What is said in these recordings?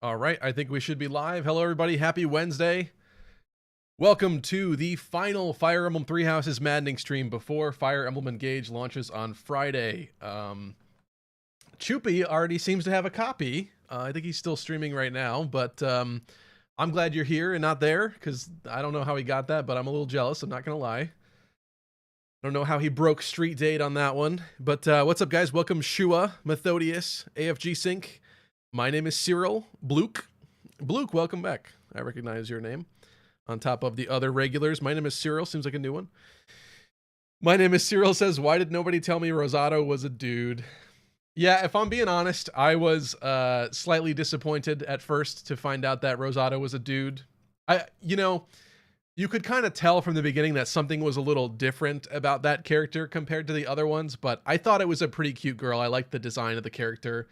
All right, I think we should be live. Hello, everybody. Happy Wednesday. Welcome to the final Fire Emblem Three Houses Maddening stream before Fire Emblem Engage launches on Friday. Choopy already seems to have a copy. I think he's still streaming right now, but I'm glad you're here and not there because I don't know how he got that, but I'm a little jealous. I'm not going to lie. I don't know how he broke street date on that one. But what's up, guys? Welcome, Shua, Methodius, AFG Sync. My name is Cyril. Blook, welcome back. I recognize your name. On top of the other regulars, my name is Cyril. Seems like a new one. My name is Cyril says, why did nobody tell me Rosato was a dude? Yeah, if I'm being honest, I was slightly disappointed at first to find out that Rosato was a dude. You could kind of tell from the beginning that something was a little different about that character compared to the other ones, but I thought it was a pretty cute girl. I liked the design of the character.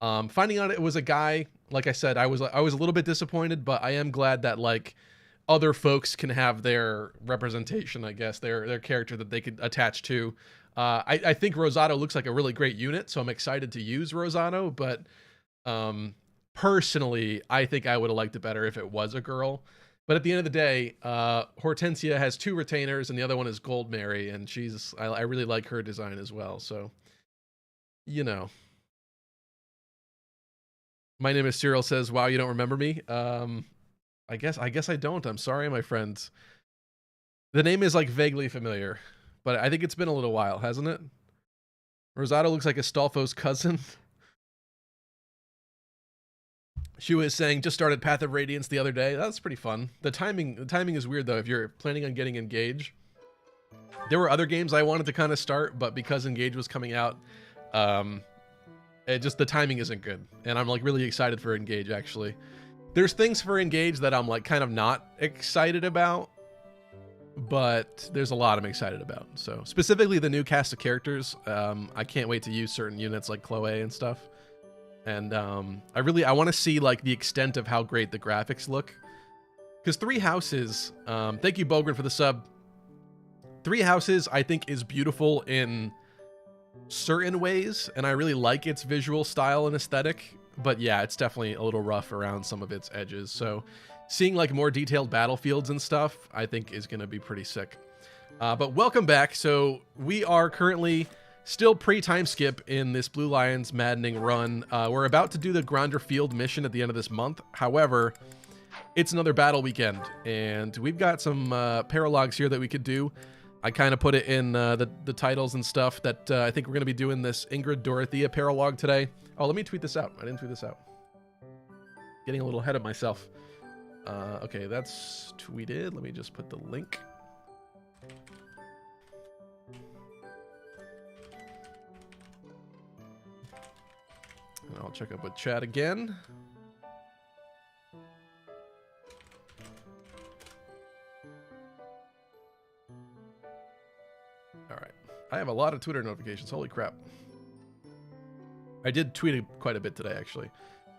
Finding out it was a guy, like I said, I was a little bit disappointed, but I am glad that like other folks can have their representation, I guess, their character that they could attach to. I think Rosato looks like a really great unit, so I'm excited to use Rosato, but personally, I think I would have liked it better if it was a girl. But at the end of the day, Hortensia has 2 retainers, and the other one is Gold Mary, and I really like her design as well, so, you know. My name is Cyril says, wow, you don't remember me? I guess I don't. I'm sorry, my friends. The name is like vaguely familiar, but I think it's been a little while, hasn't it? Rosato looks like Astolfo's cousin. She was saying, just started Path of Radiance the other day. That's pretty fun. The timing is weird though. If you're planning on getting Engage, there were other games I wanted to kind of start, but because Engage was coming out, the timing isn't good, and I'm like really excited for Engage. Actually, there's things for Engage that I'm like kind of not excited about, but there's a lot I'm excited about. So specifically the new cast of characters, I can't wait to use certain units like Chloe and stuff, and I want to see like the extent of how great the graphics look, because Three Houses, thank you Bogren for the sub. Three Houses I think is beautiful in certain ways, and I really like its visual style and aesthetic, but yeah, it's definitely a little rough around some of its edges. So seeing like more detailed battlefields and stuff I think is gonna be pretty sick. But welcome back. So we are currently still pre-time skip in this Blue Lions Maddening run. We're about to do the Grondor Field mission at the end of this month. However, it's another battle weekend, and we've got some paralogs here that we could do. I kind of put it in the titles and stuff that I think we're going to be doing this Ingrid Dorothea paralog today. Oh, let me tweet this out. I didn't tweet this out. Getting a little ahead of myself. Okay, that's tweeted. Let me just put the link. And I'll check up with chat again. Alright. I have a lot of Twitter notifications. Holy crap. I did tweet quite a bit today, actually.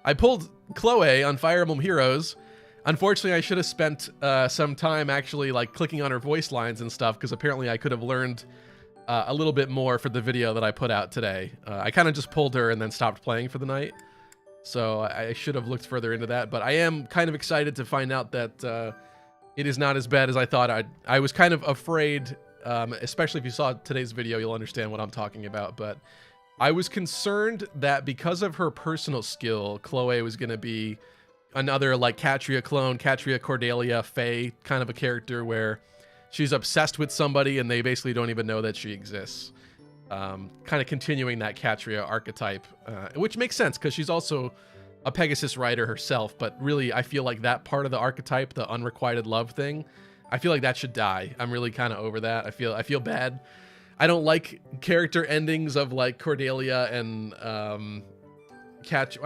I pulled Chloe on Fire Emblem Heroes. Unfortunately, I should have spent some time actually like clicking on her voice lines and stuff, because apparently I could have learned a little bit more for the video that I put out today. I kind of just pulled her and then stopped playing for the night. So I should have looked further into that. But I am kind of excited to find out that it is not as bad as I thought. I was kind of afraid... especially if you saw today's video, you'll understand what I'm talking about, but I was concerned that because of her personal skill, Chloe was going to be another like Catria clone, Catria Cordelia Faye kind of a character where she's obsessed with somebody and they basically don't even know that she exists. Kind of continuing that Catria archetype, which makes sense because she's also a Pegasus rider herself, but really I feel like that part of the archetype, the unrequited love thing, I feel like that should die. I'm really kind of over that. I feel bad. I don't like character endings of like Cordelia and I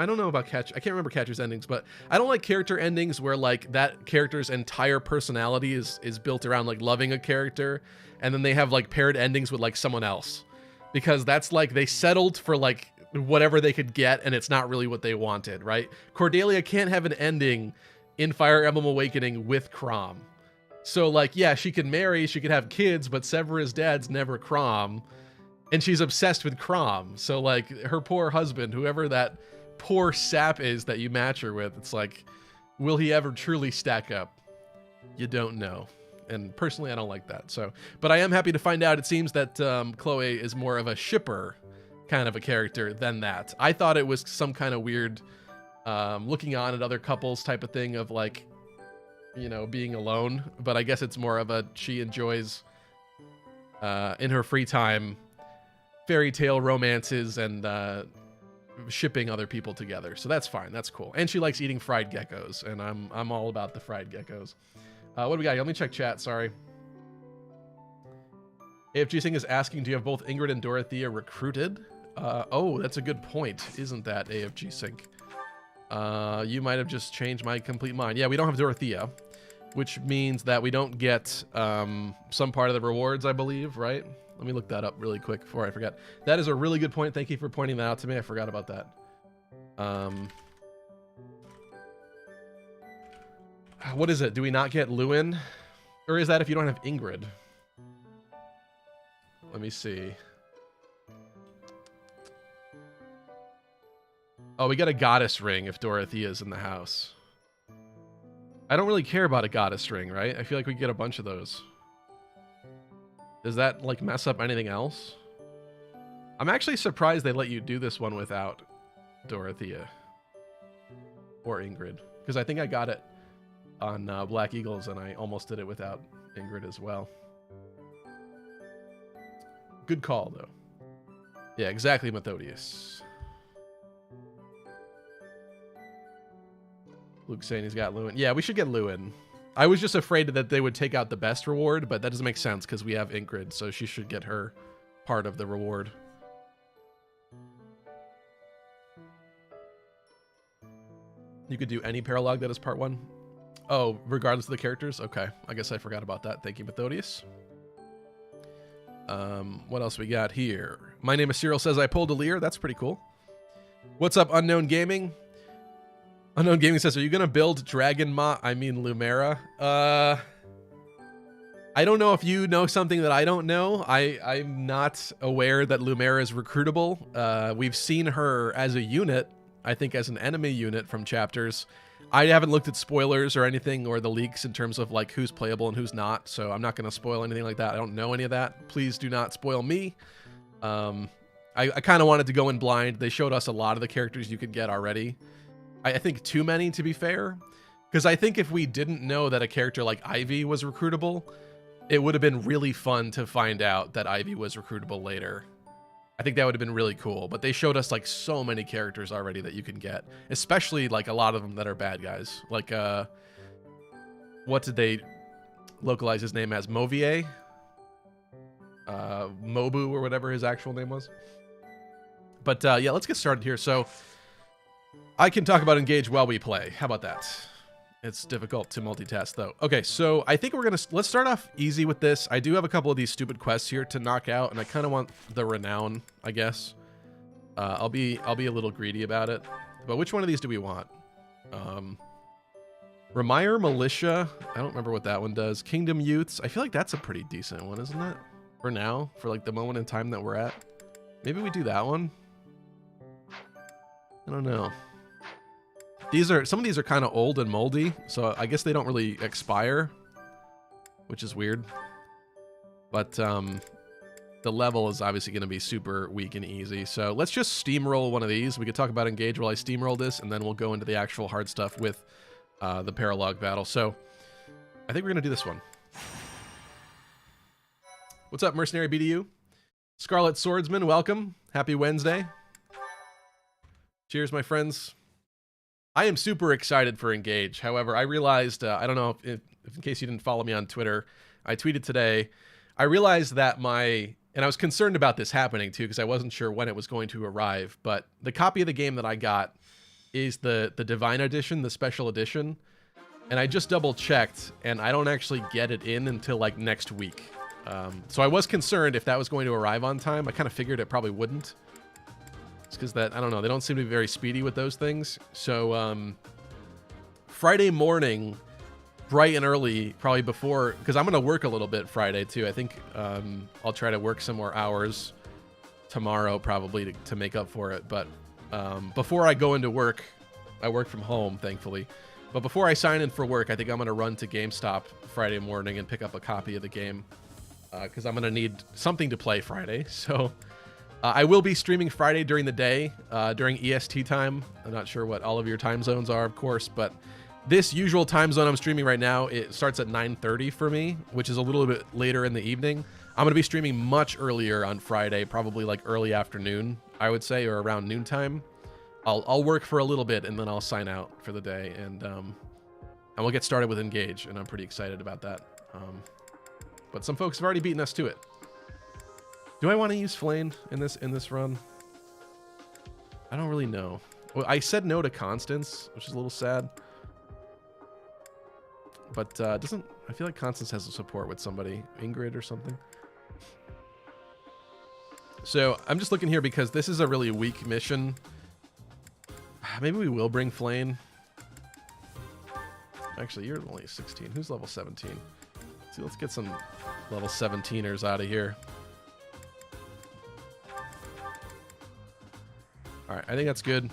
don't know about Catch. I can't remember Catcher's endings, but I don't like character endings where like that character's entire personality is built around like loving a character, and then they have like paired endings with like someone else, because that's like they settled for like whatever they could get, and it's not really what they wanted, right? Cordelia can't have an ending in Fire Emblem Awakening with Chrom. So, like, yeah, she could marry, she could have kids, but Severa's dad's never Chrom, and she's obsessed with Chrom. So, like, her poor husband, whoever that poor sap is that you match her with. It's like, will he ever truly stack up? You don't know. And personally, I don't like that. So, but I am happy to find out. It seems that Chloe is more of a shipper kind of a character than that. I thought it was some kind of weird looking on at other couples type of thing of like, you know, being alone. But I guess it's more of a she enjoys in her free time fairy tale romances and shipping other people together. So that's fine. That's cool. And she likes eating fried geckos, and I'm all about the fried geckos. What do we got here? Let me check chat. Sorry. AFG Singh is asking, do you have both Ingrid and Dorothea recruited? Oh, that's a good point. Isn't that AFG Sync? You might have just changed my complete mind. Yeah, we don't have Dorothea, which means that we don't get some part of the rewards, I believe, right? Let me look that up really quick before I forget. That is a really good point. Thank you for pointing that out to me. I forgot about that. What is it? Do we not get Lewin? Or is that if you don't have Ingrid? Let me see. Oh, we get a goddess ring if Dorothea's in the house. I don't really care about a goddess ring, right? I feel like we get a bunch of those. Does that, like, mess up anything else? I'm actually surprised they let you do this one without Dorothea. Or Ingrid. Because I think I got it on Black Eagles, and I almost did it without Ingrid as well. Good call, though. Yeah, exactly, Methodius. Luke's saying he's got Lewin. Yeah, we should get Lewin. I was just afraid that they would take out the best reward, but that doesn't make sense because we have Ingrid, so she should get her part of the reward. You could do any Paralog that is part 1. Oh, regardless of the characters? Okay, I guess I forgot about that. Thank you, Methodius. What else we got here? My name is Cyril says I pulled a Lear. That's pretty cool. What's up, Unknown Gaming? Unknown Gaming says, are you going to build Dragon Lumera? I don't know if you know something that I don't know. I'm not aware that Lumera is recruitable. We've seen her as a unit, I think as an enemy unit from chapters. I haven't looked at spoilers or anything or the leaks in terms of like who's playable and who's not, so I'm not going to spoil anything like that. I don't know any of that. Please do not spoil me. I kind of wanted to go in blind. They showed us a lot of the characters you could get already. I think too many, to be fair, because I think if we didn't know that a character like Ivy was recruitable, it would have been really fun to find out that Ivy was recruitable later. I think that would have been really cool, but they showed us like so many characters already that you can get, especially like a lot of them that are bad guys. Like, what did they localize his name as? Movier? Mobu or whatever his actual name was. But yeah, let's get started here. So I can talk about Engage while we play. How about that? It's difficult to multitask though. Okay, so I think let's start off easy with this. I do have a couple of these stupid quests here to knock out, and I kind of want the renown, I guess. I'll be a little greedy about it. But which one of these do we want? Remire Militia. I don't remember what that one does. Kingdom Youths. I feel like that's a pretty decent one, isn't it? For now, for like the moment in time that we're at. Maybe we do that one. I don't know. Some of these are kind of old and moldy, so I guess they don't really expire, which is weird. But the level is obviously going to be super weak and easy. So let's just steamroll one of these. We could talk about Engage while I steamroll this, and then we'll go into the actual hard stuff with the Paralog battle. So I think we're going to do this one. What's up, Mercenary BDU? Scarlet Swordsman, welcome. Happy Wednesday. Cheers, my friends. I am super excited for Engage. However, I realized, I don't know if in case you didn't follow me on Twitter, I tweeted today, I realized that and I was concerned about this happening too, because I wasn't sure when it was going to arrive, but the copy of the game that I got is the Divine Edition, the special edition, and I just double checked, and I don't actually get it in until like next week. So I was concerned if that was going to arrive on time. I kind of figured it probably wouldn't. It's because I don't know, they don't seem to be very speedy with those things. So Friday morning, bright and early, probably before, because I'm going to work a little bit Friday too. I think I'll try to work some more hours tomorrow probably to make up for it. But before I go into work, I work from home, thankfully. But before I sign in for work, I think I'm going to run to GameStop Friday morning and pick up a copy of the game. Because I'm going to need something to play Friday. So I will be streaming Friday during the day, during EST time. I'm not sure what all of your time zones are, of course. But this usual time zone I'm streaming right now, it starts at 9:30 for me, which is a little bit later in the evening. I'm going to be streaming much earlier on Friday, probably like early afternoon, I would say, or around noontime. I'll work for a little bit and then I'll sign out for the day, and we'll get started with Engage, and I'm pretty excited about that. But some folks have already beaten us to it. Do I want to use Flame in this run? I don't really know. Well, I said no to Constance, which is a little sad. But I feel like Constance has a support with somebody, Ingrid or something. So I'm just looking here because this is a really weak mission. Maybe we will bring Flame. Actually, you're only 16. Who's level 17? See, let's get some level 17ers out of here. All right, I think that's good.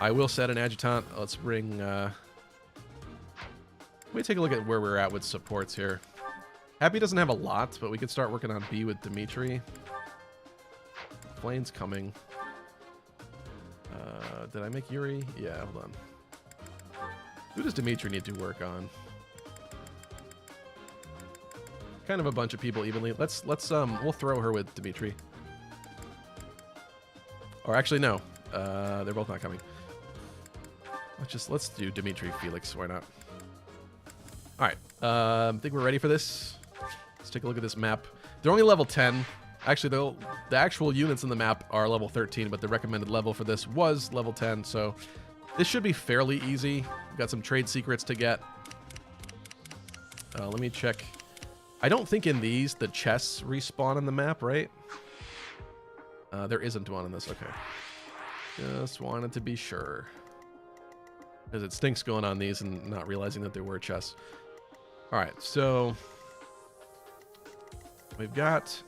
I will set an adjutant. Let's bring... let me take a look at where we're at with supports here. Happy doesn't have a lot, but we could start working on B with Dimitri. Flame's coming. Did I make Yuri? Yeah, hold on. Who does Dimitri need to work on? Kind of a bunch of people evenly. We'll throw her with Dimitri. Or actually, no. They're both not coming. Let's do Dimitri Felix. Why not? All right. I think we're ready for this. Let's take a look at this map. They're only level 10. Actually, the actual units in the map are level 13, but the recommended level for this was level 10, so this should be fairly easy. We've got some trade secrets to get. Let me check. I don't think in these the chests respawn on the map, right? There isn't one in this. Okay. Just wanted to be sure. Because it stinks going on these and not realizing that there were chests. All right, so we've got...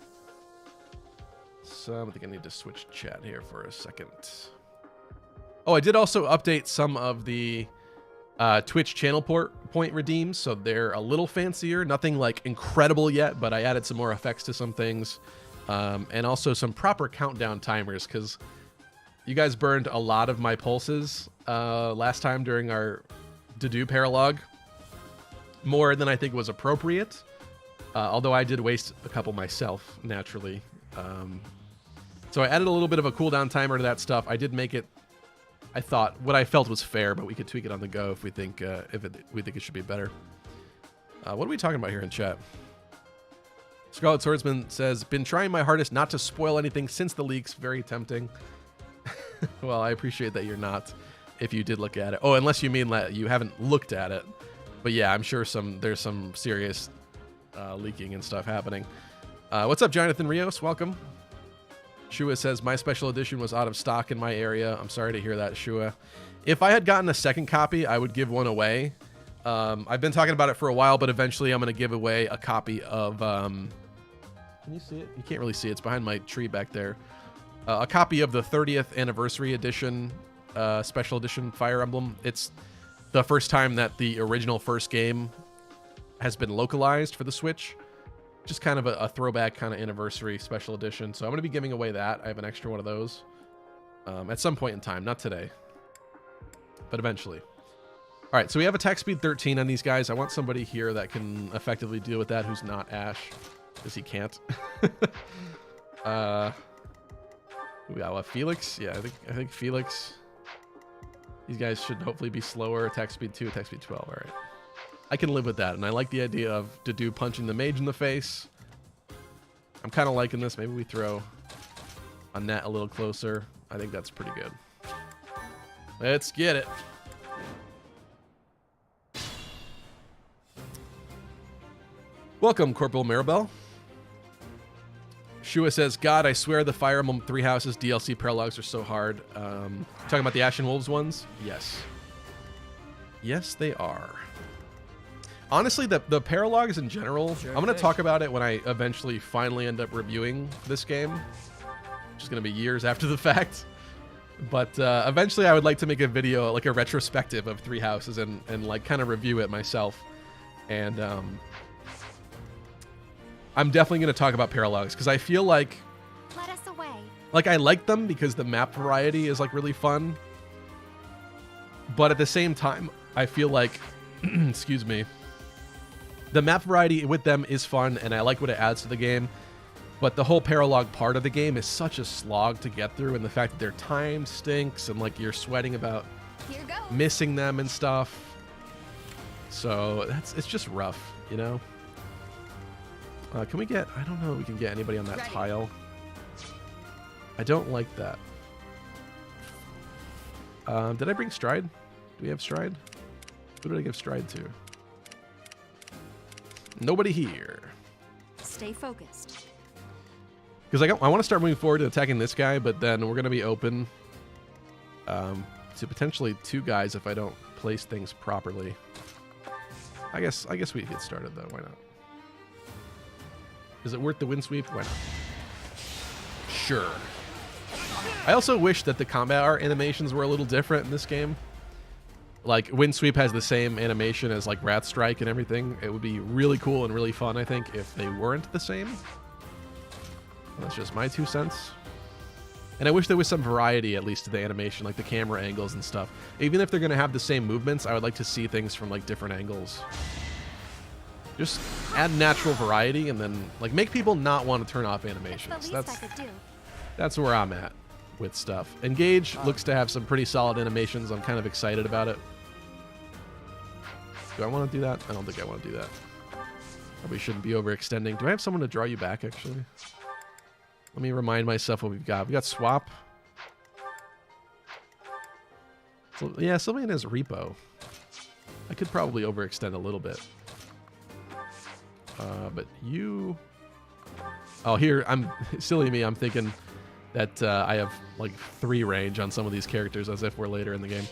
I think I need to switch chat here for a second. Oh, I did also update some of the Twitch channel point redeems, so they're a little fancier. Nothing like incredible yet, but I added some more effects to some things, and also some proper countdown timers, because you guys burned a lot of my pulses last time during our to-do Paralog, more than I think was appropriate, although I did waste a couple myself, naturally. So I added a little bit of a cooldown timer to that stuff. I did make it, I thought, what I felt was fair, but we could tweak it on the go if we think we think it should be better. What are we talking about here in chat? Scarlet Swordsman says, been trying my hardest not to spoil anything since the leaks. Very tempting. Well, I appreciate that you're not, if you did look at it. Oh, unless you mean that you haven't looked at it. But yeah, I'm sure there's some serious leaking and stuff happening. What's up, Jonathan Rios? Welcome. Shua says, my special edition was out of stock in my area. I'm sorry to hear that, Shua. If I had gotten a second copy, I would give one away. I've been talking about it for a while, but eventually I'm going to give away a copy of... can you see it? You can't really see it. It's behind my tree back there. A copy of the 30th anniversary edition, special edition Fire Emblem. It's the first time that the original first game has been localized for the Switch. Just kind of a throwback kind of anniversary special edition. So I'm going to be giving away that. I have an extra one of those at some point in time. Not today, but eventually. All right, so we have attack speed 13 on these guys. I want somebody here that can effectively deal with that who's not Ash, because he can't. We got Felix. Yeah, I think Felix. These guys should hopefully be slower. Attack speed 2, attack speed 12. All right. I can live with that, and I like the idea of Dedue punching the mage in the face. I'm kind of liking this. Maybe we throw a net a little closer. I think that's pretty good. Let's get it. Welcome, Corporal Maribel. Shua says, God, I swear the Fire Emblem Three Houses DLC paralogs are so hard. Talking about the Ashen Wolves ones? Yes. Yes, they are. Honestly, the paralogs in general, I'm going to talk about it when I eventually finally end up reviewing this game, which is going to be years after the fact. But eventually I would like to make a video, like a retrospective of Three Houses and like kind of review it myself. And I'm definitely going to talk about Paralogs because I feel like Let us away. Like, I like them because the map variety is, like, really fun. But at the same time, I feel like, excuse me, the map variety with them is fun, and I like what it adds to the game. But the whole Paralog part of the game is such a slog to get through, and the fact that their time stinks, and, like, you're sweating about missing them and stuff. So, it's just rough, you know? Can we get... I don't know if we can get anybody on that tile. I don't like that. Did I bring Stride? Do we have Stride? Who did I give Stride to? Nobody here. Stay focused. Because I want to start moving forward to attacking this guy, but then we're going to be open to potentially two guys if I don't place things properly. I guess we get started though. Why not? Is it worth the wind sweep? Why not? Sure. I also wish that the combat art animations were a little different in this game. Like, Wind Sweep has the same animation as, like, Rat Strike and everything. It would be really cool and really fun, I think, if they weren't the same. That's just my 2 cents. And I wish there was some variety, at least, to the animation, like the camera angles and stuff. Even if they're going to have the same movements, I would like to see things from, like, different angles. Just add natural variety and then, like, make people not want to turn off animations. That's where I'm at with stuff. Engage looks to have some pretty solid animations. I'm kind of excited about it. Do I want to do that? I don't think I want to do that. Probably shouldn't be overextending. Do I have someone to draw you back, actually? Let me remind myself what we've got. We got Swap. So, yeah, Sylvain has Repo. I could probably overextend a little bit. But you... Oh, here, I'm... Silly me, I'm thinking... that I have like 3 range on some of these characters as if we're later in the game.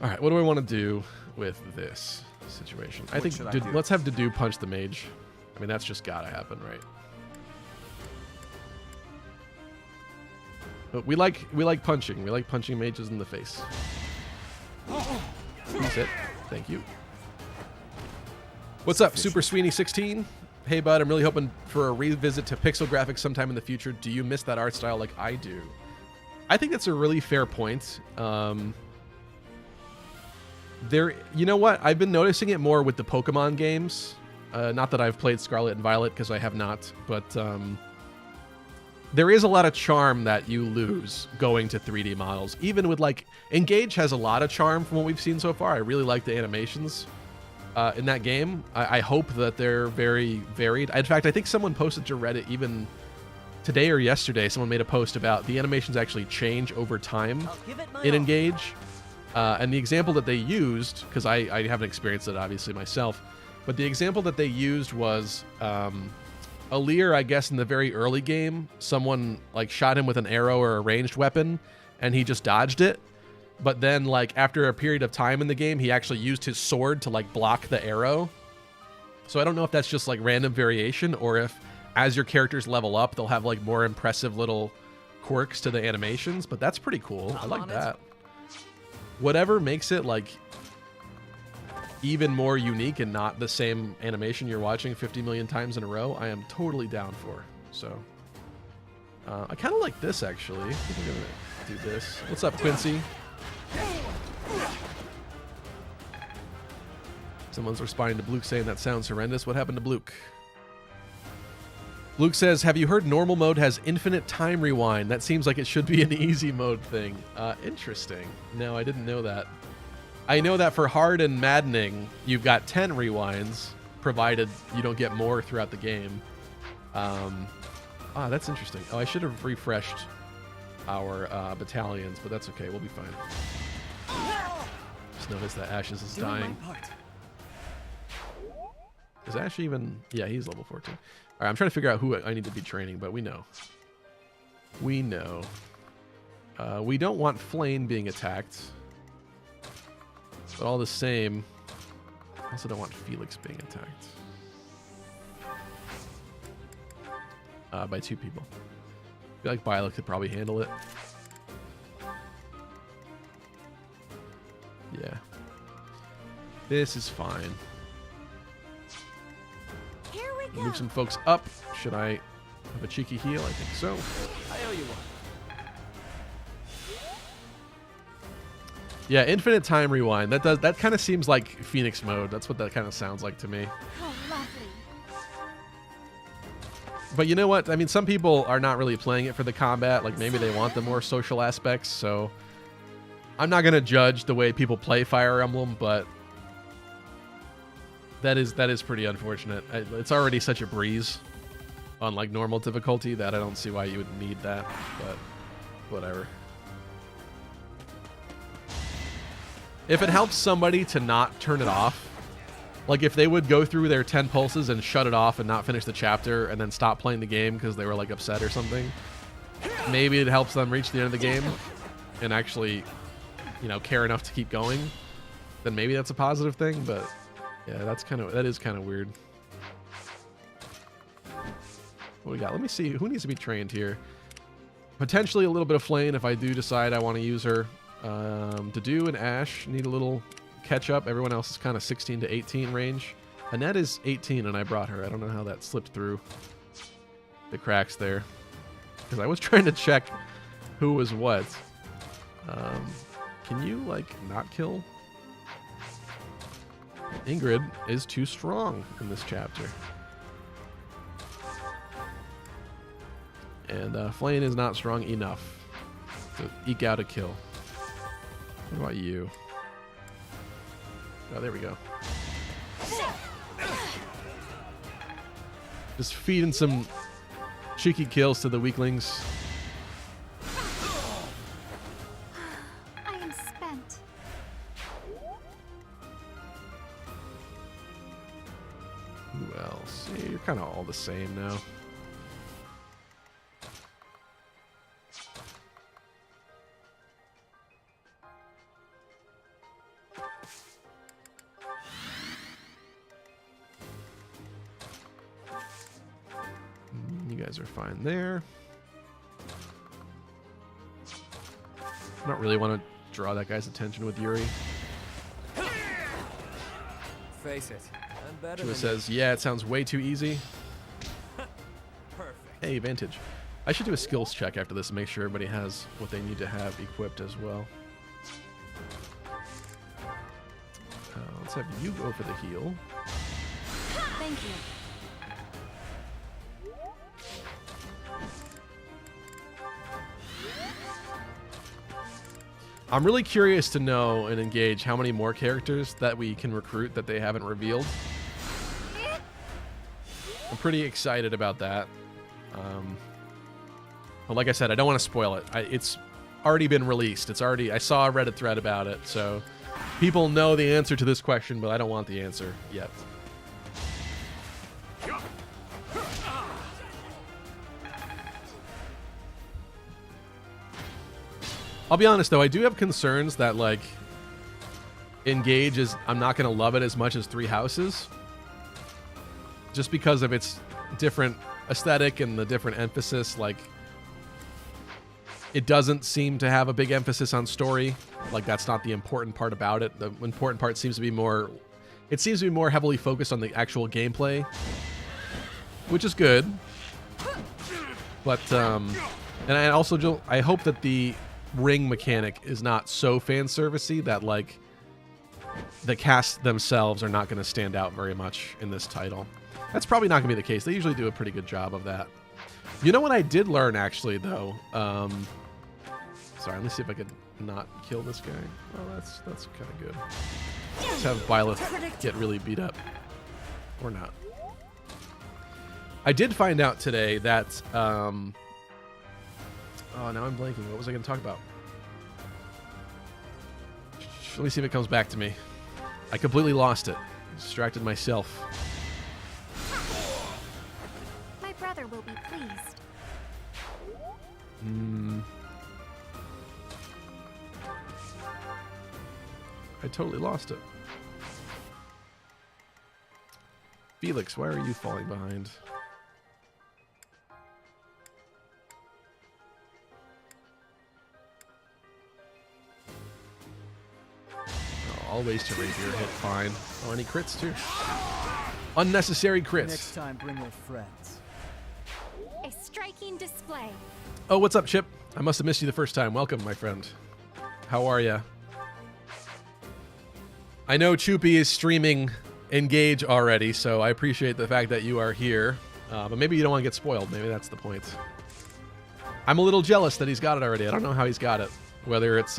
All right, what do I want to do with this situation? I think let's have Dedue punch the mage. I mean, that's just gotta happen, right? But we like punching. We like punching mages in the face. That's it. Thank you. What's up, Super Sweeney 16? Hey, bud, I'm really hoping for a revisit to pixel graphics sometime in the future. Do you miss that art style like I do? I think that's a really fair point. You know what? I've been noticing it more with the Pokemon games. Not that I've played Scarlet and Violet, because I have not. But there is a lot of charm that you lose going to 3D models. Even with, like, Engage has a lot of charm from what we've seen so far. I really like the animations. In that game. I hope that they're very varied. In fact, I think someone posted to Reddit even today or yesterday. Someone made a post about the animations actually change over time in Engage. And the example that they used, because I haven't experienced it obviously myself, but the example that they used was Alear, I guess in the very early game, someone like shot him with an arrow or a ranged weapon and he just dodged it. But then, like, after a period of time in the game, he actually used his sword to, like, block the arrow. So I don't know if that's just, like, random variation, or if, as your characters level up, they'll have, like, more impressive little quirks to the animations. But that's pretty cool. I like that. Whatever makes it, like, even more unique and not the same animation you're watching 50 million times in a row, I am totally down for. So, I kind of like this, actually. I think I'm going to do this. What's up, Quincy? Someone's responding to Bluke saying that sounds horrendous. What happened to Bluke? Bluke says, have you heard normal mode has infinite time rewind? That seems like it should be an easy mode thing. Interesting. No, I didn't know that. I know that for hard and maddening, you've got 10 rewinds, provided you don't get more throughout the game. That's interesting. Oh, I should have refreshed our battalions, but that's okay. We'll be fine. Just noticed that Ashes is dying. Is Ash even... Yeah, he's level 14. All right, I'm trying to figure out who I need to be training, but we know. We know. We don't want Flame being attacked. But all the same, I also don't want Felix being attacked. By 2 people. I feel like Violet could probably handle it. Yeah. This is fine. Here we go. Move some folks up. Should I have a cheeky heal? I think so. I owe you one. Yeah, infinite time rewind. That kind of seems like Phoenix mode. That's what that kind of sounds like to me. Oh, lovely. But you know what? I mean, some people are not really playing it for the combat. Like maybe they want the more social aspects. So I'm not gonna judge the way people play Fire Emblem, but that is pretty unfortunate. It's already such a breeze on like normal difficulty that I don't see why you would need that. But whatever. If it helps somebody to not turn it off, like if they would go through their 10 pulses and shut it off and not finish the chapter and then stop playing the game because they were like upset or something, maybe it helps them reach the end of the game and actually, you know, care enough to keep going, then maybe that's a positive thing. But yeah, that is kind of weird. What we got? Let me see who needs to be trained here. Potentially a little bit of Flame if I do decide I want to use her. Dedue and Ash need a little catch up. Everyone else is kind of 16 to 18 range. Annette is 18 and I brought her. I don't know how that slipped through the cracks there, because I was trying to check who was what. Can you like not kill? Ingrid is too strong in this chapter. And Flame is not strong enough to eke out a kill. What about you? Oh, there we go. Just feeding some cheeky kills to the weaklings. I am spent. Who else? Yeah, you're kind of all the same now. You guys are fine there. I don't really want to draw that guy's attention with Yuri. Face it, I'm better Chua than says, yeah, it sounds way too easy. perfect. Hey, Vantage. I should do a skills check after this and make sure everybody has what they need to have equipped as well. Let's have you go for the heal. Thank you. I'm really curious to know and engage how many more characters that we can recruit that they haven't revealed. I'm pretty excited about that. But like I said, I don't want to spoil it. It's already been released. I saw a Reddit thread about it, so people know the answer to this question, but I don't want the answer yet. I'll be honest though, I do have concerns that like Engage is, I'm not going to love it as much as Three Houses, just because of its different aesthetic and the different emphasis. Like, it doesn't seem to have a big emphasis on story. Like, that's not the important part about it. The important part seems to be more, it seems to be more heavily focused on the actual gameplay, which is good. But and I also I hope that the ring mechanic is not so fan servicey that like the cast themselves are not going to stand out very much in this title. That's probably not going to be the case. They usually do a pretty good job of that. You know what I did learn actually though? Sorry, let me see if I could not kill this guy. Oh, that's kind of good. Let's have Byleth get really beat up. Or not. I did find out today that oh, now I'm blanking. What was I going to talk about? Let me see if it comes back to me. I completely lost it. Distracted myself. My brother will be pleased. I totally lost it. Felix, why are you falling behind? Always to rapier hit fine. Oh, any crits too. Unnecessary crits. Next time, bring your friends. A striking display. Oh, what's up, Chip? I must have missed you the first time. Welcome, my friend. How are ya? I know Choopy is streaming Engage already, so I appreciate the fact that you are here. But maybe you don't want to get spoiled. Maybe that's the point. I'm a little jealous that he's got it already. I don't know how he's got it. Whether it's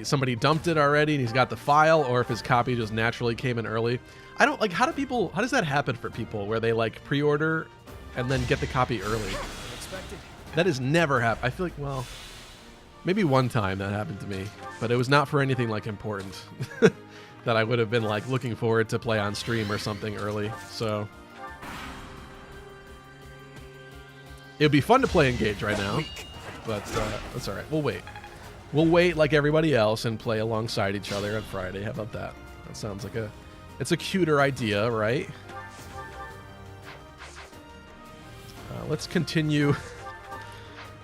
somebody dumped it already and he's got the file, or if his copy just naturally came in early. I don't like, how does that happen for people where they like pre-order and then get the copy early? That has never happened. I feel like, well, maybe one time that happened to me, but it was not for anything like important that I would have been like looking forward to play on stream or something early. So it would be fun to play Engage right now, but that's all right. We'll wait. We'll wait like everybody else and play alongside each other on Friday. How about that? That sounds like it's a cuter idea, right? Let's continue.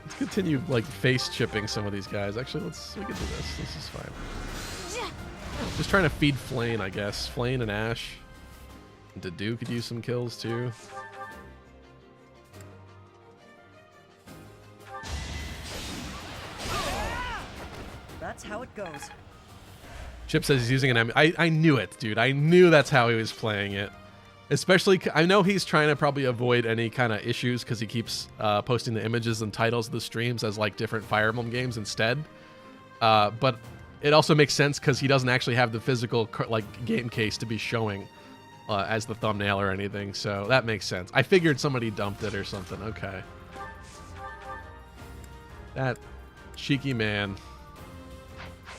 Let's continue like face chipping some of these guys. Actually, we can do this. This is fine. Just trying to feed Flane, I guess. Flane and Ash. And Dedu could use some kills too. That's how it goes. Chip says he's using an I knew it, dude. I knew that's how he was playing it. Especially, I know he's trying to probably avoid any kind of issues because he keeps posting the images and titles of the streams as like different Fire Emblem games instead. But it also makes sense because he doesn't actually have the physical like game case to be showing as the thumbnail or anything. So that makes sense. I figured somebody dumped it or something. Okay. That cheeky man.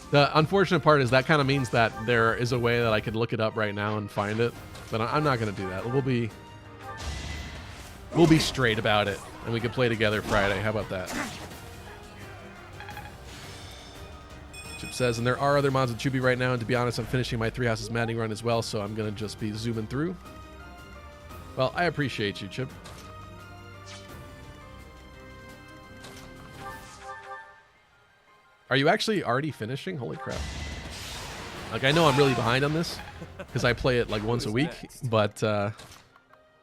The unfortunate part is that kind of means that there is a way that I could look it up right now and find it, but I'm not going to do that. We'll be straight about it, and we can play together Friday. How about that? Chip says, and there are other mods with Choopy right now, and to be honest, I'm finishing my Three Houses Maddening run as well, so I'm going to just be zooming through. Well, I appreciate you, Chip. Are you actually already finishing? Holy crap. Like, I know I'm really behind on this because I play it like once a week, but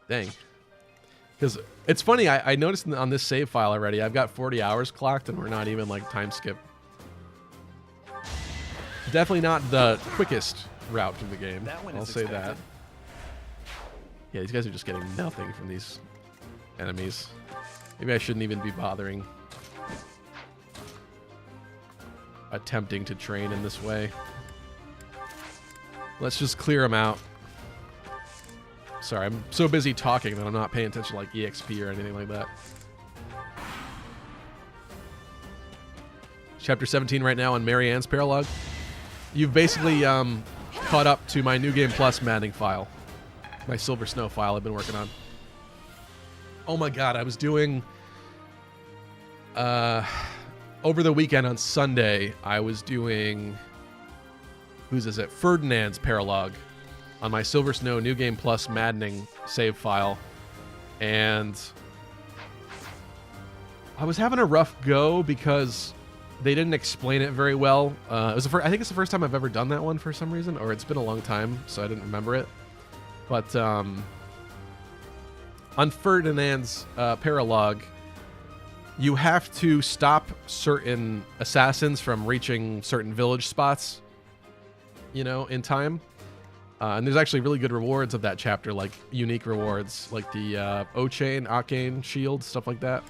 dang. Because it's funny, I noticed on this save file already, I've got 40 hours clocked and we're not even like time skip. Definitely not the quickest route to the game. I'll say that. Yeah, these guys are just getting nothing from these enemies. Maybe I shouldn't even be bothering attempting to train in this way. Let's just clear them out. Sorry, I'm so busy talking that I'm not paying attention to like EXP or anything like that. Chapter 17 right now on Marianne's Paralog. You've basically caught up to my New Game Plus Maddening file. My Silver Snow file I've been working on. Oh my god, I was doing... over the weekend on Sunday, I was doing... Whose is it? Ferdinand's Paralog on my Silver Snow New Game Plus Maddening save file. And I was having a rough go because they didn't explain it very well. I think it's the first time I've ever done that one for some reason, or it's been a long time, so I didn't remember it. But on Ferdinand's Paralog, you have to stop certain assassins from reaching certain village spots, you know, in time. And there's actually really good rewards of that chapter, like unique rewards, like the O-Chain, Arcane Shield, stuff like that.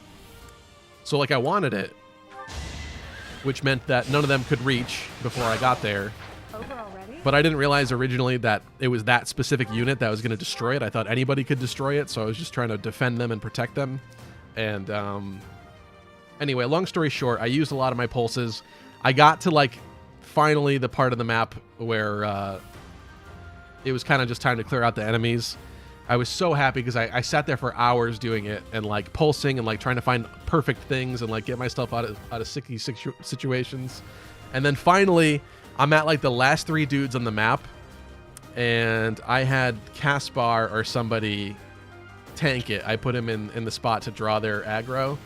So, like, I wanted it, which meant that none of them could reach before I got there. Over already? But I didn't realize originally that it was that specific unit that was going to destroy it. I thought anybody could destroy it, so I was just trying to defend them and protect them. And anyway, long story short, I used a lot of my pulses. I got to, like, finally the part of the map where it was kind of just time to clear out the enemies. I was so happy because I sat there for hours doing it and, like, pulsing and, like, trying to find perfect things and, like, get myself out of sicky situations. And then finally, I'm at, like, the last 3 dudes on the map, and I had Caspar or somebody tank it. I put him in the spot to draw their aggro,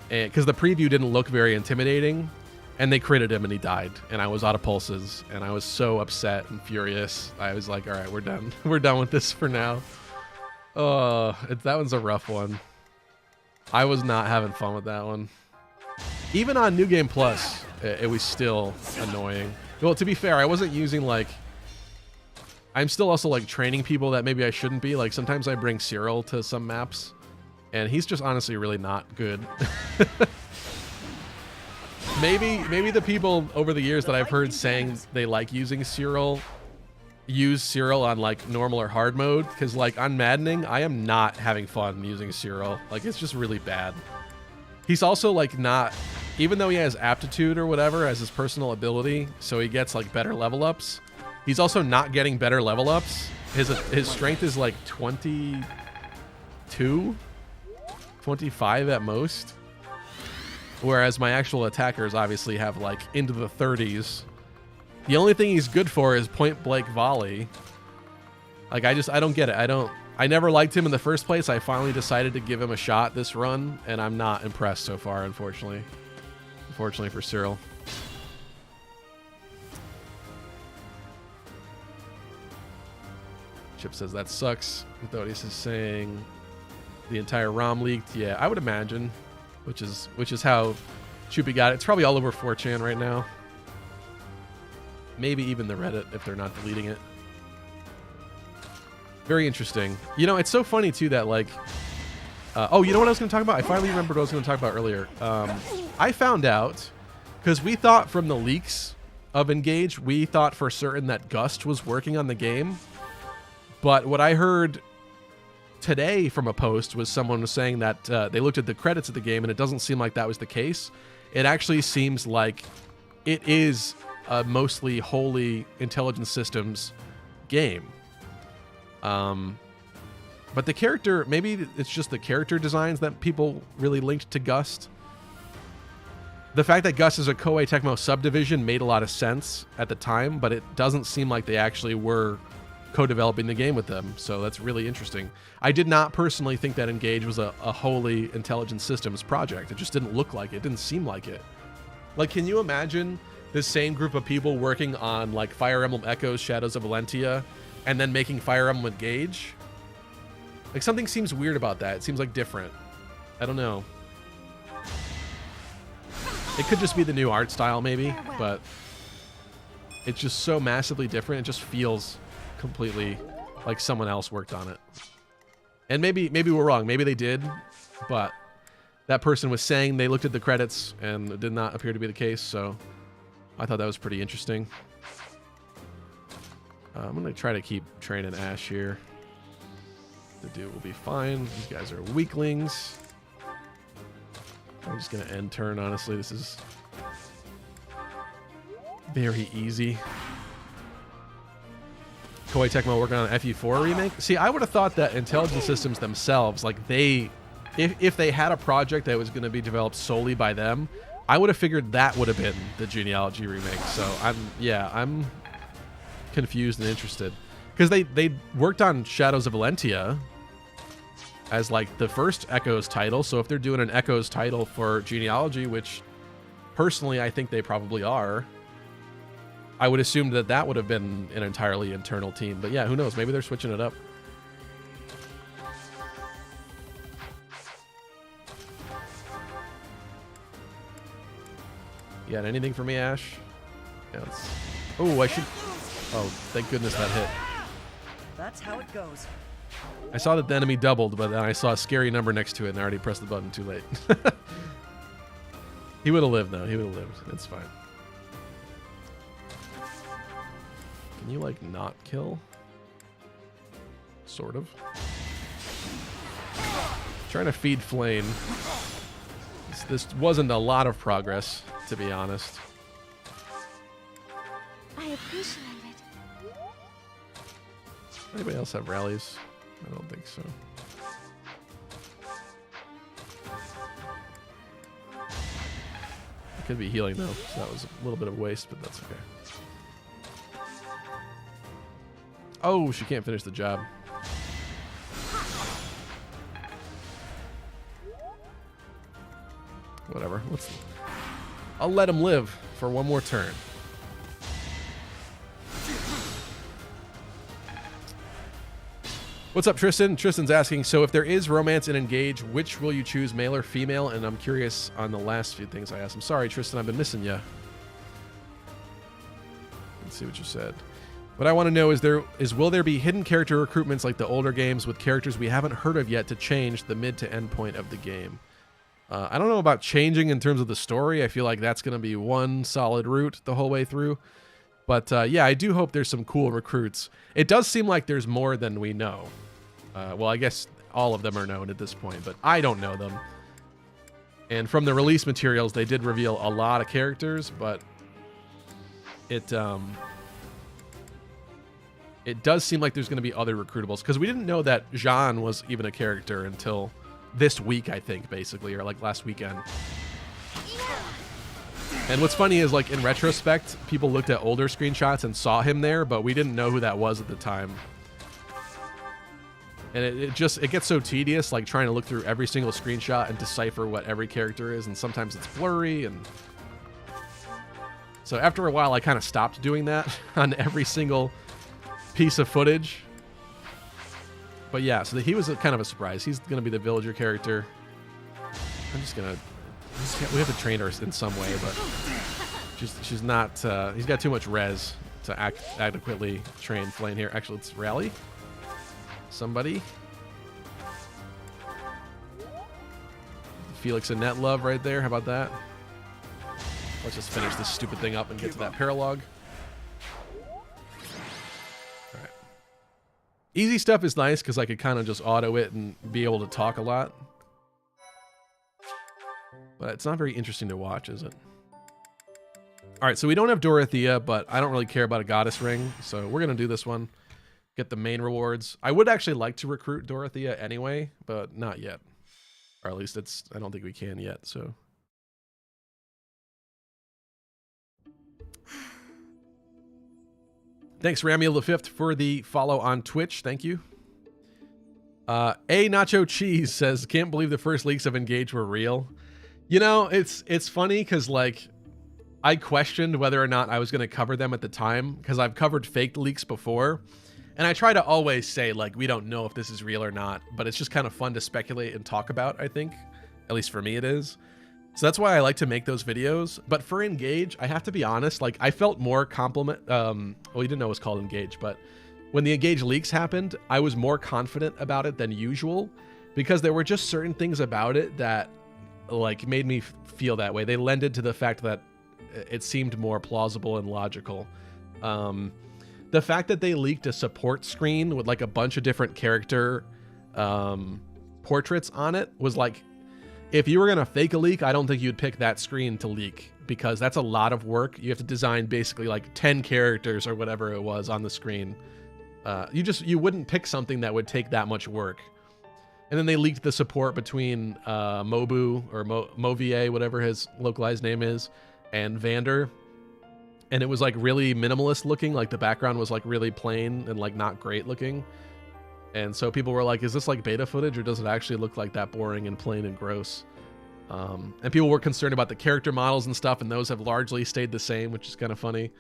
because the preview didn't look very intimidating. And they critted him and he died. And I was out of pulses. And I was so upset and furious. I was like, all right, we're done. We're done with this for now. Oh, that one's a rough one. I was not having fun with that one. Even on New Game Plus, it was still annoying. Well, to be fair, I wasn't using like... I'm still also like training people that maybe I shouldn't be. Like sometimes I bring Cyril to some maps. And he's just honestly really not good. Maybe the people over the years that I've heard saying they like using Cyril use Cyril on like normal or hard mode, because like on Maddening I am not having fun using Cyril. Like it's just really bad. He's also like not, even though he has aptitude or whatever as his personal ability, so he gets like better level ups, he's also not getting better level ups. His strength is like 22, 25 at most. Whereas my actual attackers obviously have like into the 30s. The only thing he's good for is point blank volley. Like I don't get it. I never liked him in the first place. I finally decided to give him a shot this run, and I'm not impressed so far, unfortunately. Unfortunately for Cyril. Chip says that sucks. Methodius is saying the entire ROM leaked. Yeah, I would imagine. Which is how Choopy got it. It's probably all over 4chan right now. Maybe even the Reddit if they're not deleting it. Very interesting. You know, it's so funny too that like... oh, you know what I was going to talk about? I finally remembered what I was going to talk about earlier. I found out, because we thought from the leaks of Engage, we thought for certain that Gust was working on the game. But what I heard today from a post was someone was saying that they looked at the credits of the game and it doesn't seem like that was the case. It actually seems like it is a mostly wholly Intelligent Systems game. But the character, maybe it's just the character designs that people really linked to Gust. The fact that Gust is a Koei Tecmo subdivision made a lot of sense at the time, but it doesn't seem like they actually were co-developing the game with them, so that's really interesting. I did not personally think that Engage was a wholly Intelligent Systems project. It just didn't look like it. It didn't seem like it. Like, can you imagine this same group of people working on like Fire Emblem Echoes, Shadows of Valentia, and then making Fire Emblem Engage? Like, something seems weird about that. It seems like different. I don't know. It could just be the new art style maybe, but it's just so massively different. It just feels completely like someone else worked on it. And maybe we're wrong. Maybe they did, but that person was saying they looked at the credits and it did not appear to be the case, so I thought that was pretty interesting. I'm going to try to keep training Ash here. The dude will be fine. These guys are weaklings. I'm just going to end turn, honestly. This is very easy. Koei Tecmo working on an FE4 remake. See, I would have thought that Intelligent Systems themselves, like if they had a project that was going to be developed solely by them, I would have figured that would have been the Genealogy remake. So I'm confused and interested, because they worked on Shadows of Valentia as like the first Echoes title. So if they're doing an Echoes title for Genealogy, which personally I think they probably are, I would assume that that would have been an entirely internal team. But yeah, who knows? Maybe they're switching it up. You got anything for me, Ash? Yeah, oh, I should... Oh, thank goodness that hit. That's how it goes. I saw that the enemy doubled, but then I saw a scary number next to it, and I already pressed the button too late. He would have lived, though. He would have lived. It's fine. Can you, like, not kill? Sort of. Trying to feed Flame. This wasn't a lot of progress, to be honest. I appreciate it. Anybody else have rallies? I don't think so. I could be healing, though, so that was a little bit of a waste, but that's okay. Oh, she can't finish the job. Whatever. I'll let him live. for one more turn. What's up, Tristan? Tristan's asking, so if there is romance in Engage, which will you choose, male or female? And I'm curious on the last few things I asked. I'm sorry, Tristan, I've been missing you. Let's see what you said. What I want to know is will there be hidden character recruitments like the older games with characters we haven't heard of yet to change the mid to end point of the game? I don't know about changing in terms of the story. I feel like that's going to be one solid route the whole way through. But yeah, I do hope there's some cool recruits. It does seem like there's more than we know. Well, I guess all of them are known at this point, but I don't know them. And from the release materials, they did reveal a lot of characters, but it does seem like there's going to be other recruitables, because we didn't know that Jean was even a character until this week, I think, basically, or like last weekend. And what's funny is, like, in retrospect, people looked at older screenshots and saw him there, but we didn't know who that was at the time. And it gets so tedious, like, trying to look through every single screenshot and decipher what every character is, and sometimes it's blurry, and so after a while I kind of stopped doing that on every single piece of footage. But yeah, so he was kind of a surprise. He's going to be the villager character. I'm just going to... We have to train her in some way, but she's not... he's got too much res to adequately train Flame here. Actually, let's rally. Somebody. Felix and Net Love right there. How about that? Let's just finish this stupid thing up and get to that Paralog. Alright. Easy stuff is nice because I could kind of just auto it and be able to talk a lot. But it's not very interesting to watch, is it? Alright, so we don't have Dorothea, but I don't really care about a goddess ring, so we're going to do this one. Get the main rewards. I would actually like to recruit Dorothea anyway, but not yet. Or at least I don't think we can yet, so... Thanks, Ramiel the Fifth, for the follow on Twitch. Thank you. A Nacho Cheese says, can't believe the first leaks of Engage were real. You know, it's funny because, like, I questioned whether or not I was going to cover them at the time because I've covered faked leaks before. And I try to always say, like, we don't know if this is real or not, but it's just kind of fun to speculate and talk about, I think. At least for me it is. So that's why I like to make those videos. But for Engage, I have to be honest, like, I felt more well, you didn't know it was called Engage, but when the Engage leaks happened, I was more confident about it than usual because there were just certain things about it that, like, made me feel that way. They lended to the fact that it seemed more plausible and logical. The fact that they leaked a support screen with, like, a bunch of different character portraits on it was like, if you were going to fake a leak, I don't think you'd pick that screen to leak because that's a lot of work. You have to design basically like 10 characters or whatever it was on the screen. You wouldn't pick something that would take that much work. And then they leaked the support between Mobu or Movier, whatever his localized name is, and Vander. And it was like really minimalist looking, like the background was like really plain and like not great looking. And so people were like, is this like beta footage or does it actually look like that boring and plain and gross? And people were concerned about the character models and stuff, and those have largely stayed the same, which is kind of funny.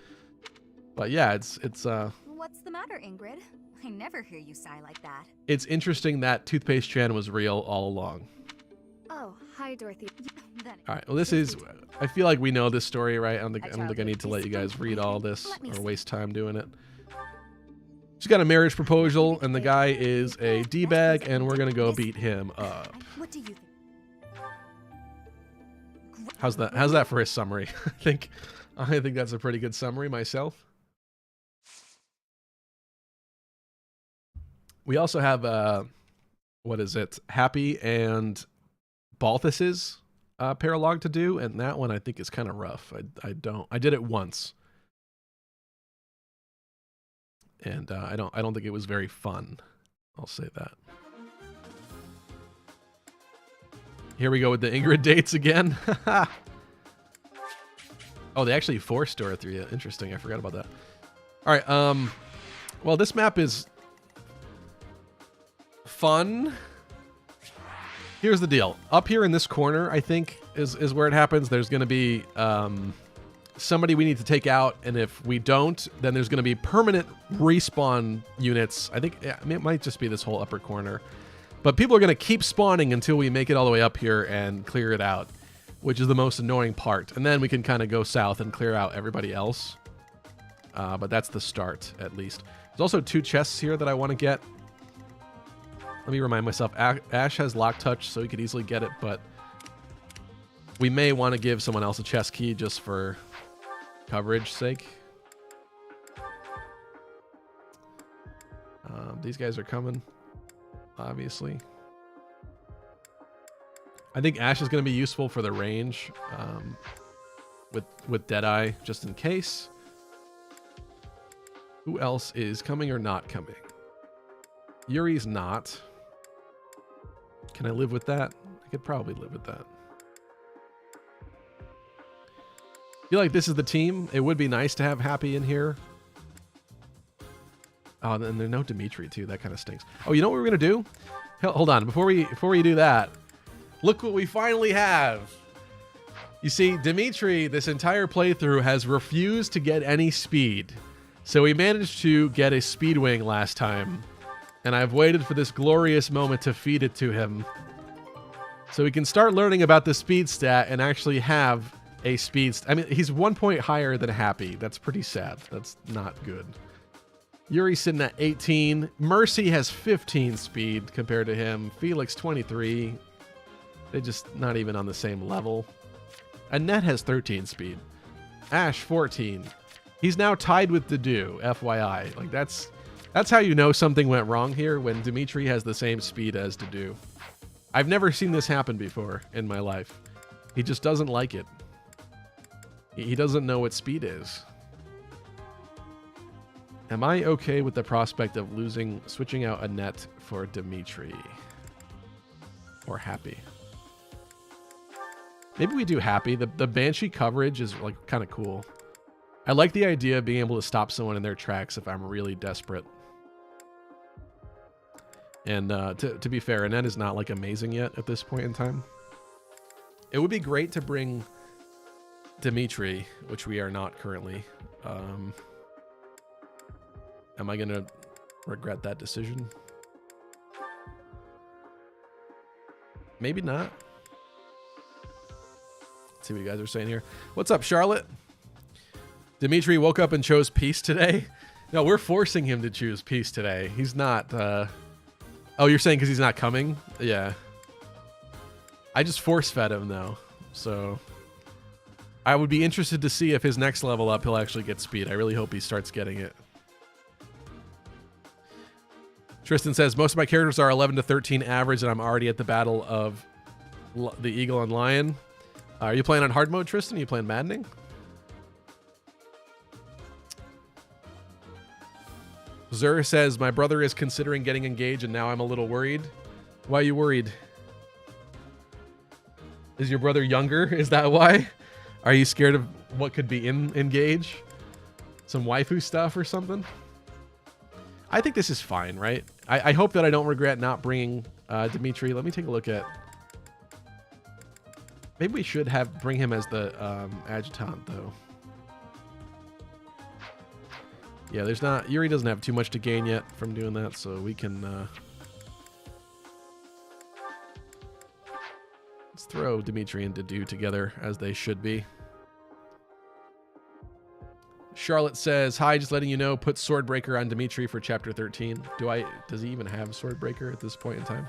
But yeah, it's What's the matter, Ingrid? I never hear you sigh like that. It's interesting that Toothpaste Chan was real all along. Oh, hi, Dorothy. All right, well, this is... I feel like we know this story, right? I don't think I need to let you guys read all this or waste time doing it. She's got a marriage proposal, and the guy is a D-bag, and we're going to go beat him up. What do you think? How's that for a summary? I think that's a pretty good summary myself. We also have, what is it? Happy and Balthus's paralog to do, and that one I think is kind of rough. I did it once. And I don't think it was very fun. I'll say that. Here we go with the Ingrid dates again. Oh, they actually forced Dorothea. Interesting. I forgot about that. All right. Well, this map is fun. Here's the deal. Up here in this corner, I think, is where it happens. There's going to be somebody we need to take out, and if we don't, then there's going to be permanent respawn units. I think it might just be this whole upper corner. But people are going to keep spawning until we make it all the way up here and clear it out, which is the most annoying part. And then we can kind of go south and clear out everybody else. But that's the start, at least. There's also 2 chests here that I want to get. Let me remind myself. Ash has lock touch, so he could easily get it, but we may want to give someone else a chest key just for coverage sake. These guys are coming, obviously. I think Ash is going to be useful for the range with Deadeye, just in case. Who else is coming or not coming? Yuri's not. Can I live with that? I could probably live with that. I feel like this is the team. It would be nice to have Happy in here. Oh, and there's no Dimitri too. That kind of stinks. Oh, you know what we're gonna do? Hold on. Before we do that, look what we finally have. You see, Dimitri, this entire playthrough has refused to get any speed. So we managed to get a speed wing last time. And I've waited for this glorious moment to feed it to him. So we can start learning about the speed stat and actually have a speed... I mean, he's 1 point higher than Happy. That's pretty sad. That's not good. Yuri's sitting at 18. Mercy has 15 speed compared to him. Felix, 23. They're just not even on the same level. Annette has 13 speed. Ash, 14. He's now tied with Dedu, FYI. Like, that's how you know something went wrong here, when Dimitri has the same speed as Dedu. I've never seen this happen before in my life. He just doesn't like it. He doesn't know what speed is. Am I okay with the prospect of switching out Annette for Dimitri? Or Happy? Maybe we do Happy. The Banshee coverage is like kind of cool. I like the idea of being able to stop someone in their tracks if I'm really desperate. And to be fair, Annette is not like amazing yet at this point in time. It would be great to bring Dimitri, which we are not currently. Am I going to regret that decision? Maybe not. Let's see what you guys are saying here. What's up, Charlotte? Dimitri woke up and chose peace today. No, we're forcing him to choose peace today. He's not... Oh, you're saying because he's not coming? Yeah. I just force-fed him, though. So... I would be interested to see if his next level up, he'll actually get speed. I really hope he starts getting it. Tristan says, most of my characters are 11 to 13 average, and I'm already at the battle of the Eagle and Lion. Are you playing on hard mode, Tristan? Are you playing Maddening? Zur says, my brother is considering getting engaged, and now I'm a little worried. Why are you worried? Is your brother younger? Is that why? Are you scared of what could be in Engage? Some waifu stuff or something? I think this is fine, right? I hope that I don't regret not bringing Dimitri. Let me take a look at... Maybe we should bring him as the adjutant, though. Yeah, there's not... Yuri doesn't have too much to gain yet from doing that, so we can... Let's throw Dimitri and Dedu together, as they should be. Charlotte says, hi, just letting you know, put Swordbreaker on Dimitri for Chapter 13. Does he even have Swordbreaker at this point in time?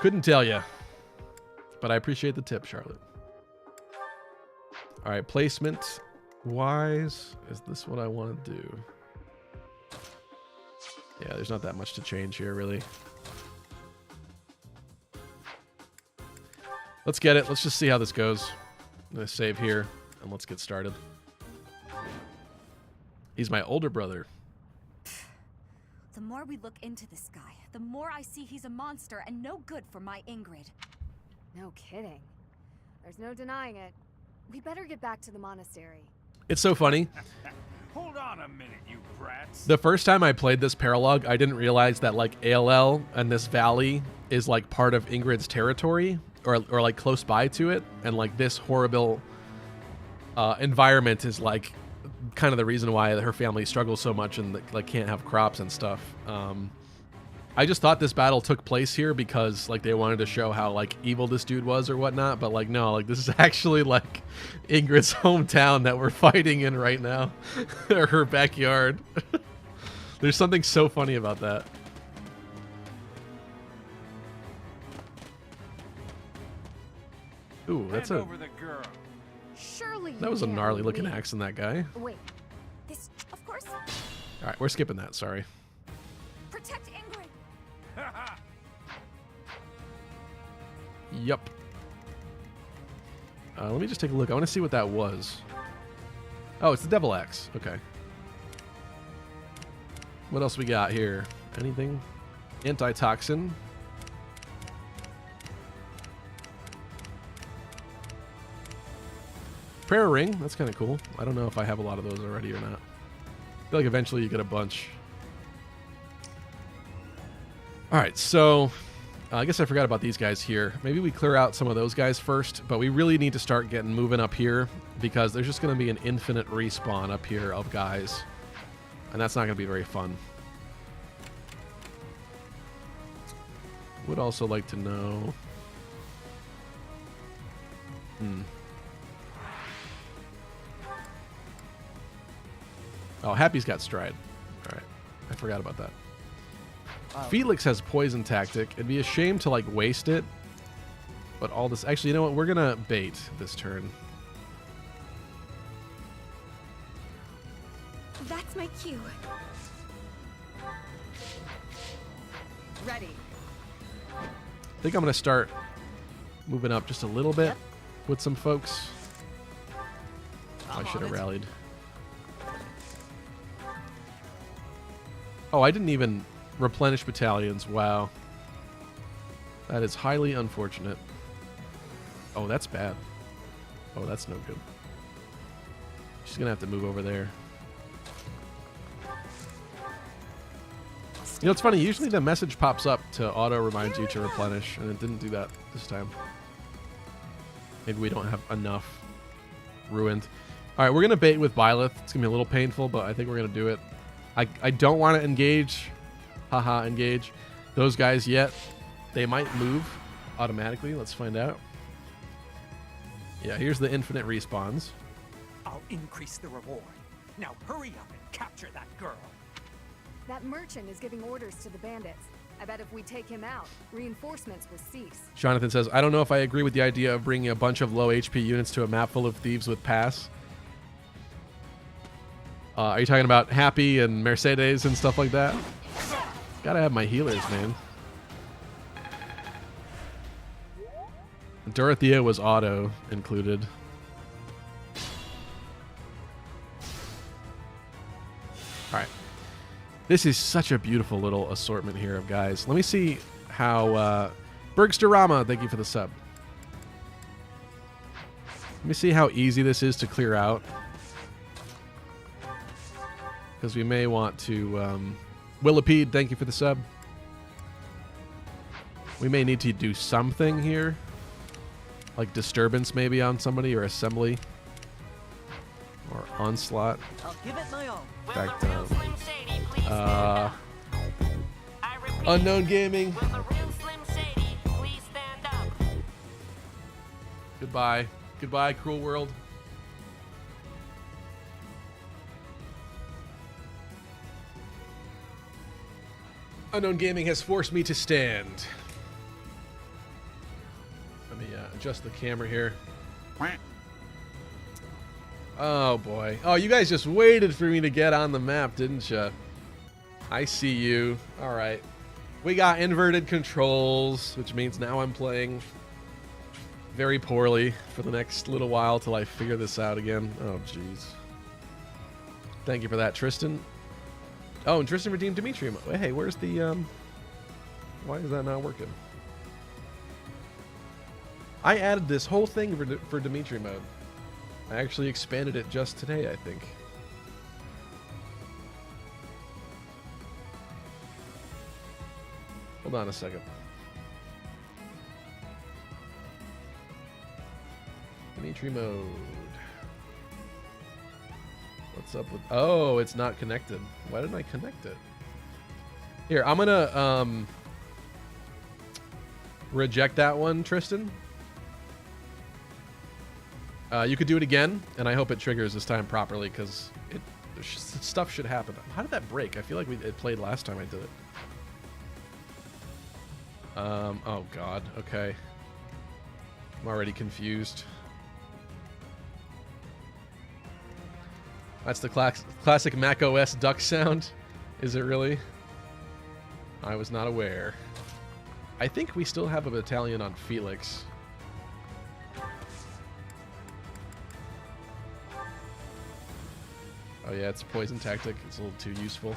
Couldn't tell you. But I appreciate the tip, Charlotte. All right, placement wise, is this what I want to do? Yeah, there's not that much to change here, really. Let's get it. Let's just see how this goes. I'm going to save here, and let's get started. He's my older brother. The more we look into this guy, the more I see he's a monster and no good for my Ingrid. No kidding. There's no denying it. We better get back to the monastery. It's so funny. Hold on a minute, you brats. The first time I played this Paralog, I didn't realize that like ALL and this valley is like part of Ingrid's territory. or like close by to it, and like this horrible environment is like kind of the reason why her family struggles so much and like can't have crops and stuff. I just thought this battle took place here because like they wanted to show how like evil this dude was or whatnot, but like no, like this is actually like Ingrid's hometown that we're fighting in right now, or her backyard. There's something so funny about that. Ooh, that's Hand over the girl. Surely that was a you gnarly can't looking leave. axe in that guy. Wait, This, of course. All right, we're skipping that. Sorry. Protect Ingrid. Yup. Let me just take a look. I want to see what that was. Oh, it's the devil axe. Okay. What else we got here? Anything? Antitoxin. Prayer ring. That's kind of cool. I don't know if I have a lot of those already or not. I feel like eventually you get a bunch. All right, so I guess I forgot about these guys here. Maybe we clear out some of those guys first, but we really need to start getting moving up here because there's just going to be an infinite respawn up here of guys, and that's not going to be very fun. Would also like to know... Oh, Happy's got stride. All right, I forgot about that. Felix has poison tactic. It'd be a shame to like waste it, but all this... Actually, you know what? We're gonna bait this turn. That's my cue. Ready. I think I'm gonna start moving up just a little bit with some folks. I should have rallied. Oh, I didn't even replenish battalions. Wow. That is highly unfortunate. Oh, that's bad. Oh, that's no good. She's gonna have to move over there. You know, it's funny. Usually the message pops up to auto remind you to replenish, and it didn't do that this time. Maybe we don't have enough. Ruined. All right, we're going to bait with Byleth. It's going to be a little painful, but I think we're going to do it. I don't want to engage. Haha, engage. Those guys yet. They might move automatically. Let's find out. Yeah, here's the infinite respawns. I'll increase the reward. Now hurry up and capture that girl. that merchant is giving orders to the bandits. I bet if we take him out, reinforcements will cease. Jonathan says, I don't know if I agree with the idea of bringing a bunch of low HP units to a map full of thieves with pass. Are you talking about Happy and Mercedes and stuff like that? Gotta have my healers, man. Dorothea was auto included. Alright. This is such a beautiful little assortment here of guys. Let me see how... Bergsterama, thank you for the sub. Let me see how easy this is to clear out. Because we may want to... Willipede, thank you for the sub. We may need to do something here. Like disturbance maybe on somebody, or assembly. Or onslaught. I'll give it my all. In fact, Unknown Gaming. Goodbye. Goodbye, cruel world. Unknown Gaming has forced me to stand. Let me adjust the camera here. Oh boy. Oh, you guys just waited for me to get on the map, didn't you? I see you. All right. We got inverted controls, which means now I'm playing very poorly for the next little while till I figure this out again. Oh, jeez. Thank you for that, Tristan. Oh, and Tristan redeemed Dimitri. Hey, where's the... Why is that not working? I added this whole thing for Dimitri mode. I actually expanded it just today, I think. Hold on a second. Dimitri mode. What's up with... Oh, it's not connected. Why didn't I connect it? Here, I'm gonna reject that one, Tristan. You could do it again, and I hope it triggers this time properly, because stuff should happen. How did that break? I feel like it played last time I did it. Oh god, okay. I'm already confused. That's the classic Mac OS duck sound. Is it really? I was not aware. I think we still have a battalion on Felix. Oh yeah, it's a poison tactic. It's a little too useful.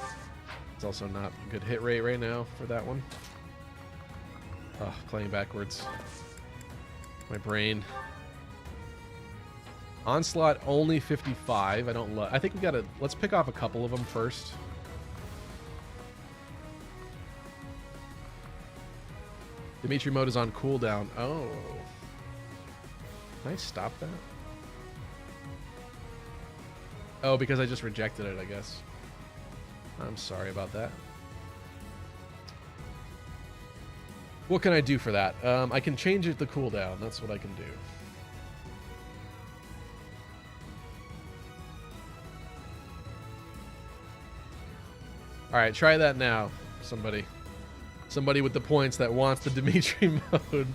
It's also not a good hit rate right now for that one. Oh, playing backwards. My brain. Onslaught only 55. I don't love. I think we gotta. Let's pick off a couple of them first. Dimitri mode is on cooldown. Oh. Can I stop that? Oh, because I just rejected it, I guess. I'm sorry about that. What can I do for that? I can change it to cooldown. That's what I can do. Alright, try that now, somebody. Somebody with the points that wants the Dimitri mode.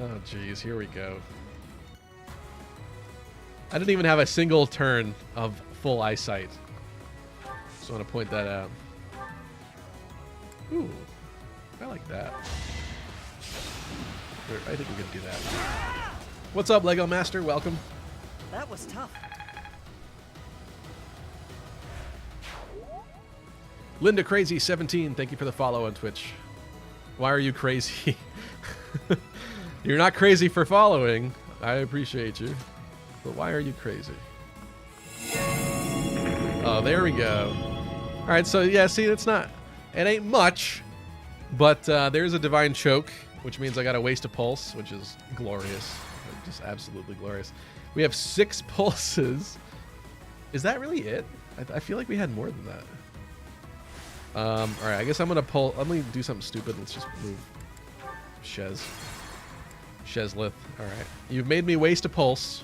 Oh, jeez, here we go. I didn't even have a single turn of full eyesight. Just want to point that out. Ooh, I like that. I think we can do that. What's up, Lego Master? Welcome. That was tough. Linda Crazy 17, thank you for the follow on Twitch. Why are you crazy? You're not crazy for following. I appreciate you. But why are you crazy? Oh, there we go. All right, so yeah, see, it's not... It ain't much, but there's a Divine Choke, which means I got to waste a pulse, which is glorious. Just absolutely glorious. We have 6 pulses. Is that really it? I feel like we had more than that. All right, I guess I'm gonna pull. Let me do something stupid. Let's just move Shezlith. All right, you've made me waste a pulse.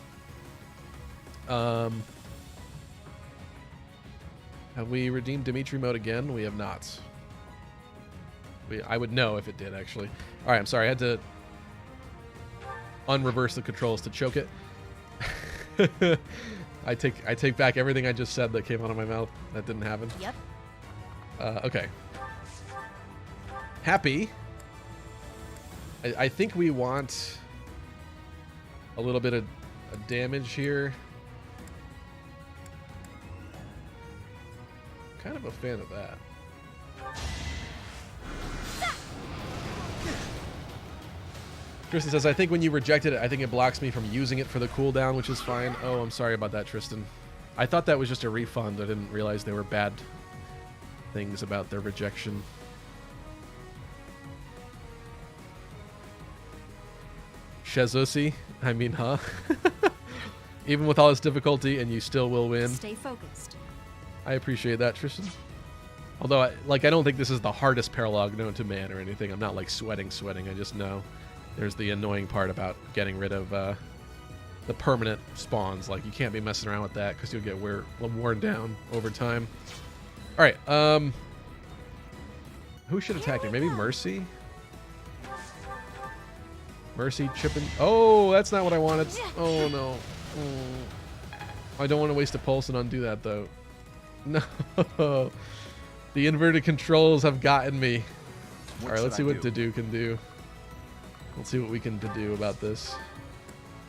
Have we redeemed Dimitri mode again? We have not. I would know if it did, actually. All right, I'm sorry. I had to unreverse the controls to choke it. I take back everything I just said that came out of my mouth. That didn't happen. Yep. Okay. Happy. I think we want a little bit of damage here. Kind of a fan of that. Tristan says, I think when you rejected it, I think it blocks me from using it for the cooldown, which is fine. Oh, I'm sorry about that, Tristan. I thought that was just a refund. I didn't realize they were bad things about their rejection. Shezusi, I mean, huh? Even with all this difficulty, and you still will win. Stay focused. I appreciate that, Tristan. Although, I don't think this is the hardest Paralog known to man or anything. I'm not like sweating. I just know there's the annoying part about getting rid of the permanent spawns. Like, you can't be messing around with that because you'll get worn down over time. All right, who should attack here? Maybe Mercy? Mercy chipping. Oh, that's not what I wanted. Oh, no. I don't want to waste a pulse and undo that, though. No. The inverted controls have gotten me. All right, let's see what Dedue can do. Let's see what we can do about this.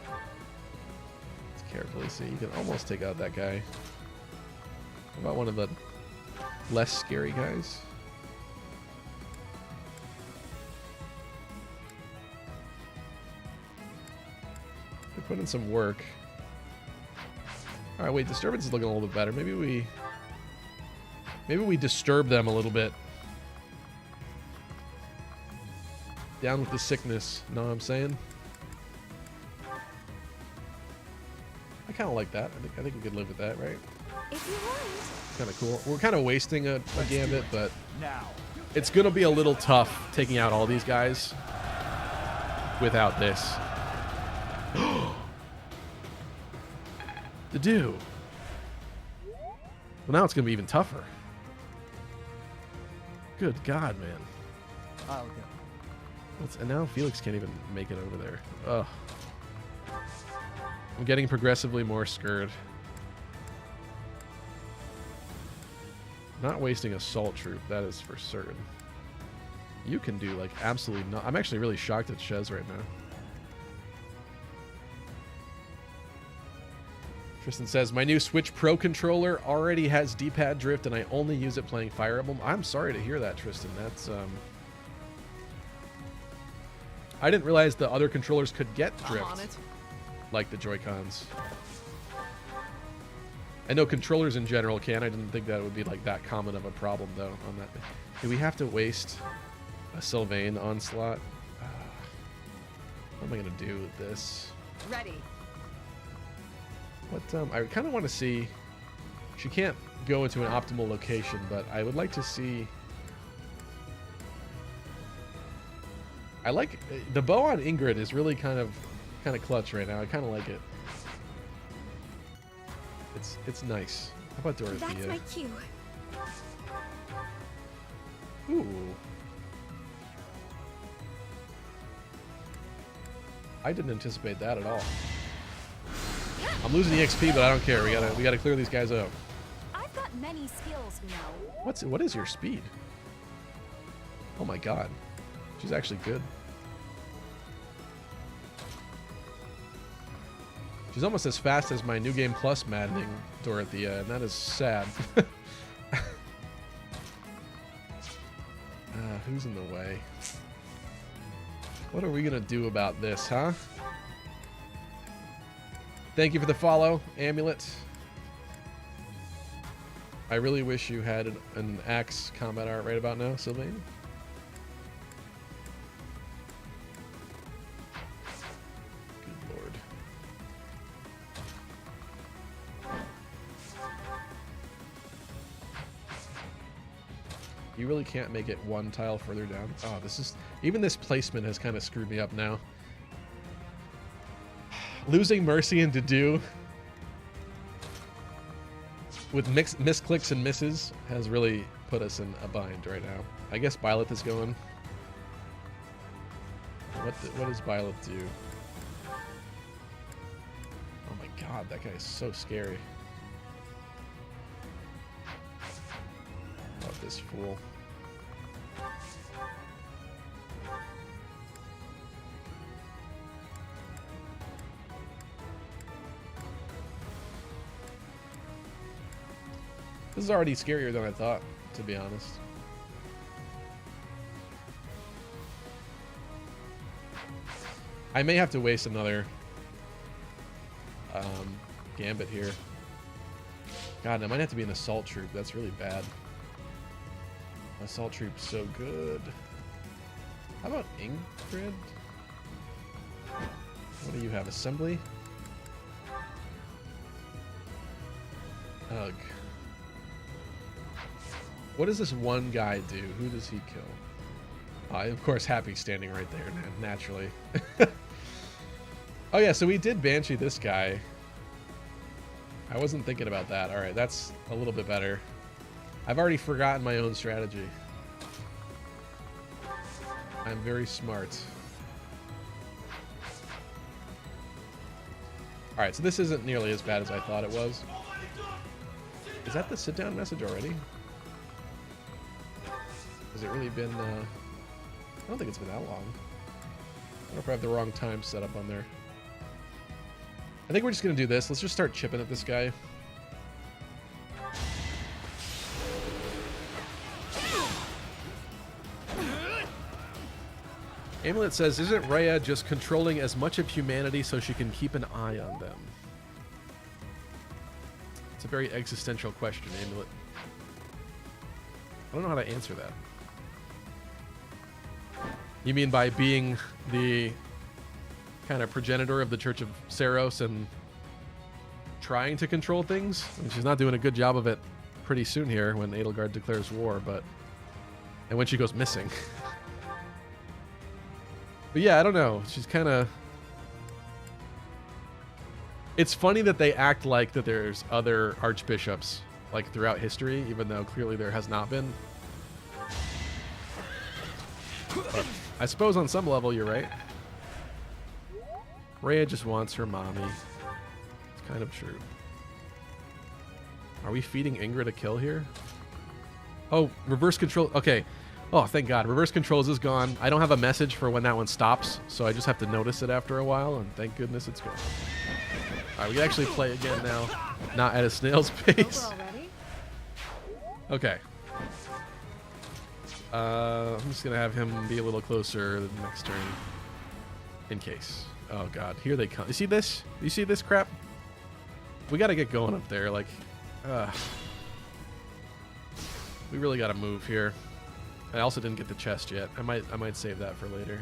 Let's carefully see. You can almost take out that guy. How about one of the less scary guys? We put in some work. All right, wait. Disturbance is looking a little bit better. Maybe we disturb them a little bit. Down with the sickness. Know what I'm saying? I kind of like that. I think we could live with that, right? If you want. Kind of cool. We're kind of wasting a gambit, but Now. it's going to be a little tough taking out all these guys without this. To do. Well, now it's going to be even tougher. Good God, man. I'll go. And now Felix can't even make it over there. Ugh. I'm getting progressively more scared. Not wasting assault troop, that is for certain. You can do like absolutely not. I'm actually really shocked at Shez right now. Tristan says, my new Switch Pro controller already has D-pad drift and I only use it playing Fire Emblem. I'm sorry to hear that, Tristan. That's, I didn't realize the other controllers could get drift, like the Joy-Cons. I know controllers in general can. I didn't think that would be like that common of a problem, though, on that. Do we have to waste a Sylvain onslaught? What am I going to do with this? Ready. What, I kind of want to see... She can't go into an optimal location, but I would like to see... I like... The bow on Ingrid is really kind of clutch right now. I kind of like it. It's nice. How about Dorothea? That's my cue. Ooh. I didn't anticipate that at all. I'm losing EXP, but I don't care. We gotta clear these guys out. I've got many skills, you know. What is your speed? Oh my god. She's actually good. She's almost as fast as my New Game Plus Maddening Dorothea, and that is sad. Who's in the way? What are we gonna do about this, huh? Thank you for the follow, Amulet. I really wish you had an axe combat art right about now, Sylvain. Good lord. You really can't make it one tile further down. Oh, this is... Even this placement has kind of screwed me up now. Losing Mercy and Dedue with misclicks and misses has really put us in a bind right now. I guess Byleth is going. What does Byleth do? Oh my god, that guy is so scary. Love this fool. This is already scarier than I thought, to be honest. I may have to waste another gambit here. God, I might have to be an assault troop. That's really bad. Assault troop's so good. How about Ingrid? What do you have? Assembly? Ugh. What does this one guy do? Who does he kill? Of course, Happy's standing right there, naturally. Oh yeah, so we did Banshee this guy. I wasn't thinking about that. Alright, that's a little bit better. I've already forgotten my own strategy. I'm very smart. Alright, so this isn't nearly as bad as I thought it was. Is that the sit-down message already? Has it really been, I don't think it's been that long. I don't know if I have the wrong time set up on there. I think we're just going to do this. Let's just start chipping at this guy. Amulet says, isn't Rhea just controlling as much of humanity so she can keep an eye on them? It's a very existential question, Amulet. I don't know how to answer that. You mean by being the kind of progenitor of the Church of Saros and trying to control things. I mean, she's not doing a good job of it pretty soon here when Edelgard declares war, and when she goes missing. But yeah, I don't know. She's kind of... It's funny that they act like that there's other archbishops like throughout history, even though clearly there has not been. But I suppose on some level you're right. Rhea just wants her mommy. It's kind of true. Are we feeding Ingrid a kill here? Oh, reverse control. Okay. Oh, thank God. Reverse controls is gone. I don't have a message for when that one stops, so I just have to notice it after a while, and thank goodness it's gone. All right, we can actually play again now, not at a snail's pace. Over already? Okay. I'm just going to have him be a little closer the next turn, in case. Oh, God. Here they come. You see this? You see this crap? We got to get going up there. Like, we really got to move here. I also didn't get the chest yet. I might save that for later.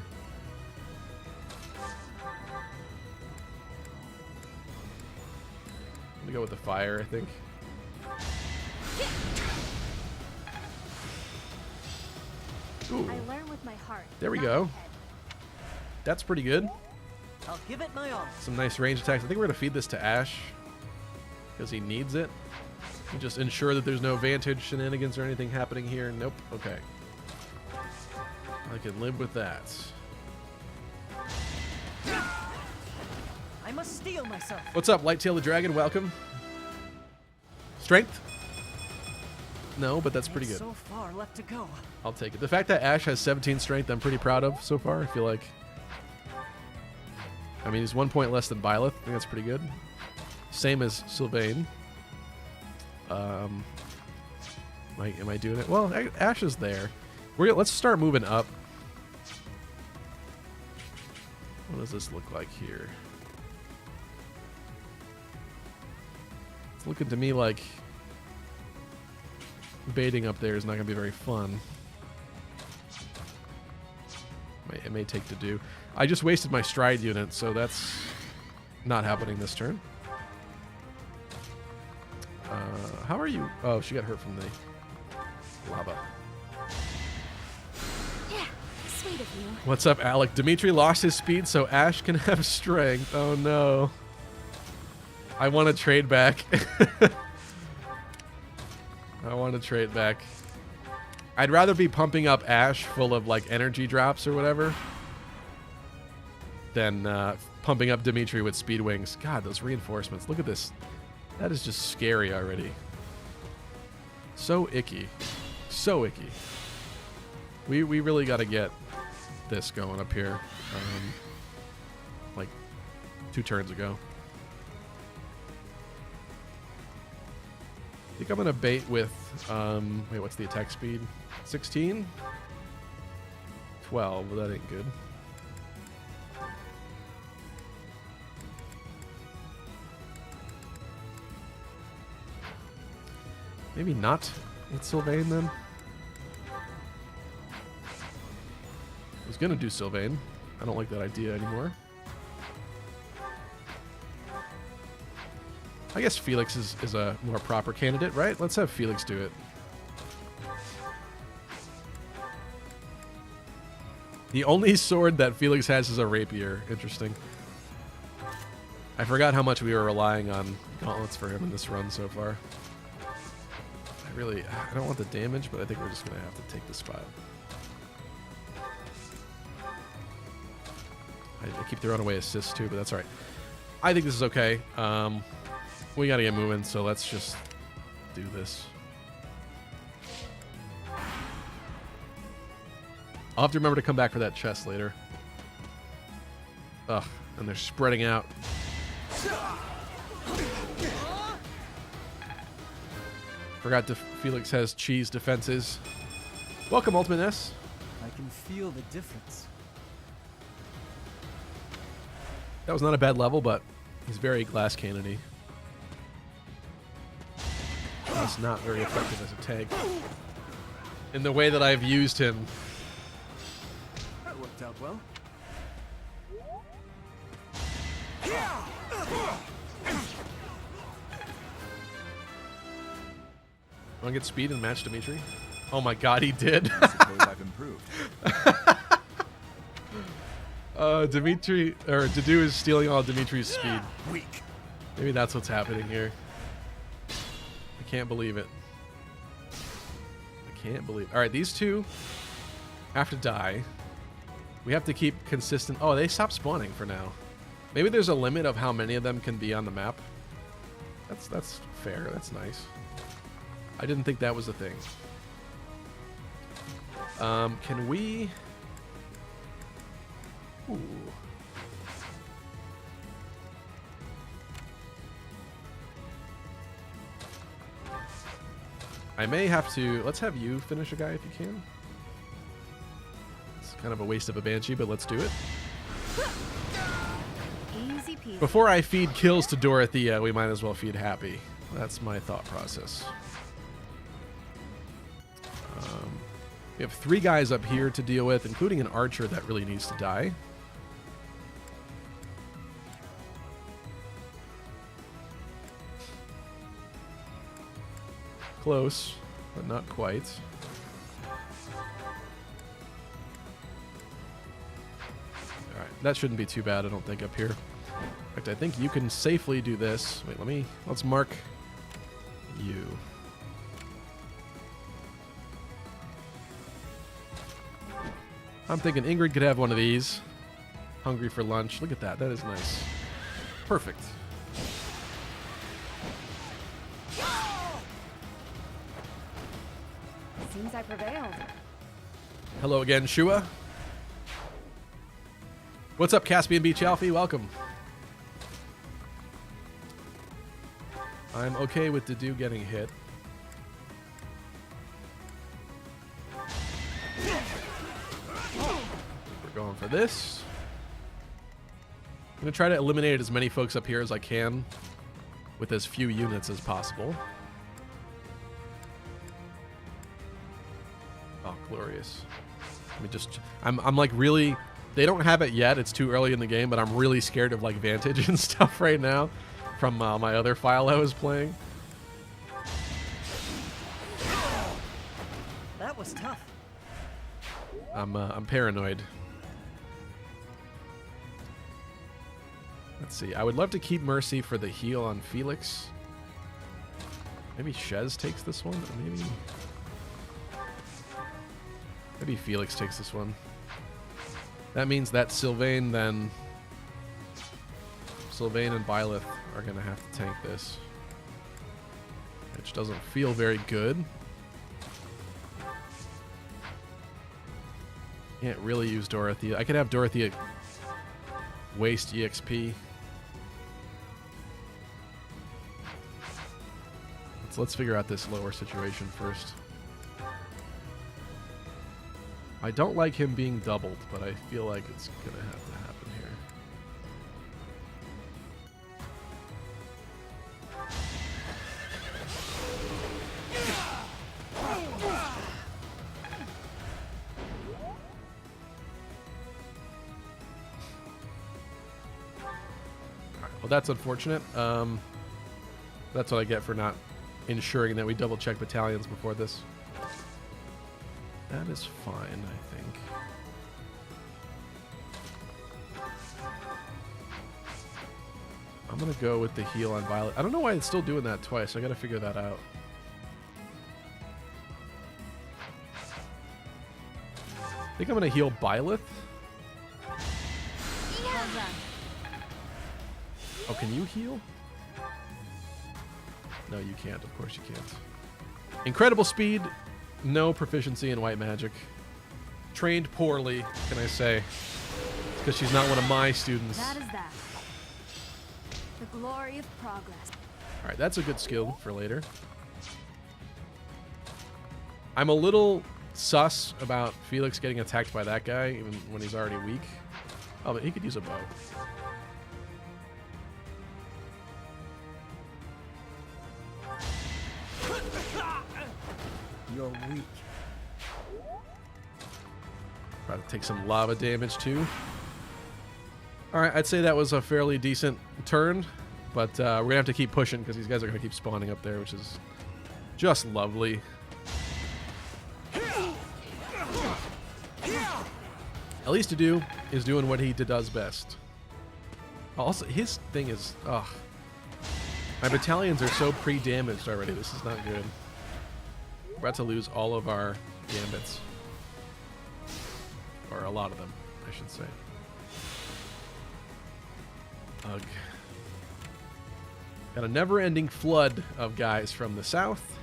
I'm gonna go with the fire, I think. Ooh, I learn with my heart. there we not go. my head. That's pretty good. I'll give it my all. Some nice range attacks. I think we're gonna feed this to Ash because he needs it. And just ensure that there's no Vantage shenanigans or anything happening here. Nope. Okay. I can live with that. I must steel myself. What's up, Lighttail the Dragon? Welcome. Strength? No, but that's pretty good. So far left to go. I'll take it. The fact that Ash has 17 strength, I'm pretty proud of so far. I feel like... I mean, he's 1 point less than Byleth. I think that's pretty good. Same as Sylvain. Am I doing it? Well, Ash is there. Let's start moving up. What does this look like here? It's looking to me like baiting up there is not going to be very fun. It may take to do. I just wasted my stride unit, so that's not happening this turn. How are you? Oh, she got hurt from the lava. Yeah, sweet of you. What's up, Alec? Dimitri lost his speed so Ash can have strength. Oh, no. I want to trade back. I want to trade back. I'd rather be pumping up Ash full of, like, energy drops or whatever than pumping up Dimitri with speed wings. God, those reinforcements. Look at this. That is just scary already. So icky. So icky. We really got to get this going up here. Like 2 turns ago. I think I'm going to bait with... wait, what's the attack speed? 16? 12, but that ain't good. Maybe not with Sylvain then. I was gonna do Sylvain. I don't like that idea anymore. I guess Felix is a more proper candidate, right? Let's have Felix do it. The only sword that Felix has is a rapier. Interesting. I forgot how much we were relying on gauntlets for him in this run so far. I don't want the damage, but I think we're just going to have to take the spot. I keep throwing away assists too, but that's all right. I think this is okay. We got to get moving, so let's just do this. I'll have to remember to come back for that chest later. Ugh, and they're spreading out. Forgot Felix has cheese defenses. Welcome, Ultimate S. I can feel the difference. That was not a bad level, but he's very glass cannon-y. He's not very effective as a tank. In the way that I've used him. That worked out well. Want to get speed and match Dimitri? Oh my god, he did. I suppose I've improved. Dimitri, or Dedu is stealing all Dimitri's speed. Weak. Maybe that's what's happening here. I can't believe it. I can't believe it. All right, these two have to die. We have to keep consistent. Oh, they stopped spawning for now. Maybe there's a limit of how many of them can be on the map. That's fair. That's nice. I didn't think that was a thing. Can we... Ooh. I may have to... Let's have you finish a guy if you can. It's kind of a waste of a Banshee, but let's do it. Easy peasy. Before I feed kills to Dorothea, we might as well feed Happy. That's my thought process. We have 3 guys up here to deal with, including an archer that really needs to die. Close, but not quite. Alright, that shouldn't be too bad, I don't think, up here. In fact, I think you can safely do this. Wait, let's mark you. I'm thinking Ingrid could have one of these. Hungry for lunch. Look at that. That is nice. Perfect. Seems I prevailed. Hello again, Shua. What's up, Caspian Beach Alfie? Welcome. I'm okay with Dedu getting hit. We're going for this. I'm going to try to eliminate as many folks up here as I can with as few units as possible. Oh, glorious. Let me just... I'm like really... They don't have it yet. It's too early in the game, but I'm really scared of like Vantage and stuff right now from my other file I was playing. That was tough. I'm paranoid. Let's see. I would love to keep Mercy for the heal on Felix. Maybe Shez takes this one. Or maybe Felix takes this one. That means that Sylvain then... Sylvain and Byleth are going to have to tank this. Which doesn't feel very good. Can't really use Dorothea. I could have Dorothea waste EXP. Let's figure out this lower situation first. I don't like him being doubled, but I feel like it's gonna have to happen here. Well, that's unfortunate. That's what I get for not ensuring that we double check battalions before this. That is fine, I think. I'm gonna go with the heal on Violet. I don't know why it's still doing that twice. I gotta figure that out. I think I'm gonna heal Byleth. Oh, can you heal? No, you can't. Of course you can't. Incredible speed, no proficiency in white magic. Trained poorly, can I say? Because she's not one of my students. That is that. The glory of progress. All right, that's a good skill for later. I'm a little sus about Felix getting attacked by that guy, even when he's already weak. Oh, but he could use a bow. You're weak. Try to take some lava damage too. All right, I'd say that was a fairly decent turn, but we're gonna have to keep pushing because these guys are gonna keep spawning up there, which is Just lovely. At least Adu is doing what he does best. Also, his thing is, ugh. My battalions are so pre-damaged already. This is not good. We're about to lose all of our gambits. Or a lot of them, I should say. Ugh. Got a never-ending flood of guys from the south.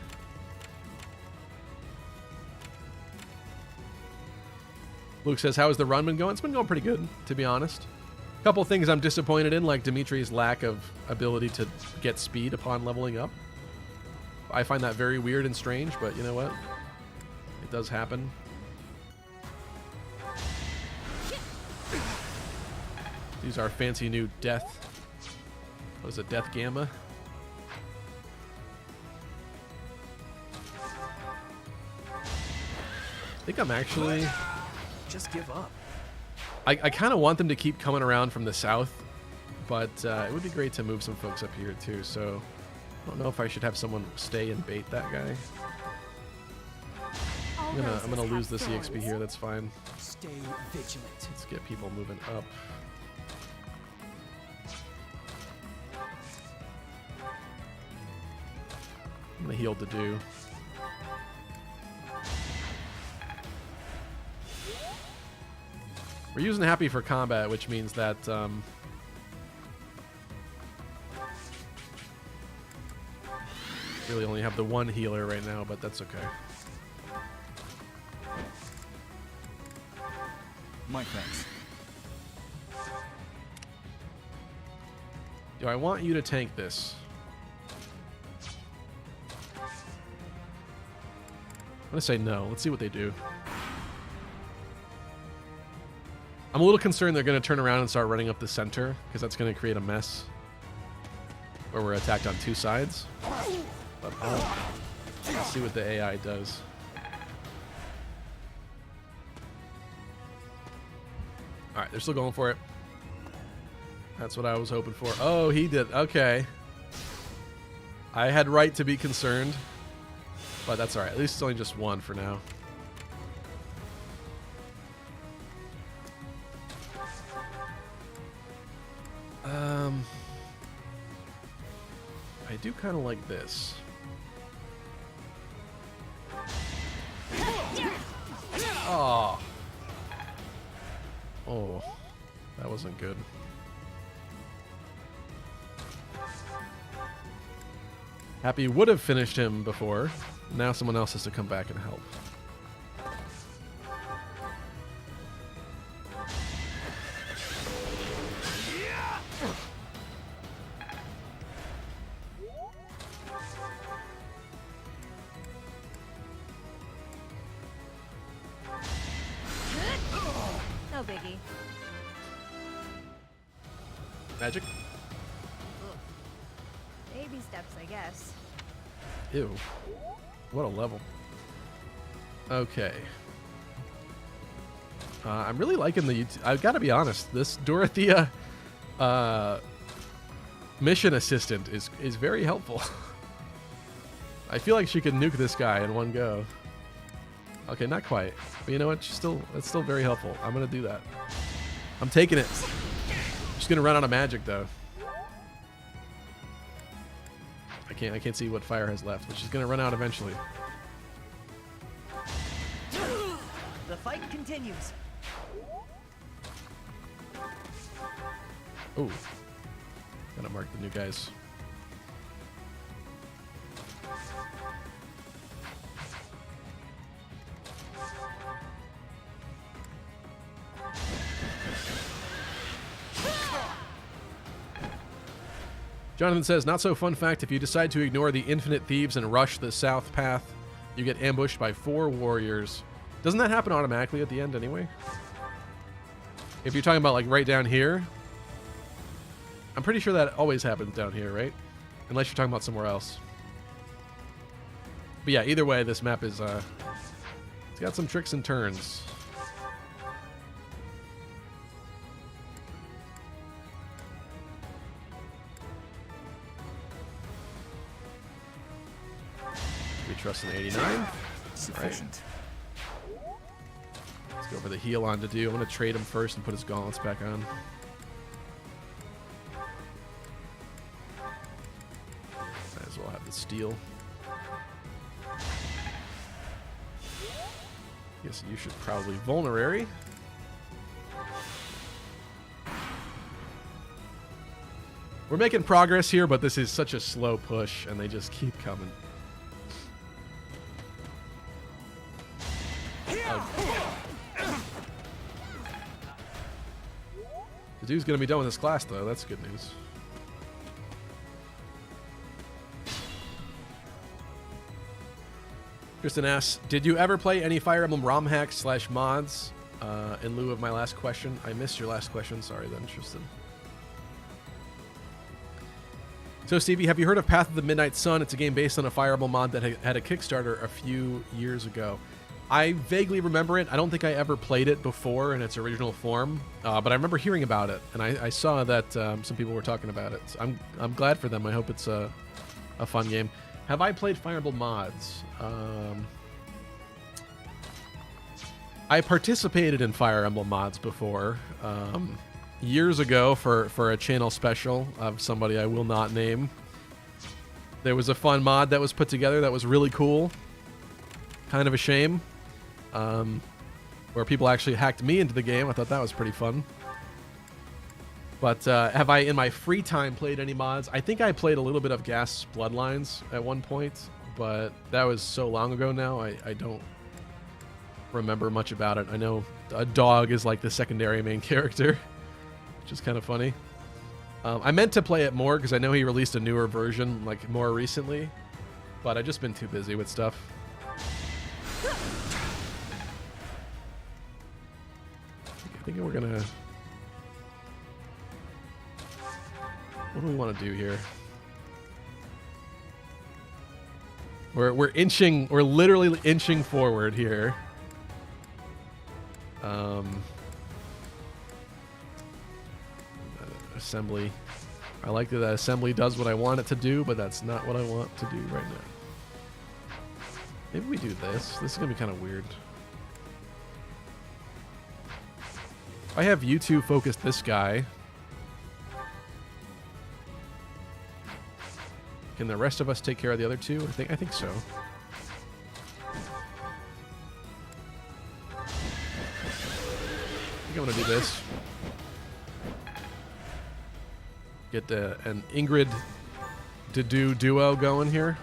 Luke says, how has the run been going? It's been going pretty good, to be honest. A couple things I'm disappointed in, like Dimitri's lack of ability to get speed upon leveling up. I find that very weird and strange, but you know what? It does happen. These are fancy new death. What is it, Death Gamma? I think I'm actually... Just give up. I kind of want them to keep coming around from the south, but it would be great to move some folks up here too, so I don't know if I should have someone stay and bait that guy. I'm gonna lose this EXP here, that's fine. Stay vigilant. Let's get people moving up. I'm gonna heal Adu. We're using Happy for combat, which means that really only have the one healer right now, but that's okay. My thanks. Do I want you to tank this? I'm gonna say no. Let's see what they do. I'm a little concerned they're going to turn around and start running up the center, because that's going to create a mess where we're attacked on two sides. But let's see what the AI does. Alright, they're still going for it. That's what I was hoping for. Oh, he did. Okay. I had right to be concerned, but that's alright. At least it's only just one for now. I do kind of like this. Oh. Oh, that wasn't good. Happy would have finished him before. Now someone else has to come back and help. No biggie. Magic? Baby steps, I guess. Ew. What a level. Okay. I'm really liking the... I've got to be honest. This Dorothea mission assistant is very helpful. I feel like she could nuke this guy in one go. Okay, not quite. But you know what? It's still very helpful. I'm going to do that. I'm taking it. She's going to run out of magic, though. I can't see what fire has left, but she's going to run out eventually. The fight continues. Oh. Gotta mark the new guys. Jonathan says, not so fun fact, if you decide to ignore the infinite thieves and rush the south path, you get ambushed by 4 warriors. Doesn't that happen automatically at the end anyway? If you're talking about like right down here, I'm pretty sure that always happens down here, right? Unless you're talking about somewhere else. But yeah, either way, this map is, it's got some tricks and turns. We Trust in 89. Sufficient. Let's go for the heal on to do. I'm going to trade him first and put his gauntlets back on. Might as well have the steel. Guess you should probably vulnerary. We're making progress here, but this is such a slow push, and they just keep coming. The dude's gonna be done with his class, though. That's good news. Tristan asks, did you ever play any Fire Emblem ROM hacks / mods? In lieu of my last question. I missed your last question. Sorry then, Tristan. So, Stevie, have you heard of Path of the Midnight Sun? It's a game based on a Fire Emblem mod that had a Kickstarter a few years ago. I vaguely remember it. I don't think I ever played it before in its original form, but I remember hearing about it, and I saw that some people were talking about it. So I'm glad for them. I hope it's a fun game. Have I played Fire Emblem mods? I participated in Fire Emblem mods before. Years ago for a channel special of somebody I will not name. There was a fun mod that was put together that was really cool. Kind of a shame. Where people actually hacked me into the game. I thought that was pretty fun. But have I, in my free time, played any mods? I think I played a little bit of Gas Bloodlines at one point, but that was so long ago now, I don't remember much about it. I know a dog is like the secondary main character, which is kind of funny. I meant to play it more because I know he released a newer version like more recently, but I've just been too busy with stuff. I think we're gonna... What do we want to do here? We're inching, we're literally inching forward here. Assembly. I like that assembly does what I want it to do, but that's not what I want to do right now. Maybe we do this. This is gonna be kind of weird. I have you two focus this guy. Can the rest of us take care of the other two? I think so. I think I'm gonna do this. Get an Ingrid Dedu duo going here.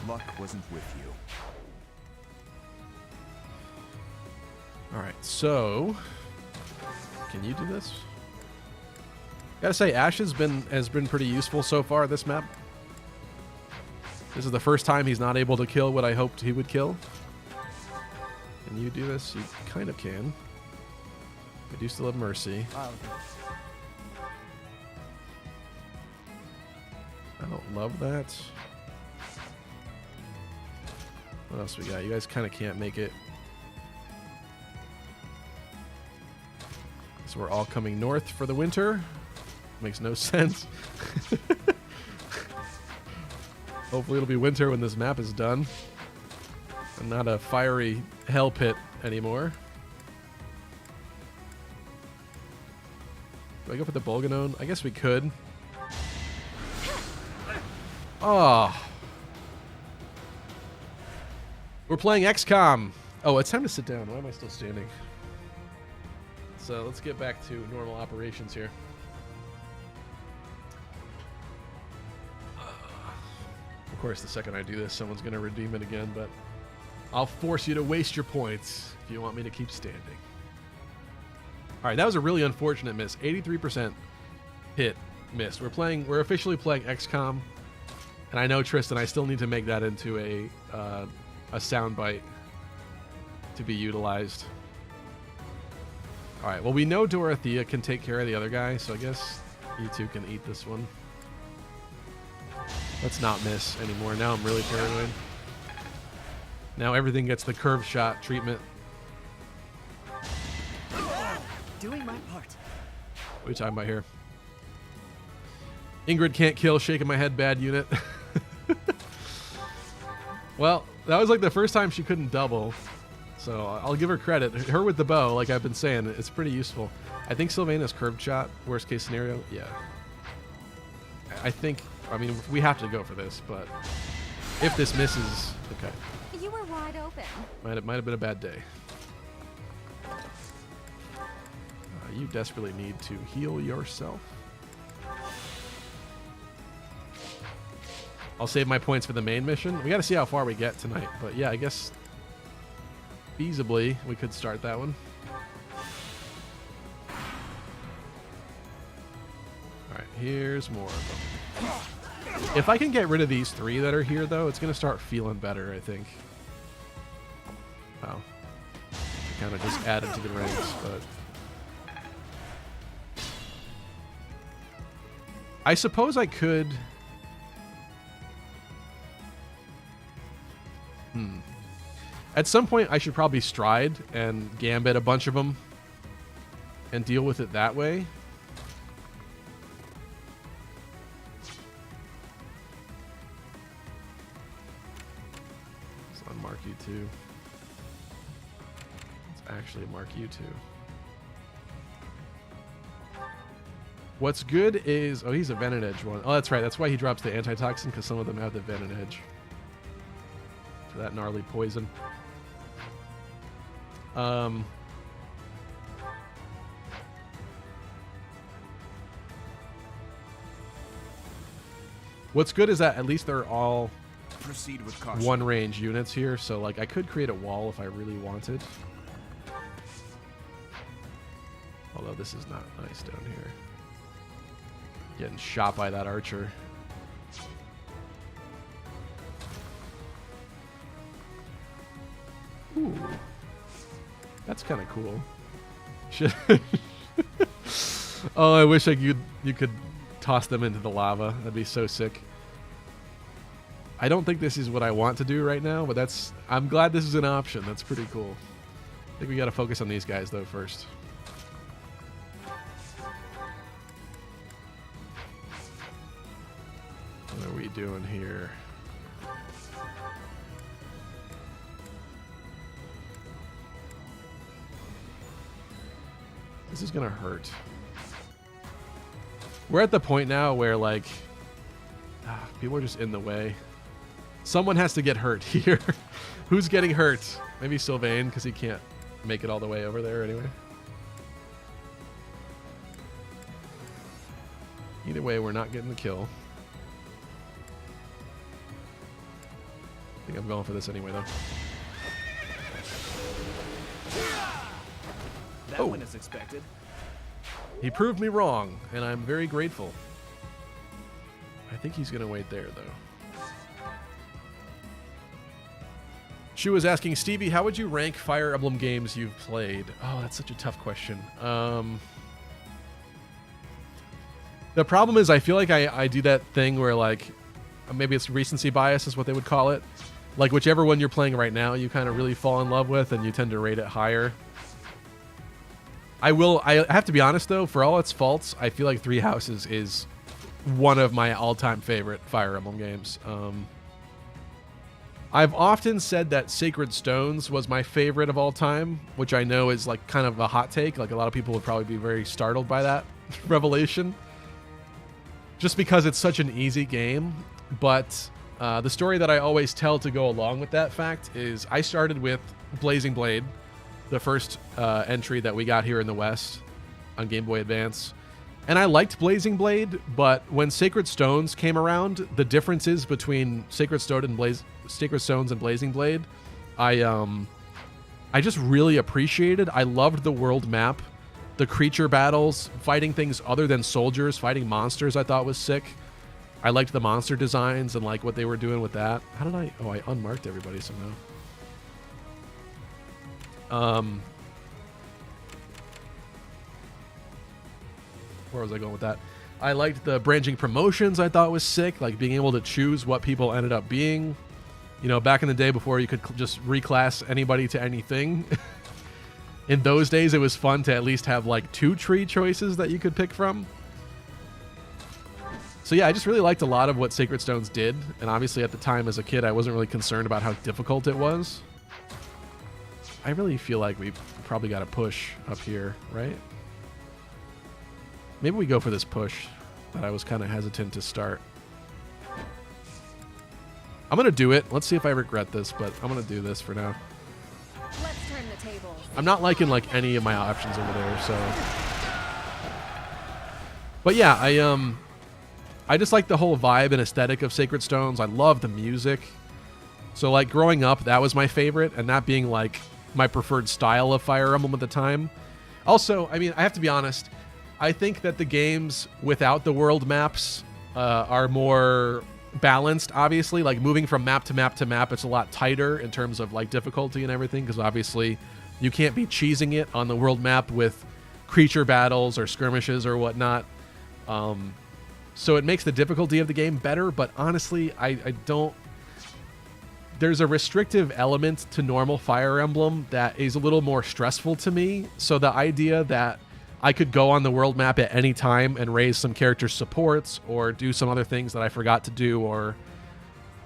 Luck wasn't with you. Alright, so can you do this? Gotta say, Ash has been pretty useful so far this map. This is the first time he's not able to kill what I hoped he would kill. Can you do this? You kind of can. I do still have Mercy. I don't love that. What else we got? You guys kind of can't make it. So we're all coming north for the winter. Makes no sense. Hopefully it'll be winter when this map is done. And not a fiery hell pit anymore. Do I go for the Bolganone? I guess we could. Oh. We're playing XCOM. Oh, it's time to sit down. Why am I still standing? So let's get back to normal operations here. Of course, the second I do this, someone's going to redeem it again, but I'll force you to waste your points if you want me to keep standing. All right, that was a really unfortunate miss. 83% hit missed. We're officially playing XCOM, and I know, Tristan, I still need to make that into a soundbite to be utilized. All right, well, we know Dorothea can take care of the other guy, so I guess you two can eat this one. Let's not miss anymore. Now I'm really paranoid. Now everything gets the curve shot treatment. doing my part. What are you talking about here? Ingrid can't kill, shaking my head, bad unit. Well, that was like the first time she couldn't double. So I'll give her credit. Her with the bow, like I've been saying, it's pretty useful. I think Sylvaina's curved shot, worst case scenario. Yeah. I mean, we have to go for this, but if this misses, okay. You were wide open. Might have been a bad day. You desperately need to heal yourself. I'll save my points for the main mission. We got to see how far we get tonight, but yeah, I guess feasibly we could start that one. All right, here's more of them. If I can get rid of these 3 that are here, though, it's going to start feeling better, I think. Wow. Kind of just added to the ranks, but... I suppose I could... At some point, I should probably stride and gambit a bunch of them and deal with it that way. Let's unmark you too. Let's actually mark you too. What's good is... Oh, he's a Venom Edge one. Oh, that's right. That's why he drops the antitoxin, because some of them have the Venom Edge. For that gnarly poison. What's good is that at least they're all Proceed with caution. one range units here, so like I could create a wall if I really wanted. Although this is not nice down here. Getting shot by that archer. Ooh. That's kind of cool. Oh, I wish you could toss them into the lava. That'd be so sick. I don't think this is what I want to do right now, but I'm glad this is an option. That's pretty cool. I think we got to focus on these guys though first. What are we doing here? This is gonna hurt. We're at the point now where like people are just in the way. Someone has to get hurt here. Who's getting hurt? Maybe Sylvain, because he can't make it all the way over there anyway. Either way, we're not getting the kill. I think I'm going for this anyway, though. That one is expected. He proved me wrong, and I'm very grateful. I think he's going to wait there, though. She was asking, Stevie, how would you rank Fire Emblem games you've played? Oh, that's such a tough question. The problem is I feel like I do that thing where, like, maybe it's recency bias is what they would call it. Like, whichever one you're playing right now, you kind of really fall in love with, and you tend to rate it higher. I have to be honest, though, for all its faults, I feel like Three Houses is one of my all-time favorite Fire Emblem games. I've often said that Sacred Stones was my favorite of all time, which I know is like kind of a hot take. Like a lot of people would probably be very startled by that revelation. Just because it's such an easy game. But the story that I always tell to go along with that fact is I started with Blazing Blade, the first entry that we got here in the West on Game Boy Advance. And I liked Blazing Blade, but when Sacred Stones came around, the differences between Sacred Stones and Blazing Blade, I just really appreciated. I loved the world map, the creature battles, fighting things other than soldiers, fighting monsters I thought was sick. I liked the monster designs and like what they were doing with that. How did I... Oh, I unmarked everybody somehow. Where was I going with that? I liked the branching promotions I thought was sick, like being able to choose what people ended up being. You know, back in the day before you could just reclass anybody to anything. in those days, it was fun to at least have like 2 tree choices that you could pick from. So yeah, I just really liked a lot of what Sacred Stones did. And obviously at the time as a kid, I wasn't really concerned about how difficult it was. I really feel like we probably got to push up here, right? Maybe we go for this push that I was kind of hesitant to start. I'm going to do it. Let's see if I regret this, but I'm going to do this for now. Let's turn the tables. I'm not liking like any of my options over there, so. But yeah, I just like the whole vibe and aesthetic of Sacred Stones. I love the music. So like growing up, that was my favorite, and that being like my preferred style of Fire Emblem at the time. Also, I mean, I have to be honest, I think that the games without the world maps are more balanced, obviously. Like moving from map to map to map, it's a lot tighter in terms of like difficulty and everything, because obviously you can't be cheesing it on the world map with creature battles or skirmishes or whatnot. So it makes the difficulty of the game better, but honestly, I don't... There's a restrictive element to normal Fire Emblem that is a little more stressful to me. So the idea that I could go on the world map at any time and raise some character supports or do some other things that I forgot to do or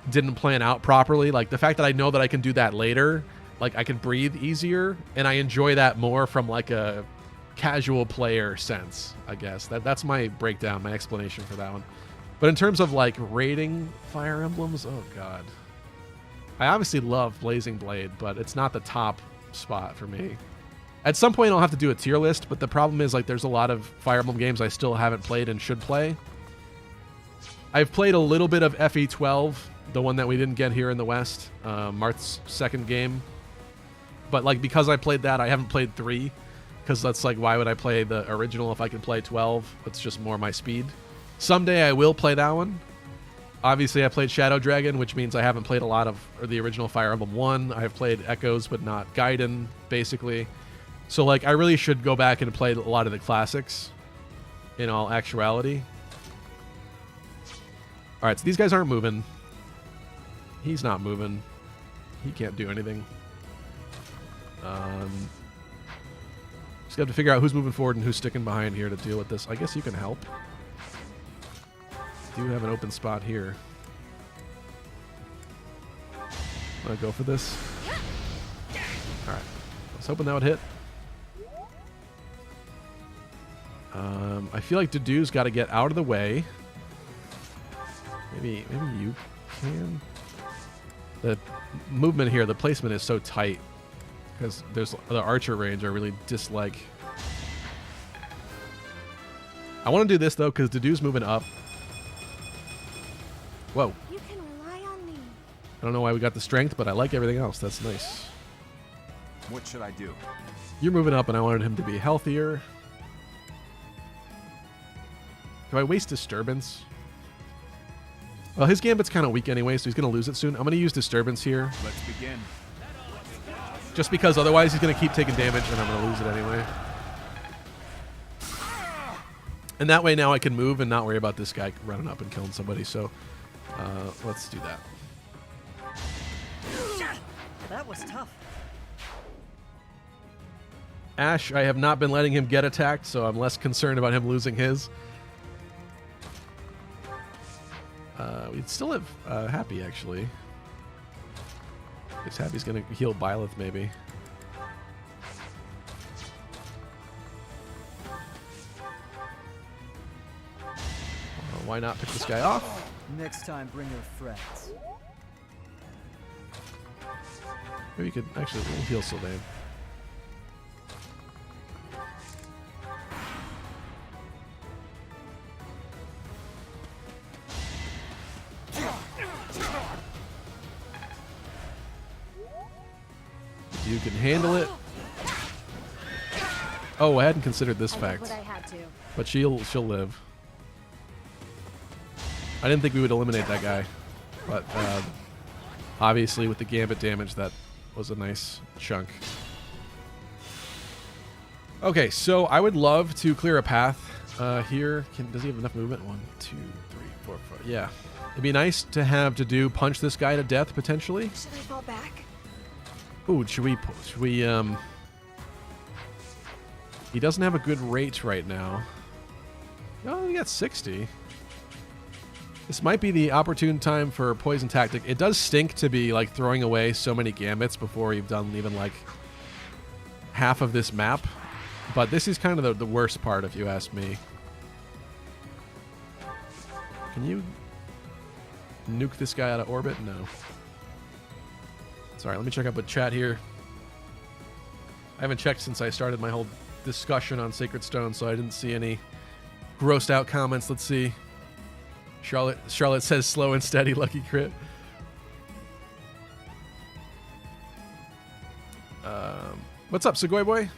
didn't plan out properly, like the fact that I know that I can do that later, like I can breathe easier, and I enjoy that more from like a casual player sense, I guess. That's my breakdown, my explanation for that one. But in terms of like rating Fire Emblems, oh god. I obviously love Blazing Blade, but it's not the top spot for me. At some point I'll have to do a tier list, but the problem is like there's a lot of Fire Emblem games I still haven't played and should play. I've played a little bit of FE12, the one that we didn't get here in the West, Marth's second game. But like because I played that, I haven't played 3, because that's like, why would I play the original if I can play 12? It's just more my speed. Someday I will play that one. Obviously, I played Shadow Dragon, which means I haven't played a lot of the original Fire Emblem 1. I've played Echoes, but not Gaiden, basically. So, like, I really should go back and play a lot of the classics, in all actuality. Alright, so these guys aren't moving. He's not moving. He can't do anything. Just have to figure out who's moving forward and who's sticking behind here to deal with this. I guess you can help. Do have an open spot here. Want to go for this? Alright. I was hoping that would hit. I feel like Dedue's got to get out of the way. Maybe you can. The movement here, the placement is so tight. Because there's the archer range I really dislike. I want to do this though, because Dedue's moving up. Whoa. You can rely on me. I don't know why we got the strength, but I like everything else. That's nice. What should I do? You're moving up, and I wanted him to be healthier. Do I waste Disturbance? Well, his Gambit's kind of weak anyway, so he's going to lose it soon. I'm going to use Disturbance here. Let's begin. Just because otherwise he's going to keep taking damage, and I'm going to lose it anyway. And that way now I can move and not worry about this guy running up and killing somebody, so let's do that. That was tough. Ash, I have not been letting him get attacked, so I'm less concerned about him losing his. We'd still have Happy, actually. Because Happy's going to heal Byleth, maybe. Why not pick this guy off? Next time, bring your friends. Maybe you could actually we'll heal Sylvain. You can handle it. Oh, I hadn't considered this fact. But I had to. But she'll live. I didn't think we would eliminate that guy, but obviously with the Gambit damage, that was a nice chunk. Okay, so I would love to clear a path here. Does he have enough movement? 1, 2, 3, 4, 5. Yeah. It'd be nice to have Dedue punch this guy to death, potentially. Should I fall back? Ooh, should we He doesn't have a good rate right now. Oh, he got 60. This might be the opportune time for Poison Tactic. It does stink to be like throwing away so many gambits before you've done even like half of this map. But this is kind of the worst part, if you ask me. Can you nuke this guy out of orbit? No. Sorry, let me check up with chat here. I haven't checked since I started my whole discussion on Sacred Stone, so I didn't see any grossed out comments. Let's see. Charlotte says slow and steady, lucky crit. What's up, Segoy Boy?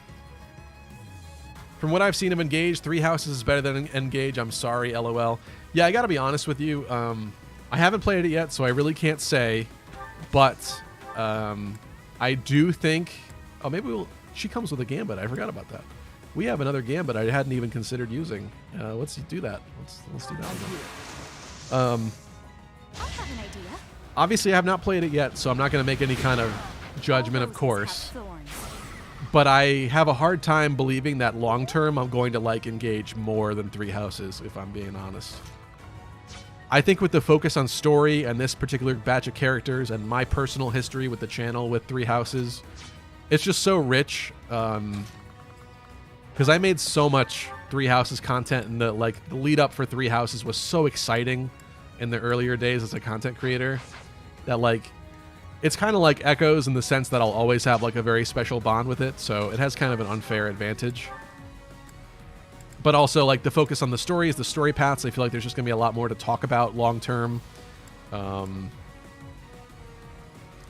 From what I've seen of Engage, Three Houses is better than Engage. I'm sorry, LOL. Yeah, I gotta be honest with you. I haven't played it yet, so I really can't say. But I do think... Oh, maybe she comes with a gambit. I forgot about that. We have another gambit I hadn't even considered using. Let's do that. Let's do that one. I have an idea. Obviously, I have not played it yet, so I'm not going to make any kind of judgment, of course. But I have a hard time believing that long-term I'm going to like Engage more than Three Houses, if I'm being honest. I think with the focus on story and this particular batch of characters and my personal history with the channel with Three Houses, it's just so rich. Because I made so much Three Houses content, and the lead up for Three Houses was so exciting in the earlier days as a content creator that it's kind of like Echoes in the sense that I'll always have like a very special bond with it, so it has kind of an unfair advantage. But also like the focus on the stories, the story paths, I feel like there's just gonna be a lot more to talk about long term. The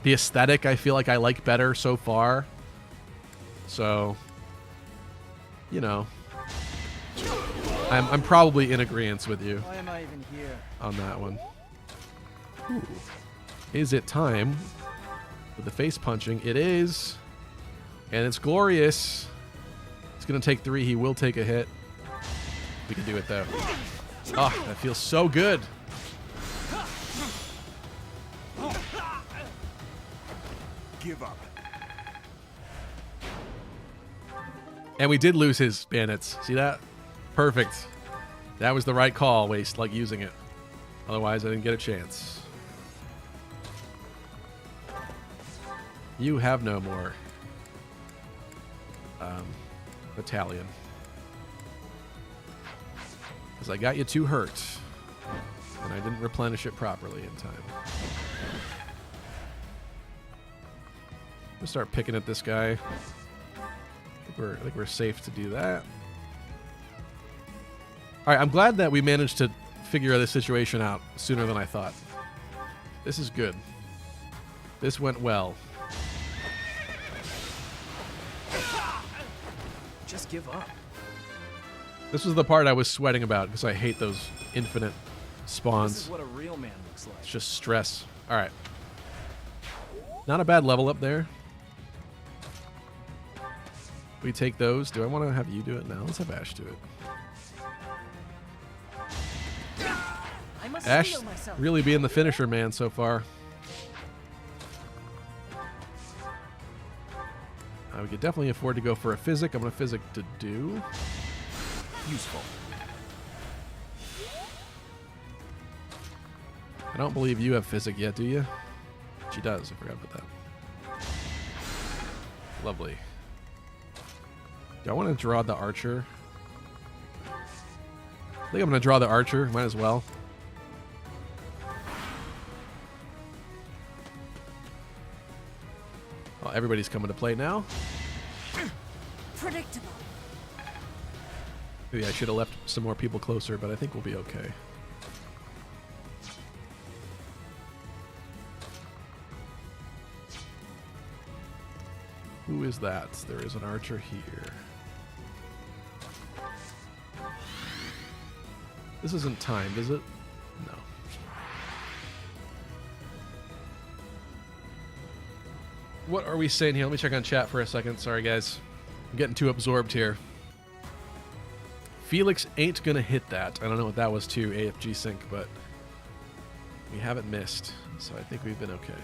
aesthetic I feel like I like better so far. So, you know, I'm probably in agreement with you. Why am I even here? On that one. Ooh. Is it time with the face punching? It is. And it's glorious. It's going to take 3. He will take a hit. We can do it, though. Oh, that feels so good. Give up. And we did lose his bandits. See that? Perfect. That was the right call, using it. Otherwise, I didn't get a chance. You have no more battalion. Because I got you 2 hurt. And I didn't replenish it properly in time. I'm going to start picking at this guy. I think we're safe to do that. Alright, I'm glad that we managed to figure this situation out sooner than I thought. This is good. This went well. Just give up. This was the part I was sweating about because I hate those infinite spawns. This is what a real man looks like. It's just stress. Alright. Not a bad level up there. We take those. Do I want to have you do it now? Let's have Ash do it. I must Ash heal myself. really being the finisher man so far. We could definitely afford to go for a physic. I'm going to physic to do. Useful. I don't believe you have physic yet, do you? She does. I forgot about that. Lovely. Do I want to draw the archer? I think I'm going to draw the archer. Might as well. Well, everybody's coming to play now. Predictable. Maybe I should have left some more people closer, but I think we'll be okay. Who is that? There is an archer here. This isn't timed, is it? No. What are we saying here? Let me check on chat for a second. Sorry, guys. I'm getting too absorbed here. Felix ain't gonna hit that. I don't know what that was too, AFG sync, but we haven't missed, so I think we've been okay.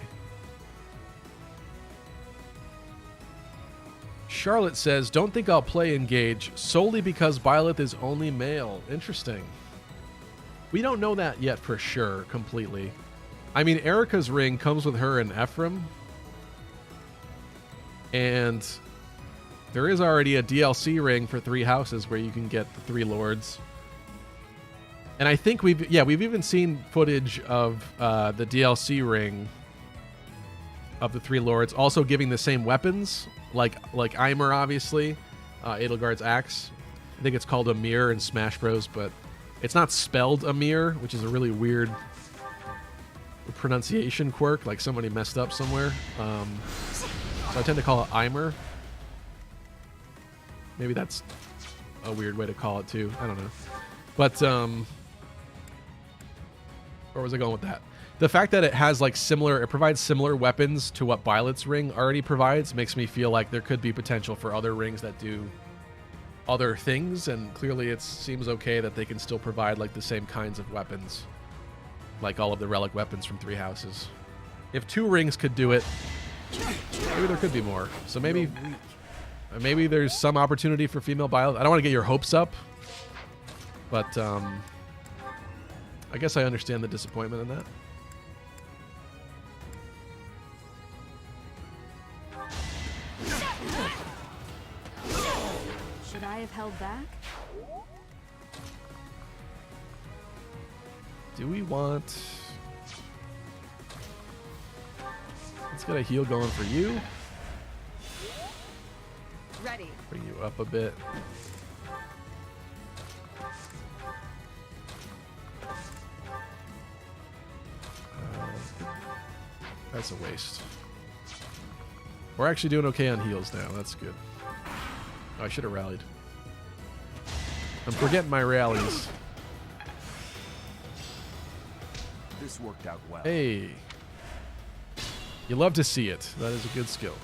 Charlotte says, don't think I'll play Engage solely because Byleth is only male. Interesting. We don't know that yet for sure, completely. I mean, Erica's ring comes with her and Ephraim. And there is already a DLC ring for Three Houses where you can get the Three Lords. And I think we've even seen footage of the DLC ring of the Three Lords also giving the same weapons, like Eimer, obviously, Edelgard's axe. I think it's called Amir in Smash Bros, but it's not spelled Amir, which is a really weird pronunciation quirk, like somebody messed up somewhere. So I tend to call it Eimer. Maybe that's a weird way to call it too. I don't know. But where was I going with that? The fact that it has like it provides similar weapons to what Byleth's ring already provides makes me feel like there could be potential for other rings that do other things, and clearly it seems okay that they can still provide like the same kinds of weapons, like all of the relic weapons from Three Houses. If 2 rings could do it, maybe there could be more. So maybe there's some opportunity for female Byleth. I don't want to get your hopes up, but I guess I understand the disappointment in that. Should I have held back? Do we want... Let's get a heal going for you. Ready. Bring you up a bit. That's a waste. We're actually doing okay on heals now. That's good. Oh, I should have rallied. I'm forgetting my rallies. This worked out well. Hey. You love to see it. That is a good skill.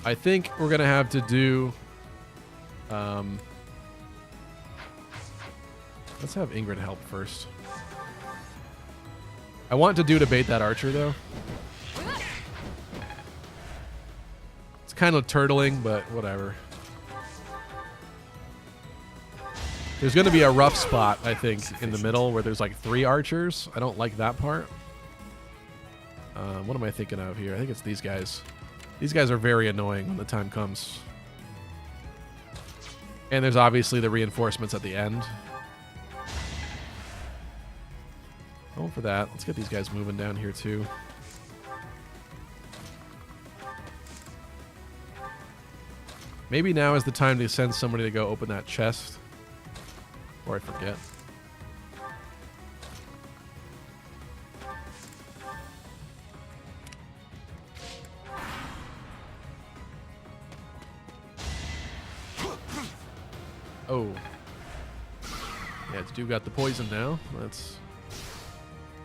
I think we're going to have to do... let's have Ingrid help first. I want to debate that archer, though. It's kind of turtling, but whatever. There's going to be a rough spot, I think, in the middle where there's like 3 archers. I don't like that part. What am I thinking of here? I think it's these guys. These guys are very annoying when the time comes. And there's obviously the reinforcements at the end. Going for that. Let's get these guys moving down here too. Maybe now is the time to send somebody to go open that chest. Or I forget. Oh. Yeah, this dude got the poison now.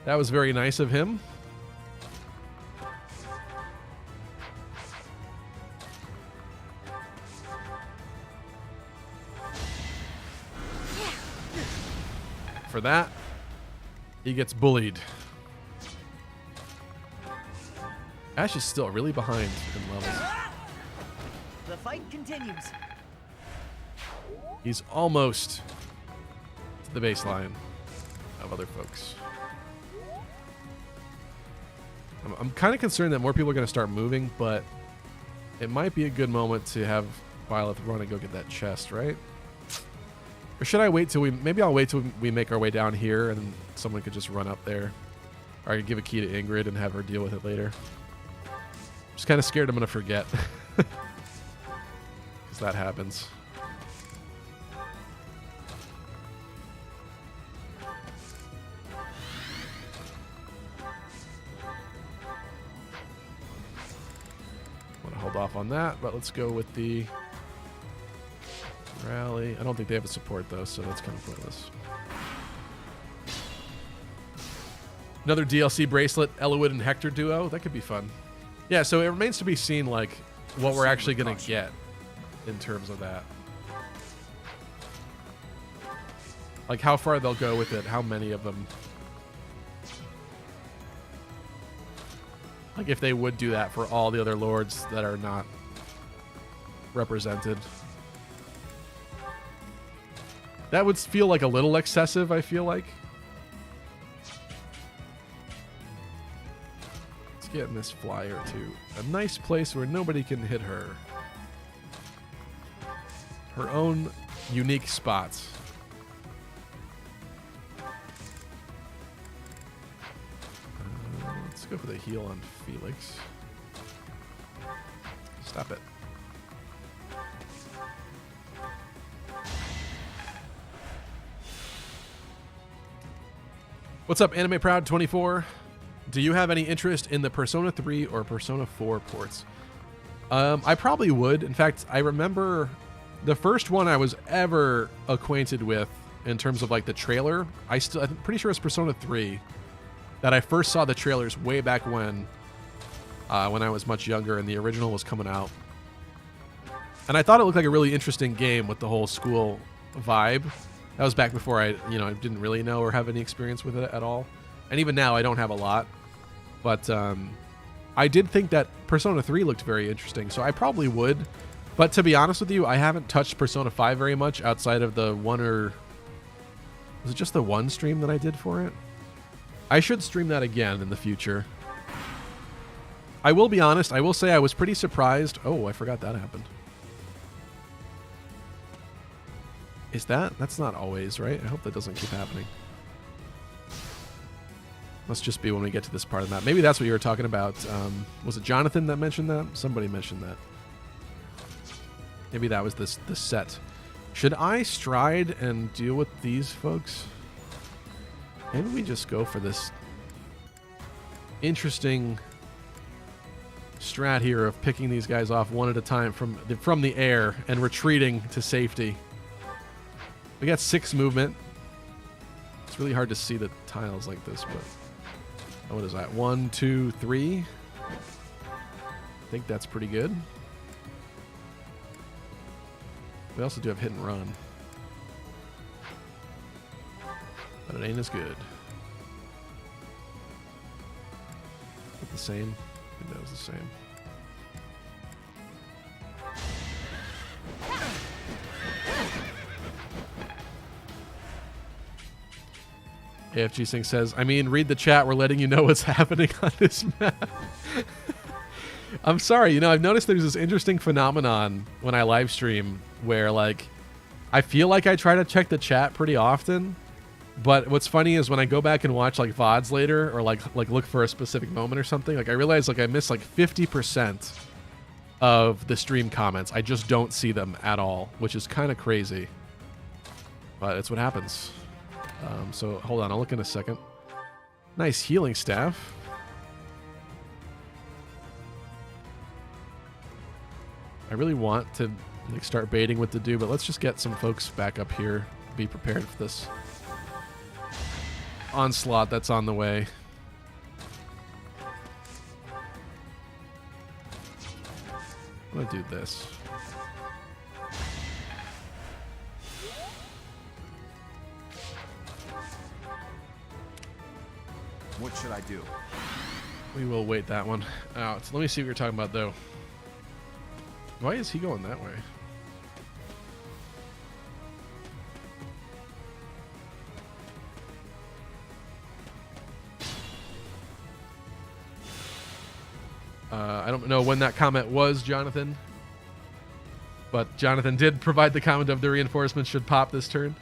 That was very nice of him. For that, he gets bullied. Ash is still really behind in levels. The fight continues. He's almost to the baseline of other folks. I'm kind of concerned that more people are going to start moving, but it might be a good moment to have Byleth run and go get that chest, right? Or should I wait till maybe I'll wait till we make our way down here and someone could just run up there. Or I could give a key to Ingrid and have her deal with it later. Just kind of scared I'm going to forget. Because that happens. Want to hold off on that, but let's go with the rally. I don't think they have a support though, so that's kind of pointless. Another DLC bracelet, Elowood and Hector duo. That could be fun. Yeah, so it remains to be seen, like, what we're actually going to get in terms of that. Like, how far they'll go with it, how many of them. Like if they would do that for all the other lords that are not represented. That would feel like a little excessive, I feel like. Let's get Miss Flyer to a nice place where nobody can hit her. Her own unique spots. Let's go for the heal on Felix. Stop it. What's up, Anime Proud 24? Do you have any interest in the Persona 3 or Persona 4 ports? I probably would. In fact, I remember the first one I was ever acquainted with in terms of like the trailer. I'm pretty sure it's Persona 3 that I first saw the trailers way back when I was much younger and the original was coming out. And I thought it looked like a really interesting game with the whole school vibe. That was back before I didn't really know or have any experience with it at all. And even now, I don't have a lot. But I did think that Persona 3 looked very interesting, so I probably would. But to be honest with you, I haven't touched Persona 5 very much outside of the one or... Was it just the one stream that I did for it? I should stream that again in the future. I will be honest, I will say I was pretty surprised. Oh, I forgot that happened. Is that's not always, right? I hope that doesn't keep happening. Must just be when we get to this part of the map. Maybe that's what you were talking about. Was it Jonathan that mentioned that? Somebody mentioned that. Maybe that was the set. Should I stride and deal with these folks? Maybe we just go for this interesting strat here of picking these guys off one at a time from the air and retreating to safety. We got 6 movement. It's really hard to see the tiles like this, but what is that? 1, 2, 3. I think that's pretty good. We also do have hit and run, but it ain't as good. Is it the same? I think that was the same. AFG Singh says, I mean, read the chat. We're letting you know what's happening on this map. I'm sorry. I've noticed there's this interesting phenomenon when I live stream where, like, I feel like I try to check the chat pretty often. But what's funny is when I go back and watch, like, VODs later or, like look for a specific moment or something, like, I realize, like, I miss, like, 50% of the stream comments. I just don't see them at all, which is kind of crazy. But it's what happens. So hold on, I'll look in a second. Nice healing staff. I really want to start baiting what to do, but let's just get some folks back up here. Be prepared for this onslaught that's on the way. I'm gonna do this. What should I do? We will wait that one out. Let me see what you're talking about, though. Why is he going that way? I don't know when that comment was, Jonathan. But Jonathan did provide the comment of the reinforcements should pop this turn.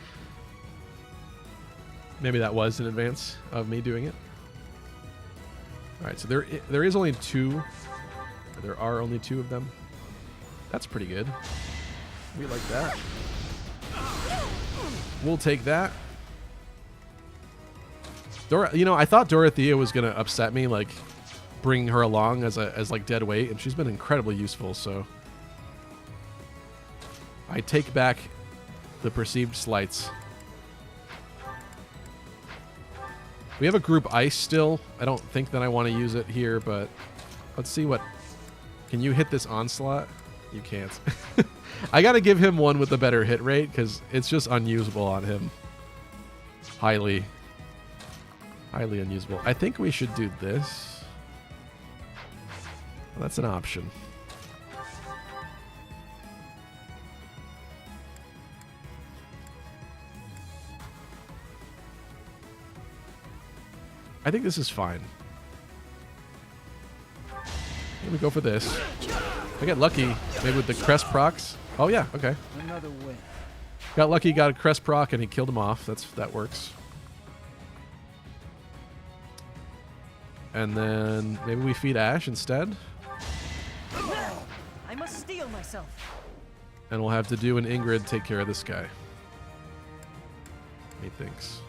Maybe that was in advance of me doing it. All right, so there is only 2. There are only 2 of them. That's pretty good. We like that. We'll take that. I thought Dorothea was gonna upset me, like bringing her along as like dead weight, and she's been incredibly useful. So I take back the perceived slights. We have a group ice still. I don't think that I want to use it here, but let's see what... Can you hit this onslaught? You can't. I got to give him one with a better hit rate because it's just unusable on him. Highly unusable. I think we should do this. Well, that's an option. I think this is fine. Let me go for this. I got lucky, maybe with the crest procs. Oh yeah, okay. Another win. Got lucky, got a crest proc, and he killed him off. That works. And then maybe we feed Ash instead. I must steel myself. And we'll have to do an Ingrid take care of this guy. Methinks.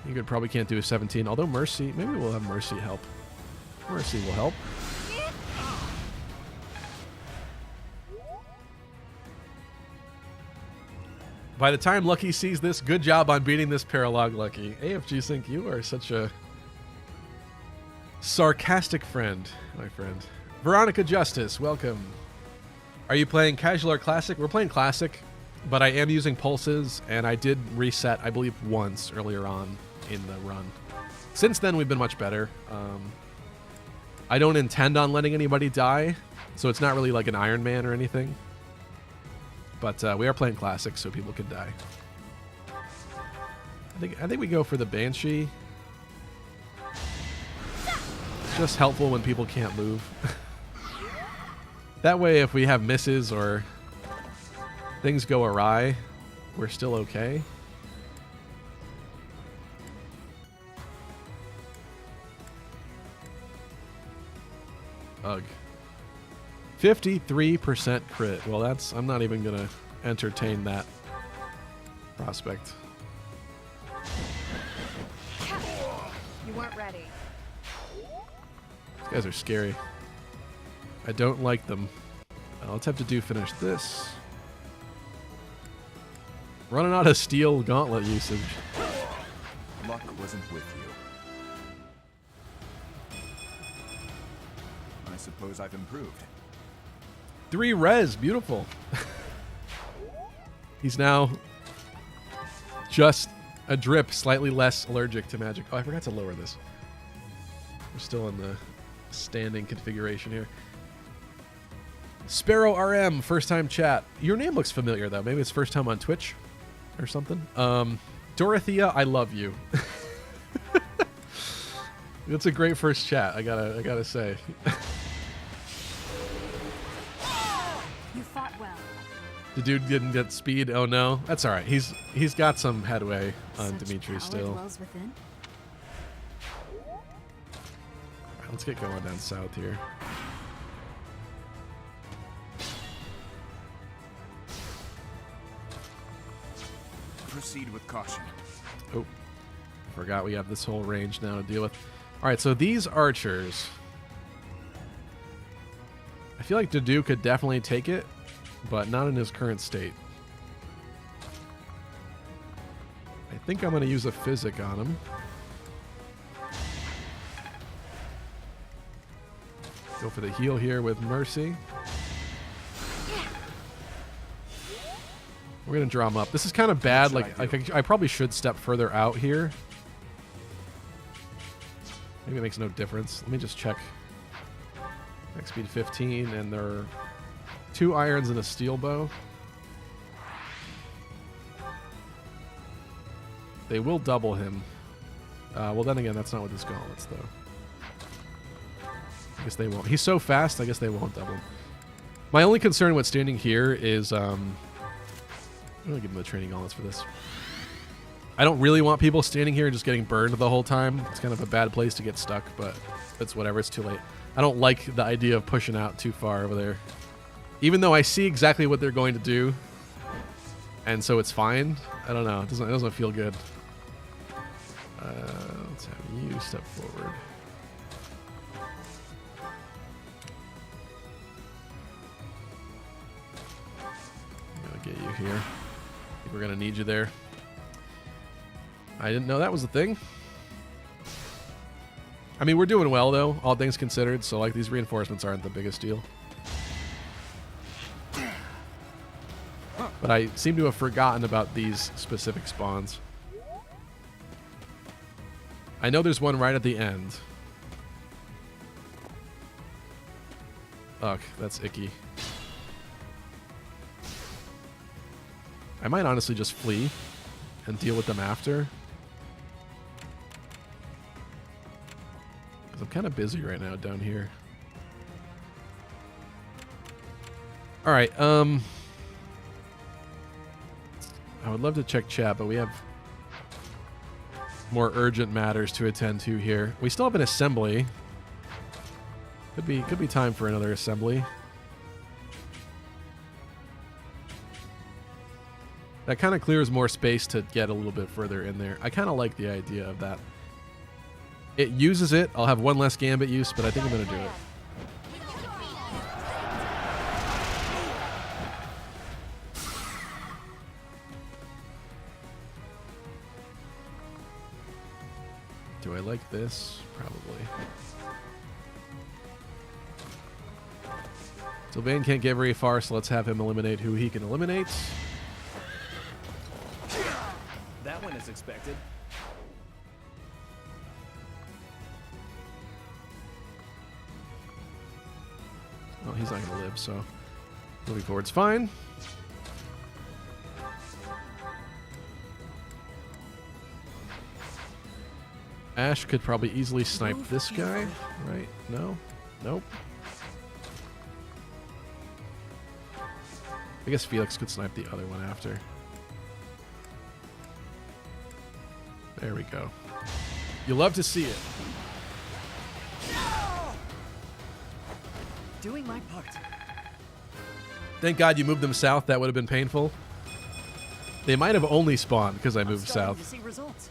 Ingrid probably can't do a 17, although Mercy, maybe we'll have Mercy help. Mercy will help. By the time Lucky sees this, good job on beating this Paralog, Lucky. AFG Sync, you are such a sarcastic friend, my friend. Veronica Justice, welcome. Are you playing casual or classic? We're playing classic, but I am using pulses, and I did reset, I believe, once earlier on in the run. Since then, we've been much better. I don't intend on letting anybody die, so it's not really like an Iron Man or anything. But we are playing classic, so people can die. I think we go for the Banshee. It's just helpful when people can't move. That way, if we have misses or things go awry, we're still okay. Ugh. 53% crit. Well, I'm not even going to entertain that prospect. You weren't ready. These guys are scary. I don't like them. Let's have to finish this. Running out of steel gauntlet usage. Luck wasn't with you. I suppose I've improved. 3 res, beautiful. He's now just a drip, slightly less allergic to magic. Oh, I forgot to lower this. We're still in the standing configuration here. Sparrow RM, first time chat. Your name looks familiar though. Maybe it's first time on Twitch or something. Dorothea, I love you. That's a great first chat. I gotta say. You fought well. The dude didn't get speed. Oh no, that's all right. He's got some headway on Such Dimitri power still. dwells within. All right, let's get going down south here. Proceed with caution. Oh, forgot we have this whole range now to deal with. All right, so these archers. I feel like Dedu could definitely take it, but not in his current state. I think I'm going to use a physic on him. Go for the heal here with Mercy. We're going to draw him up. This is kind of bad. Like I probably should step further out here. Maybe it makes no difference. Let me just check. Max speed 15, and there are 2 irons and a steel bow. They will double him. Well, then again, that's not with his gauntlets, though. I guess they won't. He's so fast, I guess they won't double him. My only concern with standing here is... I'm going to give him the training gauntlets for this. I don't really want people standing here and just getting burned the whole time. It's kind of a bad place to get stuck, but it's whatever. It's too late. I don't like the idea of pushing out too far over there. Even though I see exactly what they're going to do, and so it's fine. I don't know. It doesn't feel good. Let's have you step forward. I'm going to get you here. I think we're going to need you there. I didn't know that was a thing. I mean, we're doing well, though, all things considered, so, like, these reinforcements aren't the biggest deal. But I seem to have forgotten about these specific spawns. I know there's one right at the end. Ugh, that's icky. I might honestly just flee and deal with them after. Because I'm kind of busy right now down here. Alright, I would love to check chat, but we have more urgent matters to attend to here. We still have an assembly. Could be time for another assembly. That kind of clears more space to get a little bit further in there. I kind of like the idea of that. It uses it. I'll have one less gambit use, but I think I'm going to do it. Do I like this? Probably. Sylvain can't get very far, so let's have him eliminate who he can eliminate. That one is expected. Well, he's not going to live, so moving forward's fine. Ash could probably easily snipe this guy, right? No? Nope. I guess Felix could snipe the other one after. There we go. You love to see it. Doing my part. Thank God you moved them south. That would have been painful. They might have only spawned because I moved Starting south. to see results.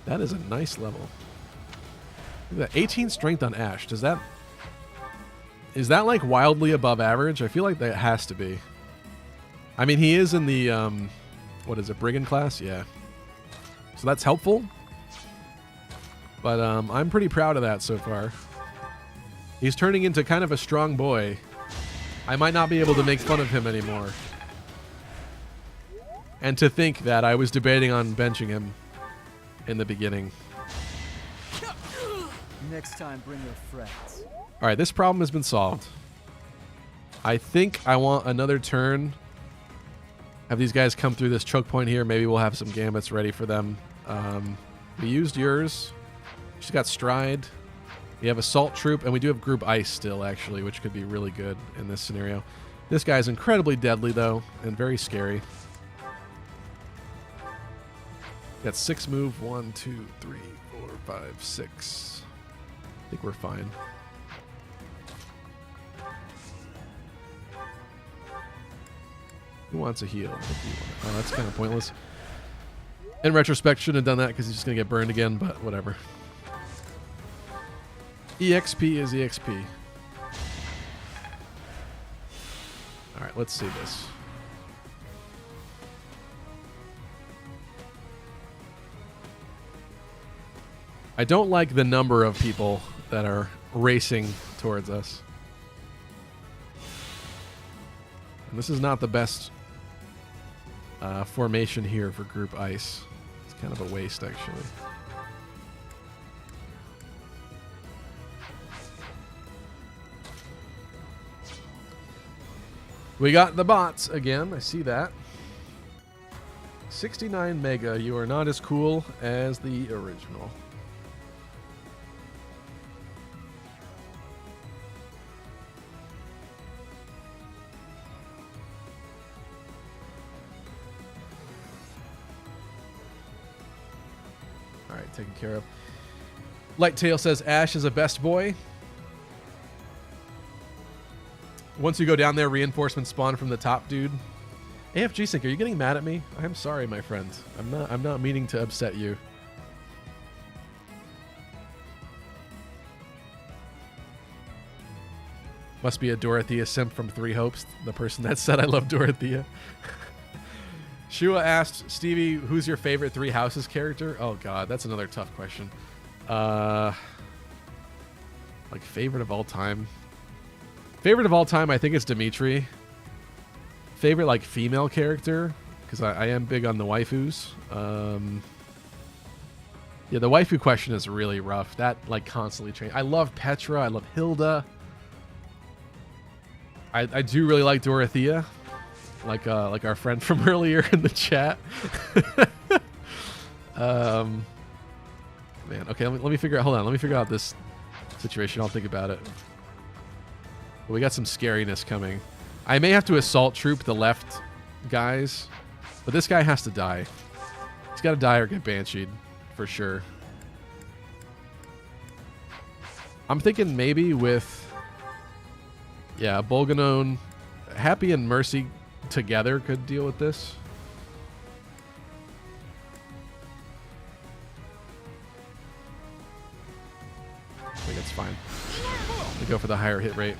That is a nice level. Look at that. 18 strength on Ash. Is that like wildly above average? I feel like that has to be. I mean, he is in the, what is it, Brigand class? Yeah. So that's helpful. But I'm pretty proud of that so far. He's turning into kind of a strong boy. I might not be able to make fun of him anymore. And to think that I was debating on benching him in the beginning. Next time, bring your friends. All right, this problem has been solved. I think I want another turn. Have these guys come through this choke point here. Maybe we'll have some gambits ready for them. We used yours. She's got Stride. We have Assault Troop, and we do have Group Ice still, actually, which could be really good in this scenario. This guy's incredibly deadly, though, and very scary. Got 6 move. 1, 2, 3, 4, 5, 6. I think we're fine. Who wants a heal? Oh, that's kind of pointless. In retrospect, shouldn't have done that because he's just going to get burned again, but whatever. EXP is EXP. Alright, let's see this. I don't like the number of people that are racing towards us. And this is not the best formation here for Group Ice. It's kind of a waste, actually. We got the bots again. I see that. 69 Mega. You are not as cool as the original. All right, taken care of. Lighttail says Ash is a best boy. Once you go down there, reinforcements spawn from the top, dude. AFG Sync, are you getting mad at me? I'm sorry, my friend. I'm not meaning to upset you. Must be a Dorothea simp from Three Hopes, the person that said I love Dorothea. Shua asked, Stevie, who's your favorite Three Houses character? Oh god, that's another tough question. Like favorite of all time. Favorite of all time, I think it's Dimitri. Favorite, like, female character, because I am big on the waifus. Yeah, the waifu question is really rough. That like constantly change. I love Petra. I love Hilda. I do really like Dorothea, like our friend from earlier in the chat. Man, okay, let me figure out. Hold on, let me figure out this situation. I'll think about it. We got some scariness coming. I may have to assault troop the left guys, but this guy has to die. He's got to die or get bansheed for sure. I'm thinking maybe with, yeah, Bolganone, Happy and Mercy together could deal with this. I think it's fine. We go for the higher hit rate.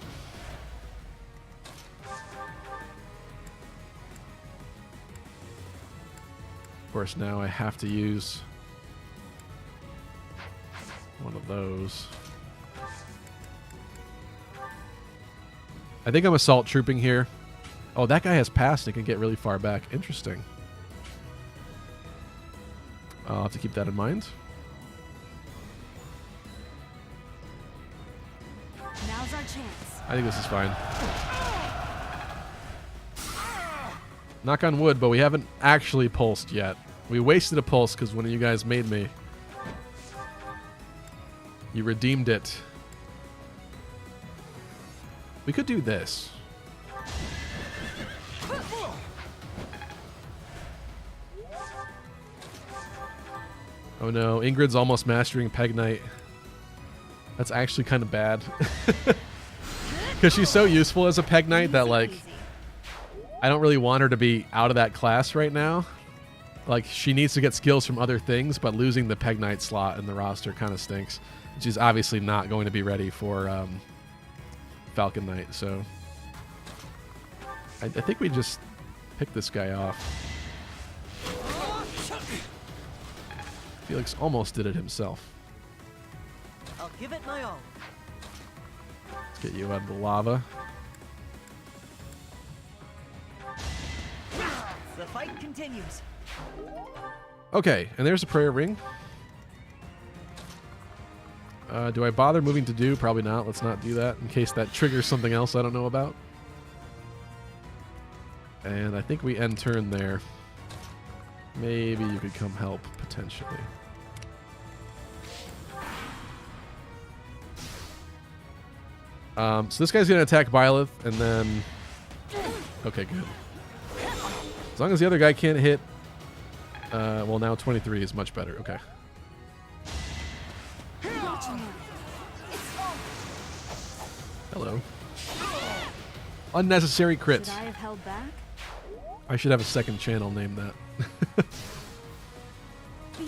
Of course, now I have to use one of those. I think I'm assault trooping here. Oh, that guy has passed and can get really far back. Interesting. I'll have to keep that in mind. Now's our chance. I think this is fine. Knock on wood, but we haven't actually pulsed yet. We wasted a pulse because one of you guys made me. You redeemed it. We could do this. Oh no, Ingrid's almost mastering Peg Knight. That's actually kind of bad. Because she's so useful as a Peg Knight that, like, I don't really want her to be out of that class right now. Like, she needs to get skills from other things, but losing the Peg Knight slot in the roster kind of stinks. She's obviously not going to be ready for Falcon Knight, so I think we just pick this guy off. Felix almost did it himself. I'll give it my all. Let's get you out of the lava. The fight continues. Okay, and there's a prayer ring. Do I bother moving to do? Probably not. Let's not do that in case that triggers something else I don't know about. And I think we end turn there. Maybe you could come help, potentially. So this guy's going to attack Byleth, and then... Okay, good. As long as the other guy can't hit... well, now 23 is much better. Okay. Hello. Unnecessary crits. Should I have held back? I should have a second channel named that.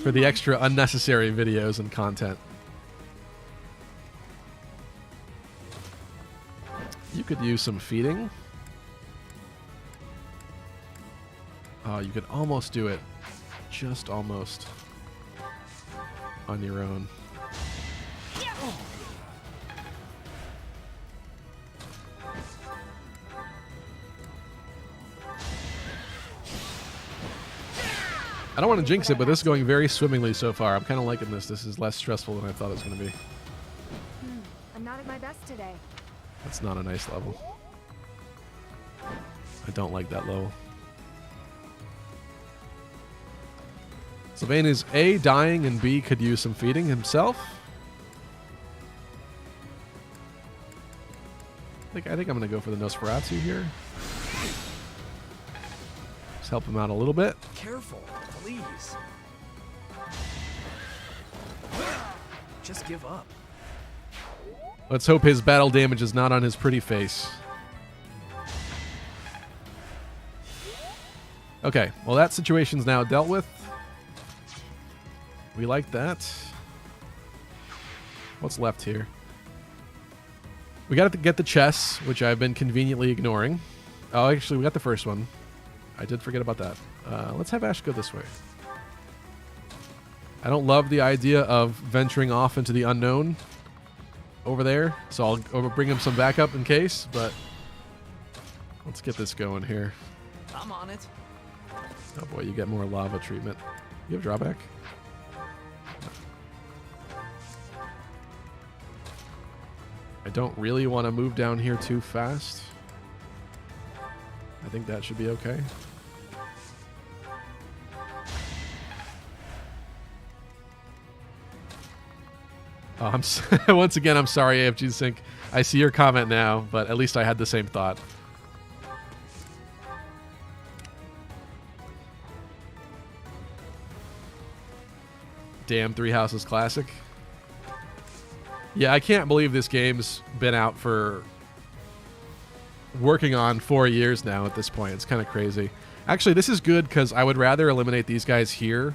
For the extra unnecessary videos and content. You could use some feeding. Oh, you could almost do it. Just almost. On your own. I don't want to jinx it, but this is going very swimmingly so far. I'm kind of liking this. This is less stressful than I thought it was going to be. I'm not at my best today. That's not a nice level. I don't like that level. Sylvain is A, dying, and B, could use some feeding himself. I think I'm going to go for the Nosferatu here. Just help him out a little bit. Careful, please. Just give up. Let's hope his battle damage is not on his pretty face. Okay, well that situation's now dealt with. We like that. What's left here? We got to get the chess, which I've been conveniently ignoring. Oh, actually, we got the first one. I did forget about that. Let's have Ash go this way. I don't love the idea of venturing off into the unknown over there, so I'll bring him some backup in case, but let's get this going here. I'm on it. Oh boy, you get more lava treatment. You have drawback? I don't really want to move down here too fast. I think that should be okay. Oh, once again, I'm sorry, AFG Sync. I see your comment now, but at least I had the same thought. Damn, Three Houses Classic. Yeah, I can't believe this game's been out for working on 4 years now at this point. It's kind of crazy. Actually, this is good because I would rather eliminate these guys here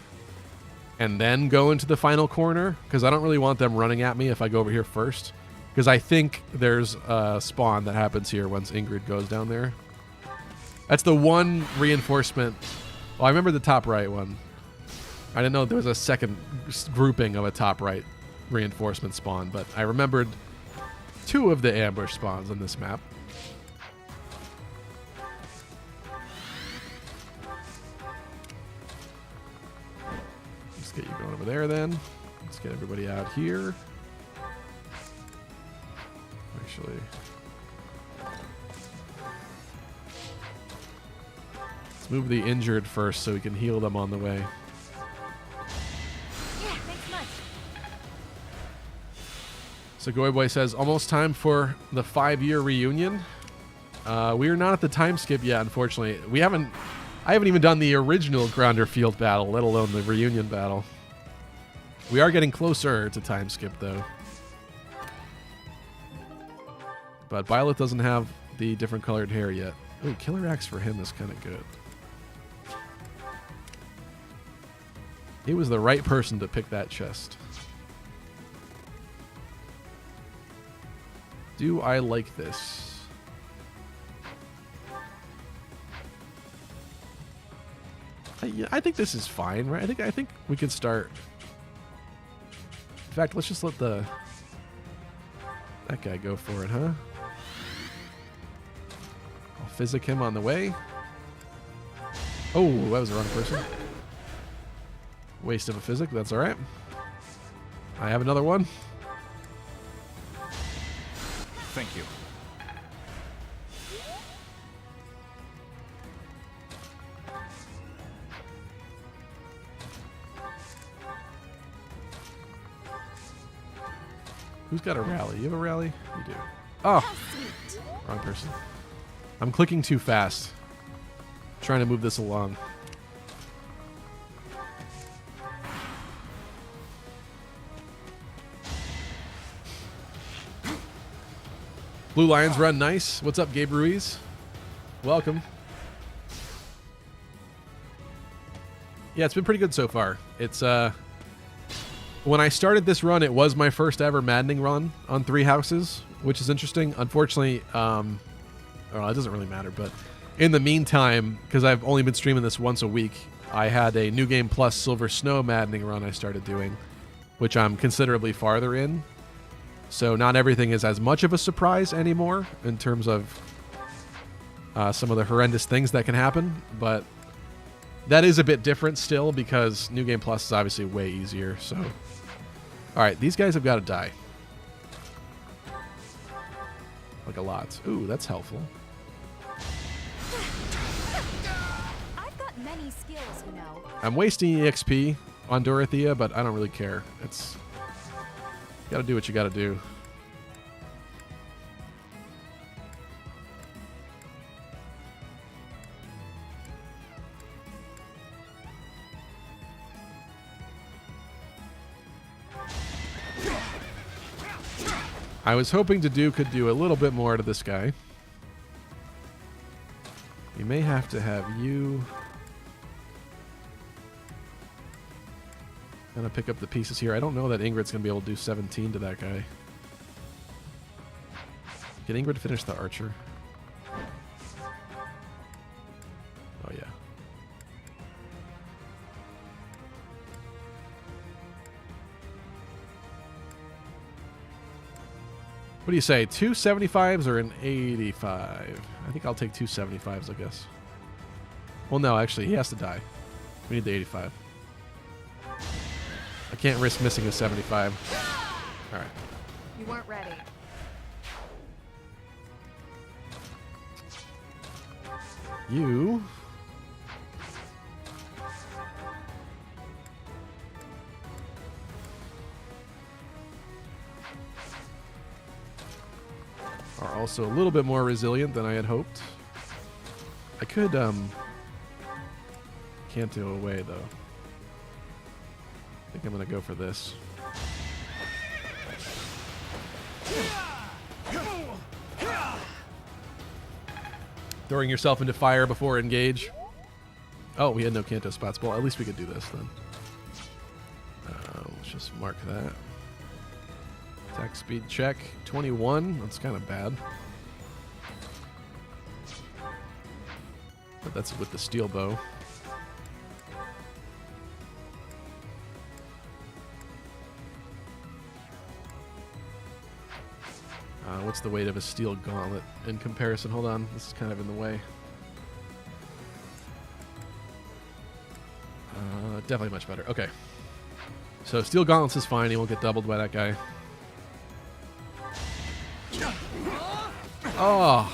and then go into the final corner because I don't really want them running at me if I go over here first, because I think there's a spawn that happens here once Ingrid goes down there. That's the one reinforcement. Well, I remember the top right one. I didn't know there was a second grouping of a top right reinforcement spawn, but I remembered 2 of the ambush spawns on this map. Let's get you going over there then. Let's get everybody out here. Actually, let's move the injured first so we can heal them on the way. Yeah, thanks much. So Goy Boy says, almost time for the 5-year reunion. We are not at the time skip yet, unfortunately. I haven't even done the original Grondor Field battle, let alone the reunion battle. We are getting closer to time skip, though. But Violet doesn't have the different colored hair yet. Ooh, Killer Axe for him is kind of good. He was the right person to pick that chest. Do I like this? Yeah, I think this is fine, right? I think we can start. In fact, let's just let that guy go for it, huh? I'll physic him on the way. Oh, that was the wrong person. Waste of a physic, that's all right. I have another one. Thank you. Who's got a rally? You have a rally? You do. Oh, wrong person. I'm clicking too fast. Trying to move this along. Blue Lions run nice. What's up, Gabe Ruiz? Welcome. Yeah, it's been pretty good so far. It's when I started this run, it was my first ever Maddening run on Three Houses, which is interesting. Unfortunately, well, it doesn't really matter, but in the meantime, because I've only been streaming this once a week, I had a New Game Plus Silver Snow Maddening run I started doing, which I'm considerably farther in. So not everything is as much of a surprise anymore in terms of some of the horrendous things that can happen, but that is a bit different still because New Game Plus is obviously way easier. So, all right, these guys have got to die. Like a lot. Ooh, that's helpful. I've got many skills, you know. I'm wasting EXP on Dorothea, but I don't really care. It's got to do what you got to do. I was hoping could do a little bit more to this guy. We may have to have you kind of pick up the pieces here. I don't know that Ingrid's going to be able to do 17 to that guy. Can Ingrid finish the archer? Oh, yeah. What do you say? 2 75s or an 85? I think I'll take 2 75s, I guess. Well, no, actually, he has to die. We need the 85. I can't risk missing a 75. All right. You weren't ready. You... are also a little bit more resilient than I had hoped. I could, can't do away, though. I think I'm gonna go for this. Throwing yourself into fire before engage. Oh, we had no Kanto spots. Well, at least we could do this then. Let's just mark that. Attack speed check. 21. That's kind of bad. But that's with the steel bow. What's the weight of a steel gauntlet in comparison? Hold on, this is kind of in the way. Definitely much better. Okay. So steel gauntlets is fine. He won't get doubled by that guy. Oh.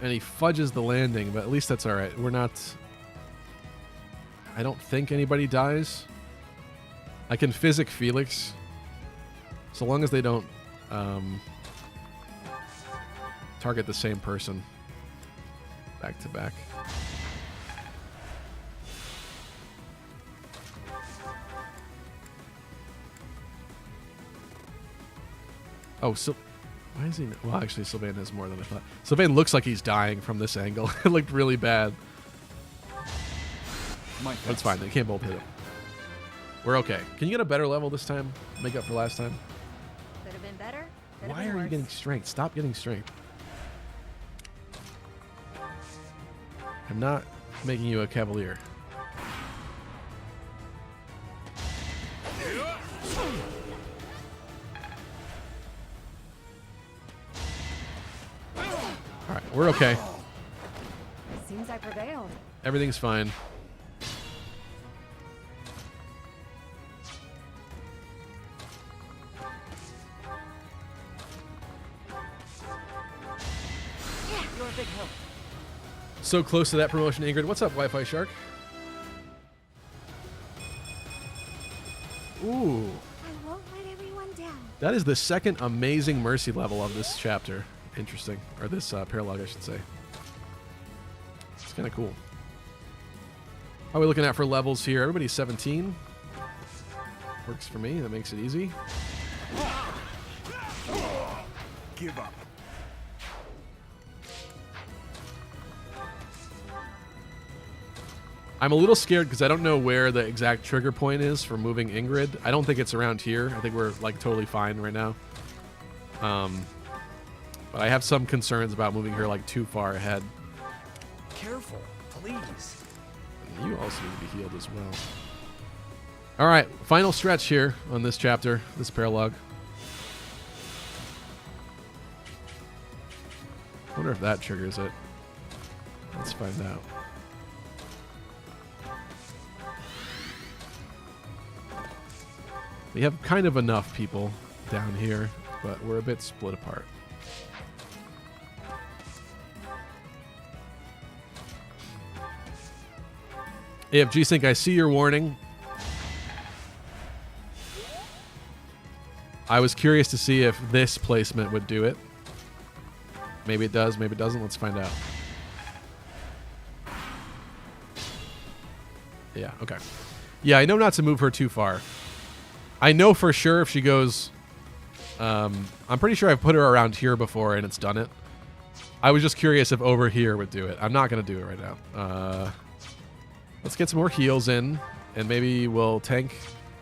And he fudges the landing, but at least that's alright. We're not... I don't think anybody dies. I can physic Felix. So long as they don't target the same person back to back. Oh, so why is he? Well, actually, Sylvain has more than I thought. Sylvain looks like he's dying from this angle. It looked really bad. That's fine. They can't both hit him. We're okay. Can you get a better level this time? Make up for last time? Could have been better. Why are you getting strength? Stop getting strength. I'm not making you a cavalier. Alright, we're okay. Seems I prevailed. Everything's fine. You're a big help. So close to that promotion, Ingrid. What's up, Wi-Fi Shark? Ooh. I won't let everyone down. That is the second amazing mercy level of this chapter. Interesting. Or this paralog, I should say. It's kind of cool. How are we looking at for levels here? Everybody's 17. Works for me. That makes it easy. Give up. I'm a little scared because I don't know where the exact trigger point is for moving Ingrid. I don't think it's around here. I think we're like totally fine right now. But I have some concerns about moving her like too far ahead. Careful, please. And you also need to be healed as well. All right, final stretch here on this chapter, this paralog. I wonder if that triggers it. Let's find out. We have kind of enough people down here, but we're a bit split apart. If G-Sync, I see your warning. I was curious to see if this placement would do it. Maybe it does, maybe it doesn't. Let's find out. Yeah, okay. Yeah, I know not to move her too far. I know for sure if she goes... I'm pretty sure I've put her around here before and it's done it. I was just curious if over here would do it. I'm not going to do it right now. Let's get some more heals in, and maybe we'll tank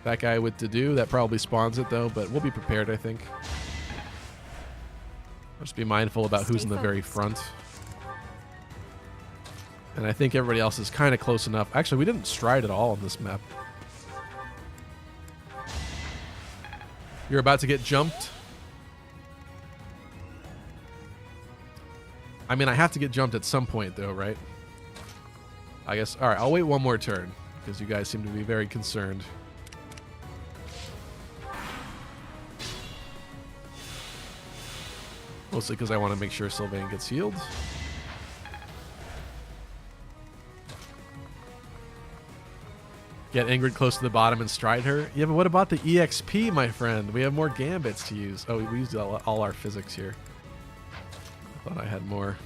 that guy with to do. That probably spawns it, though, but we'll be prepared, I think. I'll just be mindful about who's in the very front. And I think everybody else is kind of close enough. Actually, we didn't stride at all on this map. You're about to get jumped. I mean, I have to get jumped at some point, though, right? I guess. All right, I'll wait one more turn because you guys seem to be very concerned. Mostly because I want to make sure Sylvain gets healed. Get Ingrid close to the bottom and stride her. Yeah, but what about the EXP, my friend? We have more gambits to use. Oh, we used all our physics here. I thought I had more.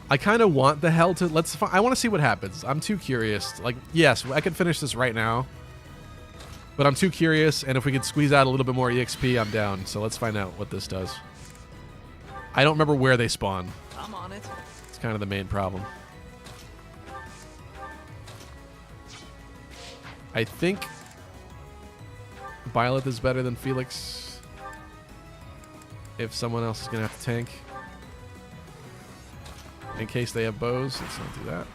I kind of want the hell to... I want to see what happens. I'm too curious. Like, yes, I could finish this right now. But I'm too curious, and if we could squeeze out a little bit more EXP, I'm down. So let's find out what this does. I don't remember where they spawn. I'm on it. It's kind of the main problem. I think Byleth is better than Felix. If someone else is going to have to tank. In case they have bows. Let's not do that.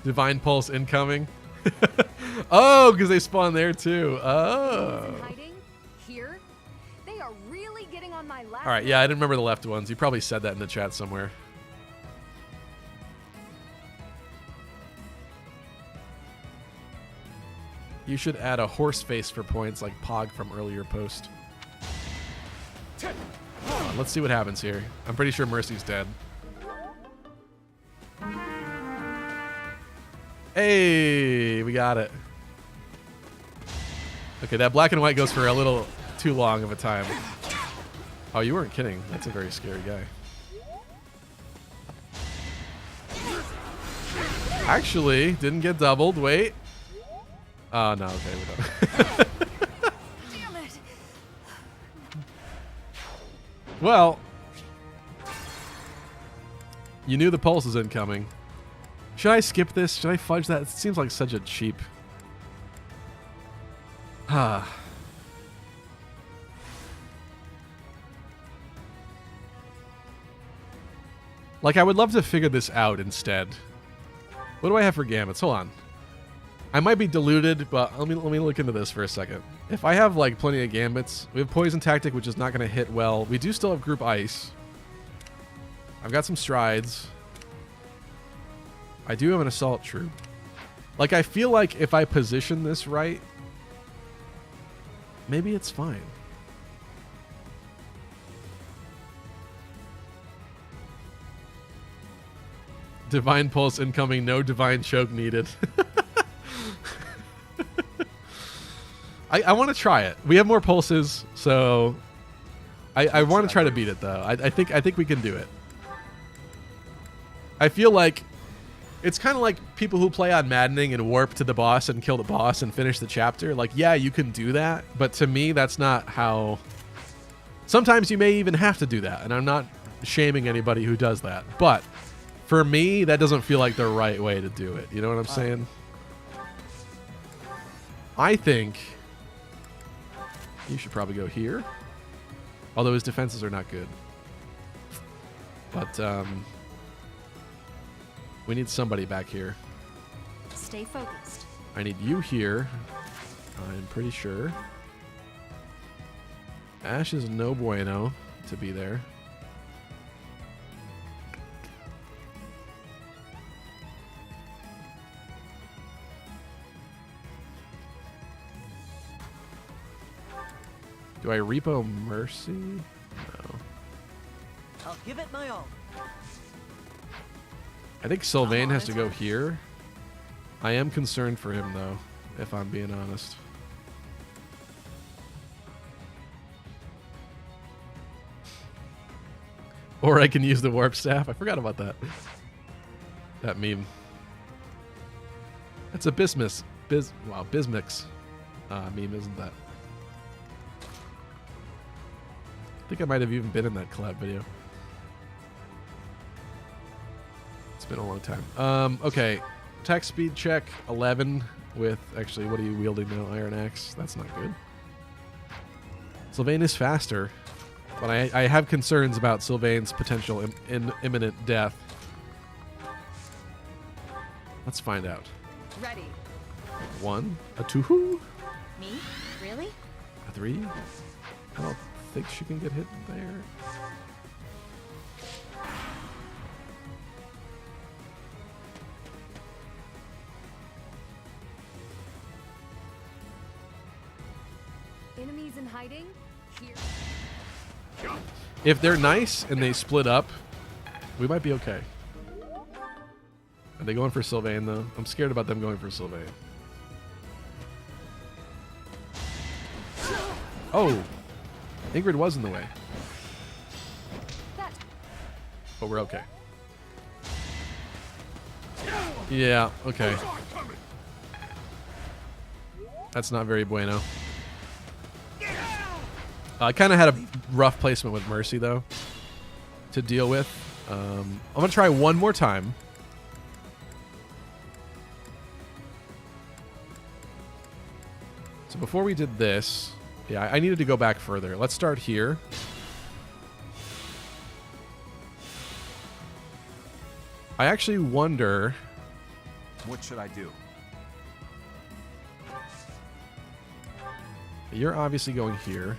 Divine Pulse incoming. Oh, because they spawn there too. Oh. Hiding here? They are really getting on my last. All right, yeah, I didn't remember the left ones. You probably said that in the chat somewhere. You should add a horse face for points like Pog from earlier post. Let's see what happens here. I'm pretty sure Mercy's dead. Hey, we got it. Okay, that black and white goes for a little too long of a time. Oh, you weren't kidding. That's a very scary guy. Actually, didn't get doubled. Wait. Oh, no. Okay, we're done. Damn it. Well, you knew the pulse was incoming. Should I skip this? Should I fudge that? It seems like such a cheap... Like, I would love to figure this out instead. What do I have for gambits? Hold on. I might be deluded, but let me look into this for a second. If I have, like, plenty of gambits, we have Poison Tactic, which is not going to hit well. We do still have Group Ice. I've got some Strides. I do have an Assault Troop. Like, I feel like if I position this right, maybe it's fine. Divine Pulse incoming, no Divine Choke needed. I want to try it. We have more pulses, so I want to try to beat it though. I think we can do it. I feel like it's kind of like people who play on Maddening and warp to the boss and kill the boss and finish the chapter. Like, yeah, you can do that, but to me, that's not how... Sometimes you may even have to do that, and I'm not shaming anybody who does that. But for me, that doesn't feel like the right way to do it. You know what I'm saying? I think you should probably go here. Although his defenses are not good. But, we need somebody back here. Stay focused. I need you here. I'm pretty sure. Ash is no bueno to be there. Do I repo Mercy? No. I'll give it my all. I think Sylvain has to go here. I am concerned for him, though, if I'm being honest. Or I can use the warp staff. I forgot about that. That meme. That's a Bismix meme, isn't that? I think I might have even been in that collab video. It's been a long time. Okay. Attack speed check 11 with, actually, what are you wielding now? Iron Axe. That's not good. Sylvain is faster, but I have concerns about Sylvain's potential imminent death. Let's find out. Ready. 1, a 2, Me? Really? a 3. I don't think she can get hit there. Enemies in hiding? Here. If they're nice and they split up, we might be okay. Are they going for Sylvain, though? I'm scared about them going for Sylvain. Oh! Ingrid was in the way. But we're okay. Yeah, okay. That's not very bueno. I kind of had a rough placement with Mercy, though, to deal with. I'm going to try one more time. So before we did this, yeah, I needed to go back further. Let's start here. I actually wonder... What should I do? You're obviously going here.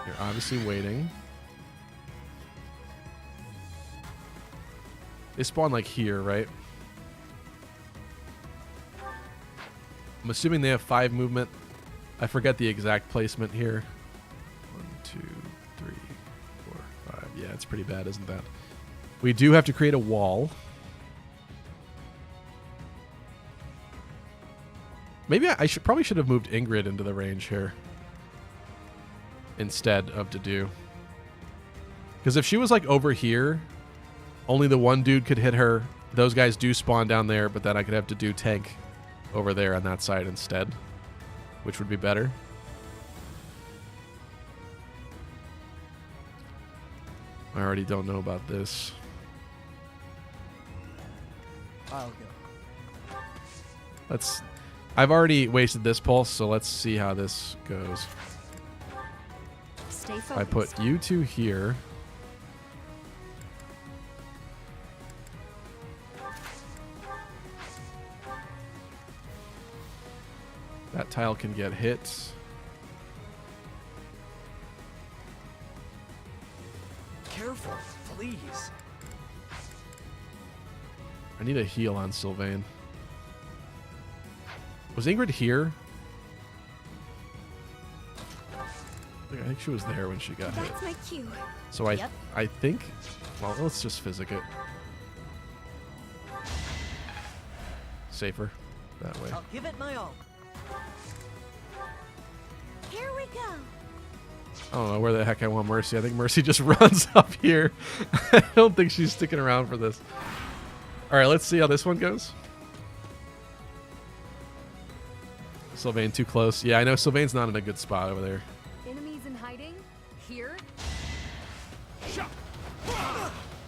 You're obviously waiting. They spawn like here, right? I'm assuming they have 5 movement. I forget the exact placement here. 1, 2, 3, 4, 5. Yeah, it's pretty bad, isn't that? We do have to create a wall. Maybe I probably should have moved Ingrid into the range here instead of Dedue. Because if she was like over here, only the one dude could hit her. Those guys do spawn down there, but then I could have Dedue tank over there on that side instead, which would be better. I already don't know about this. I'll go. I've already wasted this pulse, so let's see how this goes. Stay focused. I put you two here. That tile can get hit. Careful, please. I need a heal on Sylvain. Was Ingrid here? I think she was there when she got hit. That's my cue. So Yep. I think... Well, let's just physic it. Safer that way. I'll give it my all. Here we go. I don't know where the heck I want Mercy. I think Mercy just runs up here. I don't think she's sticking around for this. All right, let's see how this one goes. Sylvain too close. Yeah, I know Sylvain's not in a good spot over there. Enemies in hiding? Here?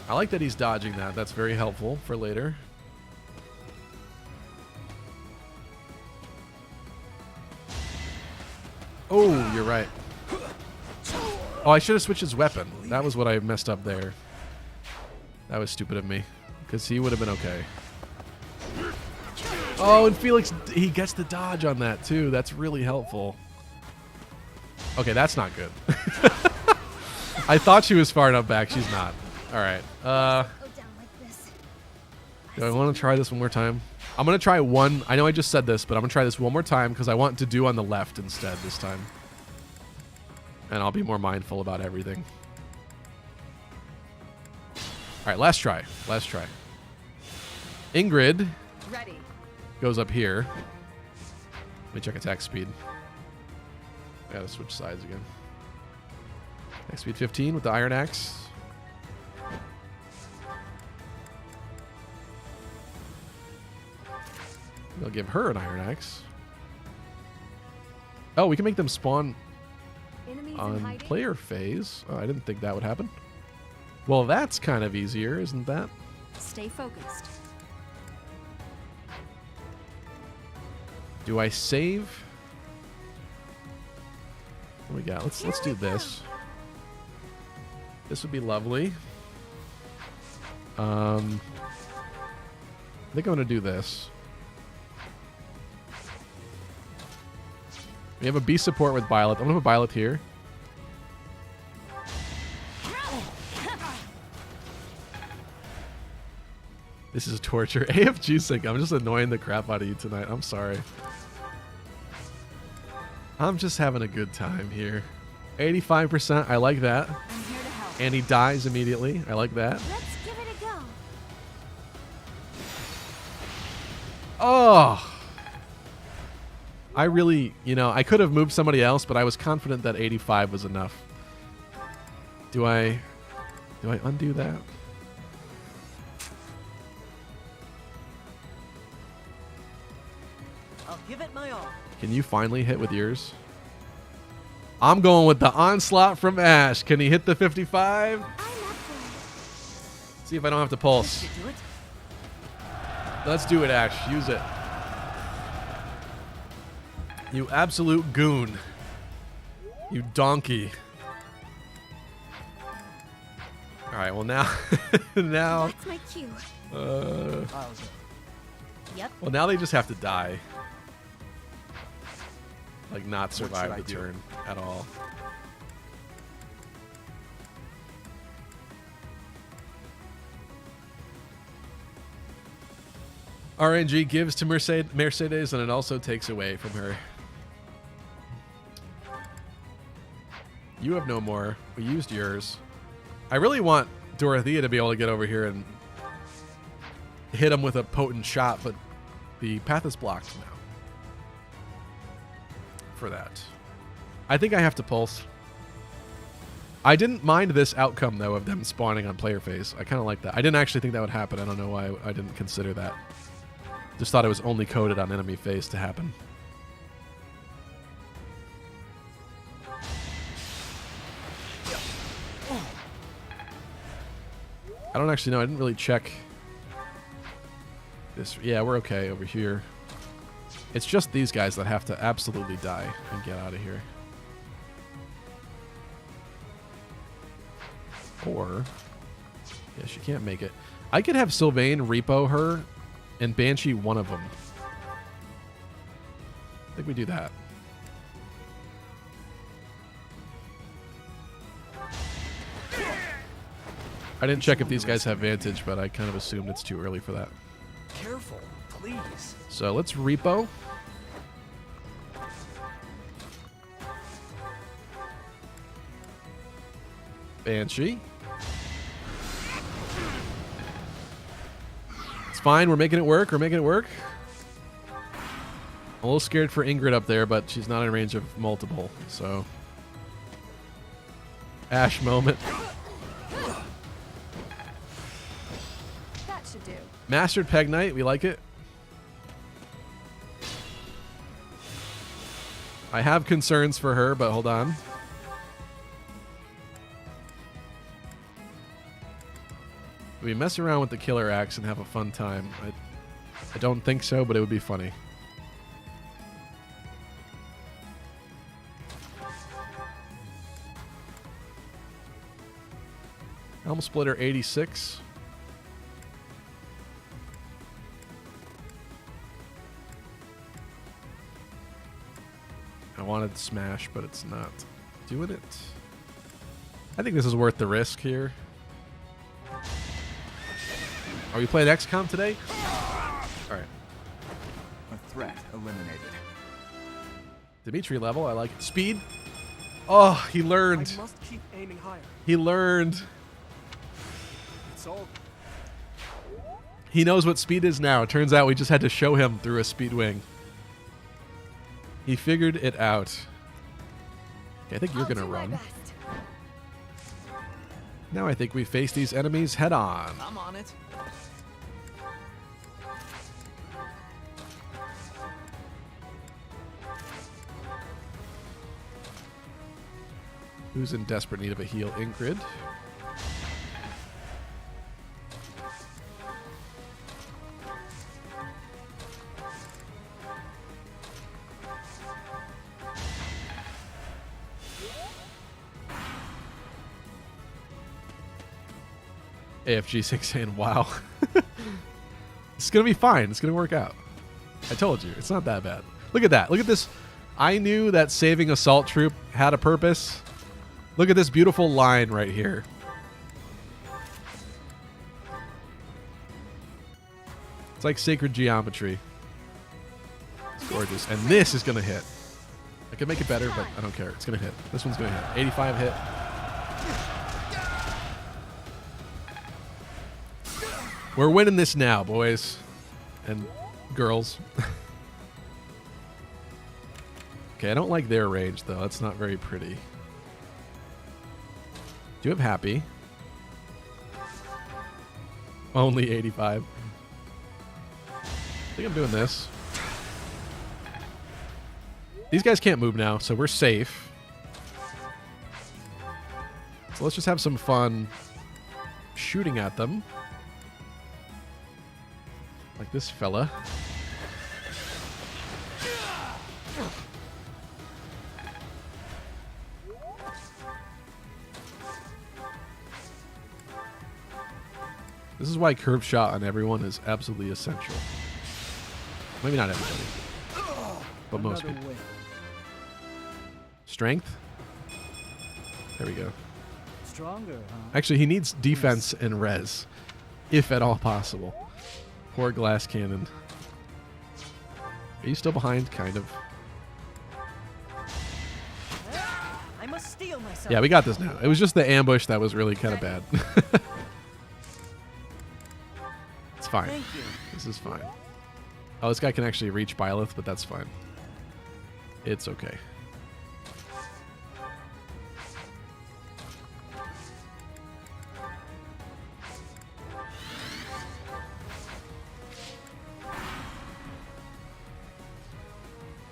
I like that he's dodging that. That's very helpful for later. Oh, you're right. Oh, I should have switched his weapon. That was what I messed up there. That was stupid of me. Because he would have been okay. Oh, and Felix, he gets the dodge on that too. That's really helpful. Okay, that's not good. I thought she was far enough back. She's not. All right. Go down like this. Do I want to try this one more time? I'm going to try one. I know I just said this, but I'm going to try this one more time because I want to do on the left instead this time. And I'll be more mindful about everything. All right, last try. Last try. Ingrid Ready. goes up here. Let me check attack speed. I gotta switch sides again. Attack speed 15 with the Iron Axe. They'll give her an Iron Axe. Oh, we can make them spawn Enemies in on hiding? player phase. Oh, I didn't think that would happen. Well, that's kind of easier, isn't that? Stay focused. Do I save? What do we got? Let's do this. This would be lovely. I think I'm gonna do this. We have a beast support with Byleth. I'm gonna put Byleth here. This is torture. AFG sync. I'm just annoying the crap out of you tonight. I'm sorry. I'm just having a good time here. 85%. I like that. I'm here to help. And he dies immediately. I like that. Let's give it a go. Oh. I really, I could have moved somebody else, but I was confident that 85 was enough. Do I undo that? I'll give it my all. Can you finally hit with yours? I'm going with the onslaught from Ash. Can he hit the 55? I'm up for it. See if I don't have to pulse. You do it? Let's do it, Ash. Use it. You absolute goon. You donkey. All right, well now, now. That's my cue. I'll go. Yep. Well, now they just have to die. Like, not should survive I the do? turn at all. RNG gives to Mercedes, and it also takes away from her. You have no more. We used yours. I really want Dorothea to be able to get over here and hit him with a potent shot, but the path is blocked now for that. I think I have to pulse. I didn't mind this outcome, though, of them spawning on player phase. I kind of like that. I didn't actually think that would happen. I don't know why I didn't consider that. Just thought it was only coded on enemy phase to happen. I don't actually know. I didn't really check this. Yeah, we're okay over here. It's just these guys that have to absolutely die and get out of here. Or, yeah, she can't make it. I could have Sylvain repo her and Banshee one of them. I think we do that. I didn't check if these guys have Vantage, but I kind of assumed it's too early for that. Careful, please. So let's repo. Banshee. It's fine. We're making it work. We're making it work. I'm a little scared for Ingrid up there, but she's not in range of multiple, so. Ash moment. That should do. Mastered Peg Knight. We like it. I have concerns for her, but hold on. We mess around with the killer axe and have a fun time. I don't think so, but it would be funny. Helm Splitter 86. I wanted Smash, but it's not doing it. I think this is worth the risk here. Are we playing XCOM today? All right. A threat eliminated. Dimitri level, I like it. Speed. Oh, he learned. I must keep aiming higher. He learned. It's all He knows what speed is now. It turns out we just had to show him through a speed wing. He figured it out. Okay, I think you're I'll gonna do my run. best. Now I think we face these enemies head on. I'm on it. Who's in desperate need of a heal? Ingrid. AFG6 saying, wow. It's going to be fine. It's going to work out. I told you. It's not that bad. Look at that. Look at this. I knew that saving Assault Troop had a purpose. Look at this beautiful line right here. It's like sacred geometry. It's gorgeous. And this is going to hit. I could make it better, but I don't care. It's going to hit. This one's going to hit. 85 hit. We're winning this now, boys and girls. Okay, I don't like their range, though. That's not very pretty. Do you have happy? Only 85. I think I'm doing this. These guys can't move now, so we're safe. So let's just have some fun shooting at them. Like this fella. This is why curved shot on everyone is absolutely essential. Maybe not everybody, but most people. Strength. There we go. Stronger, huh? Actually, he needs defense and res, if at all possible. Poor glass cannon. Are you still behind? Kind of. I must steel myself. Yeah, we got this now. It was just the ambush that was really kind of bad. It's fine. Thank you. This is fine. Oh, this guy can actually reach Byleth, but that's fine. It's okay.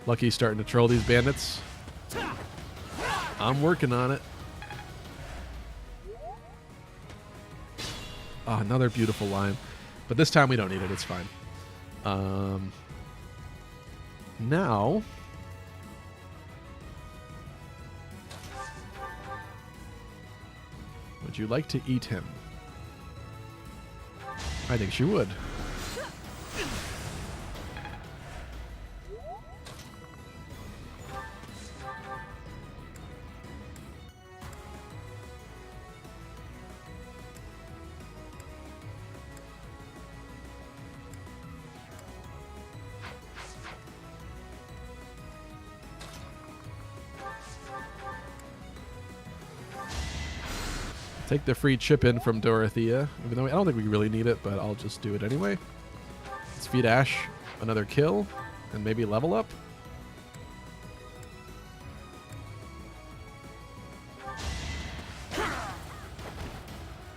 Lucky's starting to troll these bandits. I'm working on it. Oh, another beautiful line. But this time we don't need it. It's fine. Now... would you like to eat him? I think she would. Take the free chip in from Dorothea, even though I don't think we really need it, but I'll just do it anyway. Let's feed Ash another kill and maybe level up.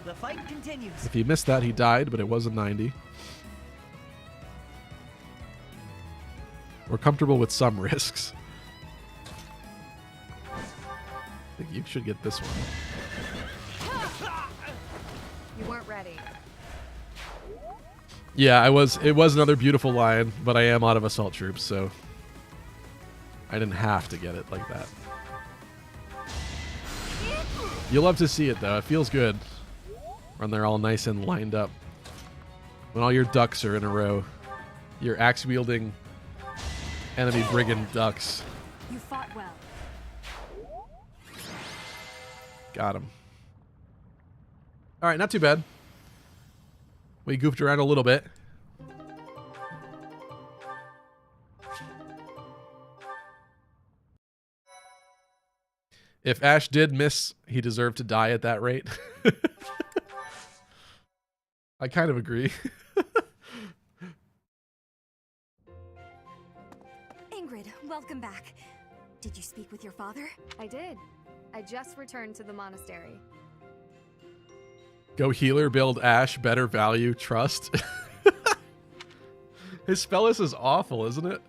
The fight continues. If he missed that, he died, but it was a 90. We're comfortable with some risks. I think you should get this one. You weren't ready. Yeah, I was. It was another beautiful line, but I am out of assault troops, so I didn't have to get it like that. You'll love to see it, though. It feels good when they're all nice and lined up. When all your ducks are in a row. Your axe-wielding enemy brigand ducks. You fought well. Got him. All right, not too bad. We goofed around a little bit. If Ash did miss, he deserved to die at that rate. I kind of agree. Ingrid, welcome back. Did you speak with your father? I did. I just returned to the monastery. Go healer, build Ash, better value, trust. His spell is awful, isn't it?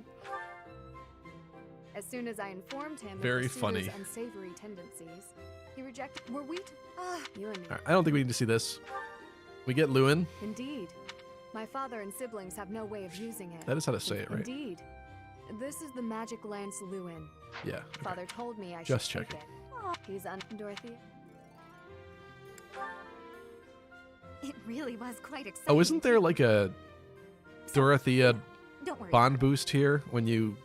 As soon as I informed him Very of the funny. suitor's unsavory tendencies, he rejected. Were we? You and me. All right, I don't think we need to see this. We get Lewin. Indeed. My father and siblings have no way of using it. That is how to say it, right? Indeed. This is the magic lance Lewin. Yeah. Okay. Father told me I Just should take checking. it. He's on Dorothy. It really was quite exciting. Oh, isn't there like a Dorothea Don't worry. bond boost here when you...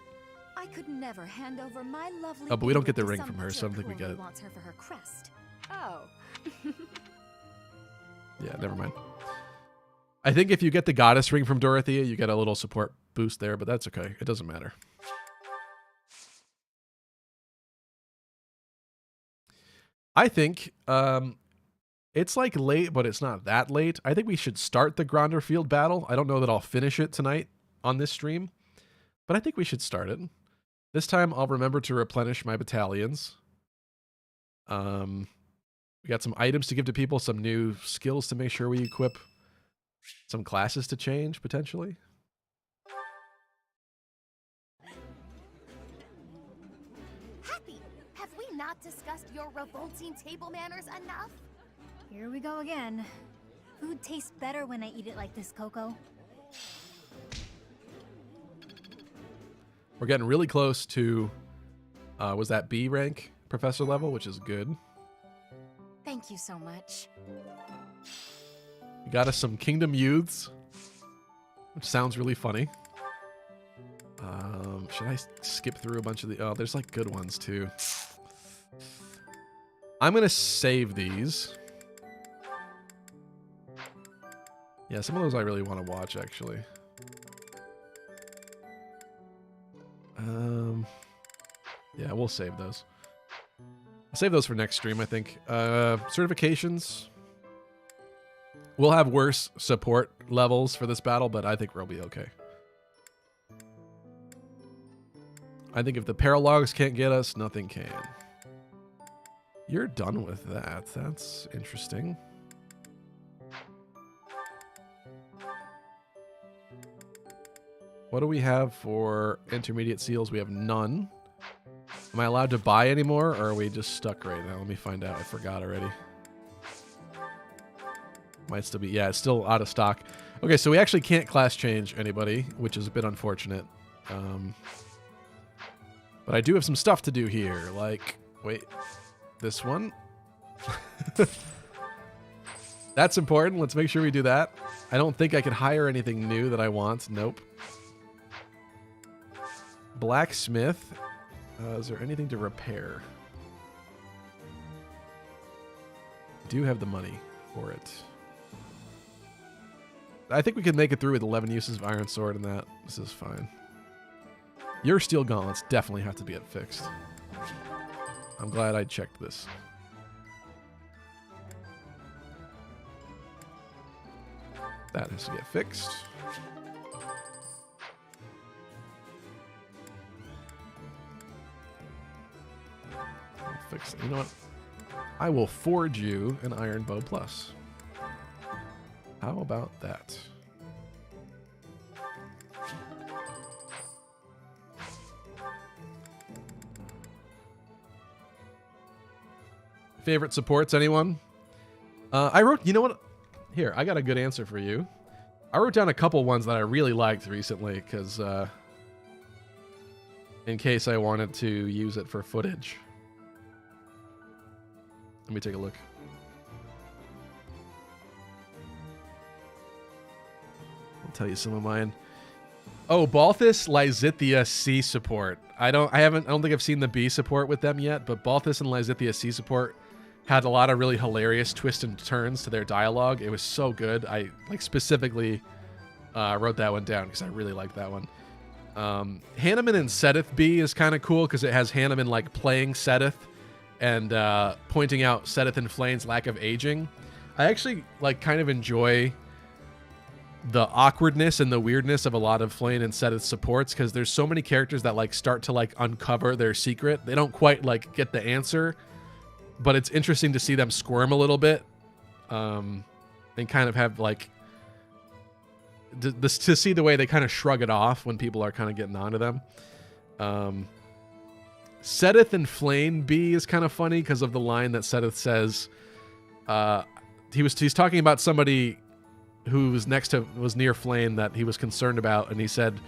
I could never hand over my lovely. Oh, but we don't get the Ingrid to ring some from her, so I don't think we jerk get who it. only wants her for her crest. Oh. Yeah, never mind. I think if you get the goddess ring from Dorothea, you get a little support boost there, but that's okay. It doesn't matter. I think it's like late, but it's not that late. I think we should start the Grondor Field battle. I don't know that I'll finish it tonight on this stream, but I think we should start it. This time I'll remember to replenish my battalions. We got some items to give to people, some new skills to make sure we equip, some classes to change potentially. Happy, have we not discussed your revolting table manners enough? Here we go again. Food tastes better when I eat it like this, Coco. We're getting really close to, was that B rank professor level, which is good. Thank you so much. We got us some Kingdom Youths, which sounds really funny. Should I skip through a bunch of the... Oh, there's like good ones too. I'm going to save these. Yeah, some of those I really want to watch, actually. Yeah, we'll save those. I'll save those for next stream, I think. Certifications. We'll have worse support levels for this battle, but I think we'll be okay. I think if the Paralogs can't get us, nothing can. You're done with that. That's interesting. What do we have for intermediate seals? We have none. Am I allowed to buy any more, or are we just stuck right now? Let me find out. I forgot already. Might still be... Yeah, it's still out of stock. Okay, so we actually can't class change anybody, which is a bit unfortunate. But I do have some stuff to do here. Like, wait, this one? That's important. Let's make sure we do that. I don't think I can hire anything new that I want. Nope. Blacksmith. Is there anything to repair? I do have the money for it. I think we can make it through with 11 uses of Iron Sword and that. This is fine. Your Steel Gauntlets definitely have to get fixed. I'm glad I checked this. That has to get fixed. I'll fix it. You know what? I will forge you an Iron Bow Plus. How about that? Favorite supports, anyone? I wrote, you know what? Here, I got a good answer for you. I wrote down a couple ones that I really liked recently because in case I wanted to use it for footage. Let me take a look. I'll tell you some of mine. Oh, Balthus Lysithia C support. I don't think I've seen the B support with them yet, but Balthus and Lysithia C support had a lot of really hilarious twists and turns to their dialogue. It was so good. I specifically wrote that one down because I really liked that one. Hanneman and Sedith B is kind of cool because it has Hanneman like playing Sedith and pointing out Sedith and Flayn's lack of aging. I actually like kind of enjoy the awkwardness and the weirdness of a lot of Flayn and Sedith's supports because there's so many characters that like start to like uncover their secret. They don't quite like get the answer, but it's interesting to see them squirm a little bit and kind of have like to see the way they kind of shrug it off when people are kind of getting onto them. Sedith and Flayn B is kind of funny because of the line that Sedith says. He's talking about somebody who was was near Flayn that he was concerned about, and he said,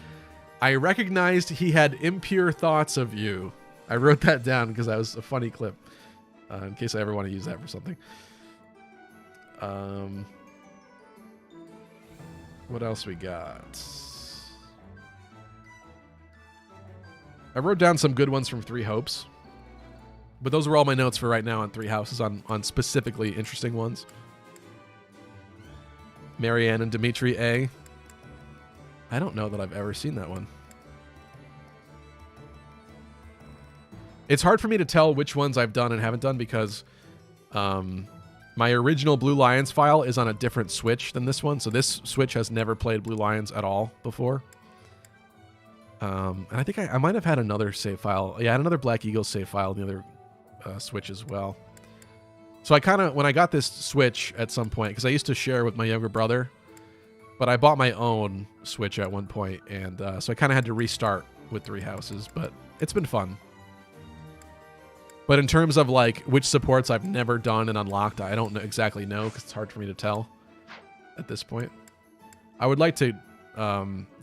"I recognized he had impure thoughts of you." I wrote that down because that was a funny clip. In case I ever want to use that for something. What else we got? I wrote down some good ones from Three Hopes. But those were all my notes for right now on Three Houses, on specifically interesting ones. Marianne and Dimitri A. I don't know that I've ever seen that one. It's hard for me to tell which ones I've done and haven't done because My original Blue Lions file is on a different Switch than this one, so this Switch has never played Blue Lions at all before. And I think I might have had another save file. Yeah, I had another Black Eagle save file on the other Switch as well. So I kind of, when I got this Switch at some point, because I used to share with my younger brother, but I bought my own Switch at one point, and so I kind of had to restart with Three Houses, but it's been fun. But in terms of like which supports I've never done and unlocked, I don't exactly know because it's hard for me to tell at this point. I would like to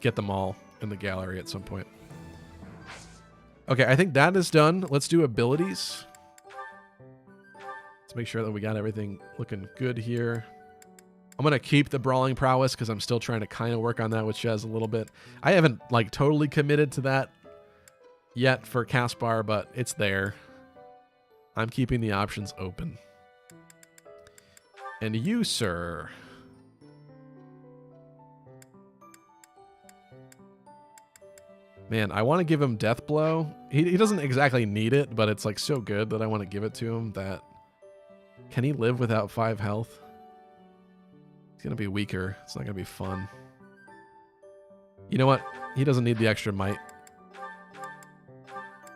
get them all in the gallery at some point. Okay, I think that is done. Let's do abilities. Let's make sure that we got everything looking good here. I'm going to keep the brawling prowess because I'm still trying to kind of work on that with Shez a little bit. I haven't like totally committed to that yet for Caspar, but it's there. I'm keeping the options open. And you, sir. Man, I want to give him Death Blow. He doesn't exactly need it, but it's like so good that I want to give it to him that... Can he live without 5 health? He's going to be weaker. It's not going to be fun. You know what? He doesn't need the extra might.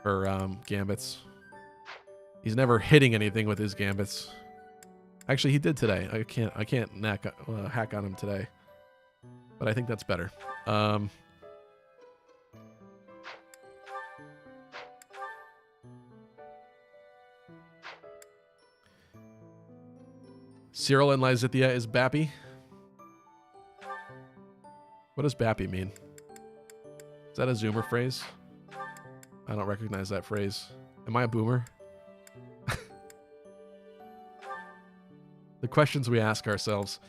Or gambits. He's never hitting anything with his gambits. Actually, he did today. I can't hack on him today. But I think that's better. Cyril and Lysithia is Bappy. What does Bappy mean? Is that a Zoomer phrase? I don't recognize that phrase. Am I a boomer? The questions we ask ourselves.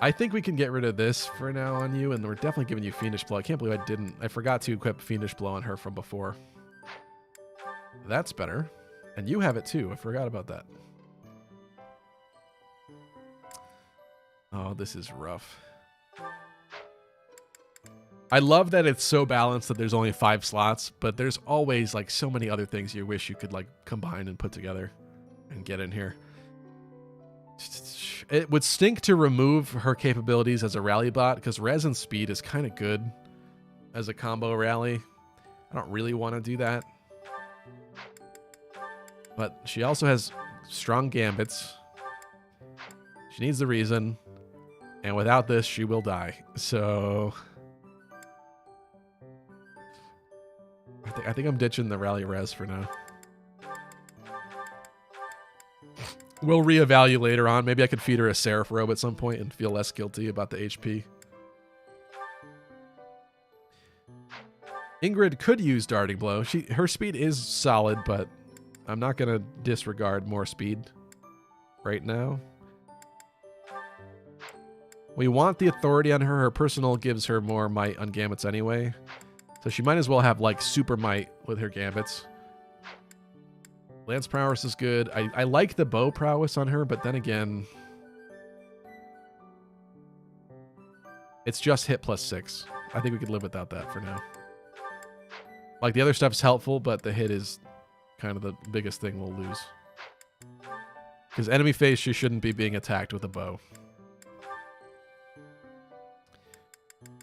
I think we can get rid of this for now on you, and we're definitely giving you Fiendish Blow. I can't believe I didn't. I forgot to equip Fiendish Blow on her from before. That's better. And you have it too. I forgot about that. Oh, this is rough. I love that it's so balanced that there's only 5 slots, but there's always like so many other things you wish you could like combine and put together and get in here. It would stink to remove her capabilities as a rally bot because res and speed is kind of good as a combo rally. I don't really want to do that. But she also has strong gambits. She needs the reason. And without this, she will die. So... I think I'm ditching the rally res for now. We'll reevaluate later on. Maybe I could feed her a Seraph robe at some point and feel less guilty about the HP. Ingrid could use Darting Blow. Her speed is solid, but I'm not going to disregard more speed right now. We want the authority on her. Her personal gives her more might on gambits anyway. So she might as well have like super might with her gambits. Lance prowess is good. I like the bow prowess on her, but then again, it's just hit +6. I think we could live without that for now. Like the other stuff's helpful, but the hit is kind of the biggest thing we'll lose. Because enemy phase, she shouldn't be being attacked with a bow.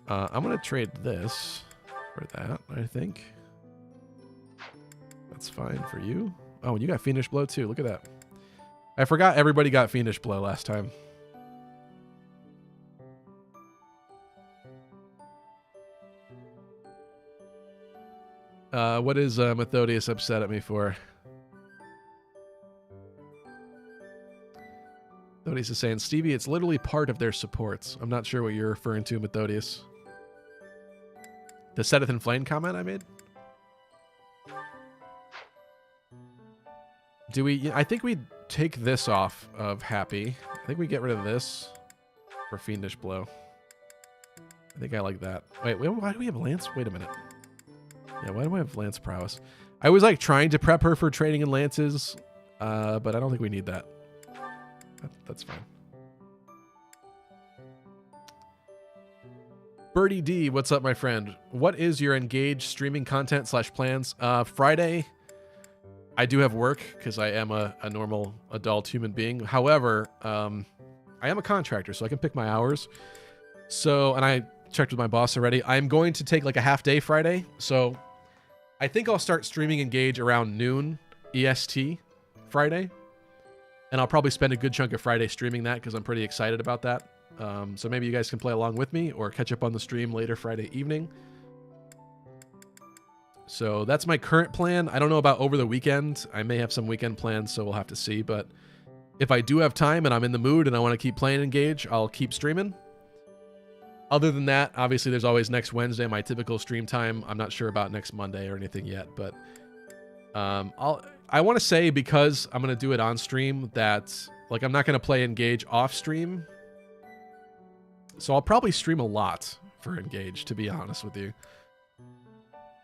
I'm going to trade this for that, I think. That's fine for you. Oh, and you got Fiendish Blow too. Look at that. I forgot everybody got Fiendish Blow last time. What is Methodius upset at me for? Methodius is saying, Stevie, it's literally part of their supports. I'm not sure what you're referring to, Methodius. The Setteth in Flame comment I made? Do we... I think we take this off of Happy. I think we get rid of this for Fiendish Blow. I think I like that. Wait, why do we have Lance? Wait a minute. Yeah, why do I have Lance Prowess? I was like trying to prep her for training in Lances, but I don't think we need that. That's fine. Birdie D, what's up, my friend? What is your engaged streaming content /plans? Friday, I do have work because I am a normal adult human being. However, I am a contractor, so I can pick my hours. So, and I checked with my boss already. I'm going to take like a half day Friday. So I think I'll start streaming Engage around noon EST Friday. And I'll probably spend a good chunk of Friday streaming that because I'm pretty excited about that. So maybe you guys can play along with me or catch up on the stream later Friday evening. So that's my current plan. I don't know about over the weekend. I may have some weekend plans, so we'll have to see. But if I do have time and I'm in the mood and I want to keep playing Engage, I'll keep streaming. Other than that, obviously there's always next Wednesday, my typical stream time. I'm not sure about next Monday or anything yet, but I want to say, because I'm going to do it on stream, that like I'm not going to play Engage off stream. So I'll probably stream a lot for Engage, to be honest with you.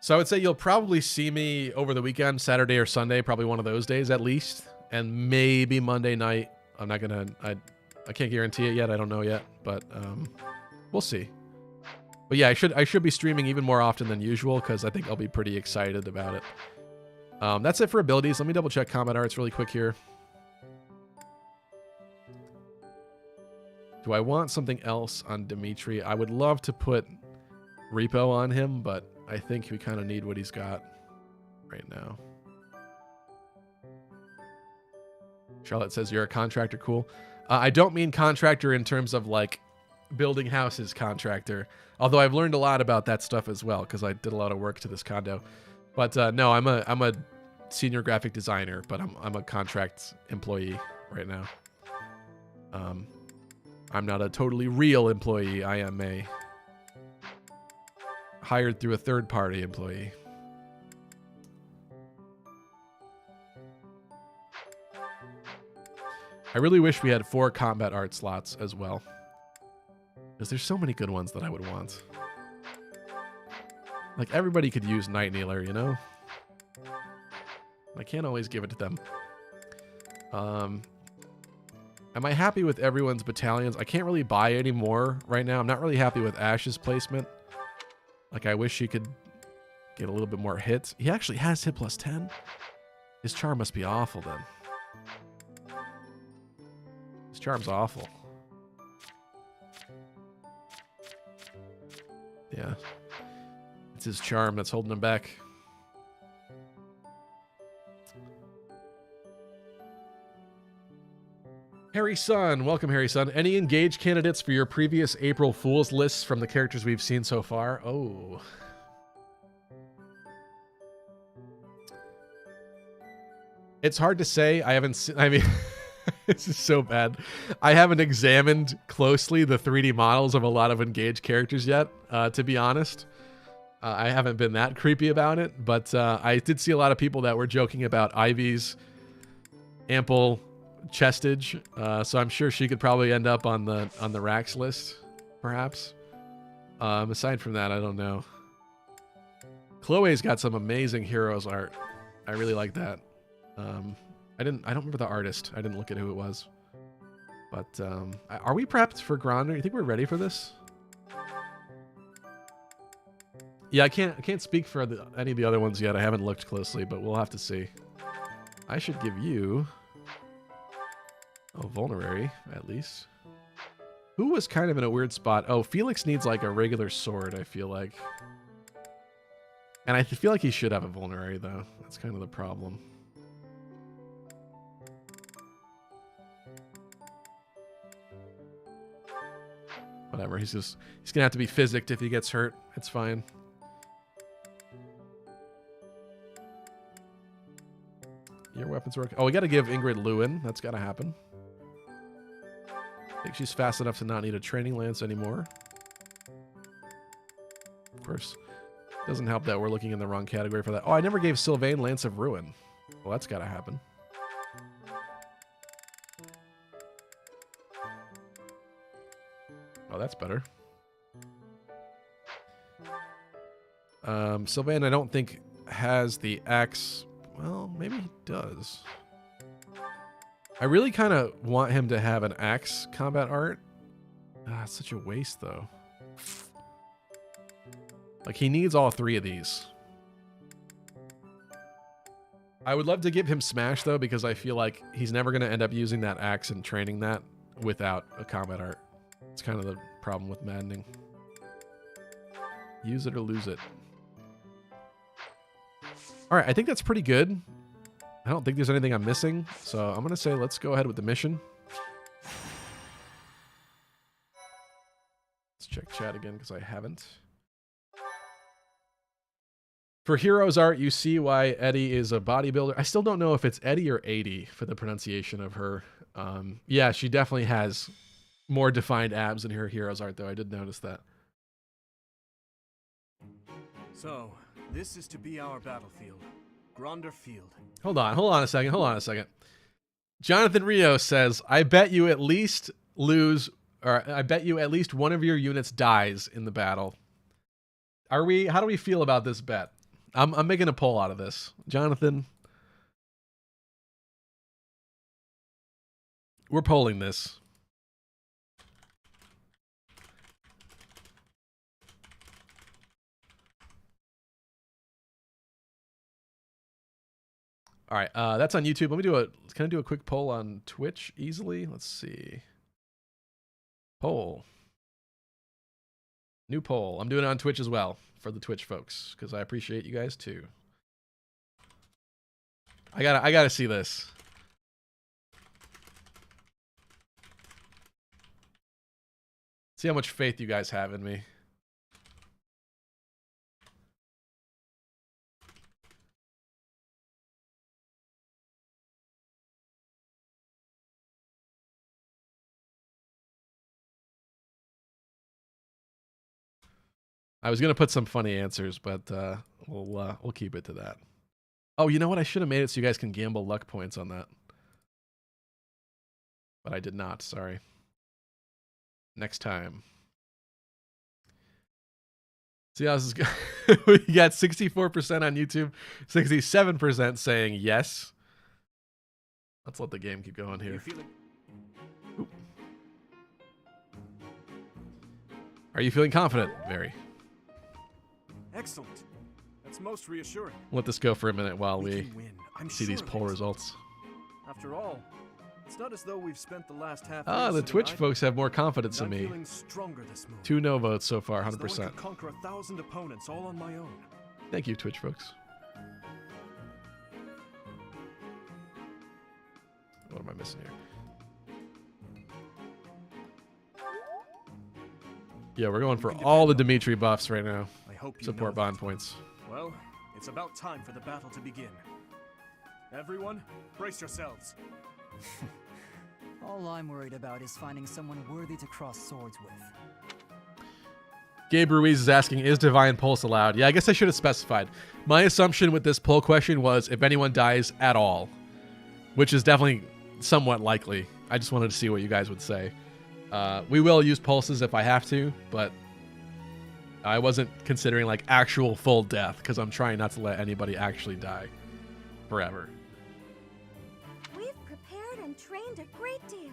So I would say you'll probably see me over the weekend, Saturday or Sunday, probably one of those days at least, and maybe Monday night. I'm not going to, I can't guarantee it yet. I don't know yet, but we'll see. But yeah, I should be streaming even more often than usual because I think I'll be pretty excited about it. That's it for abilities. Let me double check combat arts really quick here. Do I want something else on Dimitri? I would love to put Repo on him, but I think we kind of need what he's got right now. Charlotte says you're a contractor. Cool. I don't mean contractor in terms of like building houses contractor, although I've learned a lot about that stuff as well because I did a lot of work to this condo. But no, I'm a senior graphic designer, but I'm a contract employee right now. I'm not a totally real employee. I am a hired through a third-party employee. I really wish we had 4 combat art slots as well, because there's so many good ones that I would want. Like, everybody could use Night Kneeler, you know? I can't always give it to them. Am I happy with everyone's battalions? I can't really buy any more right now. I'm not really happy with Ash's placement. Like, I wish he could get a little bit more hits. He actually has hit plus 10. His charm must be awful then. His charm's awful. Yeah. It's his charm that's holding him back. Harry Sun, welcome Harry Sun. Any engaged candidates for your previous April Fool's lists from the characters we've seen so far? Oh. It's hard to say. I haven't seen, I mean, this is so bad. I haven't examined closely the 3D models of a lot of engaged characters yet, to be honest. I haven't been that creepy about it, but I did see a lot of people that were joking about Ivy's ample chestage, so I'm sure she could probably end up on the racks list, perhaps. Aside from that, I don't know. Chloe's got some amazing heroes art. I really like that. I don't remember the artist. I didn't look at who it was. But are we prepped for Grondor? You think we're ready for this? Yeah, I can't speak for any of the other ones yet. I haven't looked closely, but we'll have to see. I should give you a vulnerary, at least. Who was kind of in a weird spot? Oh, Felix needs like a regular sword, I feel like. And I feel like he should have a vulnerary, though. That's kind of the problem. Whatever, he's gonna have to be physicked if he gets hurt. It's fine. Your weapons work. Oh, we gotta give Ingrid Lewin. That's gotta happen. I think she's fast enough to not need a training lance anymore. Of course, doesn't help that we're looking in the wrong category for that. Oh, I never gave Sylvain Lance of Ruin. Well, that's gotta happen. Oh, that's better. Sylvain, I don't think has the axe. Well, maybe he does. I really kind of want him to have an axe combat art. Ah, it's such a waste, though. Like, he needs all 3 of these. I would love to give him Smash, though, because I feel like he's never going to end up using that axe and training that without a combat art. It's kind of the problem with Maddening. Use it or lose it. All right, I think that's pretty good. I don't think there's anything I'm missing, so I'm going to say let's go ahead with the mission. Let's check chat again because I haven't. For Heroes Art, you see why Eddie is a bodybuilder. I still don't know if it's Eddie or 80 for the pronunciation of her. Yeah, she definitely has more defined abs in her Heroes Art, though. I did notice that. So, this is to be our battlefield. Grondor Field. Hold on a second. Jonathan Rio says, I bet you at least lose, or I bet you at least one of your units dies in the battle. How do we feel about this bet? I'm making a poll out of this. Jonathan, we're polling this. All right, that's on YouTube. Can I do a quick poll on Twitch easily? Let's see. Poll. New poll. I'm doing it on Twitch as well for the Twitch folks because I appreciate you guys too. I gotta see this. See how much faith you guys have in me. I was gonna put some funny answers, but we'll keep it to that. Oh, you know what? I should have made it so you guys can gamble luck points on that, but I did not. Sorry. Next time. See how this is going? We got 64% on YouTube, 67% saying yes. Let's let the game keep going here. Oop. Are you feeling confident? Very. Excellent. That's most reassuring. Let this go for a minute while we can win. I'm see sure these of poll it. results. After all, it's not as though we've spent the last half. Ah, the Twitch folks have more confidence in I'm me. feeling stronger this move. 2 no votes so far, As though I 100%. could conquer 1,000 opponents all on my own. Thank you, Twitch folks. What am I missing here? Yeah, we're going for all the Dimitri buffs right now. I hope you Support know bond that. points. Well, it's about time for the battle to begin. Everyone, brace yourselves. All I'm worried about is finding someone worthy to cross swords with. Gabe Ruiz is asking, is Divine Pulse allowed? Yeah, I guess I should have specified. My assumption with this poll question was if anyone dies at all, which is definitely somewhat likely. I just wanted to see what you guys would say. We will use pulses if I have to, but I wasn't considering like actual full death because I'm trying not to let anybody actually die forever. We've prepared and trained a great deal.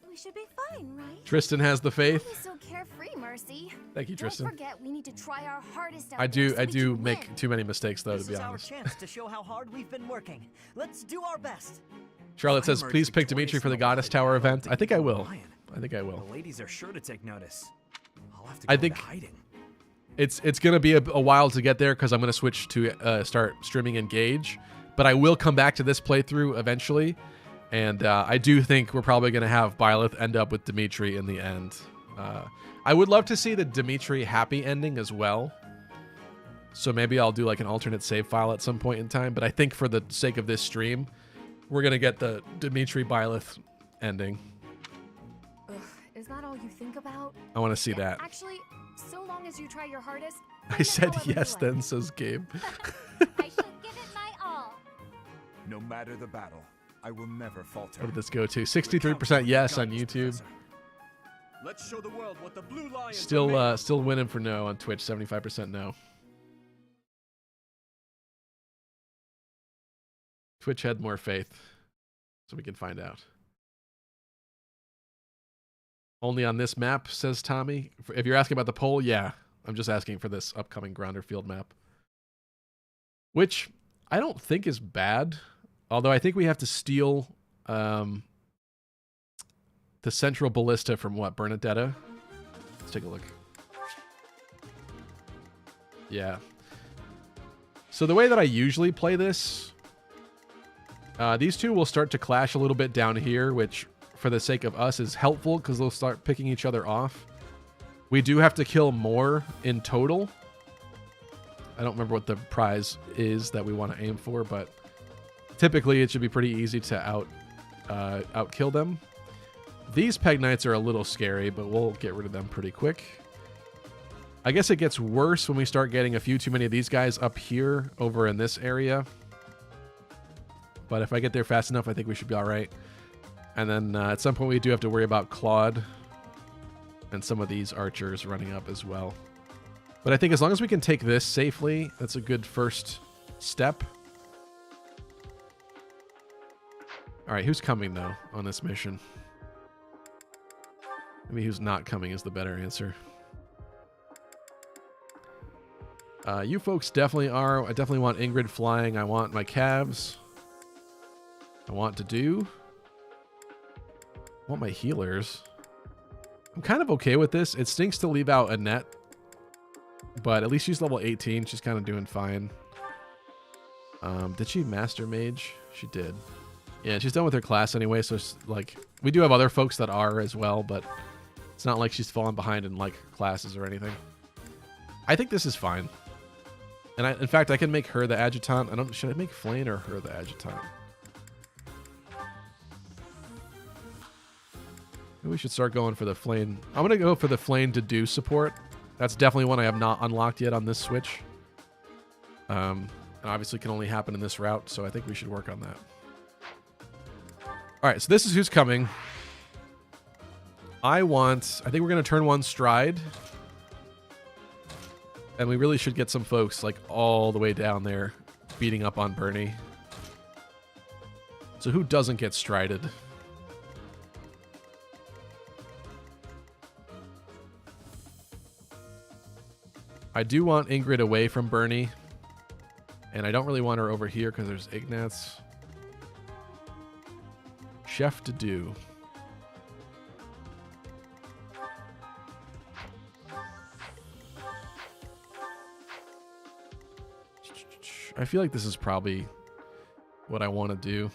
We should be fine, right? Tristan has the faith. Don't be so carefree, Mercy. Thank you, Tristan. Don't forget, we need to try our hardest out I there do so we can make win. too many mistakes though, This to be is our honest. chance to show how hard we've been working. Let's do our best. Charlotte says, I'm please pick victorious Dimitri for in the the Goddess fight. Tower I don't event. think I think I you're will. lying. I think I will. The ladies are sure to take notice. I'll have to I go think- into hiding. It's gonna be a while to get there because I'm gonna switch to start streaming Engage, but I will come back to this playthrough eventually, and I do think we're probably gonna have Byleth end up with Dimitri in the end. I would love to see the Dimitri happy ending as well, so maybe I'll do like an alternate save file at some point in time. But I think for the sake of this stream, we're gonna get the Dimitri Byleth ending. Ugh, is that all you think about? I want to see that. Actually, so long as you try your hardest. I said yes then, says Gabe. I shall give it my all. No matter the battle, I will never falter. What did this go to? 63% yes on YouTube. Let's show the world what the blue lions Still, are made. still winning for no on Twitch. 75% no. Twitch had more faith, so we can find out. Only on this map, says Tommy. If you're asking about the poll, yeah, I'm just asking for this upcoming Grondor Field map. Which I don't think is bad. Although I think we have to steal the central ballista from what? Bernadetta? Let's take a look. Yeah. So the way that I usually play this, these two will start to clash a little bit down here, which for the sake of us is helpful because they'll start picking each other off. We do have to kill more in total. I don't remember what the prize is that we want to aim for, but typically it should be pretty easy to outkill them. These Peg Knights are a little scary, but we'll get rid of them pretty quick. I guess it gets worse when we start getting a few too many of these guys up here over in this area. But if I get there fast enough, I think we should be all right. And then at some point we do have to worry about Claude and some of these archers running up as well. But I think as long as we can take this safely, that's a good first step. All right, who's coming, though, on this mission? Maybe who's not coming is the better answer. You folks definitely are. I definitely want Ingrid flying. I want my calves. I want to do. I want my healers. I'm kind of okay with this. It stinks to leave out Annette. But at least she's level 18. She's kind of doing fine. Did she master mage? She did. Yeah, she's done with her class anyway. So it's like we do have other folks that are as well, but it's not like she's fallen behind in like classes or anything. I think this is fine. And in fact, I can make her the adjutant. Should I make Flayn or her the adjutant? Maybe we should start going for the Flayn. I'm gonna go for the Flayn to do support. That's definitely one I have not unlocked yet on this Switch. And obviously can only happen in this route, so I think we should work on that. All right, so this is who's coming. I think we're going to turn one stride. And we really should get some folks like all the way down there beating up on Bernie. So who doesn't get strided? I do want Ingrid away from Bernie. And I don't really want her over here because there's Ignatz. Chef to do. I feel like this is probably what I want to do.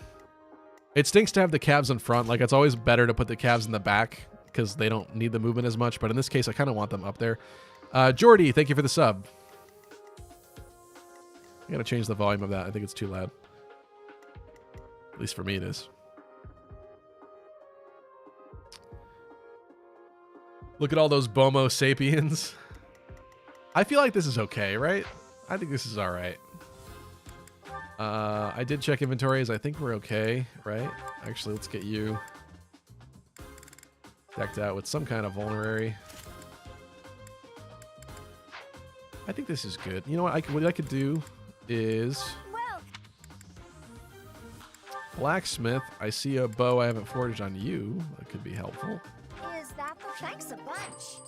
It stinks to have the calves in front. Like, it's always better to put the calves in the back because they don't need the movement as much. But in this case, I kind of want them up there. Jordy, thank you for the sub. I gotta change the volume of that. I think it's too loud. At least for me it is. Look at all those Bomo Sapiens. I feel like this is okay, right? I think this is all right. I did check inventories. I think we're okay, right? Actually, let's get you decked out with some kind of vulnerary. I think this is good. You know what? What I could do is blacksmith. I see a bow I haven't forged on you. That could be helpful. Is that the thanks a bunch?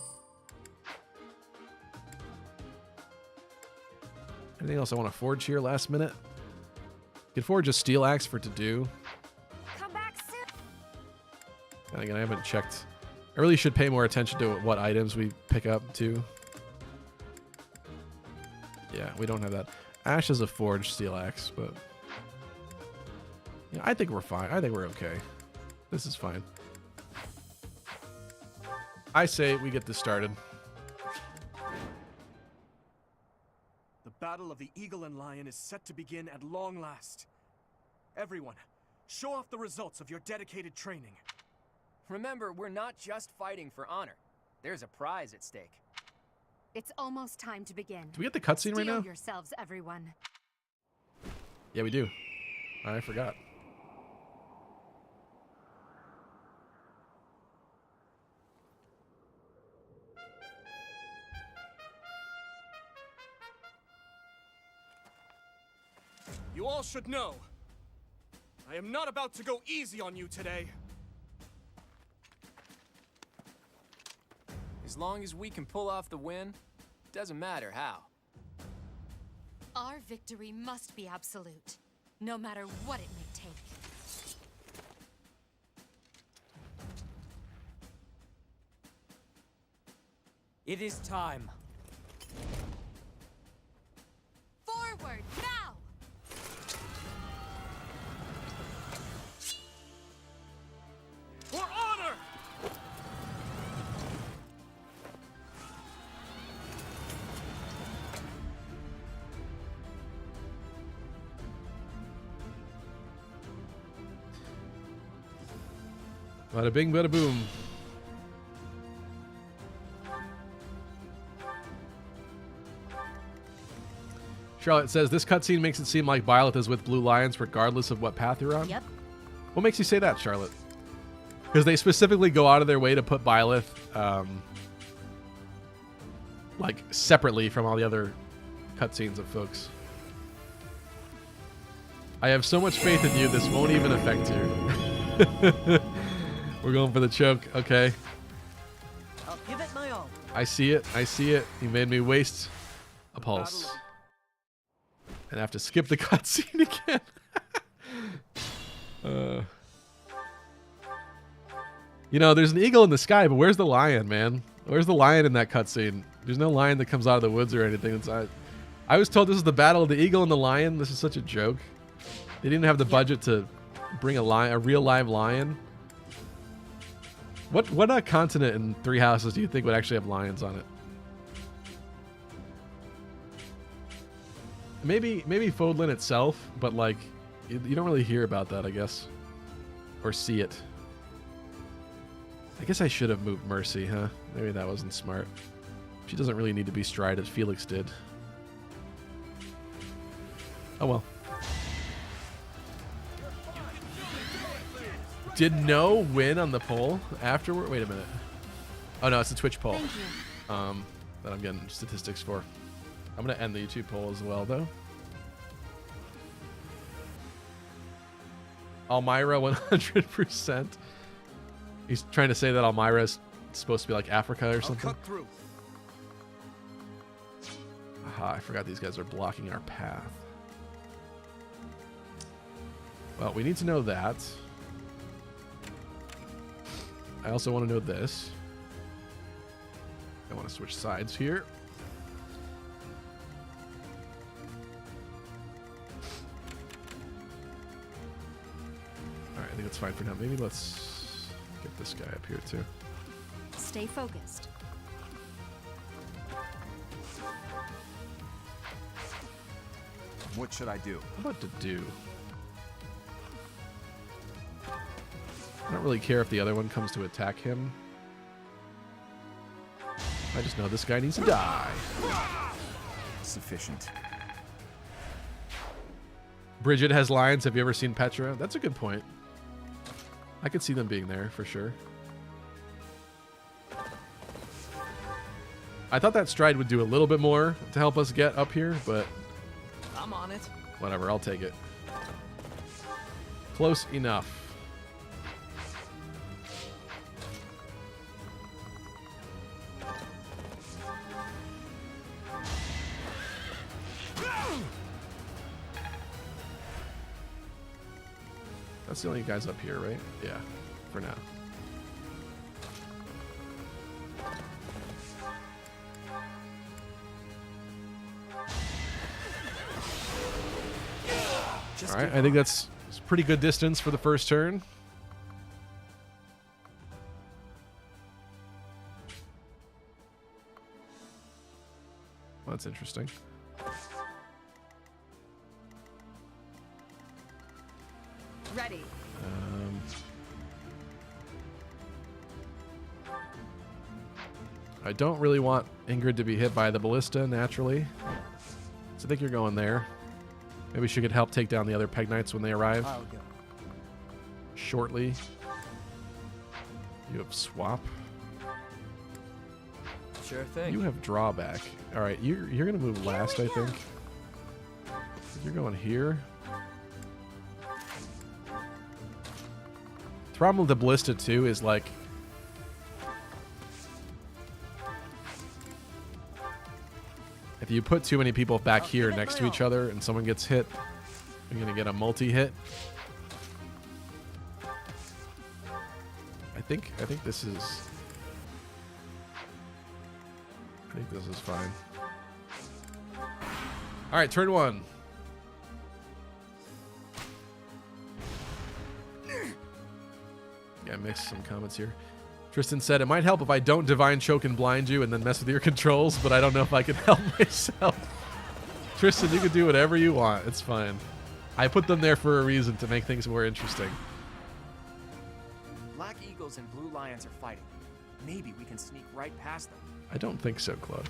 Anything else I want to forge here last minute? Could forge a steel axe for to do. Come back soon. And again, I haven't checked. I really should pay more attention to what items we pick up too. Yeah, we don't have that. Ash has a forged steel axe, but yeah, I think we're fine. I think we're okay. This is fine. I say we get this started. The Battle of the Eagle and Lion is set to begin at long last. Everyone, show off the results of your dedicated training. Remember, we're not just fighting for honor. There's a prize at stake. It's almost time to begin. Do we get the cutscene right now? Steel yourselves, everyone. Yeah, we do. I forgot. You all should know, I am not about to go easy on you today. As long as we can pull off the win, doesn't matter how. Our victory must be absolute, no matter what it may take. It is time. Forward, now! For honor! Bada bing, bada boom. Charlotte says this cutscene makes it seem like Byleth is with Blue Lions regardless of what path you're on. Yep. What makes you say that, Charlotte? Because they specifically go out of their way to put Byleth like separately from all the other cutscenes of folks. I have so much faith in you, this won't even affect you. We're going for the choke. Okay. I'll give it my all. I see it. I see it. You made me waste a pulse. And I have to skip the cutscene again. You know, there's an eagle in the sky, but where's the lion, man? Where's the lion in that cutscene? There's no lion that comes out of the woods or anything. I was told this is the battle of the eagle and the lion. This is such a joke. They didn't have the budget to bring a real live lion. What continent in Three Houses do you think would actually have lions on it? Maybe Fodlan itself, but like you don't really hear about that, I guess, or see it. I guess I should have moved Mercy, huh? Maybe that wasn't smart. She doesn't really need to be stride as Felix did. Oh well. Did No win on the poll afterward? Wait a minute. Oh no, it's a Twitch poll. That I'm getting statistics for. I'm gonna end the YouTube poll as well, though. Almyra 100%. He's trying to say that Almyra is supposed to be like Africa or something. I'll cut through. Aha, I forgot these guys are blocking our path. Well, we need to know that. I also want to know this. I want to switch sides here. Alright, I think that's fine for now. Maybe let's get this guy up here too. Stay focused. What should I do? How about to do? I don't really care if the other one comes to attack him. I just know this guy needs to die. Sufficient. Bridget has lions. Have you ever seen Petra? That's a good point. I could see them being there for sure. I thought that stride would do a little bit more to help us get up here, but I'm on it. whatever, I'll take it. Close enough. That's the only guys up here, right? Yeah, for now. All right, I think that's a pretty good distance for the first turn. Well, that's interesting. Ready. I don't really want Ingrid to be hit by the ballista naturally, so I think you're going there. Maybe she could help take down the other Peg Knights when they arrive. I'll go. Shortly. You have swap. Sure thing. You have drawback. All right, you're gonna move last, I think. You're going here. The problem with the ballista too is like if If you put too many people back here next to each other and someone gets hit, you're going to get a multi-hit. I think this is... I think this is fine. All right, turn 1. Yeah, I mixed some comments here. Tristan said, it might help if I don't divine choke and blind you and then mess with your controls, but I don't know if I can help myself. Tristan, you can do whatever you want. It's fine. I put them there for a reason, to make things more interesting. Black Eagles and Blue Lions are fighting. Maybe we can sneak right past them. I don't think so, Claude.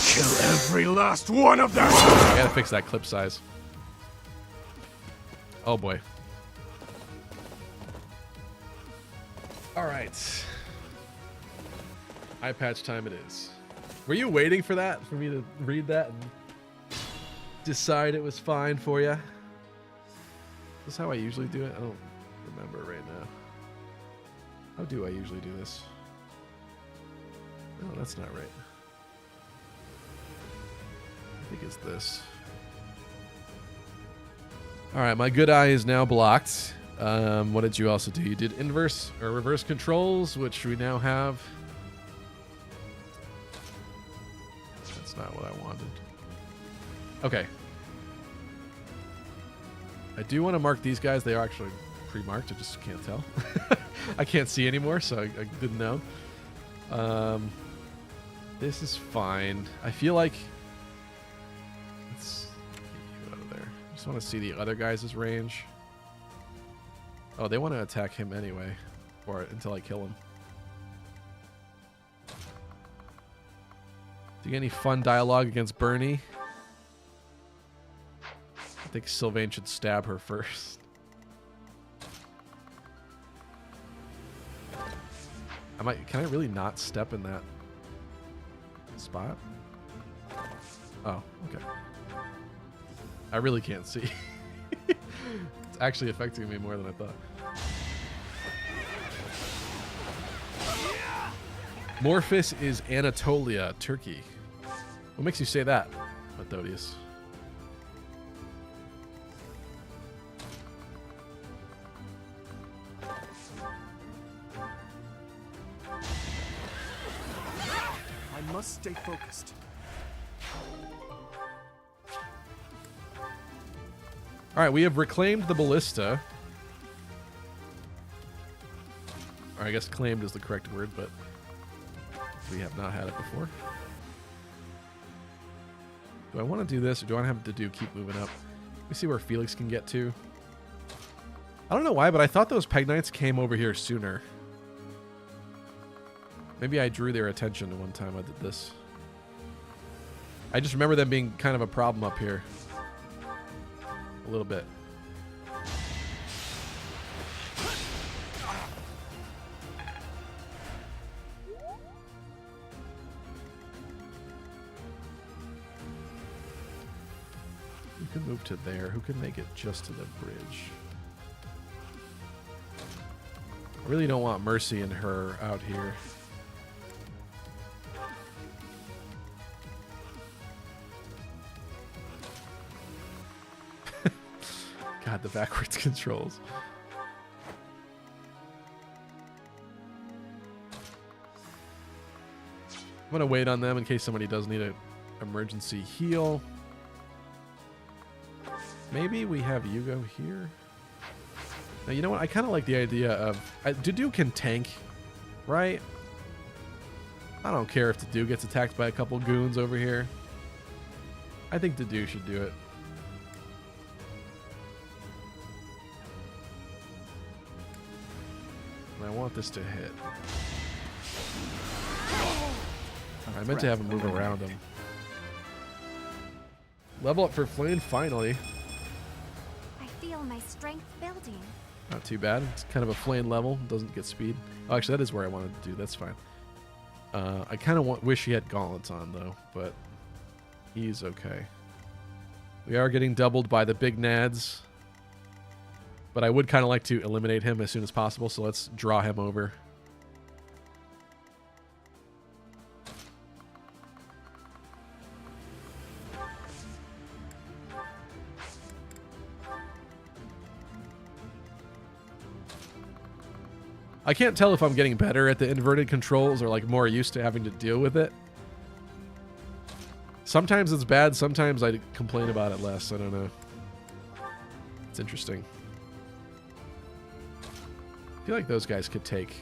Kill every last one of them! I gotta fix that clip size. Oh boy. Alright. Eye patch time it is. Were you waiting for that? For me to read that and decide it was fine for you? Is this how I usually do it? I don't remember right now. How do I usually do this? No, that's not right. I think it's this. Alright, my good eye is now blocked. What did you also do? You did inverse or reverse controls, which we now have. That's not what I wanted. Okay. I do want to mark these guys. They are actually pre-marked. I just can't tell. I can't see anymore, so I didn't know. This is fine. I feel like... Let's get you out of there. I just want to see the other guys' range. Oh, they want to attack him anyway. Or until I kill him. Do you get any fun dialogue against Bernie? I think Sylvain should stab her first. Can I really not step in that spot? Oh, okay. I really can't see. It's actually affecting me more than I thought. Morphus is Anatolia, Turkey. What makes you say that, Methodius? I must stay focused. All right, we have reclaimed the ballista. Or I guess claimed is the correct word, but we have not had it before. Do I want to do this, or do I have to do keep moving up? Let me see where Felix can get to. I don't know why, but I thought those Peg Knights came over here sooner. Maybe I drew their attention one time I did this. I just remember them being kind of a problem up here. A little bit. Who can move to there? Who can make it just to the bridge? I really don't want Mercy and her out here. God, the backwards controls. I'm going to wait on them in case somebody does need an emergency heal. Maybe we have Yugo here. Now, you know what? I kind of like the idea of... Dudu can tank, right? I don't care if Dudu gets attacked by a couple goons over here. I think Dudu should do it. I want this to hit. I meant to have him move around him. Level up for Flame, finally. I feel my strength building. Not too bad. It's kind of a Flame level. Doesn't get speed. Oh, actually, that is where I wanted to do. That's fine. I kind of wish he had gauntlets on, though, but he's okay. We are getting doubled by the big Nads. But I would kind of like to eliminate him as soon as possible, so let's draw him over. I can't tell if I'm getting better at the inverted controls or like more used to having to deal with it. Sometimes it's bad, sometimes I complain about it less. I don't know. It's interesting. I feel like those guys could take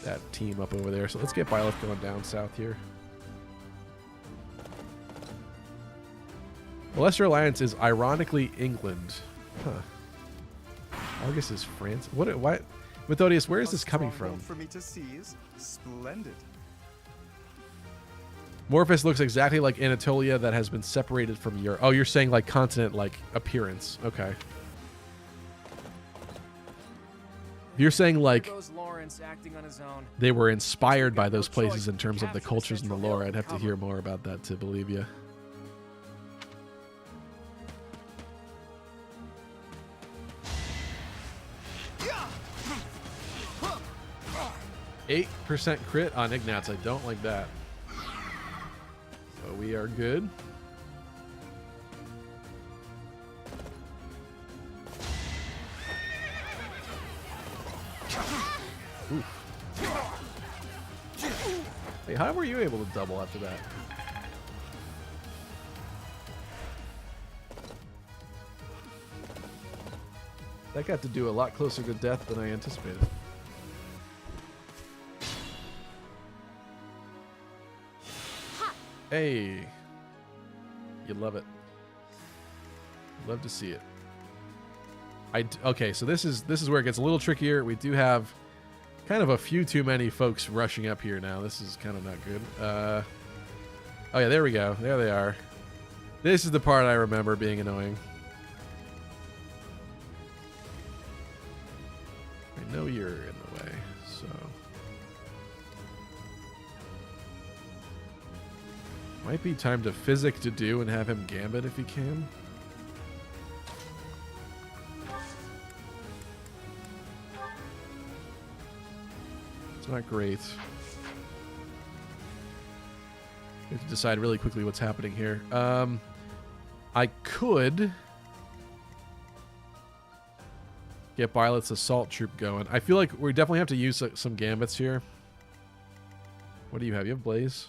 that team up over there. So let's get Byleth going down south here. The Lesser Alliance is ironically England. Huh. August is France. What? Methodius, where is this coming from? For me to seize. Splendid. Morphus looks exactly like Anatolia that has been separated from Europe. Oh, you're saying like continent, like appearance. Okay. You're saying like they were inspired by those places in terms of the cultures and the lore. I'd have to hear more about that to believe you. %% crit on Ignats. I don't like that. So we are good. Oof. Hey, how were you able to double after that? That got to do a lot closer to death than I anticipated. Hey, you love it. Love to see it. Okay, so this is where it gets a little trickier. We do have kind of a few too many folks rushing up here now. This is kind of not good. Oh yeah, there we go. There they are. This is the part I remember being annoying. I know you're in the way, so. Might be time to physic to do and have him gambit if he can. It's not great. We have to decide really quickly what's happening here. I could get Byleth's assault troop going. I feel like we definitely have to use some gambits here. What do you have? You have Blaze?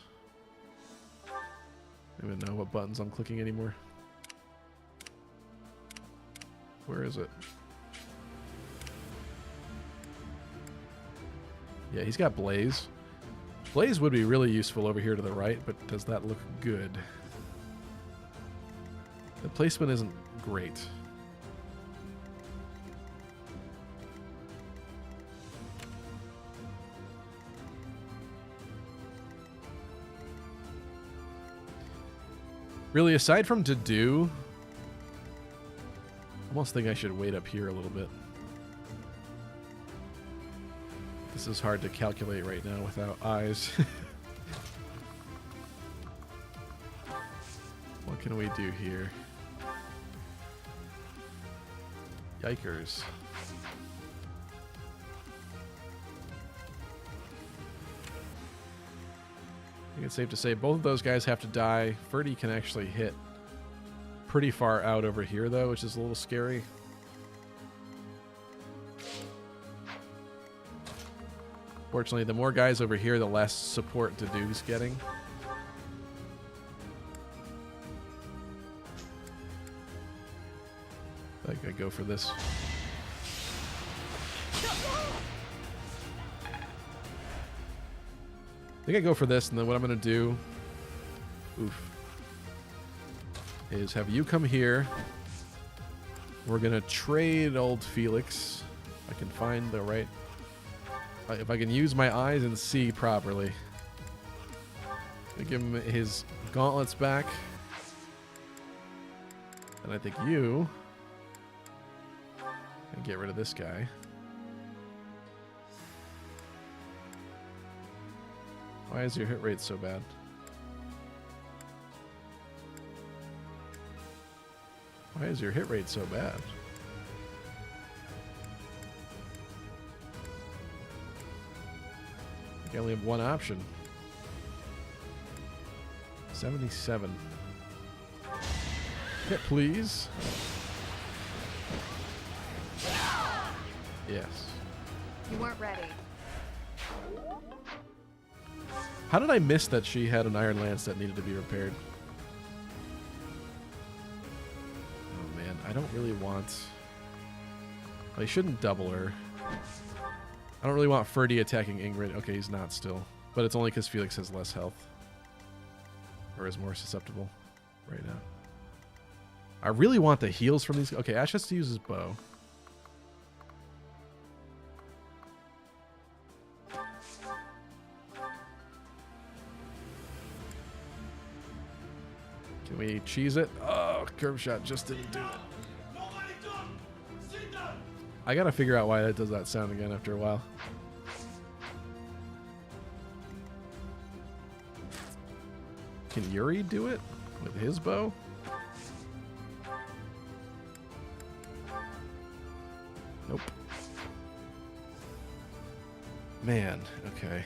I don't even know what buttons I'm clicking anymore. Where is it? Yeah, he's got Blaze. Blaze would be really useful over here to the right, but does that look good? The placement isn't great. Really, aside from to do, I almost think I should wait up here a little bit. This is hard to calculate right now without eyes. What can we do here? Yikers. I think it's safe to say both of those guys have to die. Ferdy can actually hit pretty far out over here, though, which is a little scary. Fortunately, the more guys over here, the less support Dedue's getting. I think I go for this. I think I go for this, and then what I'm going to do, is have you come here. We're going to trade old Felix. I can find the right... If I can use my eyes and see properly. I give him his gauntlets back. And I think you... can get rid of this guy. Why is your hit rate so bad? Why is your hit rate so bad? I only have one option. 77. Hit, please. Yes. You weren't ready. How did I miss that she had an iron lance that needed to be repaired? Oh man, I don't really want... I shouldn't double her. I don't really want Ferdy attacking Ingrid. Okay, he's not still. But it's only because Felix has less health. Or is more susceptible right now. I really want the heals from these... Okay, Ash has to use his bow. Can we cheese it? Oh, curve shot just didn't do it. I gotta figure out why that does that sound again after a while. Can Yuri do it with his bow? Nope. Man, okay.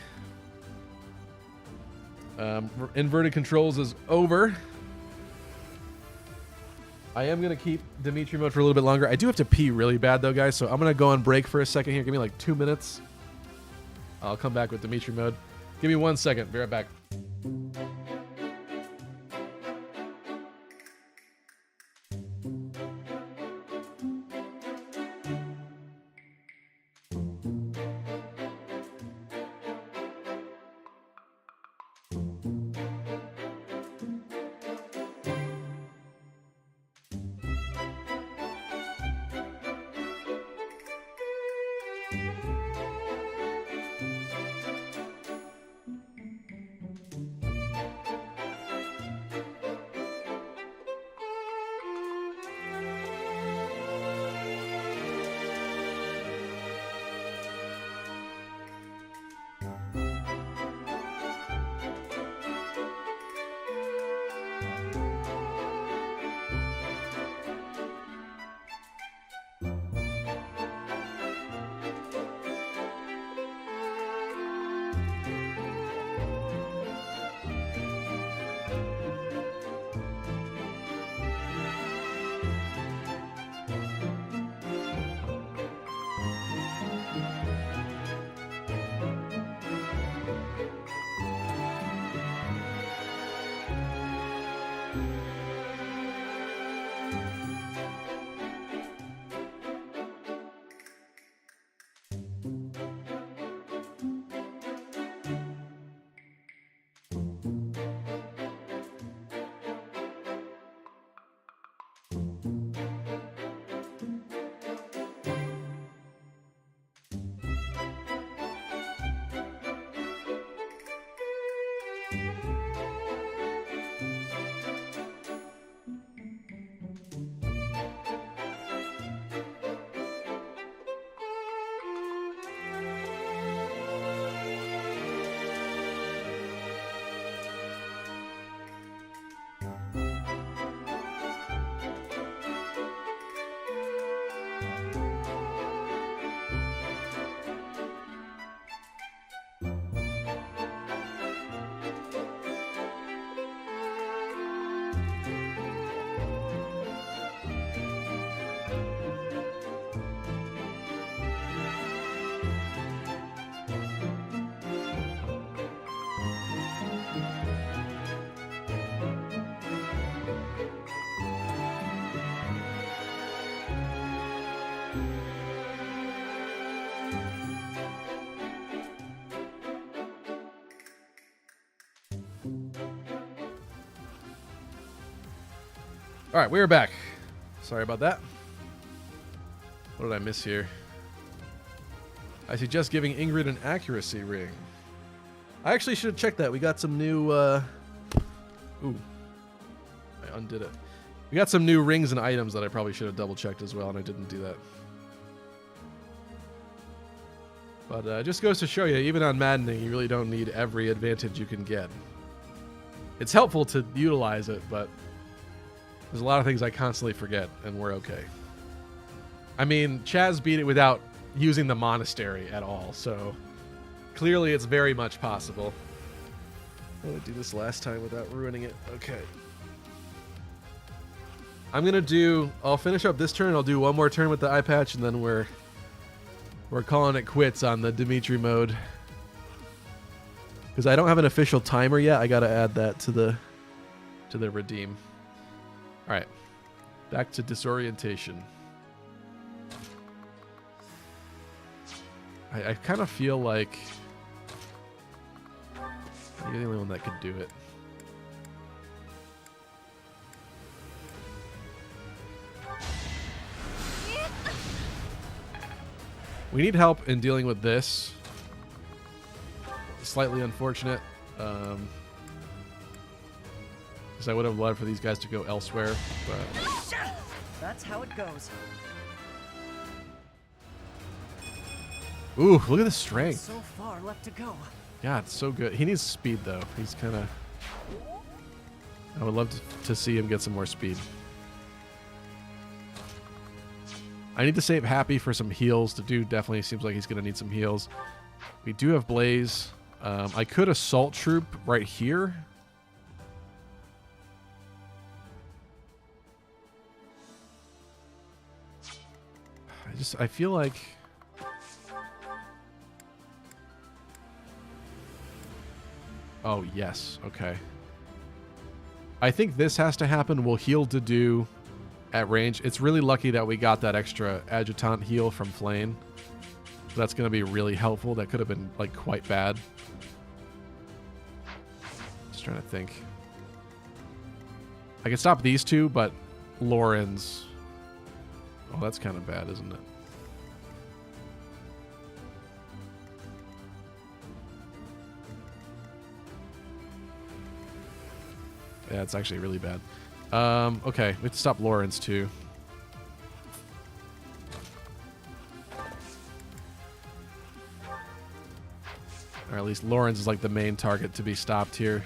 Inverted controls is over. I am going to keep Dimitri mode for a little bit longer. I do have to pee really bad, though, guys, so I'm going to go on break for a second here. Give me like 2 minutes. I'll come back with Dimitri mode. Give me 1 second. Be right back. All right, we're back. Sorry about that. What did I miss here? I suggest giving Ingrid an accuracy ring. I actually should have checked that. We got some new... Ooh. I undid it. We got some new rings and items that I probably should have double-checked as well, and I didn't do that. But it just goes to show you, even on Maddening, you really don't need every advantage you can get. It's helpful to utilize it, but there's a lot of things I constantly forget, and we're okay. I mean, Chaz beat it without using the monastery at all, so clearly it's very much possible. I'm going to do this last time without ruining it. Okay. I'll finish up this turn, I'll do one more turn with the eye patch, and then we're We're calling it quits on the Dimitri mode. Because I don't have an official timer yet. I got to add that to the redeem. All right. Back to disorientation. I kind of feel like you're the only one that could do it. We need help in dealing with this. Slightly unfortunate. Because I would have loved for these guys to go elsewhere. But That's how it goes. ooh, look at the strength. So far left to go. God, it's so good. He needs speed, though. He's kind of... I would love to see him get some more speed. I need to save Happy for some heals. The dude definitely seems like he's going to need some heals. We do have Blaze. I could Assault Troop right here. I feel like... Oh, yes. Okay. I think this has to happen. We'll heal to do at range. It's really lucky that we got that extra adjutant heal from Flame. That's going to be really helpful. That could have been, like, quite bad. Just trying to think. I can stop these two, but Lauren's... Oh, that's kind of bad, isn't it? Yeah, it's actually really bad. Okay, we have to stop Lawrence too. Or at least Lawrence is like the main target to be stopped here.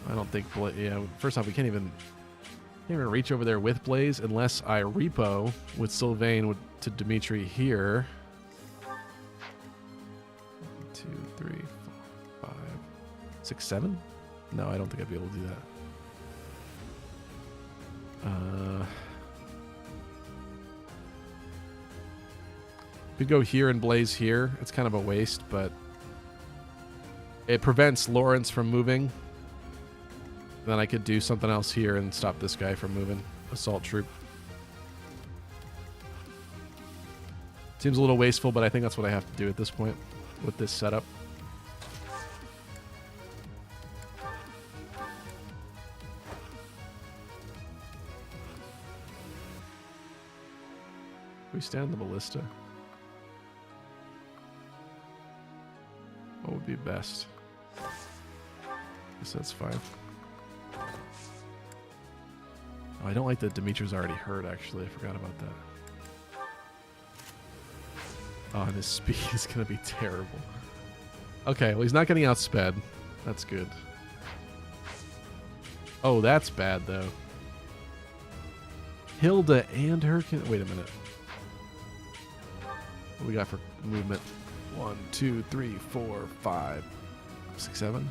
I don't think... Yeah, first off, we can't even reach over there with Blaze unless I repo with Sylvain to Dimitri here. 1, 2, 3, 4, 5, 6, 7? No, I don't think I'd be able to do that. Could go here and Blaze here. It's kind of a waste, but it prevents Lawrence from moving. Then I could do something else here and stop this guy from moving. Assault Troop. Seems a little wasteful, but I think that's what I have to do at this point with this setup. We stand the ballista. What would be best? Guess that's fine. Oh, I don't like that Dimitri's already hurt, actually. I forgot about that. Oh, and his speed is going to be terrible. Okay, well, he's not getting outsped. That's good. Oh, that's bad, though. Hilda and Hurricane... Wait a minute. What do we got for movement? 1, 2, 3, 4, 5, 6, 7.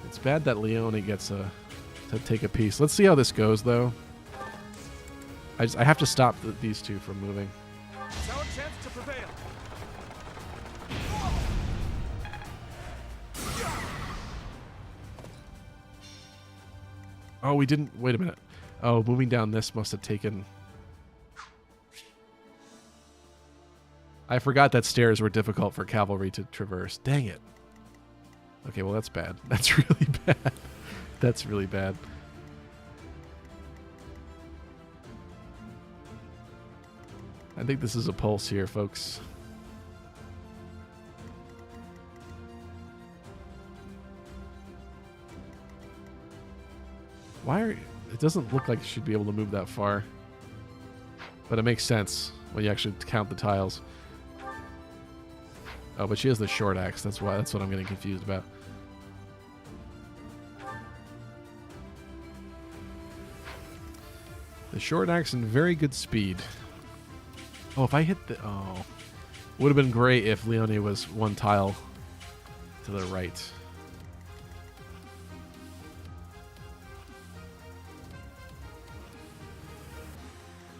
It's bad that Leone gets to take a piece. Let's see how this goes, though. I have to stop these two from moving. It's our chance to prevail. Oh, we didn't... Wait a minute. Oh, moving down this must have taken... I forgot that stairs were difficult for cavalry to traverse. Dang it. Okay, well, that's bad. That's really bad. That's really bad. I think this is a pulse here, folks. Why are... It doesn't look like it should be able to move that far. But it makes sense when you actually count the tiles. Oh, but she has the short axe. That's why. That's what I'm getting confused about. The short axe and very good speed. Oh, if I hit the... Oh. Would have been great if Leone was one tile to the right.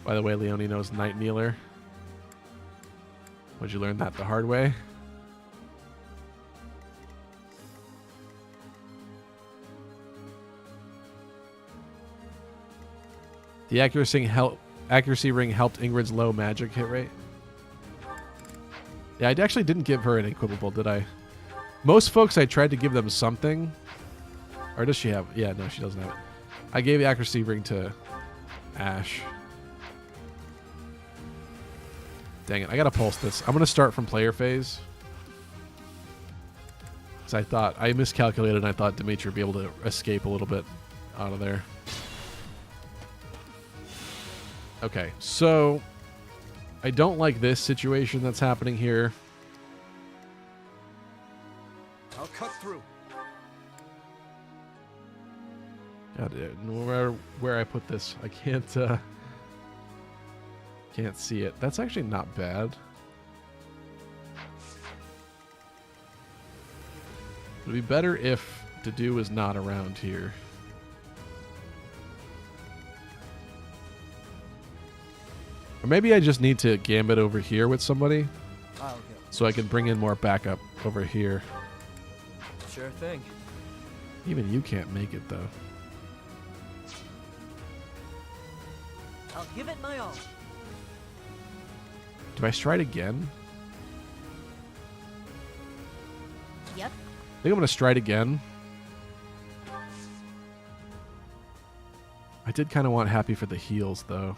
By the way, Leonie knows Night Kneeler. Would you learn that the hard way? The accuracy ring helped Ingrid's low magic hit rate. Yeah, I actually didn't give her an equipable, did I? Most folks, I tried to give them something. Or does she have? Yeah, no, she doesn't have it. I gave the accuracy ring to Ash. Dang it, I gotta pulse this. I'm gonna start from player phase. Because I miscalculated and I thought Dimitri would be able to escape a little bit out of there. Okay, so I don't like this situation that's happening here. I'll cut through. God, where I put this, I can't see it. That's actually not bad. It'd be better if Dedue was not around here. Or maybe I just need to gambit over here with somebody. I'll go. So I can bring in more backup over here. Sure thing. Even you can't make it, though. I'll give it my all. Do I stride again? Yep. I think I'm going to stride again. I did kind of want Happy for the heals, though.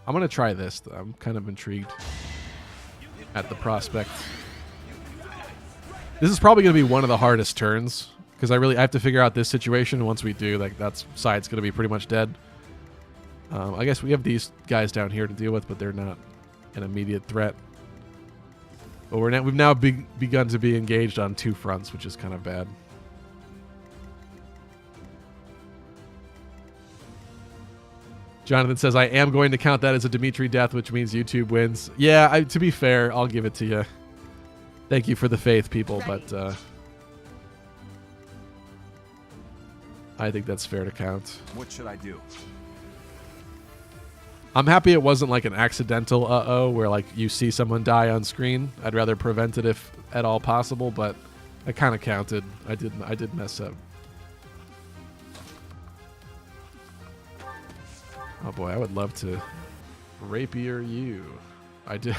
I'm going to try this. I'm kind of intrigued at the prospect. This is probably going to be one of the hardest turns because I have to figure out this situation. Once we do, like, that side's going to be pretty much dead. I guess we have these guys down here to deal with, but they're not an immediate threat. But we've now begun to be engaged on two fronts, which is kind of bad. Jonathan says, I am going to count that as a Dimitri death, which means YouTube wins. Yeah, to be fair, I'll give it to you. Thank you for the faith, people, but I think that's fair to count. What should I do? I'm happy it wasn't like an accidental uh-oh where like you see someone die on screen. I'd rather prevent it if at all possible, but I kind of counted. I did mess up. Oh boy, I would love to rapier you. I did.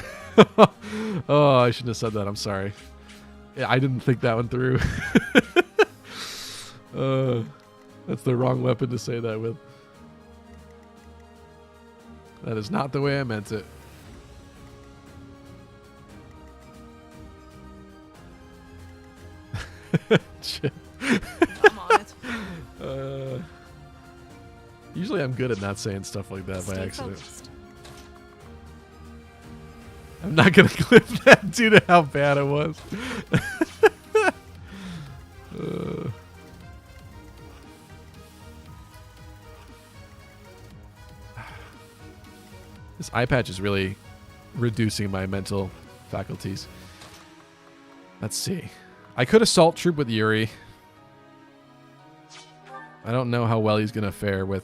Oh, I shouldn't have said that. I'm sorry. Yeah, I didn't think that one through. That's the wrong weapon to say that with. That is not the way I meant it. Shit. I'm on it. Usually I'm good at not saying stuff like that by Stay accident. focused. I'm not going to clip that due to how bad it was. This eye patch is really reducing my mental faculties. Let's see. I could assault troop with Yuri. I don't know how well he's going to fare with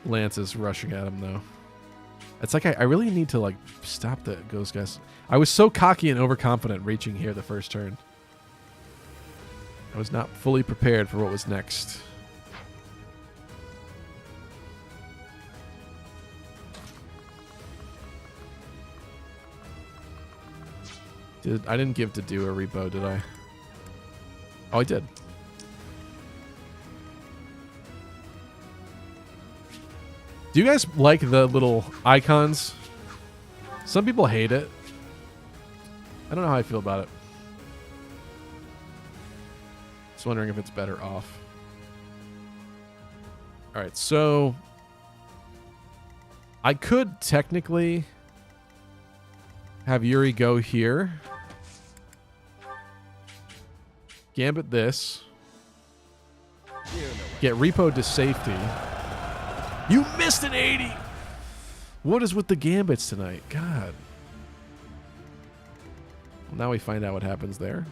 lances rushing at him, though. It's like I really need to, like, stop the ghost guys. I was so cocky and overconfident reaching here the first turn. I was not fully prepared for what was next. I didn't give Dedue a repo, did I? Oh, I did. Do you guys like the little icons? Some people hate it. I don't know how I feel about it. Just wondering if it's better off. All right, so I could technically have Yuri go here. Gambit this. Get repo to safety. You missed an 80! What is with the gambits tonight? God. Well, now we find out what happens there.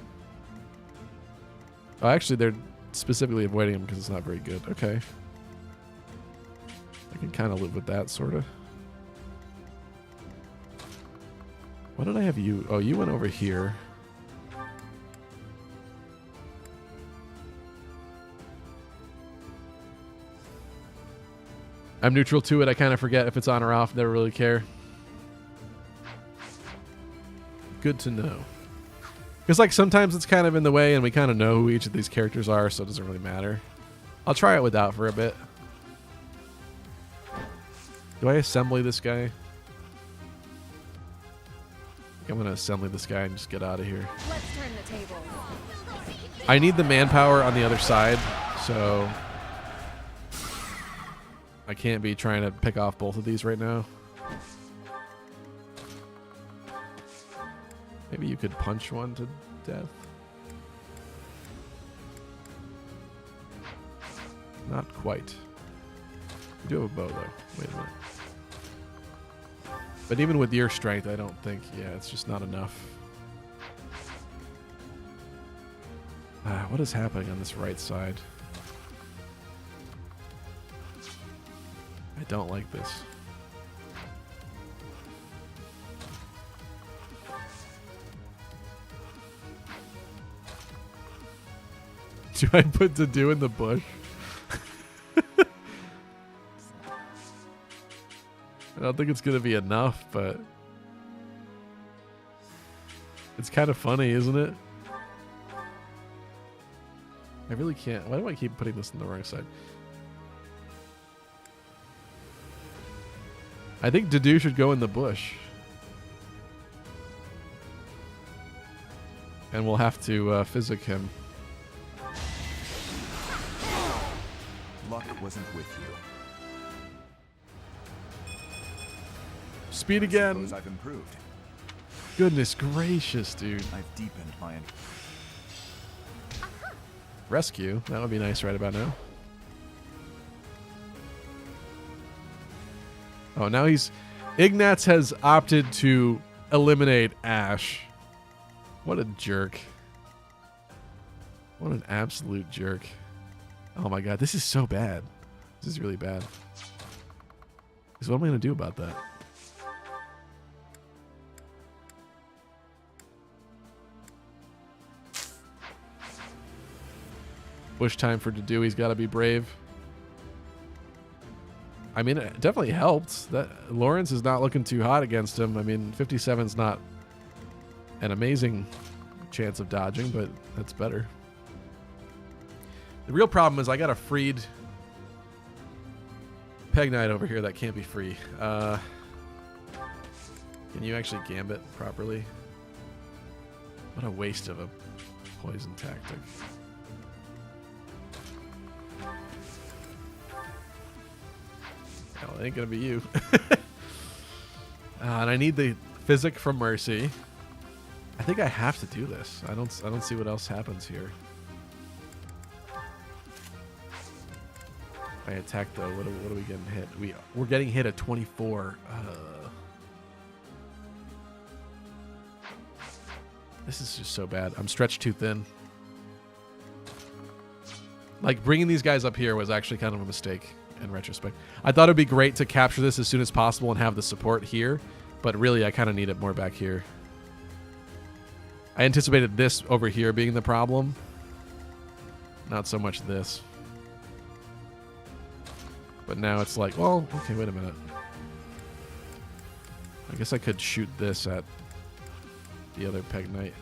Oh, actually, specifically avoiding him because it's not very good. Okay. I can kind of live with that, sort of. What did I have you? Oh, you went over here. I'm neutral to it. I kind of forget if it's on or off. Never really care. Good to know. Because like sometimes it's kind of in the way and we kind of know who each of these characters are, so it doesn't really matter. I'll try it without for a bit. Do I assembly this guy? I think I'm going to assembly this guy and just get out of here. Let's turn the table. I need the manpower on the other side, so I can't be trying to pick off both of these right now. Maybe you could punch one to death. Not quite. You do have a bow, though. Wait a minute. But even with your strength, I don't think... Yeah, it's just not enough. What is happening on this right side? I don't like this. Do I put to do in the bush? I don't think it's going to be enough, but it's kind of funny, isn't it? I really can't. Why do I keep putting this on the wrong side? I think Dedu should go in the bush. And we'll have to physic him. Luck wasn't with you. Speed again. I've improved. Goodness gracious, dude. I've deepened my... Rescue. That would be nice right about now. Oh, now he's... Ignatz has opted to eliminate Ash. What a jerk. What an absolute jerk. Oh my god, this is so bad. This is really bad. So what am I going to do about that? Bush time for Dedu. He's got to be brave. I mean, it definitely helped. That Lawrence is not looking too hot against him. I mean, 57's not an amazing chance of dodging, but that's better. The real problem is I got a freed Peg Knight over here that can't be free. Can you actually gambit properly? What a waste of a poison tactic. Well, it ain't gonna be you. And I need the physic from Mercy. I think I have to do this. I don't see what else happens here. I attack though. What are we getting hit? We're getting hit at 24. This is just so bad. I'm stretched too thin. Like bringing these guys up here was actually kind of a mistake in retrospect. I thought it'd be great to capture this as soon as possible and have the support here, but really I kind of need it more back here. I anticipated this over here being the problem, not so much this. But now it's like, well, okay, wait a minute. I guess I could shoot this at the other Peg Knight.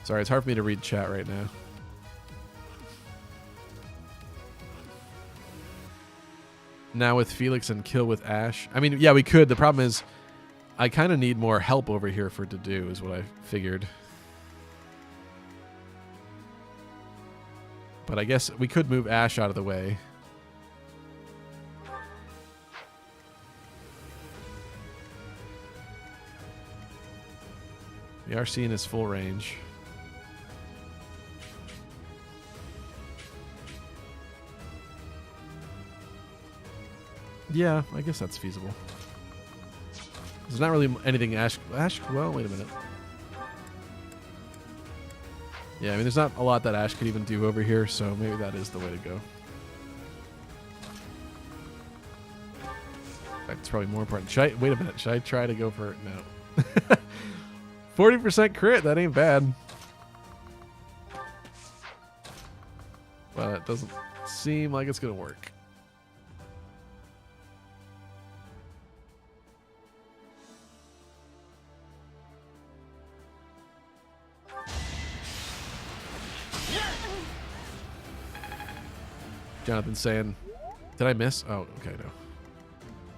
Sorry, it's hard for me to read chat right now. Now with Felix and kill with Ash. I mean, yeah, we could. The problem is I kind of need more help over here for Dedu is what I figured. But I guess we could move Ash out of the way. We are seeing his full range. Yeah, I guess that's feasible. There's not really anything Ash... Well, wait a minute. Yeah, I mean, there's not a lot that Ash could even do over here, so maybe that is the way to go. That's probably more important. Wait a minute. Should I try to go for it? No. 40% crit. That ain't bad. But it doesn't seem like it's going to work. Jonathan's saying, did I miss? Oh, okay, no.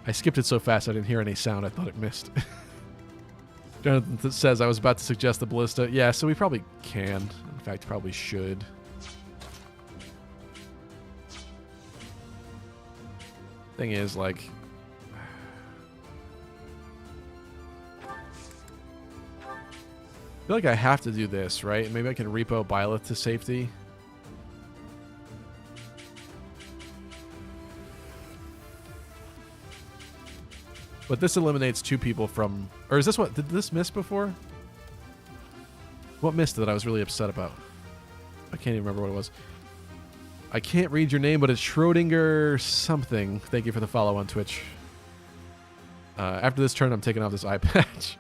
I skipped it so fast I didn't hear any sound. I thought it missed. Jonathan says I was about to suggest the ballista. Yeah, so we probably can. In fact, probably should. Thing is, like... I feel like I have to do this, right? Maybe I can repo Byleth to safety. But this eliminates 2 people from... Or is this what... Did this miss before? What missed that I was really upset about? I can't even remember what it was. I can't read your name, but it's Schrodinger something. Thank you for the follow on Twitch. After this turn, I'm taking off this eye patch.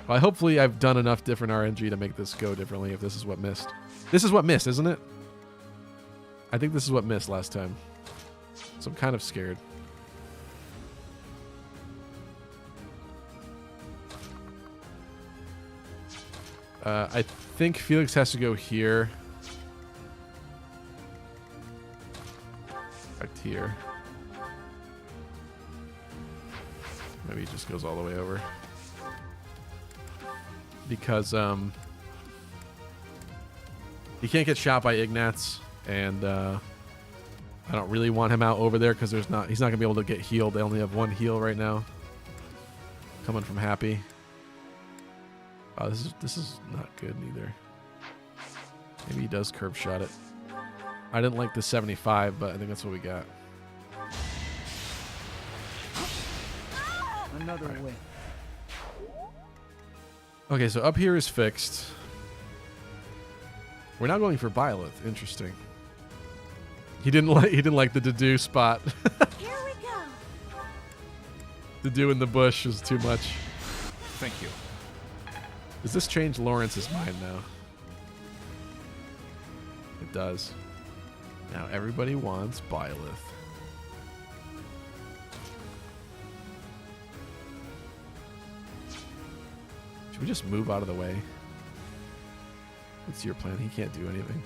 Well, hopefully I've done enough different RNG to make this go differently if this is what missed. This is what missed, isn't it? I think this is what missed last time. So I'm kind of scared. I think Felix has to go here. Right here. Maybe he just goes all the way over. Because he can't get shot by Ignatz, and I don't really want him out over there because he's not gonna be able to get healed. They only have 1 heal right now. Coming from Happy. Oh, this is not good either. Maybe he does curve shot it. I didn't like the 75, but I think that's what we got. Another win. Okay, so up here is fixed. We're now going for Byleth. Interesting. He didn't like the Dedue spot. Here we go. Dedue in the bush is too much. Thank you. Does this change Lawrence's mind now? It does. Now everybody wants Byleth. Should we just move out of the way? What's your plan? He can't do anything.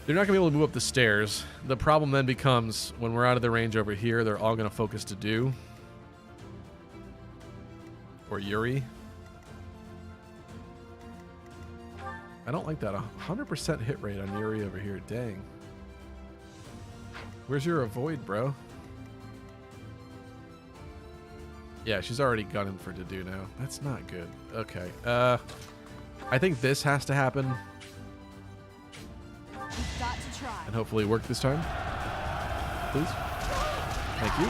They're not going to be able to move up the stairs. The problem then becomes when we're out of the range over here, they're all going to focus to do. Or Yuri. I don't like that. 100% hit rate on Yuri over here. Dang. Where's your avoid, bro? Yeah, she's already gunning for Dedue now. That's not good. Okay. I think this has to happen. We've got to try. And hopefully work this time. Please. Thank you.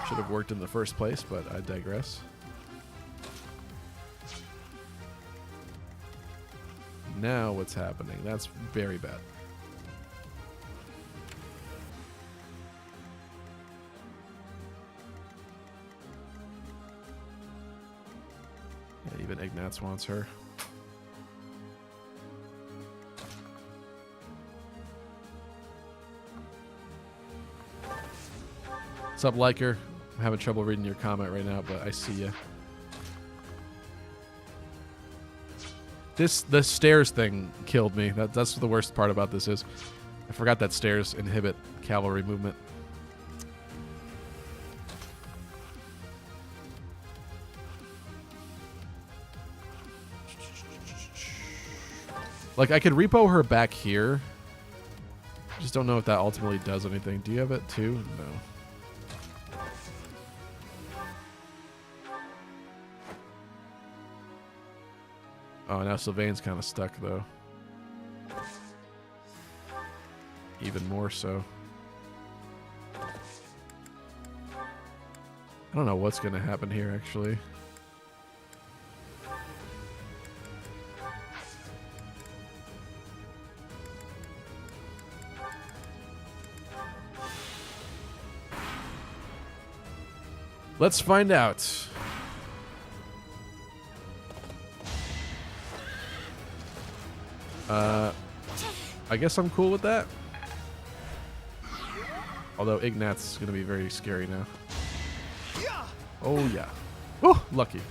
Should have worked in the first place, but I digress. Now what's happening? That's very bad. Yeah, even Ignatz wants her. What's up, Liker? I'm having trouble reading your comment right now, but I see you. The stairs thing killed me. That's the worst part about this is I forgot that stairs inhibit cavalry movement. Like, I could repo her back here. just don't know if that ultimately does anything. Do you have it too? No. Oh, now Sylvain's kind of stuck, though. Even more so. I don't know what's going to happen here, actually. Let's find out. I guess I'm cool with that. Although Ignat's going to be very scary now. Oh, yeah. Oh, lucky.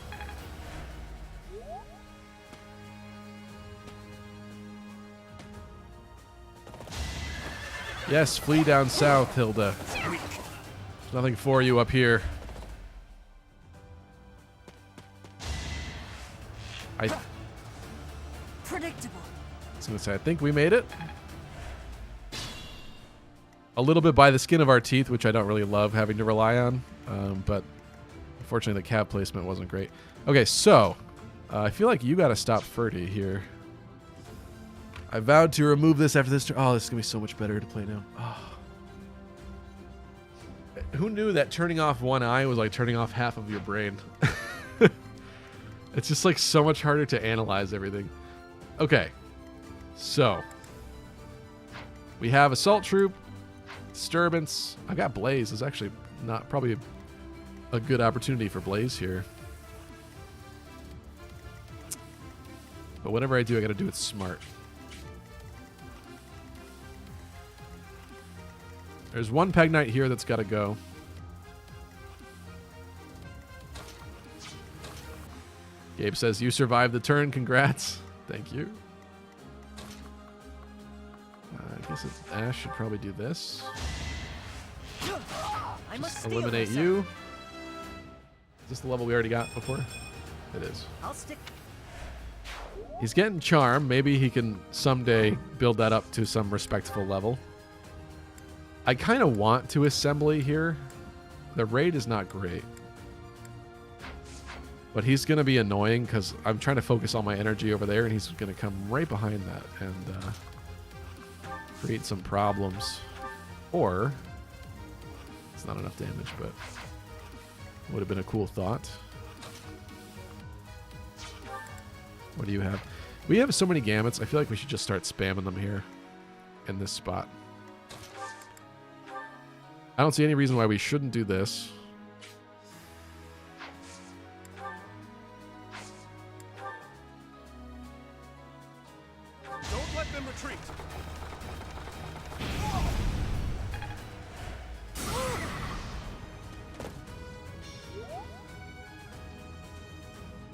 Yes, flee down south, Hilda. There's nothing for you up here. Predictable. I was going to say, I think we made it. A little bit by the skin of our teeth, which I don't really love having to rely on. But unfortunately, the cab placement wasn't great. Okay, so I feel like you got to stop Ferdy here. I vowed to remove this after this. Oh, this is going to be so much better to play now. Oh. Who knew that turning off one eye was like turning off half of your brain? It's just like so much harder to analyze everything. Okay, so we have Assault Troop, Disturbance. I got Blaze. It's actually not probably a good opportunity for Blaze here. But whatever I do, I got to do it smart. There's one Peg Knight here that's got to go. Gabe says, you survived the turn. Congrats. Thank you. I guess Ash should probably do this. Just eliminate you. Is this the level we already got before? It is. I'll stick. He's getting Charm. Maybe he can someday build that up to some respectful level. I kind of want to Assembly here. The raid is not great. But he's going to be annoying because I'm trying to focus all my energy over there, and he's going to come right behind that and create some problems. Or, it's not enough damage, but would have been a cool thought. What do you have? We have so many gamuts. I feel like we should just start spamming them here in this spot. I don't see any reason why we shouldn't do this. Don't let them retreat.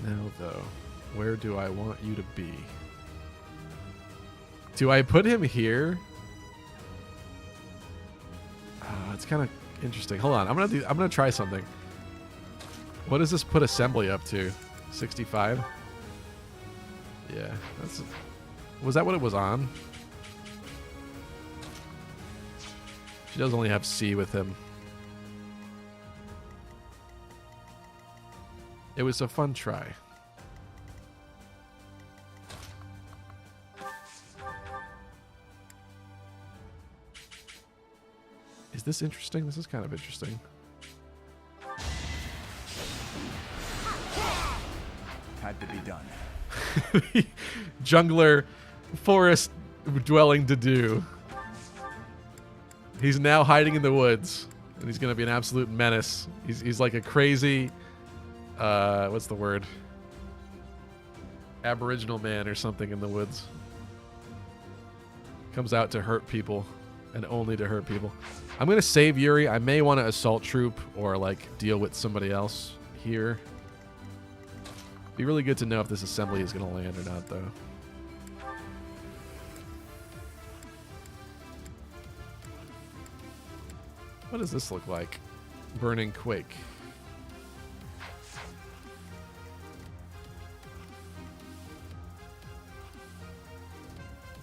Now, though, where do I want you to be? Do I put him here? It's kind of interesting. Hold on, I'm gonna try something. What does this put Assembly up to? 65? Yeah, that's. Was that what it was on? She does only have C with him. It was a fun try. Is this interesting? This is kind of interesting. Had to be done. Jungler forest dwelling to do. He's now hiding in the woods, and he's going to be an absolute menace. He's like a crazy, what's the word? Aboriginal man or something in the woods. Comes out to hurt people, and only to hurt people. I'm going to save Yuri. I may want to Assault Troop or like deal with somebody else here. Be really good to know if this Assembly is going to land or not, though. What does this look like? Burning Quake.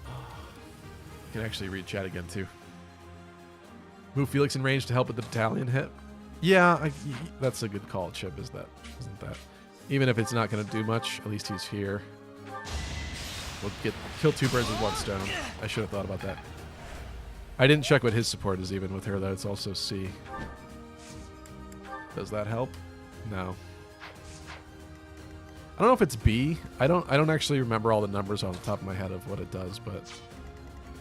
You can actually read chat again, too. Move Felix in range to help with the battalion hit. Yeah, that's a good call, Chip, isn't that? Even if it's not going to do much, at least he's here. We'll kill 2 birds with 1 stone. I should have thought about that. I didn't check what his support is even with her, though. It's also C. Does that help? No. I don't know if it's B. I don't actually remember all the numbers on the top of my head of what it does, but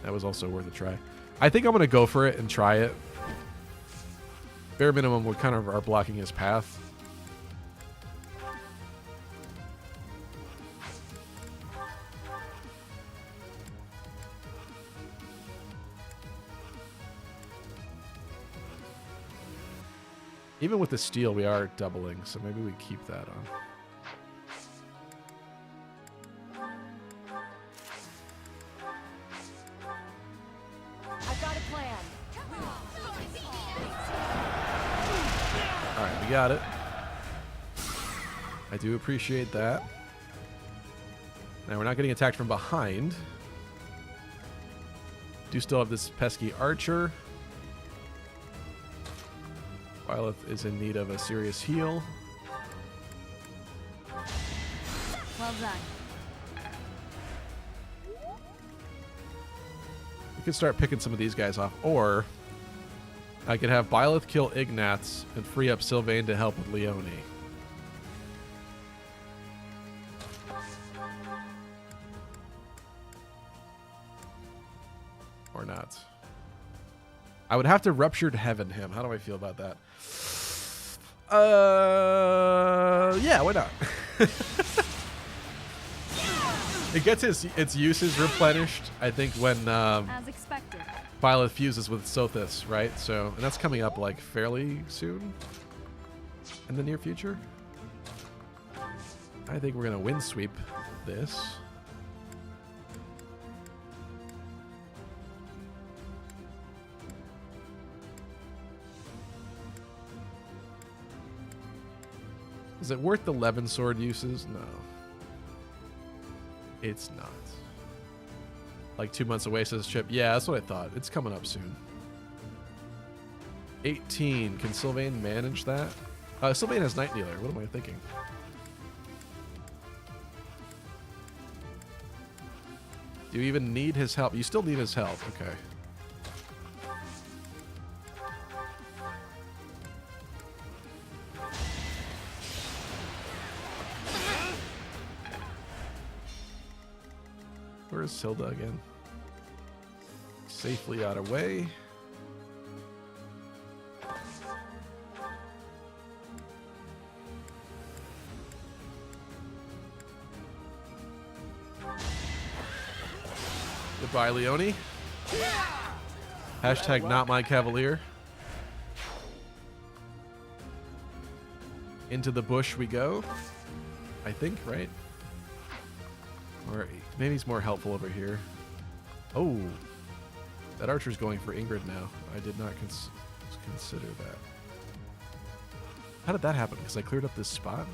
that was also worth a try. I think I'm going to go for it and try it. Bare minimum, we kind of are blocking his path. Even with the steel, we are doubling, so maybe we keep that on. I've got a plan. All right, we got it. I do appreciate that. Now we're not getting attacked from behind. Do still have this pesky archer. Violet is in need of a serious heal. Well done. We could start picking some of these guys off, or I could have Byleth kill Ignatz and free up Sylvain to help with Leone. Or not. I would have to Ruptured Heaven him. How do I feel about that? Yeah, why not? It gets its uses replenished, I think, when As expected. Byleth fuses with Sothis, right? So, and that's coming up like fairly soon in the near future. I think we're gonna wind sweep this. Is it worth the Levin sword uses? No. It's not. Like 2 months away, says Chip. Yeah, that's what I thought. It's coming up soon. 18. Can Sylvain manage that? Sylvain has Night Dealer. What am I thinking? Do you even need his help? You still need his help. Okay. Where's Hilda again? Safely out of way. Goodbye, Leone. Hashtag not my cavalier. Into the bush we go. I think, right? Or maybe he's more helpful over here. Oh, that archer's going for Ingrid now. I did not consider that. How did that happen? Because I cleared up this spot?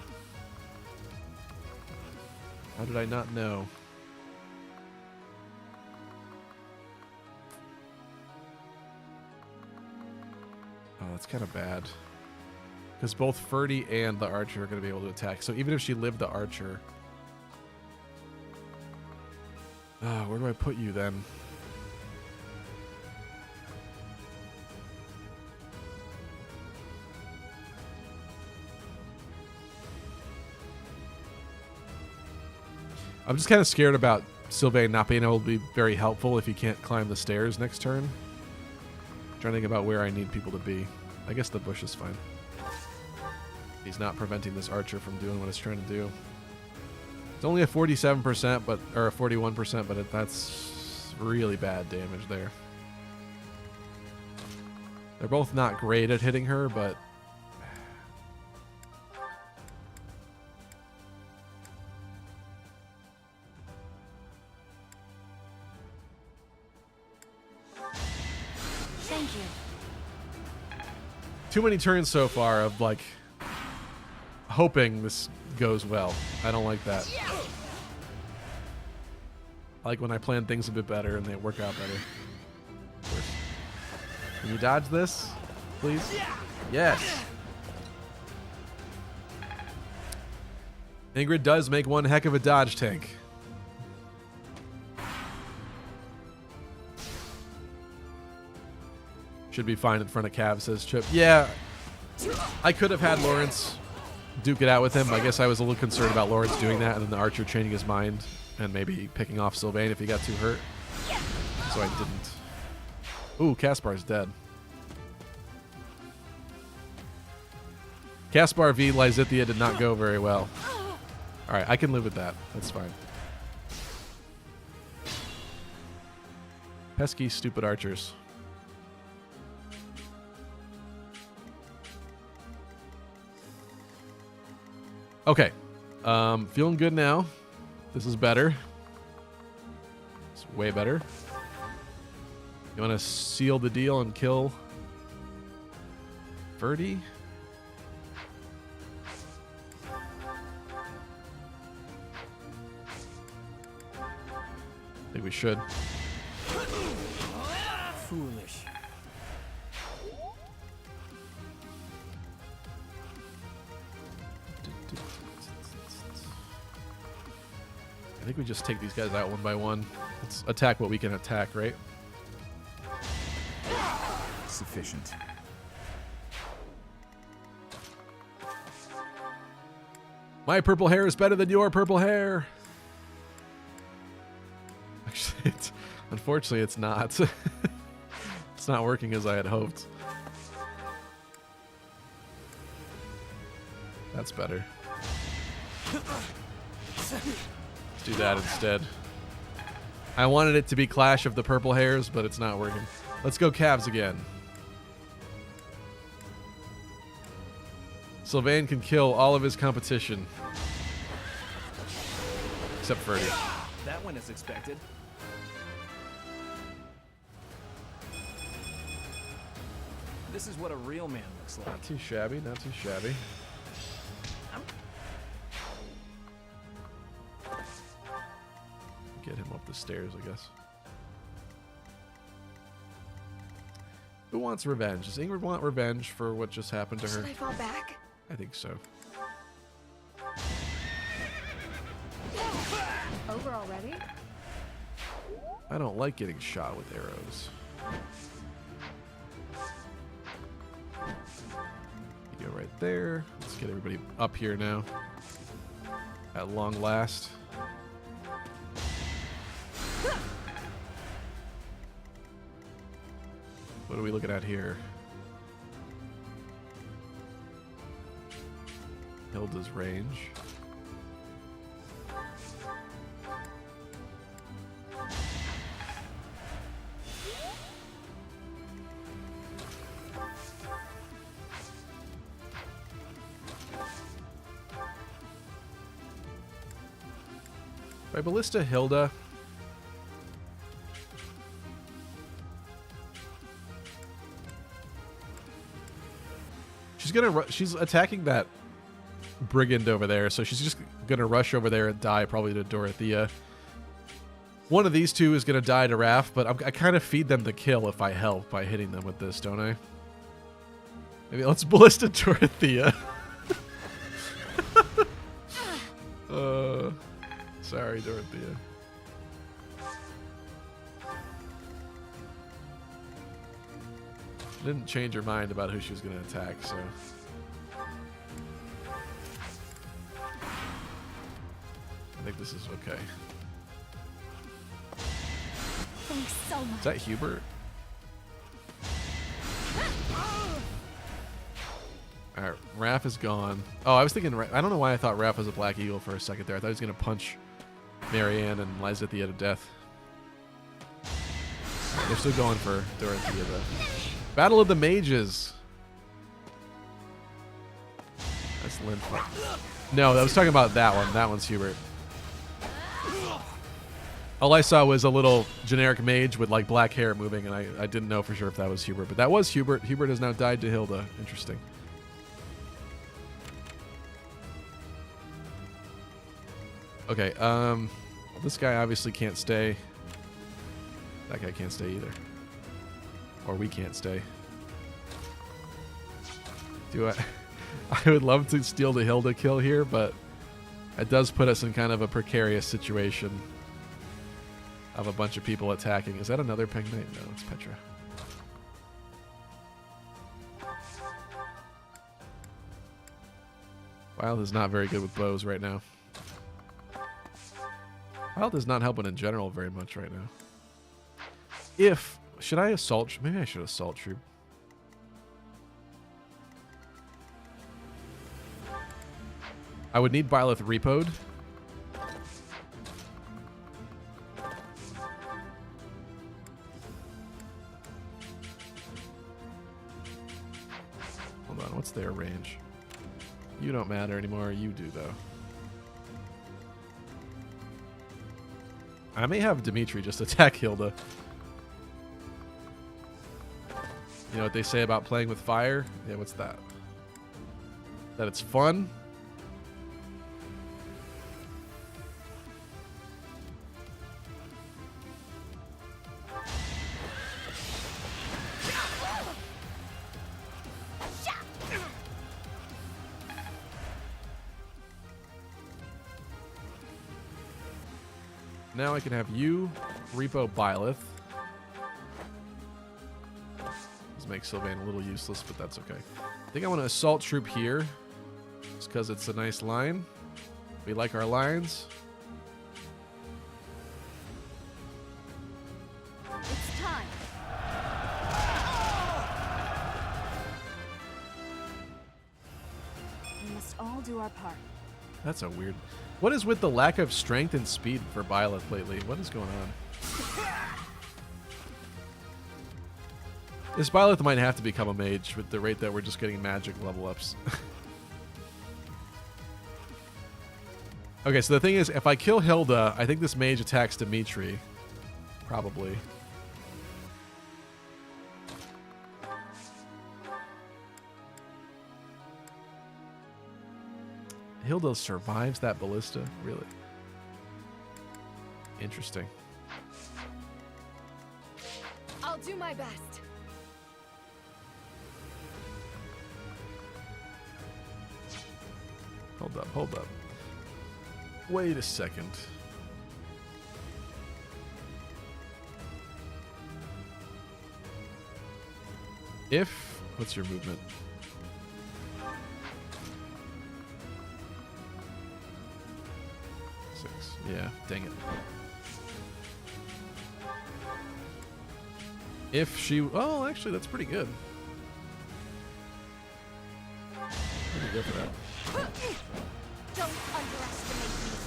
How did I not know? Oh, that's kind of bad. Because both Ferdy and the archer are going to be able to attack. So even if she lived the archer... where do I put you then? I'm just kind of scared about Sylvain not being able to be very helpful if he can't climb the stairs next turn. I'm trying to think about where I need people to be. I guess the bush is fine. He's not preventing this archer from doing what it's trying to do. It's only a 47%, or a 41%, but that's really bad damage there. They're both not great at hitting her, but... Thank you. Too many turns so far of, like, hoping this goes well. I don't like that. I like when I plan things a bit better and they work out better. Of course. Can you dodge this, please? Yes. Ingrid does make one heck of a dodge tank. Should be fine in front of Cav, says Chip. Yeah, I could have had Lawrence duke it out with him. I guess I was a little concerned about Lawrence doing that and then the archer changing his mind and maybe picking off Sylvain if he got too hurt. So I didn't. Ooh, Kaspar's dead. Kaspar v. Lysithea did not go very well. Alright, I can live with that. That's fine. Pesky, stupid archers. Okay. Feeling good now. This is better. It's way better. You want to seal the deal and kill Ferdy? I think we should. Foolish. I think we just take these guys out one by one. Let's attack what we can attack, right? Sufficient. My purple hair is better than your purple hair. Actually, unfortunately, it's not. It's not working as I had hoped. That's better. Let's do that instead. I wanted it to be Clash of the Purple Hairs, but it's not working. Let's go Cavs again. Sylvain can kill all of his competition. Except Ferdy. That went as expected. This is what a real man looks like. Not too shabby, not too shabby. Get him up the stairs, I guess. Who wants revenge? Does Ingrid want revenge for what just happened to her? Should I fall back? I think so. Over already? I don't like getting shot with arrows. You go right there. Let's get everybody up here now. At long last. What are we looking at here? Hilda's range. By Ballista Hilda. She's attacking that brigand over there, so she's just gonna rush over there and die probably to Dorothea. One of these two is gonna die to Raph, but I kind of feed them the kill if I help by hitting them with this, don't I? Maybe let's Ballista Dorothea. Sorry, Dorothea. Didn't change her mind about who she was going to attack, so. I think this is okay. Thanks so much. Is that Hubert? Alright, Raph is gone. Oh, I was thinking, I don't know why I thought Raph was a Black Eagle for a second there. I thought he was going to punch Marianne and Lysithea to death. They're still going for Dorothea, though. Battle of the Mages. That's Linf. No, I was talking about that one. That one's Hubert. All I saw was a little generic mage with like black hair moving, and I didn't know for sure if that was Hubert. But that was Hubert. Hubert has now died to Hilda. Interesting. Okay, this guy obviously can't stay. That guy can't stay either. Or we can't stay. Do I? I would love to steal the Hilda kill here, but it does put us in kind of a precarious situation of a bunch of people attacking. Is that another Pengnite? No, it's Petra. Wild is not very good with bows right now. Wild is not helping in general very much right now. Should I assault? Maybe I should assault troop. I would need Byleth repoed. Hold on, what's their range? You don't matter anymore. You do, though. I may have Dimitri just attack Hilda. You know what they say about playing with fire? Yeah, what's that? That it's fun? Now I can have you repo Byleth. This makes Sylvain a little useless, but that's okay. I think I want to assault troop here. Just because it's a nice line. We like our lines. It's time. We must all do our part. That's a weird... What is with the lack of strength and speed for Byleth lately? What is going on? This Byleth might have to become a mage with the rate that we're just getting magic level ups. Okay, so the thing is, if I kill Hilda, I think this mage attacks Dimitri. Probably. Hilda survives that ballista? Really? Interesting. I'll do my best. Hold up, hold up. Wait a second. What's your movement? Yeah, dang it. If she... Oh, actually, that's pretty good. Pretty good for that. Don't underestimate me.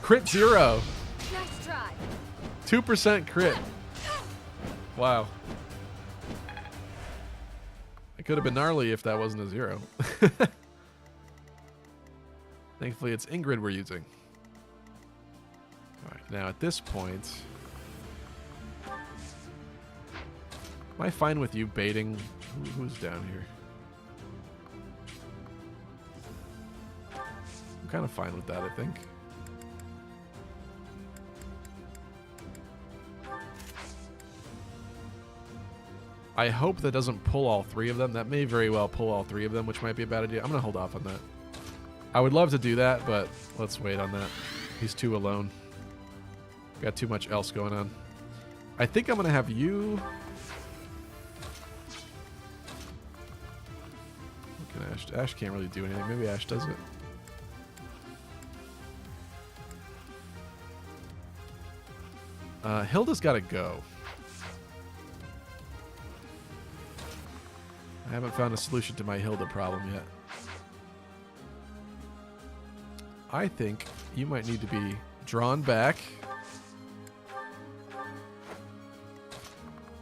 Crit 0. Nice try. 2% crit. Wow. It could have been gnarly if that wasn't a 0. Thankfully, it's Ingrid we're using. Alright, now at this point... Am I fine with you baiting? Who's down here? I'm kind of fine with that, I think. I hope that doesn't pull all 3 of them. That may very well pull all 3 of them, which might be a bad idea. I'm going to hold off on that. I would love to do that, but let's wait on that. He's too alone. Got too much else going on. I think I'm going to have you... Look at Ash. Ash can't really do anything. Maybe Ash does it. Hilda's got to go. I haven't found a solution to my Hilda problem yet. I think you might need to be drawn back.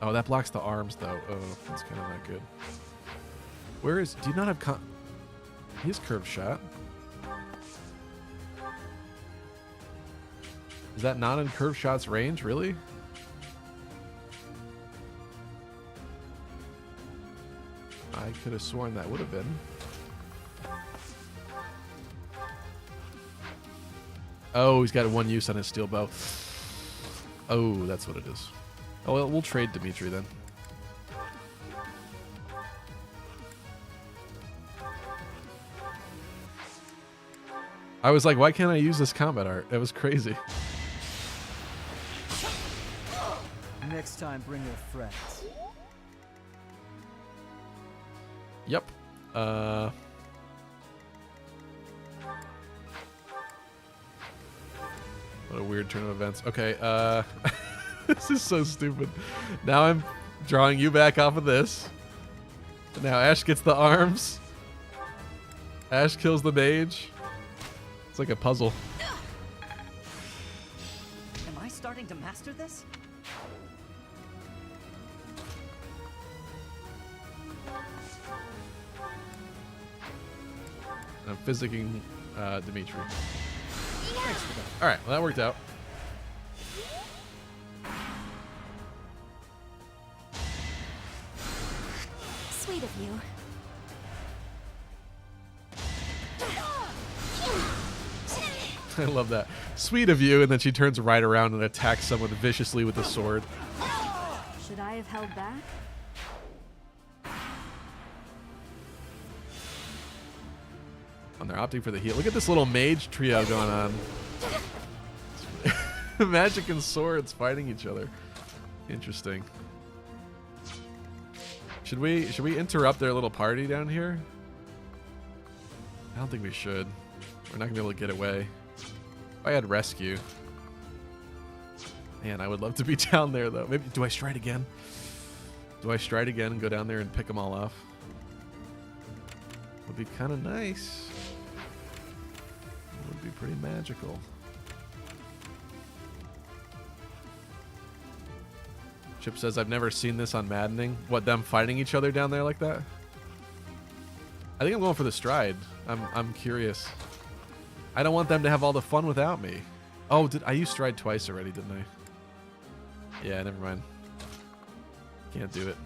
Oh, that blocks the arms, though. Oh, that's kind of not good. Where is... Do you not have... He's curved shot. Is that not in curved shot's range? Really? I could have sworn that would have been. Oh, he's got 1 use on his steel bow. Oh, that's what it is. Oh, well, we'll trade Dimitri then. I was like, why can't I use this combat art? It was crazy. Next time, bring your friends. Yep. What a weird turn of events. Okay, this is so stupid. Now I'm drawing you back off of this. Now Ash gets the arms. Ash kills the mage. It's like a puzzle. Am I starting to master this? I'm physicking Dimitri. All right, well that worked out. Sweet of you. I love that. Sweet of you, and then she turns right around and attacks someone viciously with a sword. Should I have held back? And they're opting for the heal. Look at this little mage trio going on. Magic and swords fighting each other. Interesting. Should we interrupt their little party down here? I don't think we should. We're not gonna be able to get away. If I had rescue. Man, I would love to be down there though. Maybe do I stride again? Do I stride again and go down there and pick them all off? Would be kind of nice. Would be pretty magical. Chip says, I've never seen this on Maddening. What, them fighting each other down there like that? I think I'm going for the stride. I'm curious. I don't want them to have all the fun without me. Oh, I used stride twice already, didn't I? Yeah, never mind. Can't do it.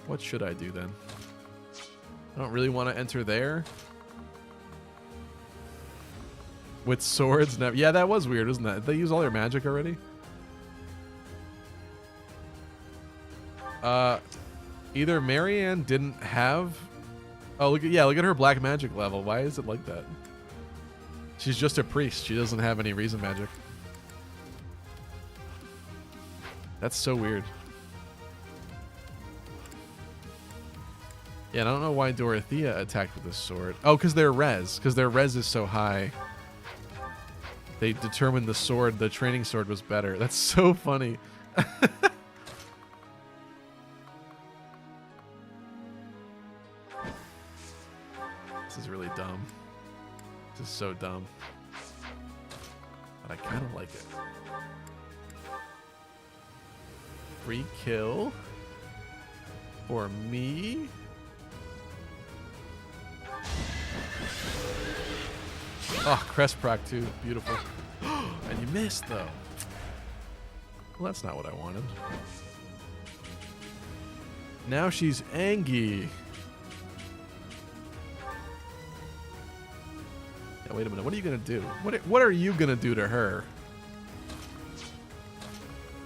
What should I do then? I don't really want to enter there. With swords? No. Yeah, that was weird, isn't that? Did they use all their magic already? Either Marianne didn't have... Oh, look at her black magic level. Why is it like that? She's just a priest. She doesn't have any reason magic. That's so weird. Yeah, and I don't know why Dorothea attacked with this sword. Oh, because their res. Because their res is so high. They determined the training sword was better. That's so funny. This is really dumb. This is so dumb. But I kind of like it. Free kill for me. Oh, crest proc too. Beautiful. And you missed though. Well, that's not what I wanted. Now she's angry. Yeah, wait a minute. What are you gonna do? What are you gonna do to her?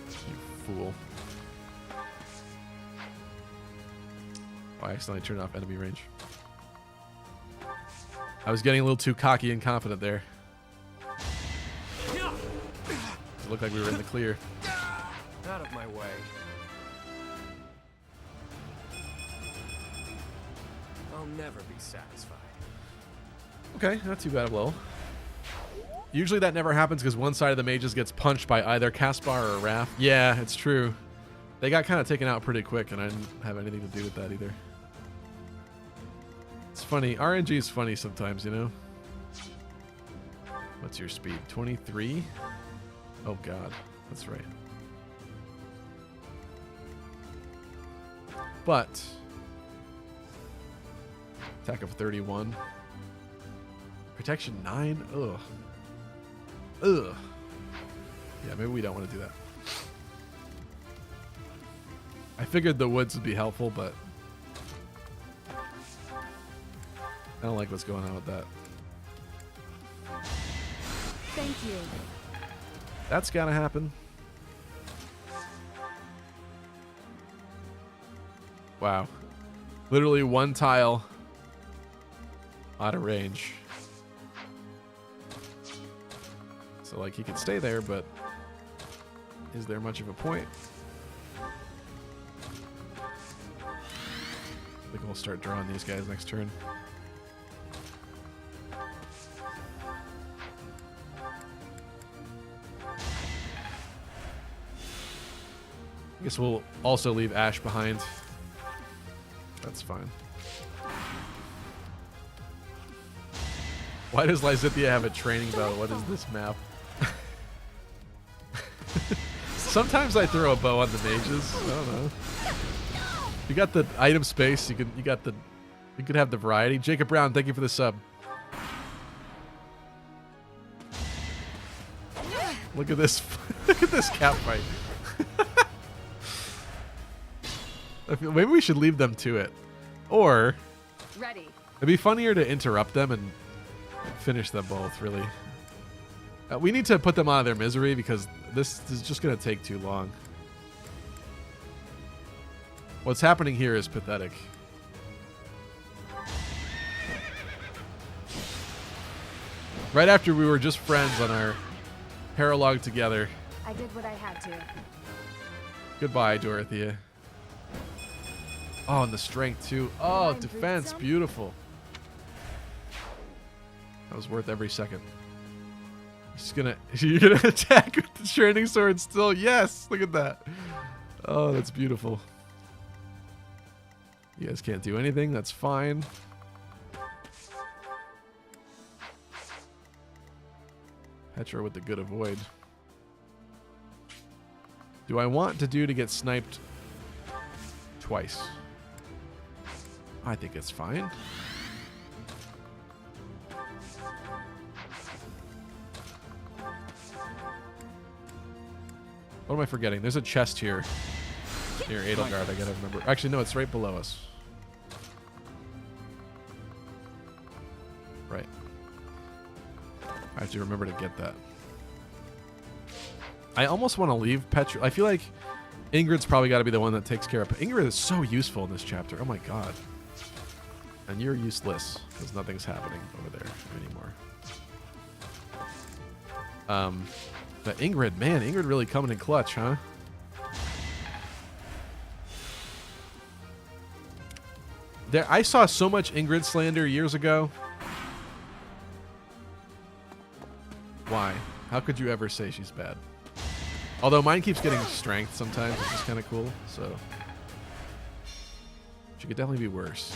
You fool. Oh, I accidentally turned off enemy range. I was getting a little too cocky and confident there. It looked like we were in the clear. Out of my way. I'll never be satisfied. Okay, not too bad a blow. Usually that never happens because one side of the mages gets punched by either Caspar or Raph. Yeah, it's true. They got kind of taken out pretty quick, and I didn't have anything to do with that either. It's funny. RNG is funny sometimes, you know? What's your speed? 23? Oh, God. That's right. But... attack of 31. Protection 9? Ugh. Ugh. Yeah, maybe we don't want to do that. I figured the woods would be helpful, but... I don't like what's going on with that. Thank you. That's gotta happen. Wow. Literally one tile out of range. So, like, he could stay there, but is there much of a point? I think we'll start drawing these guys next turn. I guess we'll also leave Ash behind. That's fine. Why does Lysithea have a training bow? What is this map? Sometimes I throw a bow on the mages. I don't know. You got the item space. You could have the variety. Jacob Brown, thank you for the sub. Look at this. Look at this cat fight. I feel maybe we should leave them to it, or Ready. it'd be funnier to interrupt them and finish them both. Really, we need to put them out of their misery because this is just going to take too long. What's happening here is pathetic. Right after we were just friends on our Paralog together. I did what I had to. Goodbye, Dorothea. Oh, and the strength too. Oh, defense, beautiful. That was worth every second. You're gonna attack with the training sword still. Yes, look at that. Oh, that's beautiful. You guys can't do anything. That's fine. Petra with the good avoid. Do I want to get sniped twice? I think it's fine. What am I forgetting? There's a chest here near Edelgard. I gotta remember. Actually, no, it's right below us. Right. I have to remember to get that. I almost want to leave Petra. I feel like Ingrid's probably got to be the one that takes care of. Ingrid is so useful in this chapter. Oh my god. And you're useless because nothing's happening over there anymore. But Ingrid, man, Ingrid really coming in clutch, huh? I saw so much Ingrid slander years ago. Why? How could you ever say she's bad? Although mine keeps getting strength sometimes, which is kind of cool, so. She could definitely be worse.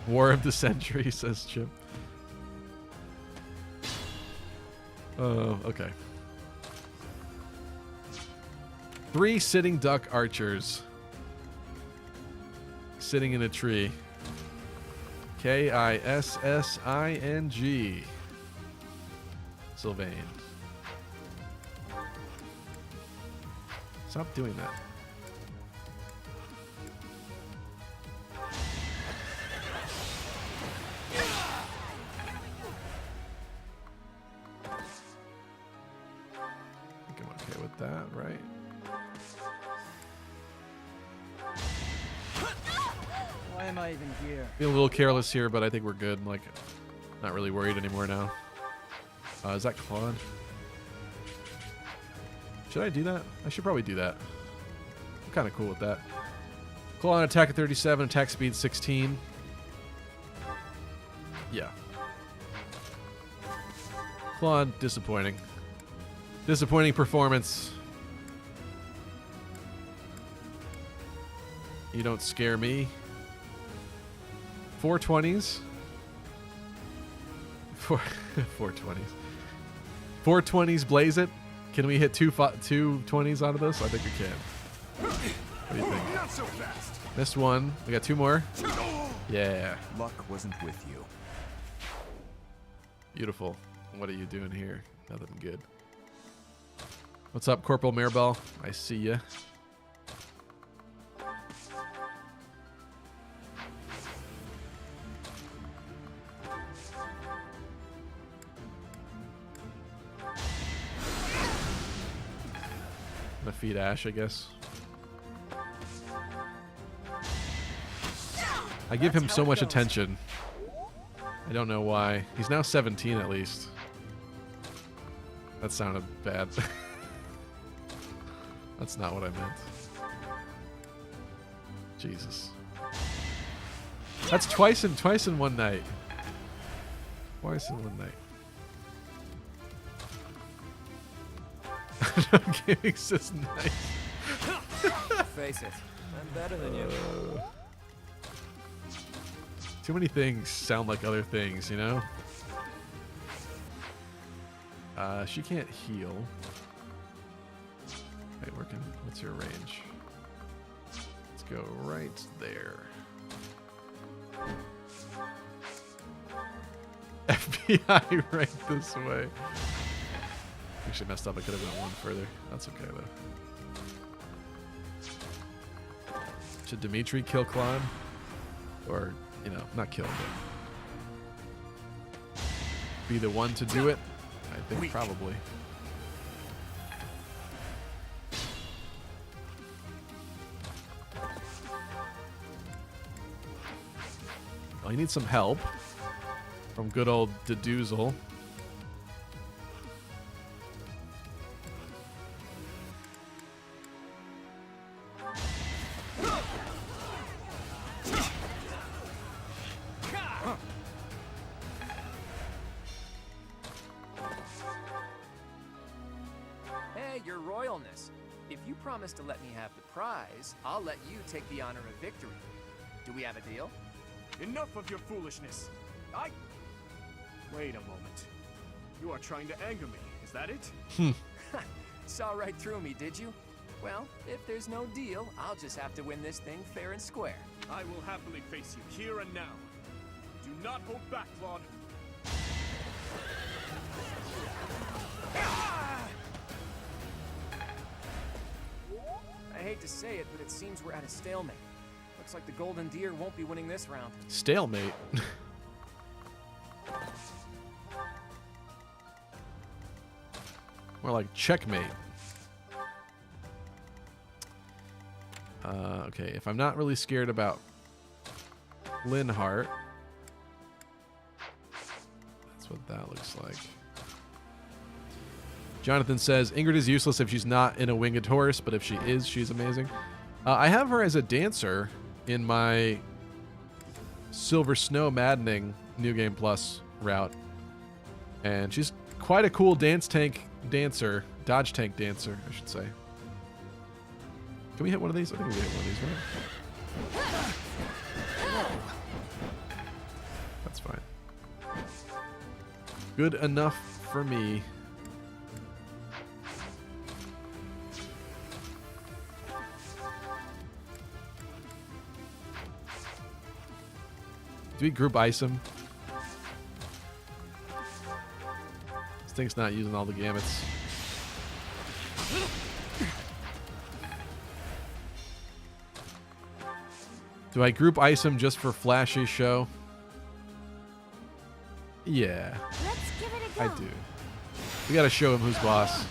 War of the Century, says Chip. Oh, okay. 3 sitting duck archers. Sitting in a tree. Kissing. Sylvain. Stop doing that. I think I'm okay with that, right? Why am I even here? Being a little careless here, but I think we're good. Like, not really worried anymore now. Is that Claude? Should I do that? I should probably do that. I'm kind of cool with that. Claude attack at 37, attack speed 16. Yeah. Claude, disappointing. Disappointing performance. You don't scare me. 420s. 420s. 420s blaze it. Can we hit two 20s out of this? I think we can. What do you think? Not so fast. Missed one. We got 2 more. Yeah. Luck wasn't with you. Beautiful. What are you doing here? Nothing good. What's up, Corporal Mirabelle? I see ya. Feed Ash, I guess. I give him That's so how it much goes. attention. I don't know why. He's now 17 at least. That sounded bad. That's not what I meant. Jesus. That's twice in one night. Twice in one night. Gaming's just nice. Face it, I'm better than you. Too many things sound like other things, you know? She can't heal. Wait, what's your range? Let's go right there. FBI right this way. Actually messed up. I could have went one further. That's okay though. Should Dimitri kill Claude? Or, you know, not kill, but be the one to do it? I think probably. Well, you need some help from good old Deduzel. Hey, your royalness. If you promise to let me have the prize, I'll let you take the honor of victory. Do we have a deal? Enough of your foolishness. Wait a moment. You are trying to anger me, is that it? Saw right through me, did you? Well, if there's no deal, I'll just have to win this thing fair and square. I will happily face you here and now. Do not hold back, Claude. I hate to say it, but it seems we're at a stalemate. Looks like the Golden Deer won't be winning this round. Stalemate. More like checkmate. Okay, if I'm not really scared about Linhart, that's what that looks like. Jonathan says, Ingrid is useless if she's not in a winged horse, but if she is, she's amazing. I have her as a dancer in my Silver Snow Maddening New Game Plus route. And she's quite a cool dodge tank dancer, I should say. Can we hit one of these? I think we can hit one of these, right? That's fine. Good enough for me. Do we group ice him? This thing's not using all the gamuts. Do I group ice him just for flashy show? Yeah, Let's give it a go. I do. We gotta show him who's boss.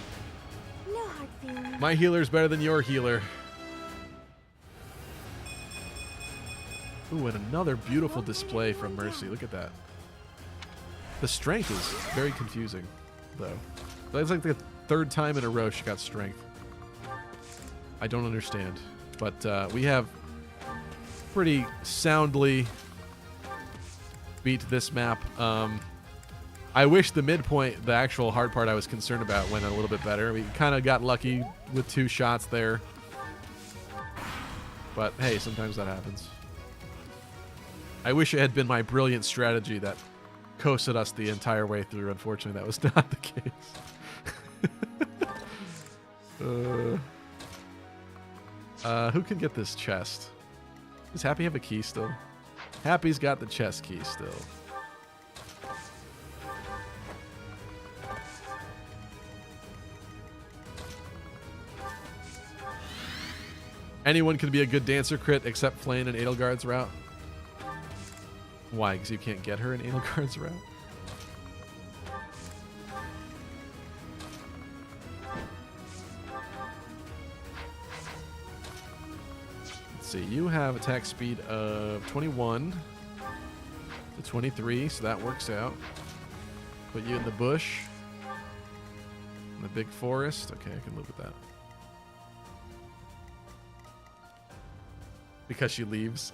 No hard feelings. My healer's better than your healer. Ooh, and another beautiful display from Mercy. Look at that. The strength is very confusing, though. That's like the third time in a row she got strength. I don't understand. But we have pretty soundly beat this map. I wish the midpoint, the actual hard part I was concerned about, went a little bit better. We kind of got lucky with 2 shots there. But hey, sometimes that happens. I wish it had been my brilliant strategy that coasted us the entire way through. Unfortunately, that was not the case. Who can get this chest? Does Happy have a key still? Happy's got the chest key still. Anyone can be a good dancer crit except Flame and Edelgard's route. Why? Because you can't get her in Edelgard's route? Let's Let's see. You have attack speed of 21 to 23, so that works out. Put you in the bush. In the big forest. Okay, I can live with that. Because she leaves.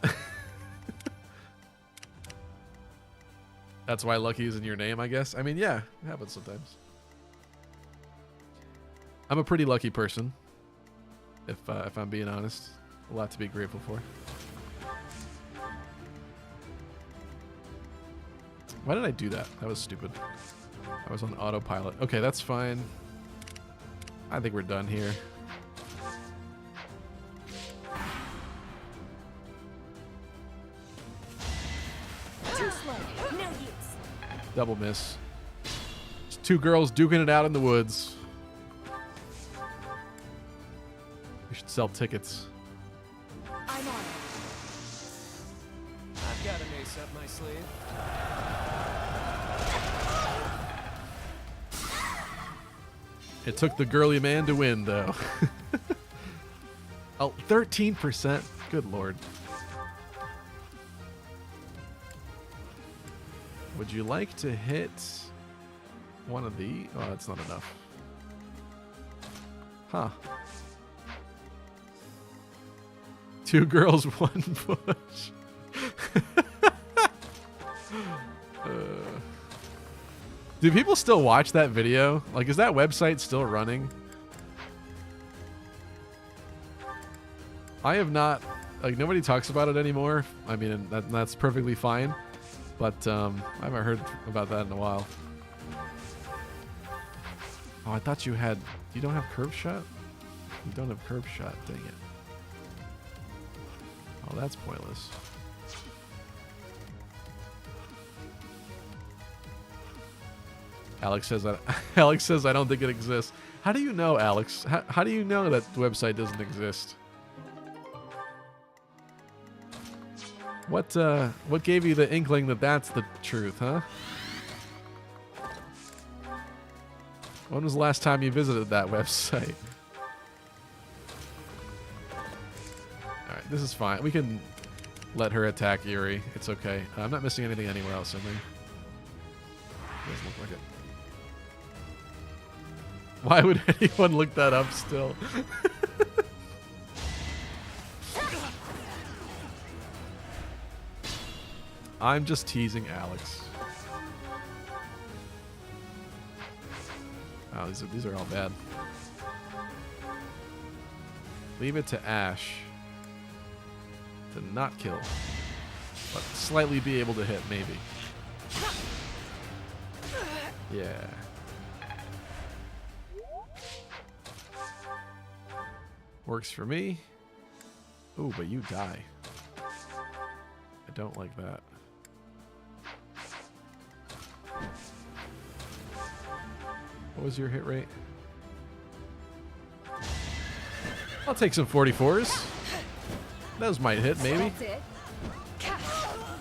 That's why Lucky is in your name, I guess. I mean, yeah, it happens sometimes. I'm a pretty lucky person, if I'm being honest. A lot to be grateful for. Why did I do that? That was stupid. I was on autopilot. Okay, that's fine. I think we're done here. Too slow. No use. Double miss. It's two girls duking it out in the woods. We should sell tickets. I'm on it. I've got an ace up my sleeve. It took the girly man to win, though. Oh, 13%. Good lord. Would you like to hit one of the... Oh, that's not enough. Huh. Two girls, one bush. Do people still watch that video? Like, is that website still running? I have not... Like, nobody talks about it anymore. I mean, that's perfectly fine. But I haven't heard about that in a while. Oh, I thought you had... You don't have curve shot? You don't have curve shot. Dang it. Oh, that's pointless. Alex says that. Alex says I don't think it exists. How do you know, Alex? How do you know that website doesn't exist? What gave you the inkling that that's the truth, huh? When was the last time you visited that website? Alright, this is fine. We can let her attack Yuri. It's okay. I'm not missing anything anywhere else, am I? Doesn't look like it. Why would anyone look that up still? I'm just teasing Alex. Oh, these are all bad. Leave it to Ash to not kill, but slightly be able to hit, maybe. Yeah. Works for me. Ooh, but you die. I don't like that. What was your hit rate? I'll take some 44s. Those might hit, maybe.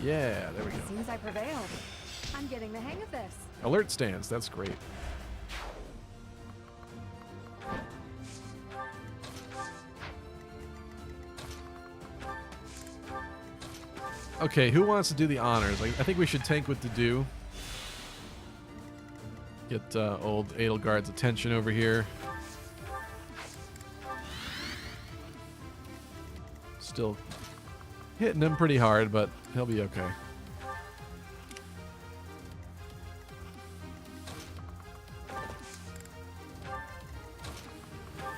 Yeah, there we go. Seems I prevailed. I'm getting the hang of this. Alert stands. That's great. Okay, who wants to do the honors? I think we should tank with the do. Get old Edelgard's attention over here. Still hitting him pretty hard, but he'll be okay.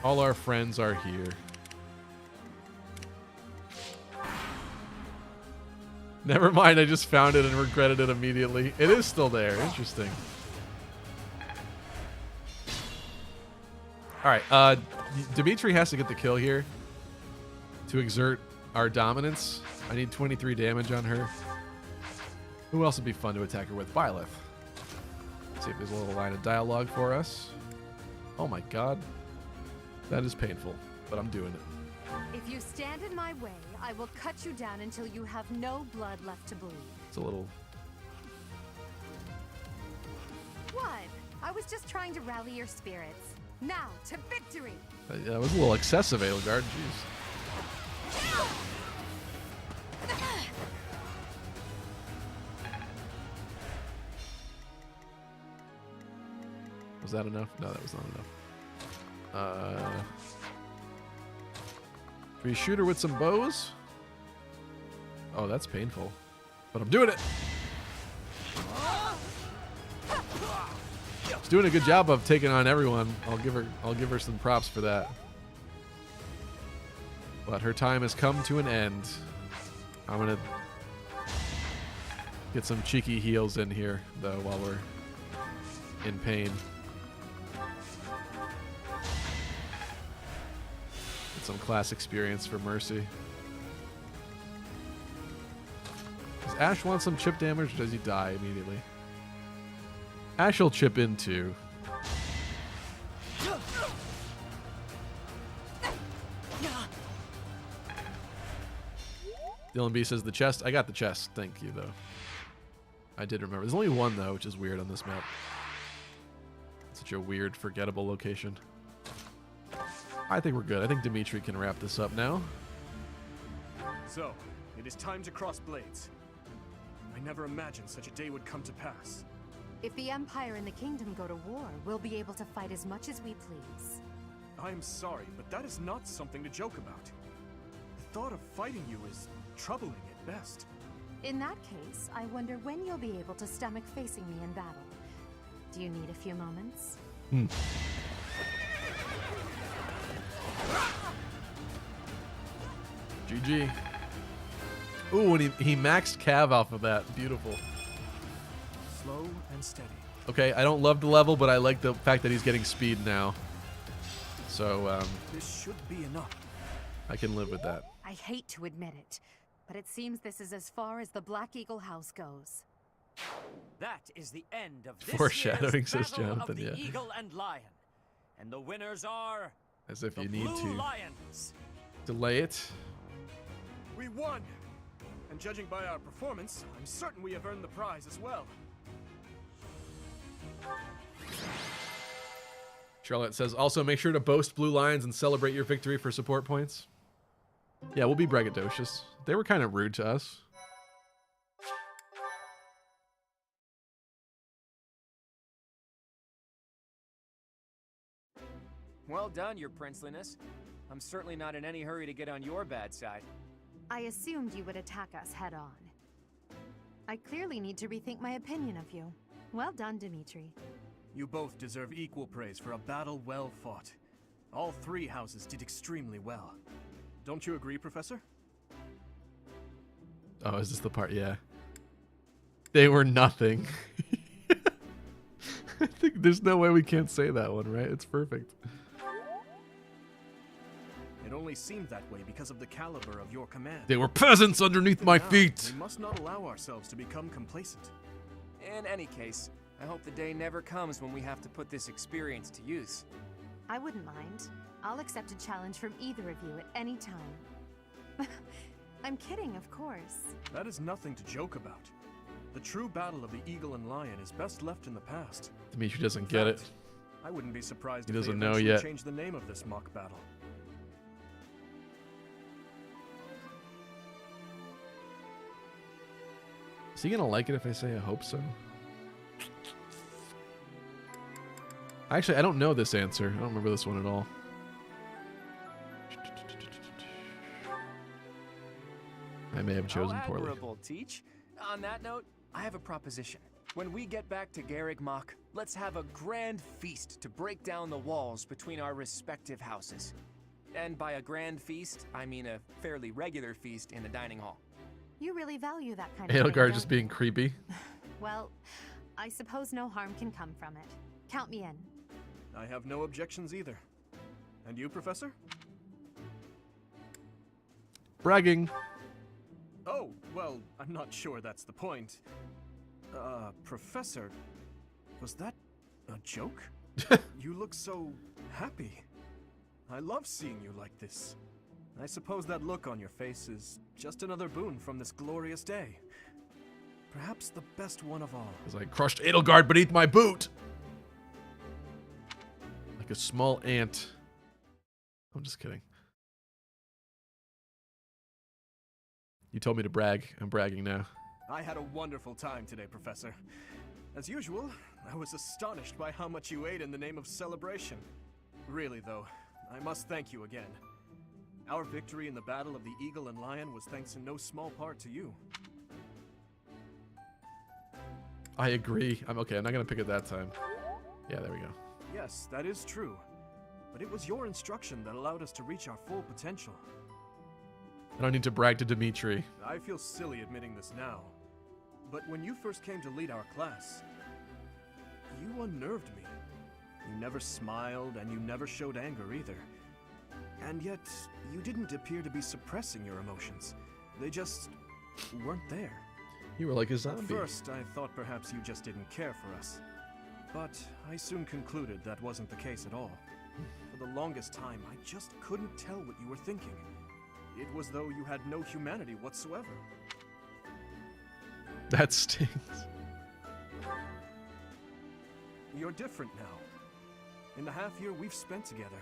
All our friends are here. Never mind, I just found it and regretted it immediately. It is still there. Interesting. Alright, Dimitri has to get the kill here to exert our dominance. I need 23 damage on her. Who else would be fun to attack her with? Byleth. Let's see if there's a little line of dialogue for us. Oh my god. That is painful, but I'm doing it. If you stand in my way, I will cut you down until you have no blood left to bleed. It's a little... What? I was just trying to rally your spirits. Now, to victory! That was a little excessive, Edelgard. Jeez. Was that enough? No, that was not enough. Can we shoot her with some bows? Oh, that's painful. But I'm doing it. She's doing a good job of taking on everyone. I'll give her some props for that. But her time has come to an end. I'm gonna get some cheeky heals in here, though, while we're in pain. Get some class experience for Mercy. Does Ash want some chip damage, or does he die immediately? Ash will chip in too. Dylan B says the chest. I got the chest. Thank you, though. I did remember. There's only one, though, which is weird on this map. Such a weird, forgettable location. I think we're good. I think Dimitri can wrap this up now. So, it is time to cross blades. I never imagined such a day would come to pass. If the Empire and the Kingdom go to war, we'll be able to fight as much as we please. I'm sorry, but that is not something to joke about. The thought of fighting you is troubling at best. In that case, I wonder when you'll be able to stomach facing me in battle. Do you need a few moments? GG. Ooh, and he maxed Cav off of that. Beautiful. Slow and steady. Okay, I don't love the level, but I like the fact that he's getting speed now. So, this should be enough. I can live with that. I hate to admit it, but it seems this is as far as the Black Eagle House goes. That is the end of this Foreshadowing, year's says Battle Jonathan, of the yeah. Eagle and Lion. And the winners are As if the you need Blue to Lions. delay it. We won! And judging by our performance, I'm certain we have earned the prize as well. Charlotte says, also make sure to boast Blue Lions and celebrate your victory for support points. Yeah, we'll be braggadocious. They were kind of rude to us. Well done, your princeliness. I'm certainly not in any hurry to get on your bad side. I assumed you would attack us head-on. I clearly need to rethink my opinion of you. Well done, Dimitri. You both deserve equal praise for a battle well fought. All three houses did extremely well. Don't you agree, Professor? Oh, is this the part? Yeah. They were nothing. I think there's no way we can't say that one, right? It's perfect. It only seemed that way because of the caliber of your command. They were peasants underneath my feet. We must not allow ourselves to become complacent. In any case, I hope the day never comes when we have to put this experience to use. I wouldn't mind. I'll accept a challenge from either of you at any time. I'm kidding, of course. That is nothing to joke about. The true battle of the Eagle and Lion is best left in the past. Dimitri doesn't get it. I wouldn't be surprised He if they doesn't know eventually yet. change the name of this mock battle. Is he gonna like it if I say I hope so? Actually, I don't know this answer. I don't remember this one at all. I may have chosen How poorly. admirable, Teach. On that note, I have a proposition. When we get back to Garreg Mach, let's have a grand feast to break down the walls between our respective houses. And by a grand feast, I mean a fairly regular feast in the dining hall. You really value that kind of Edelgard thing, just don't being creepy. Well, I suppose no harm can come from it. Count me in. I have no objections either. And you, Professor? Bragging. Oh, well, I'm not sure that's the point. Professor, was that a joke? You look so happy. I love seeing you like this. I suppose that look on your face is just another boon from this glorious day. Perhaps the best one of all. As I crushed Edelgard beneath my boot. Like a small ant. I'm just kidding. You told me to brag. I'm bragging now. I had a wonderful time today, Professor. As usual, I was astonished by how much you ate in the name of celebration. Really, though, I must thank you again. Our victory in the Battle of the Eagle and Lion was thanks in no small part to you. I agree. I'm not gonna pick it that time. Yeah, there we go. Yes, that is true. But it was your instruction that allowed us to reach our full potential. I don't need to brag to Dimitri. I feel silly admitting this now, but when you first came to lead our class, you unnerved me. You never smiled, and you never showed anger either. And yet, you didn't appear to be suppressing your emotions. They just weren't there. You were like a zombie. At first, I thought perhaps you just didn't care for us. But I soon concluded that wasn't the case at all. For the longest time, I just couldn't tell what you were thinking. It was though you had no humanity whatsoever. That stings. You're different now. In the half year we've spent together,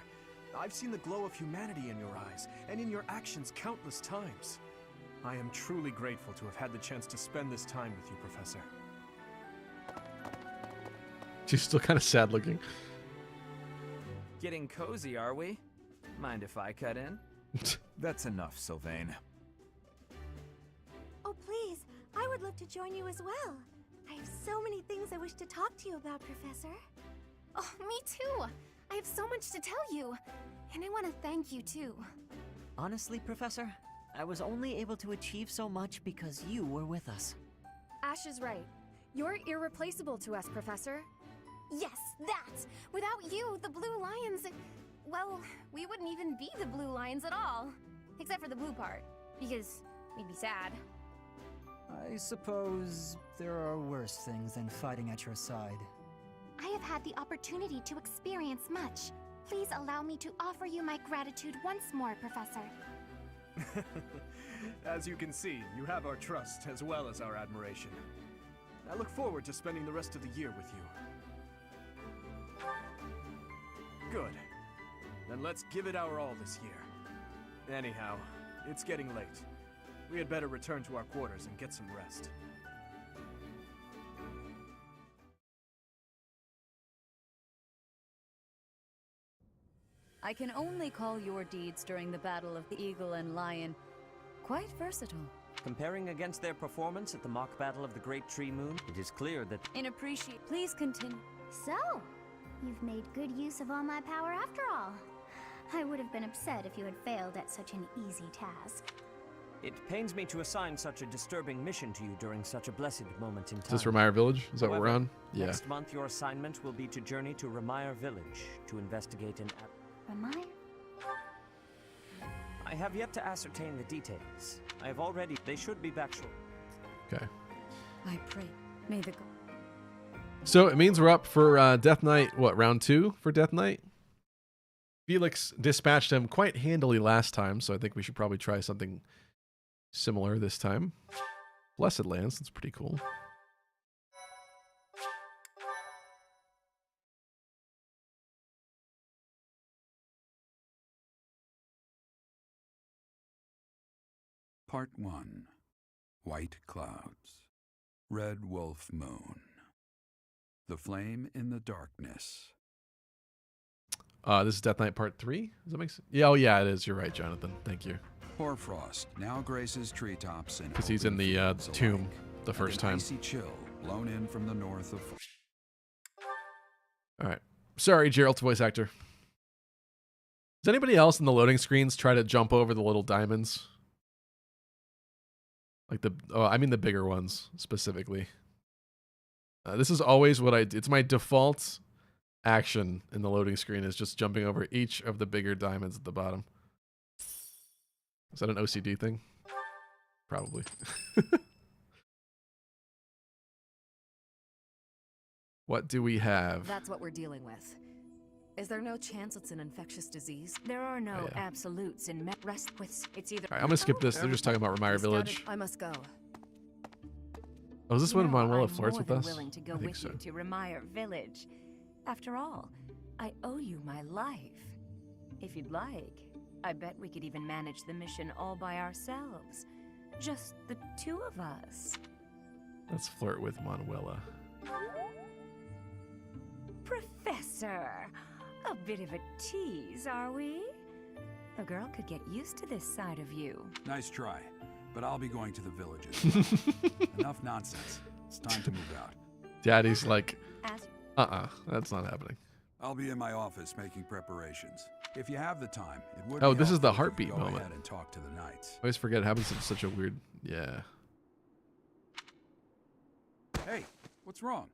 I've seen the glow of humanity in your eyes and in your actions countless times. I am truly grateful to have had the chance to spend this time with you, Professor. She's still kind of sad looking. Getting cozy, are we? Mind if I cut in? That's enough, Sylvain. Oh, please. I would love to join you as well. I have so many things I wish to talk to you about, Professor. Oh, me too. I have so much to tell you. And I want to thank you too. Honestly, Professor, I was only able to achieve so much because you were with us. Ash is right. You're irreplaceable to us, Professor. Yes, that! Without you, the Blue Lions... Well, we wouldn't even be the Blue Lions at all. Except for the blue part. Because we'd be sad. I suppose there are worse things than fighting at your side. I have had the opportunity to experience much. Please allow me to offer you my gratitude once more, Professor. As you can see, you have our trust as well as our admiration. I look forward to spending the rest of the year with you. Good. Then let's give it our all this year. Anyhow, it's getting late. We had better return to our quarters and get some rest. I can only call your deeds during the Battle of the Eagle and Lion quite versatile. Comparing against their performance at the mock battle of the Great Tree Moon, it is clear that... Please continue. So, you've made good use of all my power after all. I would have been upset if you had failed at such an easy task. It pains me to assign such a disturbing mission to you during such a blessed moment in time. Is this Remire Village? Is that what we're on? Yeah. Next month, your assignment will be to journey to Remire Village to investigate an... Remire? I have yet to ascertain the details. I have already... They should be back shortly. Okay. I pray. May the... So it means we're up for Death Knight, what, round 2 for Death Knight? Felix dispatched him quite handily last time, so I think we should probably try something similar this time. Blessed Lands, that's pretty cool. Part 1. White Clouds. Red Wolf Moon. The Flame in the Darkness. This is Death Knight Part 3? Does that make sense? Yeah, oh yeah, it is. You're right, Jonathan. Thank you. Hoarfrost now graces treetops and because he's in the tomb the first time. Icy chill blown in from the north of... All right. Sorry, Gerald's voice actor. Does anybody else in the loading screens try to jump over the little diamonds? Like I mean the bigger ones specifically. This is always what I do. It's my default action in the loading screen is just jumping over each of the bigger diamonds at the bottom. Is that an OCD thing? Probably. What do we have? That's what we're dealing with. Is there no chance it's an infectious disease? There are no absolutes in rest with it's either. All right, I'm gonna skip this. They're just talking about Remire Village. I must go. Oh, is this when Manuela flirts with us? Willing to go with you to Remire Village. After all, I owe you my life. If you'd like, I bet we could even manage the mission all by ourselves. Just the two of us. Let's flirt with Manuela. Professor, a bit of a tease, are we? A girl could get used to this side of you. Nice try, but I'll be going to the village as well. Enough nonsense. It's time to move out. Daddy's like, that's not happening. I'll be in my office making preparations. If you have the time, it would. Oh, be this is the helpful if you heartbeat go moment. ahead and talk to the knights. I always forget it happens in such a weird. Yeah. Hey, what's wrong?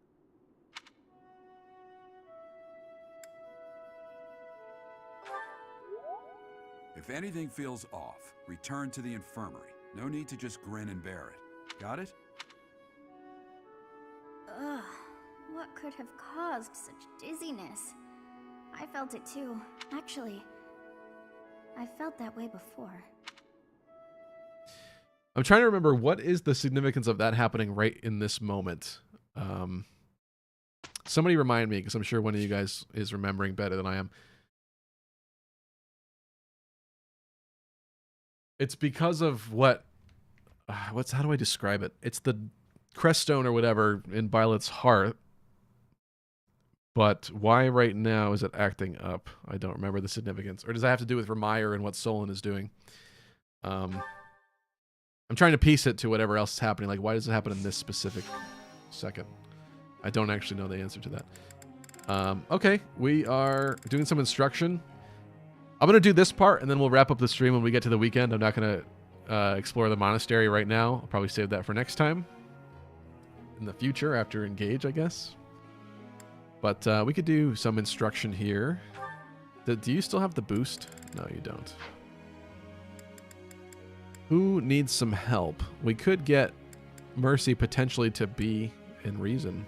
If anything feels off, return to the infirmary. No need to just grin and bear it. Got it? Ugh, what could have caused such dizziness? I felt it too. Actually, I felt that way before. I'm trying to remember what is the significance of that happening right in this moment. Somebody remind me, because I'm sure one of you guys is remembering better than I am. It's because of what? How do I describe it? It's the creststone or whatever in Violet's heart. But why right now is it acting up? I don't remember the significance. Or does that have to do with Remire and what Solon is doing? I'm trying to piece it to whatever else is happening. Like, why does it happen in this specific second? I don't actually know the answer to that. Okay, we are doing some instruction. I'm going to do this part, and then we'll wrap up the stream when we get to the weekend. I'm not going to explore the monastery right now. I'll probably save that for next time. In the future, after Engage, I guess. But we could do some instruction here. Do you still have the boost? No, you don't. Who needs some help? We could get Mercy potentially to be in reason.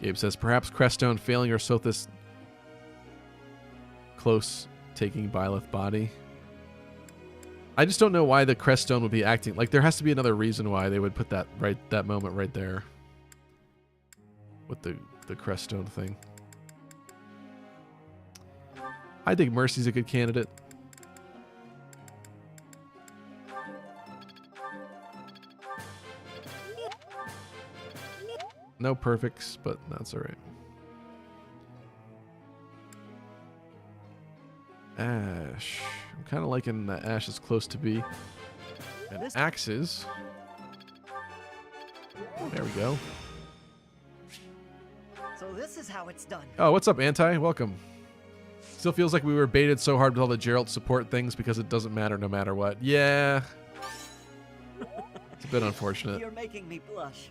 Gabe says, perhaps Creststone failing or Sothis close taking Byleth body. I just don't know why the Creststone would be acting. Like, there has to be another reason why they would put that moment right there. With the Creststone thing. I think Mercy's a good candidate. No perfects, but that's all right. Ash. I'm kind of liking that Ash is close to B. And Axes. There we go. So this is how it's done. Oh, what's up, Anti? Welcome. Still feels like we were baited so hard with all the Geralt support things because it doesn't matter no matter what. Yeah. It's a bit unfortunate. You're making me blush.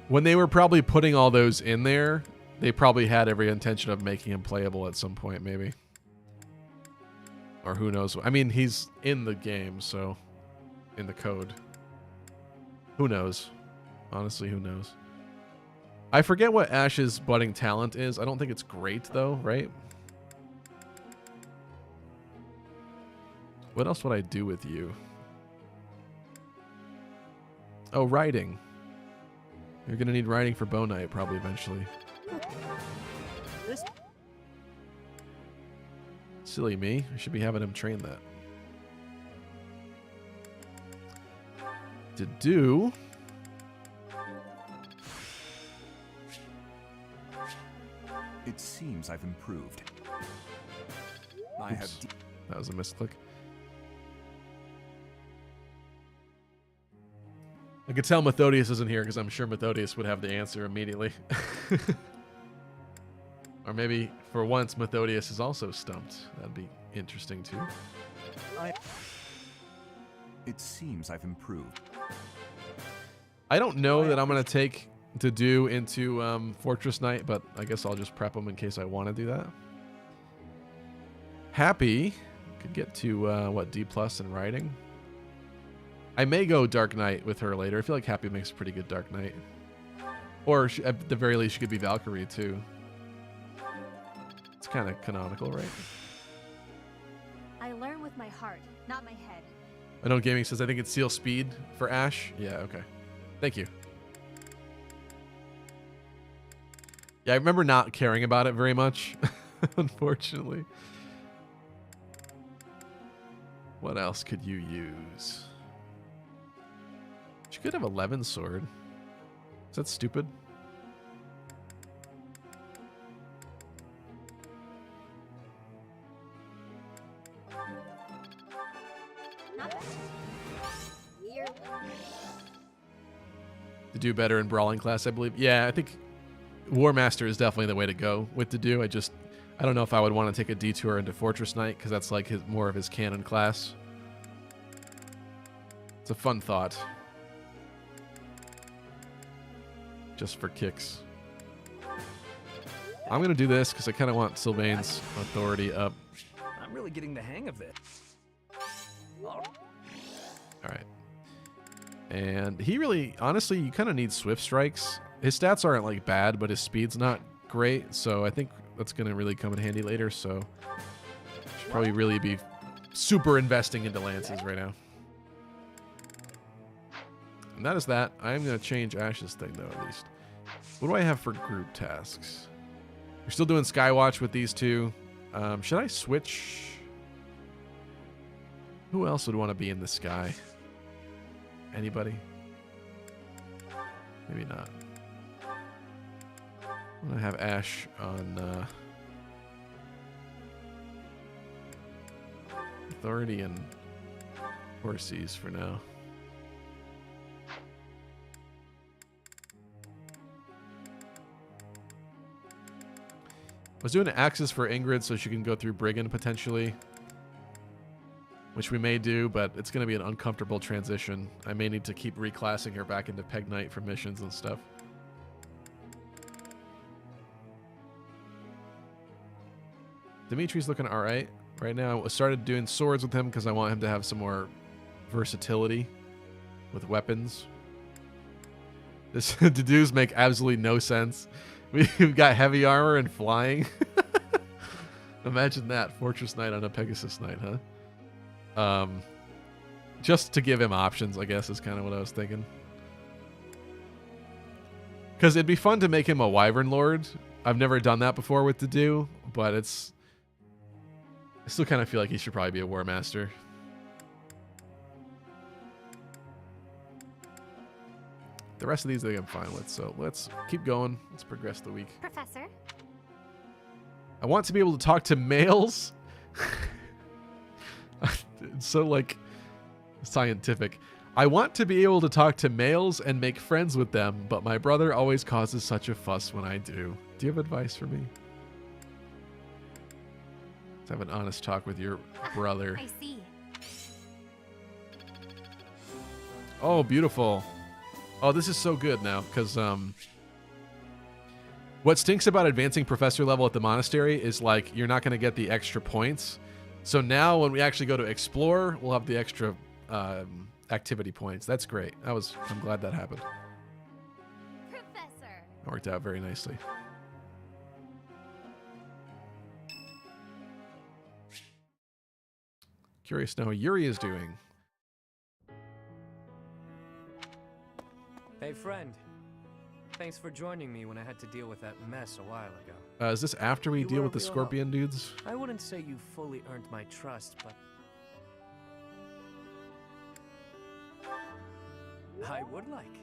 When they were probably putting all those in there, they probably had every intention of making him playable at some point, maybe. Or who knows. I mean, he's in the game, so... in the code. Who knows? Honestly, who knows? I forget what Ash's budding talent is. I don't think it's great, though, right? What else would I do with you? Oh, writing. You're going to need writing for Bow Knight, probably, eventually. Silly me. I should be having him train that. To do... It seems I've improved. Oops. That was a misclick. I could tell Methodius isn't here because I'm sure Methodius would have the answer immediately. Or maybe, for once, Methodius is also stumped. That'd be interesting, too. It seems I've improved. I don't know that I'm going to take to do into Fortress Knight, but I guess I'll just prep them in case I want to do that. Happy could get to, what, D+ in writing? I may go Dark Knight with her later. I feel like Happy makes a pretty good Dark Knight. Or at the very least, she could be Valkyrie, too. It's kind of canonical, right? I learn with my heart, not my head. I know Gaming says, I think it's Seal Speed for Ash. Yeah, okay. Thank you. Yeah, I remember not caring about it very much, unfortunately. What else could you use? She could have a Levin sword. Is that stupid? To do better in brawling class, I believe. Yeah, I think War Master is definitely the way to go with to do. I don't know if I would want to take a detour into Fortress Knight because that's like more of his canon class. It's a fun thought. Just for kicks. I'm going to do this because I kind of want Sylvain's authority up. I'm really getting the hang of this. All right. And he really, honestly, you kind of need Swift Strikes. His stats aren't like bad, but his speed's not great. So I think that's going to really come in handy later. So should probably really be super investing into lances right now. And that is that. I'm going to change Ash's thing though, at least. What do I have for group tasks? We're still doing Skywatch with these two. Should I switch? Who else would want to be in the sky? Anybody? Maybe not. I'm going to have Ash on Authority and Horses for now. I was doing an Axis for Ingrid so she can go through Brigand potentially. Which we may do, but it's going to be an uncomfortable transition. I may need to keep reclassing her back into Peg Knight for missions and stuff. Dimitri's looking alright right now. I started doing swords with him because I want him to have some more versatility with weapons. This to-dos make absolutely no sense. We've got heavy armor and flying. Imagine that. Fortress Knight on a Pegasus Knight, huh? Just to give him options, I guess, is kind of what I was thinking. Because it'd be fun to make him a Wyvern Lord. I've never done that before with Dedu, but I still kind of feel like he should probably be a War Master. The rest of these I think I'm fine with, so let's keep going. Let's progress the week. Professor? I want to be able to talk to males. It's so, like, scientific. I want to be able to talk to males and make friends with them, but my brother always causes such a fuss when I do. Do you have advice for me? Let's have an honest talk with your brother. I see. Oh, beautiful. Oh, this is so good now, because what stinks about advancing professor level at the monastery is, like, you're not going to get the extra points. So now when we actually go to explore, we'll have the extra activity points. That's great. I'm glad that happened. Professor. It worked out very nicely. Curious to know how Yuri is doing. Hey, friend. Thanks for joining me when I had to deal with that mess a while ago. Is this after we deal with the Scorpion dudes? I wouldn't say you fully earned my trust, but I would like.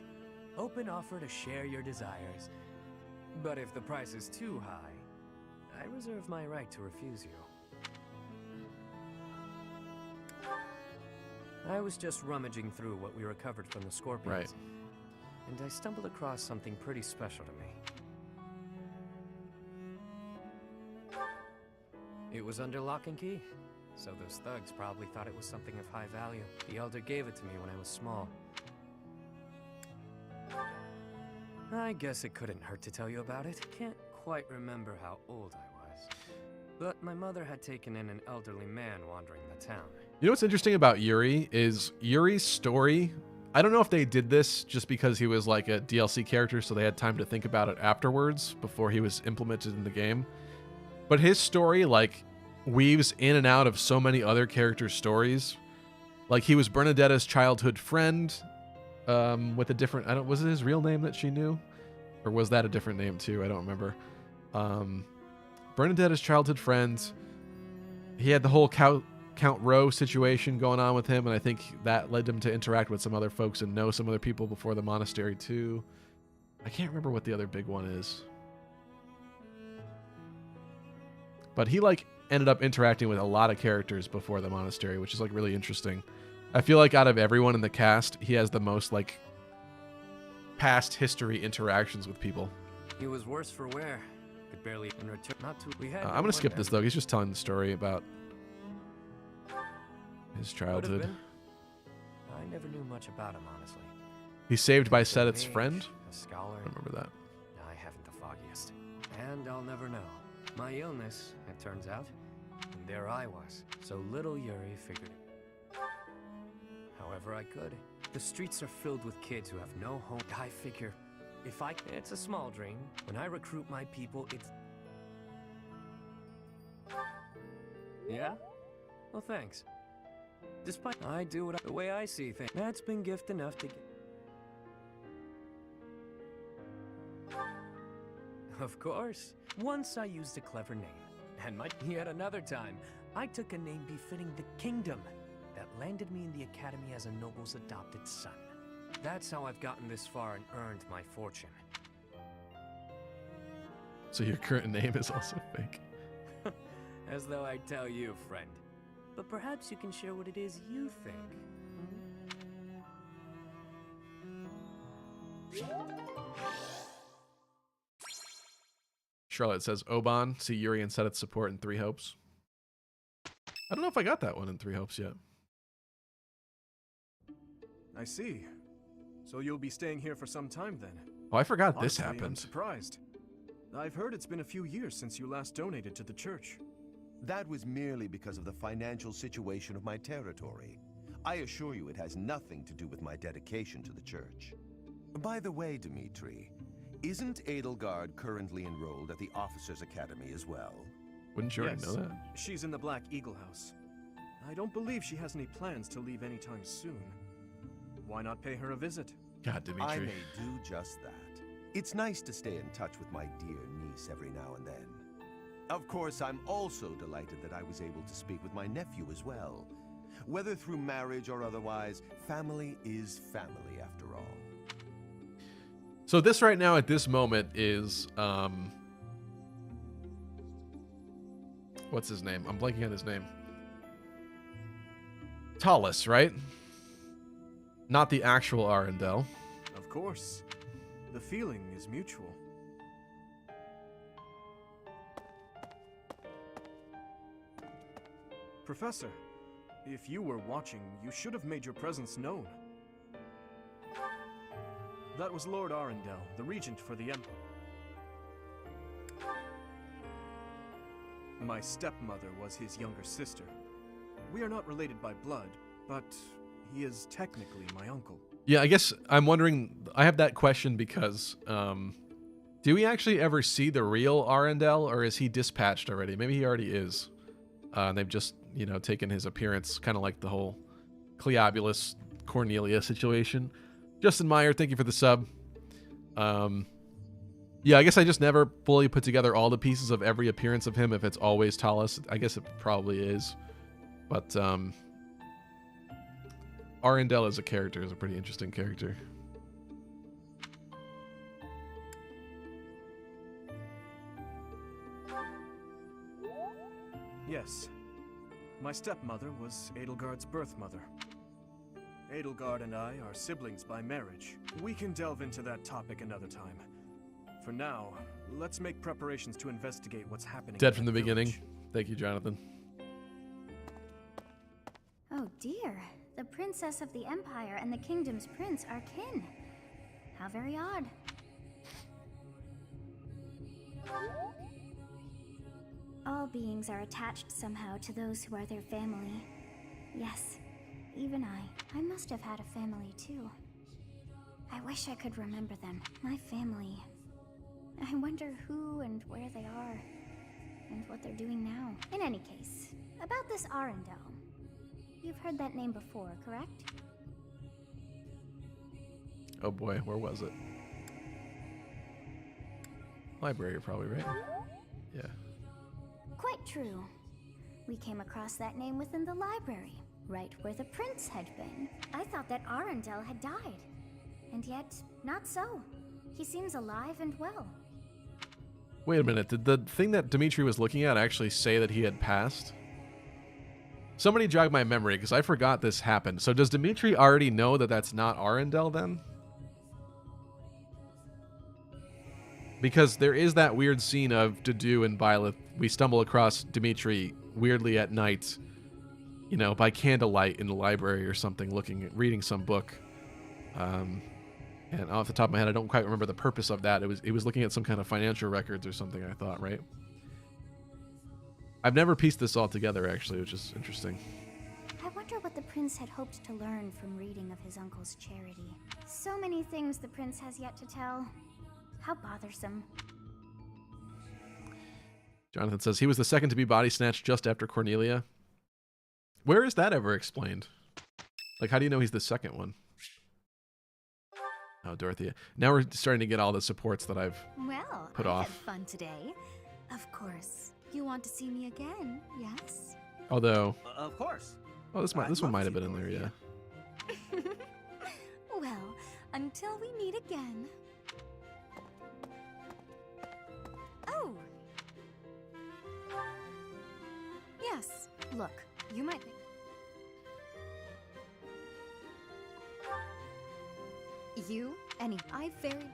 Open offer to share your desires. But if the price is too high, I reserve my right to refuse you. I was just rummaging through what we recovered from the Scorpions. Right. And I stumbled across something pretty special to me. It was under lock and key, so those thugs probably thought it was something of high value. The Elder gave it to me when I was small. I guess it couldn't hurt to tell you about it. Can't quite remember how old I was. But my mother had taken in an elderly man wandering the town. You know what's interesting about Yuri is Yuri's story. I don't know if they did this just because he was like a DLC character, so they had time to think about it afterwards before he was implemented in the game. But his story, like, weaves in and out of so many other characters' stories. Like, he was Bernadetta's childhood friend with a different... was it his real name that she knew? Or was that a different name, too? I don't remember. Bernadetta's childhood friend. He had the whole Count Row situation going on with him, and I think that led him to interact with some other folks and know some other people before the monastery too. I can't remember what the other big one is. But he like ended up interacting with a lot of characters before the monastery, which is like really interesting. I feel like out of everyone in the cast, he has the most like past history interactions with people. He was worse for wear. Could barely return. Not too. We had. I'm gonna skip this though. He's just telling the story about his childhood. I never knew much about him, honestly. He's saved by Sedith's friend. A scholar. I remember that. I haven't the foggiest. And I'll never know. My illness, it turns out. And there I was. So little Yuri figured it. However I could. The streets are filled with kids who have no home. I figure, it's a small dream. When I recruit my people, it's... Yeah? Well, thanks. Despite I do it the way I see things. That's been gift enough to get... Of course. Once I used a clever name. And yet another time, I took a name befitting the kingdom that landed me in the academy as a noble's adopted son. That's how I've gotten this far and earned my fortune. So your current name is also fake. As though I tell you, friend. But perhaps you can share what it is you think. Charlotte says, Oban, see Yuri and Sedith's support in Three Hopes. I don't know if I got that one in Three Hopes yet. I see. So you'll be staying here for some time then? Oh, I forgot this Honestly, I'm happened. surprised. I've heard it's been a few years since you last donated to the church. That was merely because of the financial situation of my territory. I assure you it has nothing to do with my dedication to the church. By the way, Dimitri, isn't Edelgard currently enrolled at the Officers' Academy as well? Wouldn't you already know that? She's in the Black Eagle House. I don't believe she has any plans to leave anytime soon. Why not pay her a visit? God, Dimitri. I may do just that. It's nice to stay in touch with my dear niece every now and then. Of course, I'm also delighted that I was able to speak with my nephew as well. Whether through marriage or otherwise, family is family after all. So this right now at this moment is, what's his name? I'm blanking on his name. Talus, right? Not the actual Arundel. Of course. The feeling is mutual. Professor, if you were watching, you should have made your presence known. That was Lord Arundel, the regent for the Empire. My stepmother was his younger sister. We are not related by blood, but he is technically my uncle. Yeah, I guess I'm wondering, I have that question because, do we actually ever see the real Arundel, or is he dispatched already? Maybe he already is. And they've just, you know, taken his appearance, kind of like the whole Cleobulus Cornelia situation. Justin Meyer, thank you for the sub. Yeah, I guess I just never fully put together all the pieces of every appearance of him, if it's always Talus. I guess it probably is. But, Arundel as a character is a pretty interesting character. Yes. My stepmother was Edelgard's birth mother. Edelgard and I are siblings by marriage. We can delve into that topic another time. For now, let's make preparations to investigate what's happening. Dead from the beginning. Thank you, Jonathan. Oh dear. The princess of the Empire and the kingdom's prince are kin. How very odd. All beings are attached somehow to those who are their family. Yes, even I must have had a family too. I wish I could remember them. My family. I wonder who and where they are, and what they're doing now. In any case, about this Arundel. You've heard that name before, correct? Oh boy, where was it? Library, probably, right? Yeah. Quite true. We came across that name within the library, right where the prince had been. I thought that Arundel had died. And yet, not so. He seems alive and well. Wait a minute, did the thing that Dimitri was looking at actually say that he had passed? Somebody jog my memory, because I forgot this happened. So does Dimitri already know that that's not Arundel then? Because there is that weird scene of Dedue and Byleth. We stumble across Dimitri weirdly at night, you know, by candlelight in the library or something, reading some book. And off the top of my head, I don't quite remember the purpose of that. It was looking at some kind of financial records or something, I thought, right? I've never pieced this all together, actually, which is interesting. I wonder what the prince had hoped to learn from reading of his uncle's charity. So many things the prince has yet to tell. How bothersome. Jonathan says he was the second to be body snatched just after Cornelia. Where is that ever explained? Like, how do you know he's the second one? Oh, Dorothea. Now we're starting to get all the supports that I've put off. Had fun today. Of course. You want to see me again, yes? Although, Of course. oh, this one might have been in there, yeah. Well, until we meet again. Oh. Yes. Look, you might... You? I very...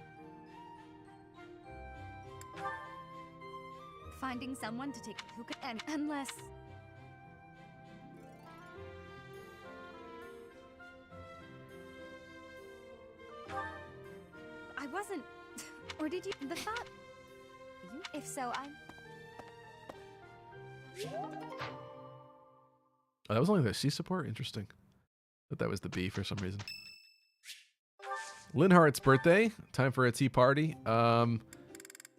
Finding someone to take who could unless... I wasn't... Or did you... The thought... You? If so, I'm... Oh, that was only the C support? Interesting. But that was the B for some reason. Linhardt's birthday. Time for a tea party.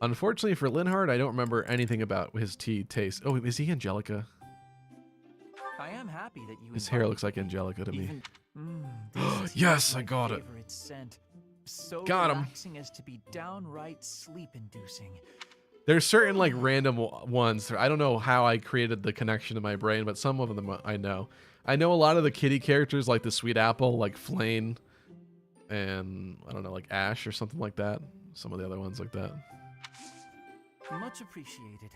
Unfortunately for Linhardt, I don't remember anything about his tea taste. Oh, is he Angelica? I am happy that you. His hair looks like Angelica to me. Yes, I got it. Scent. So Got him. relaxing as to be downright sleep-inducing. There's certain like random ones. I don't know how I created the connection in my brain, but some of them I know. I know a lot of the kitty characters like the Sweet Apple, like Flane, and I don't know, like Ash or something like that. Some of the other ones like that. Much appreciated.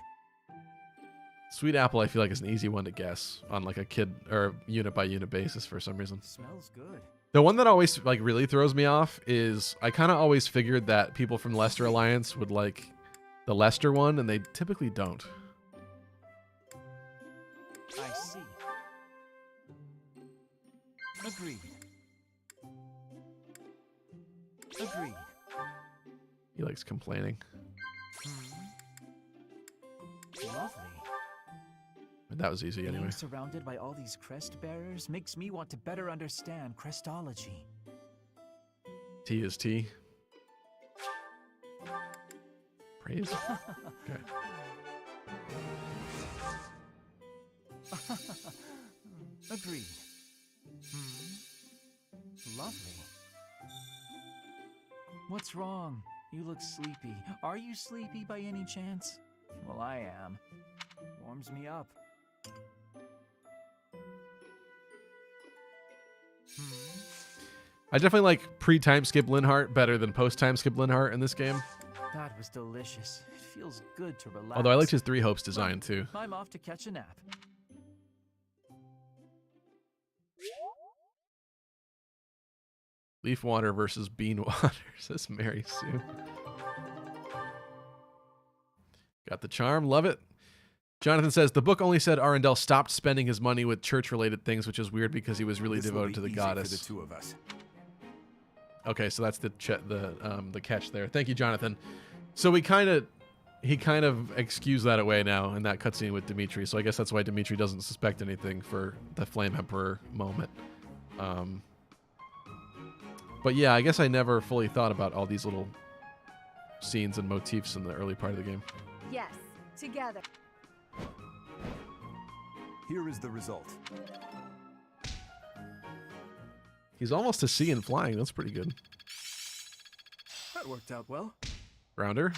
Sweet Apple, I feel like is an easy one to guess on like a kid or unit by unit basis for some reason. Smells good. The one that always like really throws me off is I kind of always figured that people from Lester Alliance would like the Lester one, and they typically don't. I see. Agreed. Agreed. He likes complaining. Lovely. But that was easy anyway. Being surrounded by all these crest bearers makes me want to better understand crestology. T is T. Praise. Okay. Agreed. Lovely. What's wrong? You look sleepy. Are you sleepy by any chance? Well, I am. Warms me up. I definitely like pre-time skip Linhardt better than post-time skip Linhardt in this game. That was delicious. It feels good to relax. Although I liked his Three Hopes design too. I'm off to catch a nap. Leaf water versus bean water, says Mary Sue. Got the charm, love it. Jonathan says, the book only said Arundel stopped spending his money with church-related things, which is weird because he was really devoted to the goddess. For the two of us. Okay, so that's the catch there. Thank you, Jonathan. So he kind of excused that away now in that cutscene with Dimitri. So I guess that's why Dimitri doesn't suspect anything for the Flame Emperor moment. But yeah, I guess I never fully thought about all these little scenes and motifs in the early part of the game. Yes, together. Here is the result. He's almost a C in flying. That's pretty good. That worked out well. Grounder.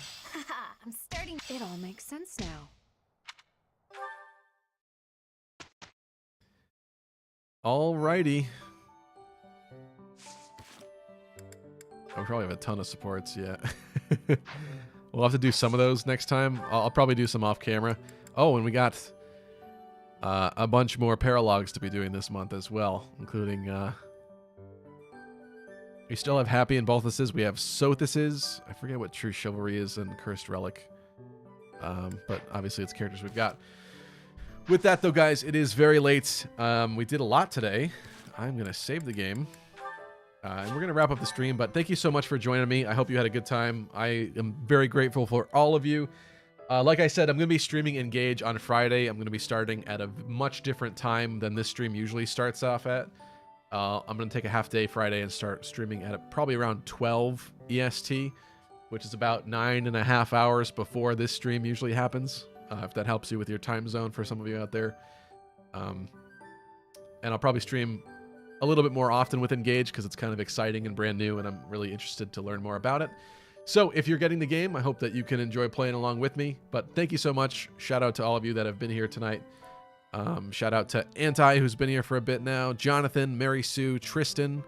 I'm starting. It all makes sense now. Alrighty. I probably have a ton of supports, yeah. We'll have to do some of those next time. I'll probably do some off camera. Oh, and we got a bunch more Paralogs to be doing this month as well, including... we still have Happy and Balthuses. We have Sothuses. I forget what True Chivalry is and Cursed Relic. But obviously it's characters we've got. With that, though, guys, it is very late. We did a lot today. I'm going to save the game. And we're going to wrap up the stream, but thank you so much for joining me. I hope you had a good time. I am very grateful for all of you. Like I said, I'm going to be streaming Engage on Friday. I'm going to be starting at a much different time than this stream usually starts off at. I'm going to take a half day Friday and start streaming at probably around 12 EST, which is about 9.5 hours before this stream usually happens, if that helps you with your time zone for some of you out there. And I'll probably stream a little bit more often with Engage because it's kind of exciting and brand new, and I'm really interested to learn more about it. So if you're getting the game, I hope that you can enjoy playing along with me. But thank you so much. Shout out to all of you that have been here tonight. Shout out to Anti, who's been here for a bit now. Jonathan, Mary Sue, Tristan,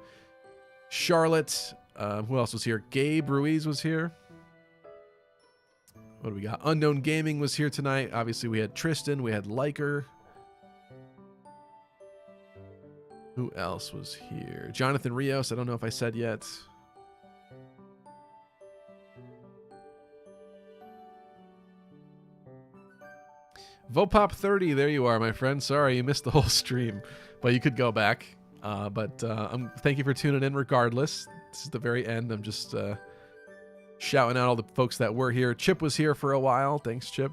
Charlotte. Who else was here? Gabe Ruiz was here. What do we got? Unknown Gaming was here tonight. Obviously, we had Tristan. We had Liker. Who else was here? Jonathan Rios. I don't know if I said yet. Vopop30, there you are, my friend. Sorry you missed the whole stream, but you could go back. Thank you for tuning in regardless. This is the very end. I'm just shouting out all the folks that were here. Chip was here for a while. Thanks, Chip.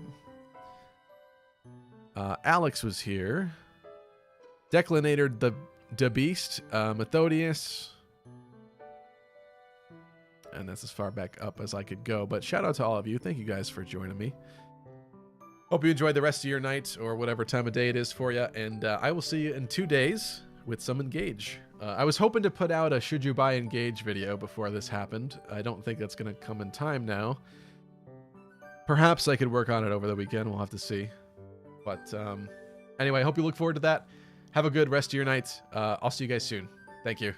Alex was here. Declinator the Beast. Methodius. And that's as far back up as I could go. But shout out to all of you. Thank you guys for joining me. Hope you enjoy the rest of your night or whatever time of day it is for you. And I will see you in 2 days with some Engage. I was hoping to put out a Should You Buy Engage video before this happened. I don't think that's going to come in time now. Perhaps I could work on it over the weekend. We'll have to see. But anyway, I hope you look forward to that. Have a good rest of your night. I'll see you guys soon. Thank you.